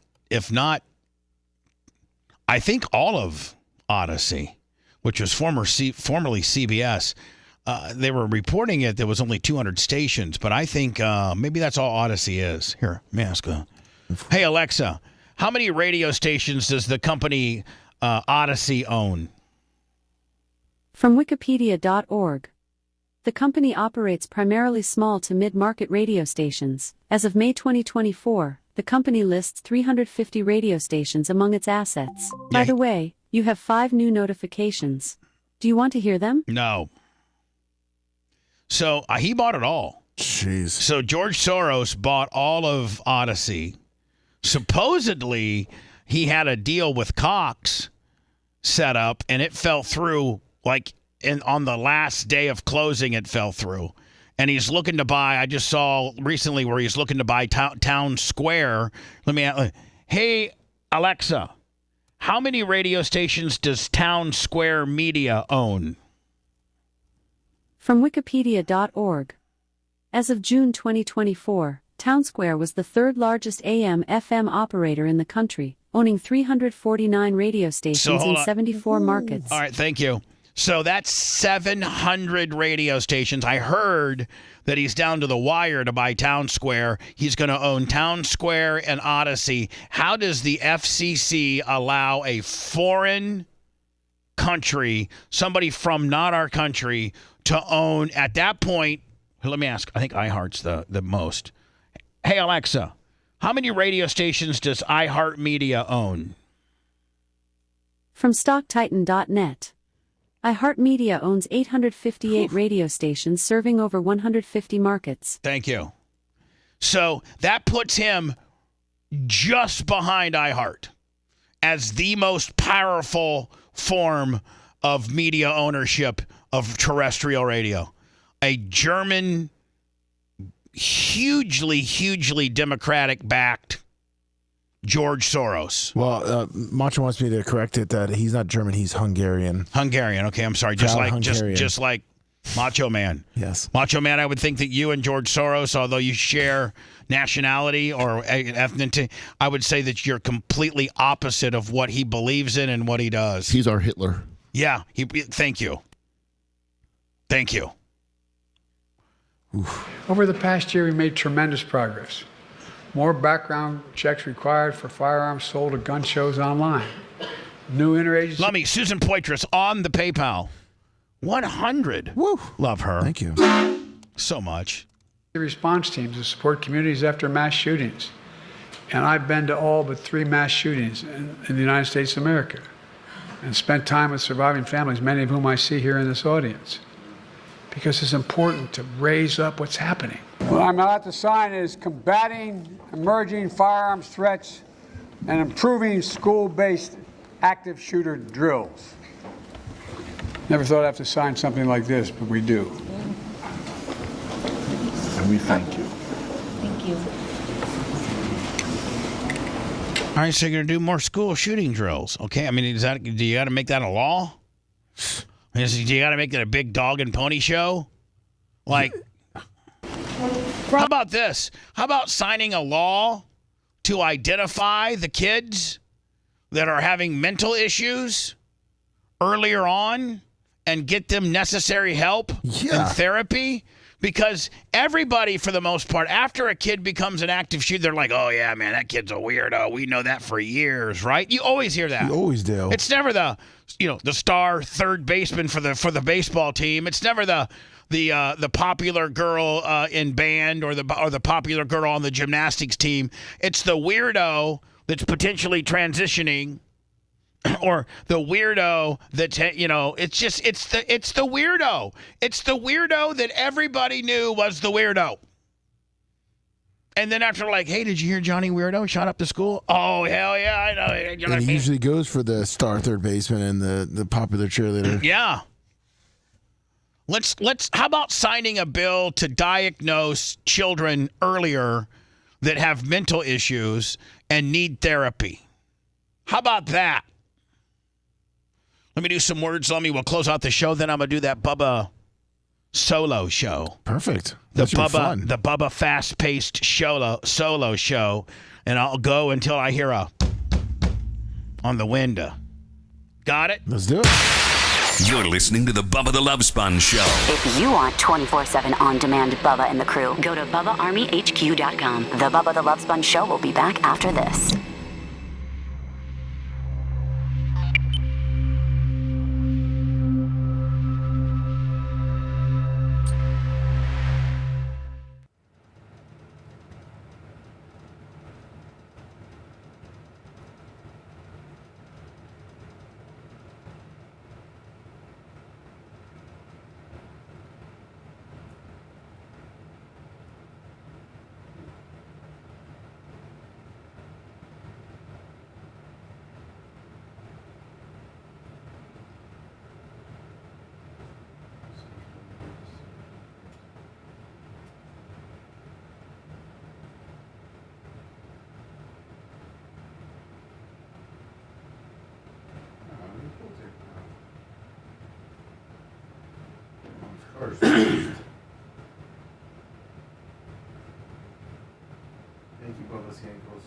S3: all of Odyssey, which was formerly CBS. They were reporting it. There was only 200 stations, but I think maybe that's all Odyssey is. Here, let me ask her. Hey, Alexa, how many radio stations does the company Odyssey own?
S10: From Wikipedia.org. The company operates primarily small to mid-market radio stations. As of May 2024, The company lists 350 radio stations among its assets. By the way, you have 5 new notifications. Do you want to hear them?
S3: No. So he bought it all.
S4: Jeez.
S3: So George Soros bought all of Odyssey. Supposedly, he had a deal with Cox set up, and it fell through on the last day of closing. It fell through, and he's looking to buy. I just saw recently where he's looking to buy Town Square. Hey Alexa, how many radio stations does Town Square Media own?
S10: From Wikipedia.org. As of June 2024, Townsquare was the third largest AM/FM operator in the country, owning 349 radio stations in 74 markets.
S3: All right, thank you. So that's 700 radio stations. I heard that he's down to the wire to buy Town Square. He's going to own Town Square and Odyssey. How does the FCC allow a foreign country, somebody from not our country, to own, at that point, let me ask, I think iHeart's the most. Hey, Alexa, how many radio stations does iHeartMedia own?
S10: From StockTitan.net. iHeartMedia owns 858 radio stations serving over 150 markets.
S3: Thank you. So that puts him just behind iHeart as the most powerful form of media ownership of terrestrial radio. A German, hugely Democratic-backed George Soros.
S4: Well, Macho wants me to correct it that he's not German, he's Hungarian.
S3: Hungarian, okay, I'm sorry. Just like Macho Man.
S4: Yes.
S3: Macho Man, I would think that you and George Soros, although you share nationality or ethnicity, I would say that you're completely opposite of what he believes in and what he does.
S9: He's our Hitler.
S3: Yeah, thank you. Thank you.
S12: Over the past year, we made tremendous progress. More background checks required for firearms sold at gun shows online. New interagency.
S3: Let me, Susan Poitras on the PayPal. 100.
S4: Woo.
S3: Love her.
S4: Thank you.
S3: So much.
S12: Response teams to support communities after mass shootings. And I've been to all but 3 mass shootings in the United States of America and spent time with surviving families, many of whom I see here in this audience. Because it's important to raise up what's happening. What I'm about to sign is combating emerging firearms threats and improving school-based active shooter drills. Never thought I'd have to sign something like this, but we do.
S9: And we thank you.
S22: Thank you.
S3: All right, so you're going to do more school shooting drills. Okay, I mean, do you got to make that a law? Do you got to make that a big dog and pony show? Like, how about this? How about signing a law to identify the kids that are having mental issues earlier on and get them necessary help and therapy? Because everybody, for the most part, after a kid becomes an active shooter, they're like, oh, yeah, man, that kid's a weirdo. We know that for years, right? You always hear that.
S4: You always do.
S3: It's never the star third baseman for the baseball team. It's never the popular girl in band or the popular girl on the gymnastics team. It's the weirdo that's potentially transitioning, or the weirdo that it's the weirdo. It's the weirdo that everybody knew was the weirdo. And then after, like, hey, did you hear Johnny Weirdo shot up the school? Oh, hell yeah, I know. You know
S4: and he usually goes for the star third baseman and the popular cheerleader.
S3: Yeah. Let's how about signing a bill to diagnose children earlier that have mental issues and need therapy? How about that? Let me do some words. We'll close out the show. Then I'm going to do that Bubba solo show.
S4: Perfect.
S3: The
S4: fun.
S3: Bubba fast-paced solo show. And I'll go until I hear a on the window. Got it?
S4: Let's do it.
S24: You're listening to the Bubba the Love Sponge Show.
S18: If you want 24/7 on-demand Bubba and the crew, go to BubbaArmyHQ.com. The Bubba the Love Sponge Show will be back after this.
S4: Thank you, Bubba Skankles.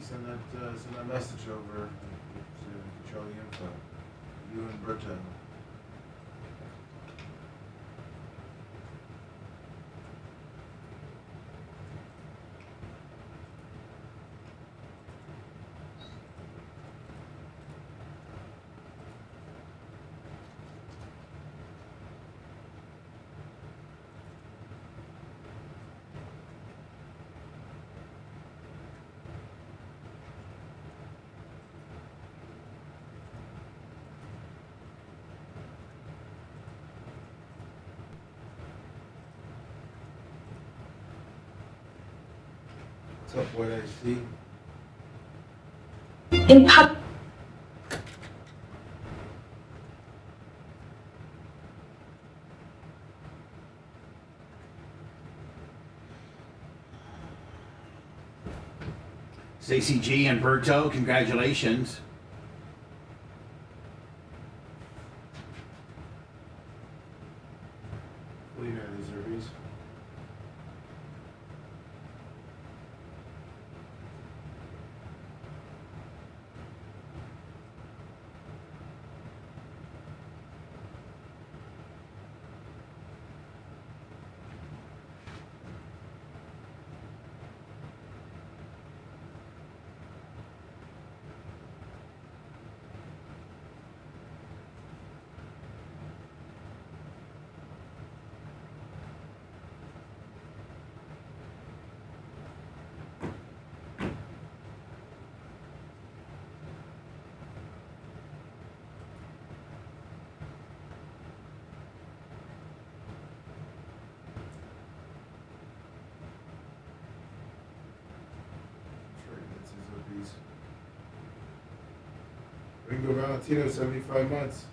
S4: Send that message over to show the info. You and Berto. What's up, what I see?
S5: In pub.
S3: Stacey G and Berto, congratulations.
S4: What do you got, these Zerbies? Ringo Valentino, 75 months.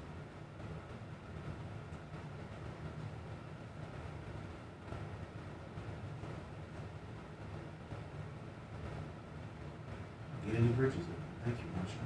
S4: Get any bridges? Thank you, Marshall.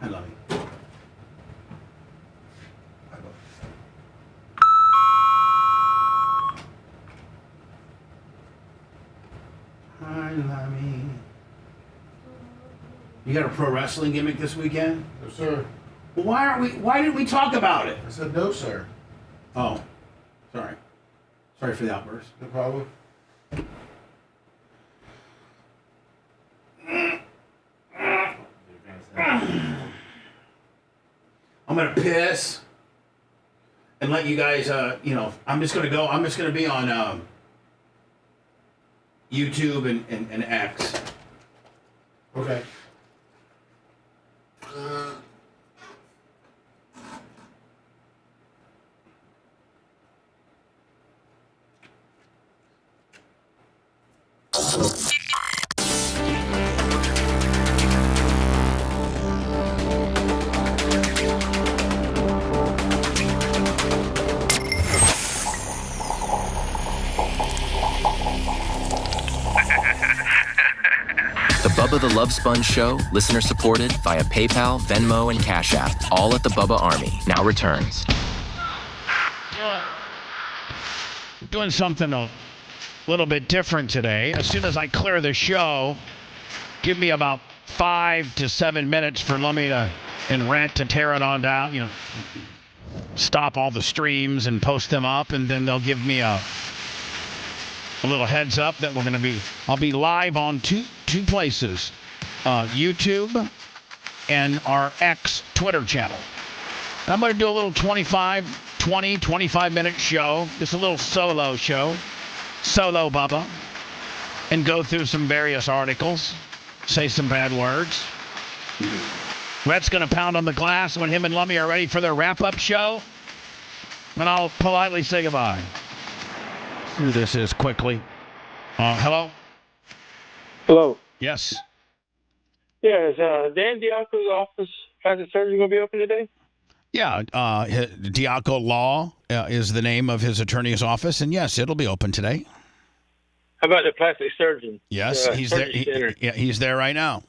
S3: I love you. I love you. You got a pro wrestling gimmick this weekend?
S4: No, sir.
S3: Well, why didn't we talk about it?
S4: I said no, sir.
S3: Oh, sorry. Sorry for the outburst.
S4: No problem.
S3: I'm gonna piss and let you guys. I'm just gonna be on YouTube and X.
S4: Okay.
S9: The Bubba the Love Sponge Show, listener supported via PayPal, Venmo, and Cash App, all at the Bubba Army, now returns.
S3: Doing something a little bit different today. As soon as I clear the show, give me about 5 to 7 minutes for Lummy and Rent to tear it on down, stop all the streams and post them up, and then they'll give me a a little heads up that I'll be live on two places, YouTube and our X Twitter channel. And I'm going to do a little 25-minute show, just a little solo show, solo Bubba, and go through some various articles, say some bad words. Rhett's going to pound on the glass when him and Lummy are ready for their wrap-up show, and I'll politely say goodbye. Who this is quickly. Hello?
S14: Hello.
S3: Yes.
S14: Yeah, is Dan Diaco's office plastic surgery going to be open today?
S3: Yeah, Diaco Law is the name of his attorney's office, and yes, it'll be open today.
S14: How about the plastic surgeon?
S3: Yes, he's there. He's there right now.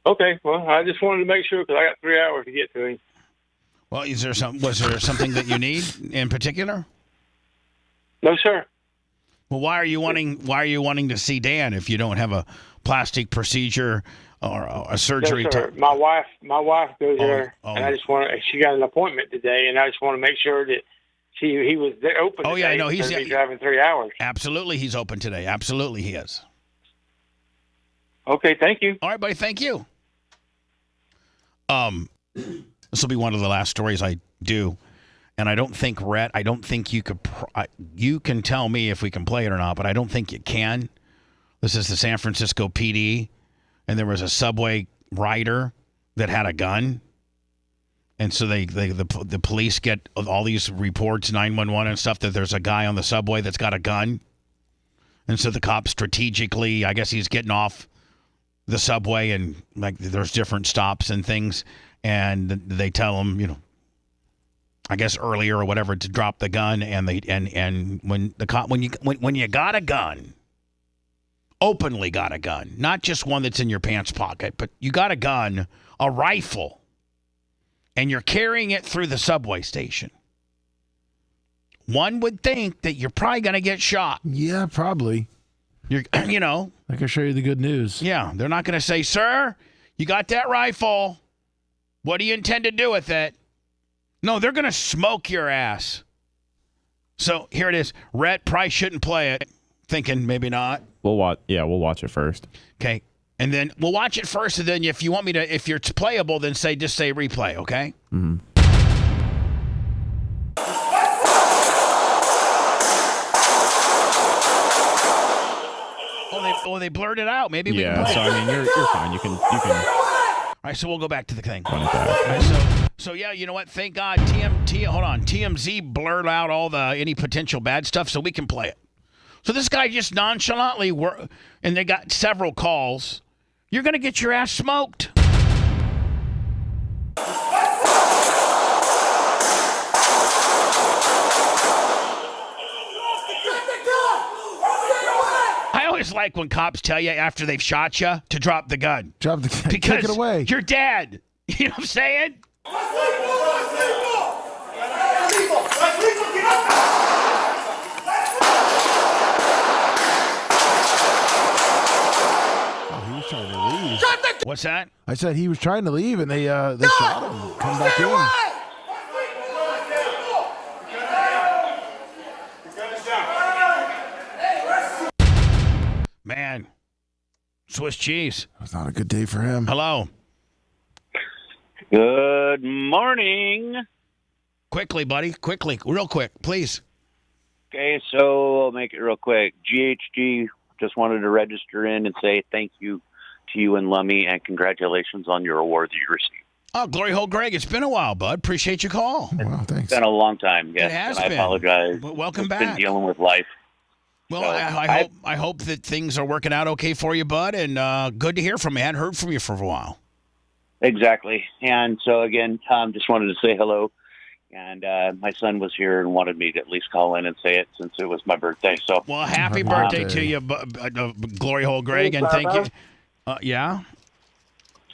S14: Okay, well, I just wanted to make sure because I got 3 hours to get to him.
S3: Well, was there something that you need in particular?
S14: No, sir.
S3: Well, why are you wanting to see Dan if you don't have a plastic procedure or a surgery?
S14: No, sir. My wife goes there, and I just she got an appointment today, and I just want to make sure that he was there open.
S3: Oh,
S14: today,
S3: yeah, no, he's
S14: driving 3 hours.
S3: Absolutely, he's open today. Absolutely, he is.
S14: Okay, thank you.
S3: All right, buddy, thank you. This will be one of the last stories I do, and I don't think, Rhett, you could. You can tell me if we can play it or not, but I don't think you can. This is the San Francisco PD, and there was a subway rider that had a gun, and so the police get all these reports, 911 and stuff, that there's a guy on the subway that's got a gun, and so the cops strategically, I guess he's getting off the subway, and like there's different stops and things, and they tell him, I guess earlier or whatever, to drop the gun, and when you got a gun, openly got a gun, not just one that's in your pants pocket, but you got a gun, a rifle, and you're carrying it through the subway station. One would think that you're probably going to get shot.
S4: Yeah, probably.
S3: I
S4: can show you the good news.
S3: Yeah, they're not going to say, "Sir, you got that rifle. What do you intend to do with it?" No, they're going to smoke your ass. So here it is. Rhett probably shouldn't play it. Thinking maybe not.
S8: We'll watch it first.
S3: Okay, and then we'll watch it first, and then if it's playable, then just say replay. Okay.
S8: Mm-hmm.
S3: They blurred it out. Maybe we can play
S8: it. You're fine. You can.
S3: All right, so we'll go back to the thing. All right, so yeah, you know what? Thank God TMZ blurred out any potential bad stuff so we can play it. So this guy just nonchalantly and they got several calls. You're going to get your ass smoked. I always like when cops tell you after they've shot you to drop the gun.
S4: Drop the gun.
S3: Because
S4: take it away.
S3: You're dead. You know what I'm saying?
S4: He was trying to leave.
S3: What's that?
S4: I said he was trying to leave, and they shot him. Come back in.
S3: Man, Swiss cheese.
S4: It's not a good day for him.
S3: Hello.
S16: Good morning.
S3: Quickly, buddy. Quickly. Real quick, please.
S16: Okay, so I'll make it real quick. GHG just wanted to register in and say thank you to you and Lummy, and congratulations on your award that you received.
S3: Oh, glory hole, Greg. It's been a while, bud. Appreciate your call.
S4: Wow, thanks.
S16: It's been a long time. Yes,
S3: It has
S16: and
S3: been.
S16: I apologize.
S3: Well, welcome
S16: I've
S3: back.
S16: been dealing with life.
S3: Well,
S16: So,
S3: I hope that things are working out okay for you, bud, and good to hear from you. I hadn't heard from you for a while.
S16: Exactly. And so, again, Tom, just wanted to say hello. And my son was here and wanted me to at least call in and say it since it was my birthday. So,
S3: well, happy birthday to you, glory hole, Greg, and thank you. Yeah?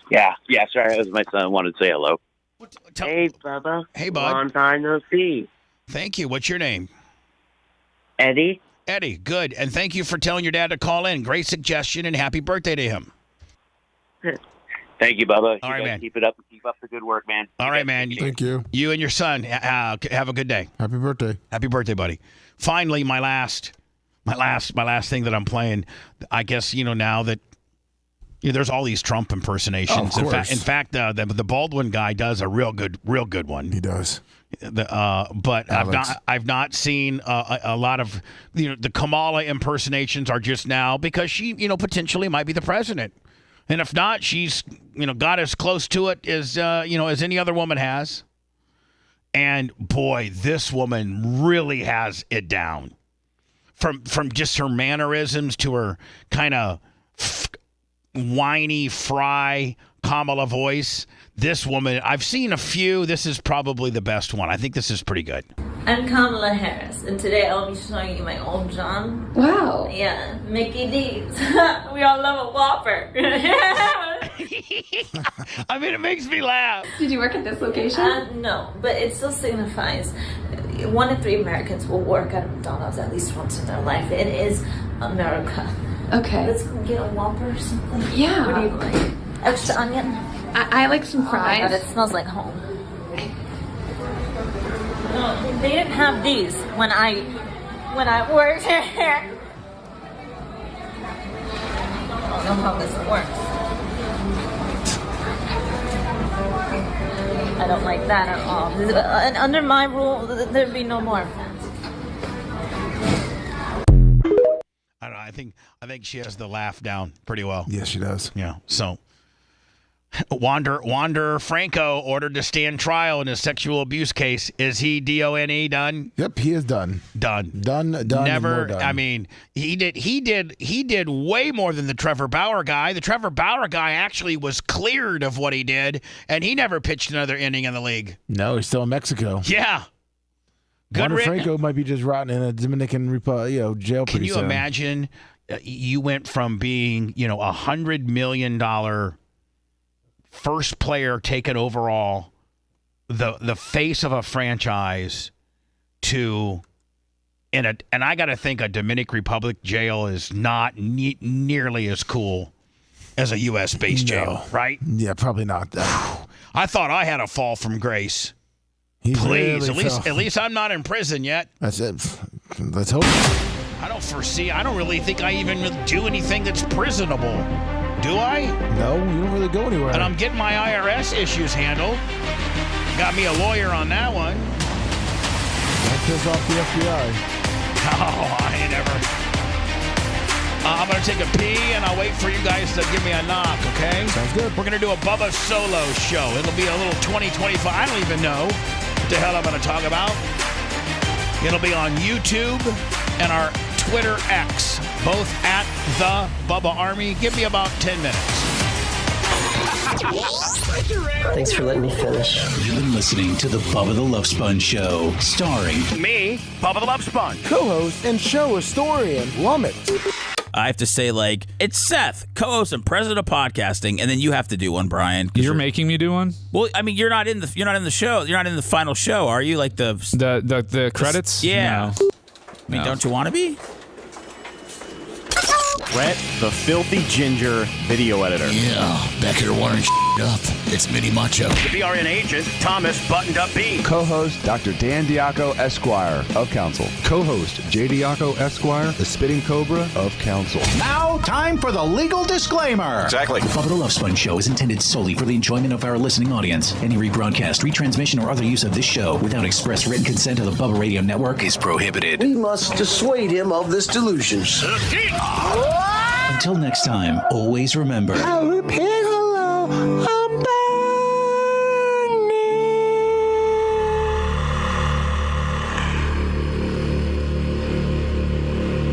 S16: Yeah, sorry, it was my son. Wanted to say hello.
S17: Hey, Bubba.
S3: Hey, bud.
S17: Long time no see.
S3: Thank you. What's your name?
S17: Eddie.
S3: Eddie, good. And thank you for telling your dad to call in. Great suggestion, and happy birthday to him.
S16: Thank you, Bubba.
S3: All right, man.
S16: Keep it up. Keep up the good work, man.
S3: All right, man.
S4: Thank you.
S3: You and your son have a good day.
S4: Happy birthday.
S3: Happy birthday, buddy. Finally, my last My last thing that I'm playing, I guess, now that there's all these Trump impersonations.
S4: Oh, of course.
S3: In fact, the Baldwin guy does a real good one.
S4: He does.
S3: But
S4: Alex.
S3: I've not seen a lot of the Kamala impersonations are just now because she potentially might be the president, and if not, she's got as close to it as as any other woman has. And boy, this woman really has it down. From just her mannerisms to her kind of whiny, fry Kamala voice. This woman, I've seen a few. This is probably the best one. I think this is pretty good.
S7: I'm Kamala Harris, and today I'll be showing you my old John.
S13: Wow.
S7: Yeah, Mickey D's. We all love a Whopper.
S3: I mean, it makes me laugh.
S13: Did you work at this location?
S7: No, but it still signifies 1 in 3 Americans will work at McDonald's at least once in their life. It is America.
S13: Okay.
S7: Let's go get a Whopper or something.
S13: Yeah.
S7: What do you like? Extra onion?
S13: I like some fries.
S7: Oh my God, it smells like home. No, they didn't have these when I worked here. I don't know how this works. I don't like that at all. And under my rule, there'd be no more.
S3: I don't know. I think she has the laugh down pretty well.
S4: Yes, she does.
S3: Yeah. So, Wander Franco ordered to stand trial in his sexual abuse case. Is he DONE done?
S4: Yep, he is done.
S3: Done.
S4: Never.
S3: And more done. I mean, he did way more than the Trevor Bauer guy. The Trevor Bauer guy actually was cleared of what he did, and he never pitched another inning in the league.
S4: No, he's still in Mexico.
S3: Yeah.
S4: Wander Franco might be just rotting in a Dominican jail.
S3: Can you
S4: soon.
S3: imagine? You went from being $100 million first player taken overall, the face of a franchise, to and I got to think a Dominican Republic jail is not nearly as cool as a U.S. based jail, right?
S4: Yeah, probably not.
S3: I thought I had a fall from grace. Please, at least I'm not in prison yet.
S4: That's it. Let's hope.
S3: I don't really think I even do anything that's prisonable. Do I?
S4: No, you don't really go anywhere.
S3: And I'm getting my IRS issues handled. Got me a lawyer on that one.
S4: Don't piss off the FBI.
S3: Oh, I ain't ever. I'm going to take a pee, and I'll wait for you guys to give me a knock, okay?
S4: Sounds good.
S3: We're going to do a Bubba solo show. It'll be a little 2025. I don't even know what the hell I'm going to talk about. It'll be on YouTube and our Twitter X, both at the Bubba Army. Give me about 10 minutes.
S15: Thanks for letting me finish.
S22: You've been listening to the Bubba the Love Sponge Show, starring
S3: me, Bubba the Love Sponge,
S4: co-host and show historian Lummit.
S25: I have to say, it's Seth, co-host and president of podcasting, and then you have to do one, Brian.
S26: You're making me do one?
S25: Well, I mean, you're not in the show. You're not in the final show, are you? Like
S26: the credits?
S25: Yeah.
S26: No.
S25: I mean, don't you want to be?
S8: Brett, the filthy ginger video editor.
S22: Yeah, back here wiring up. It's Mini Macho.
S3: The BRN agent, Thomas Buttoned Up B.
S27: Co-host, Dr. Dan Diaco, Esquire of Council. Co-host, J. Diaco, Esquire, the Spitting Cobra of Council.
S28: Now, time for the legal disclaimer.
S22: Exactly. The Bubba the Love Sponge Show is intended solely for the enjoyment of our listening audience. Any rebroadcast, retransmission, or other use of this show without express written consent of the Bubba Radio Network is prohibited.
S28: We must dissuade him of this delusion.
S22: Until next time, always remember.
S28: I'll repeat hello.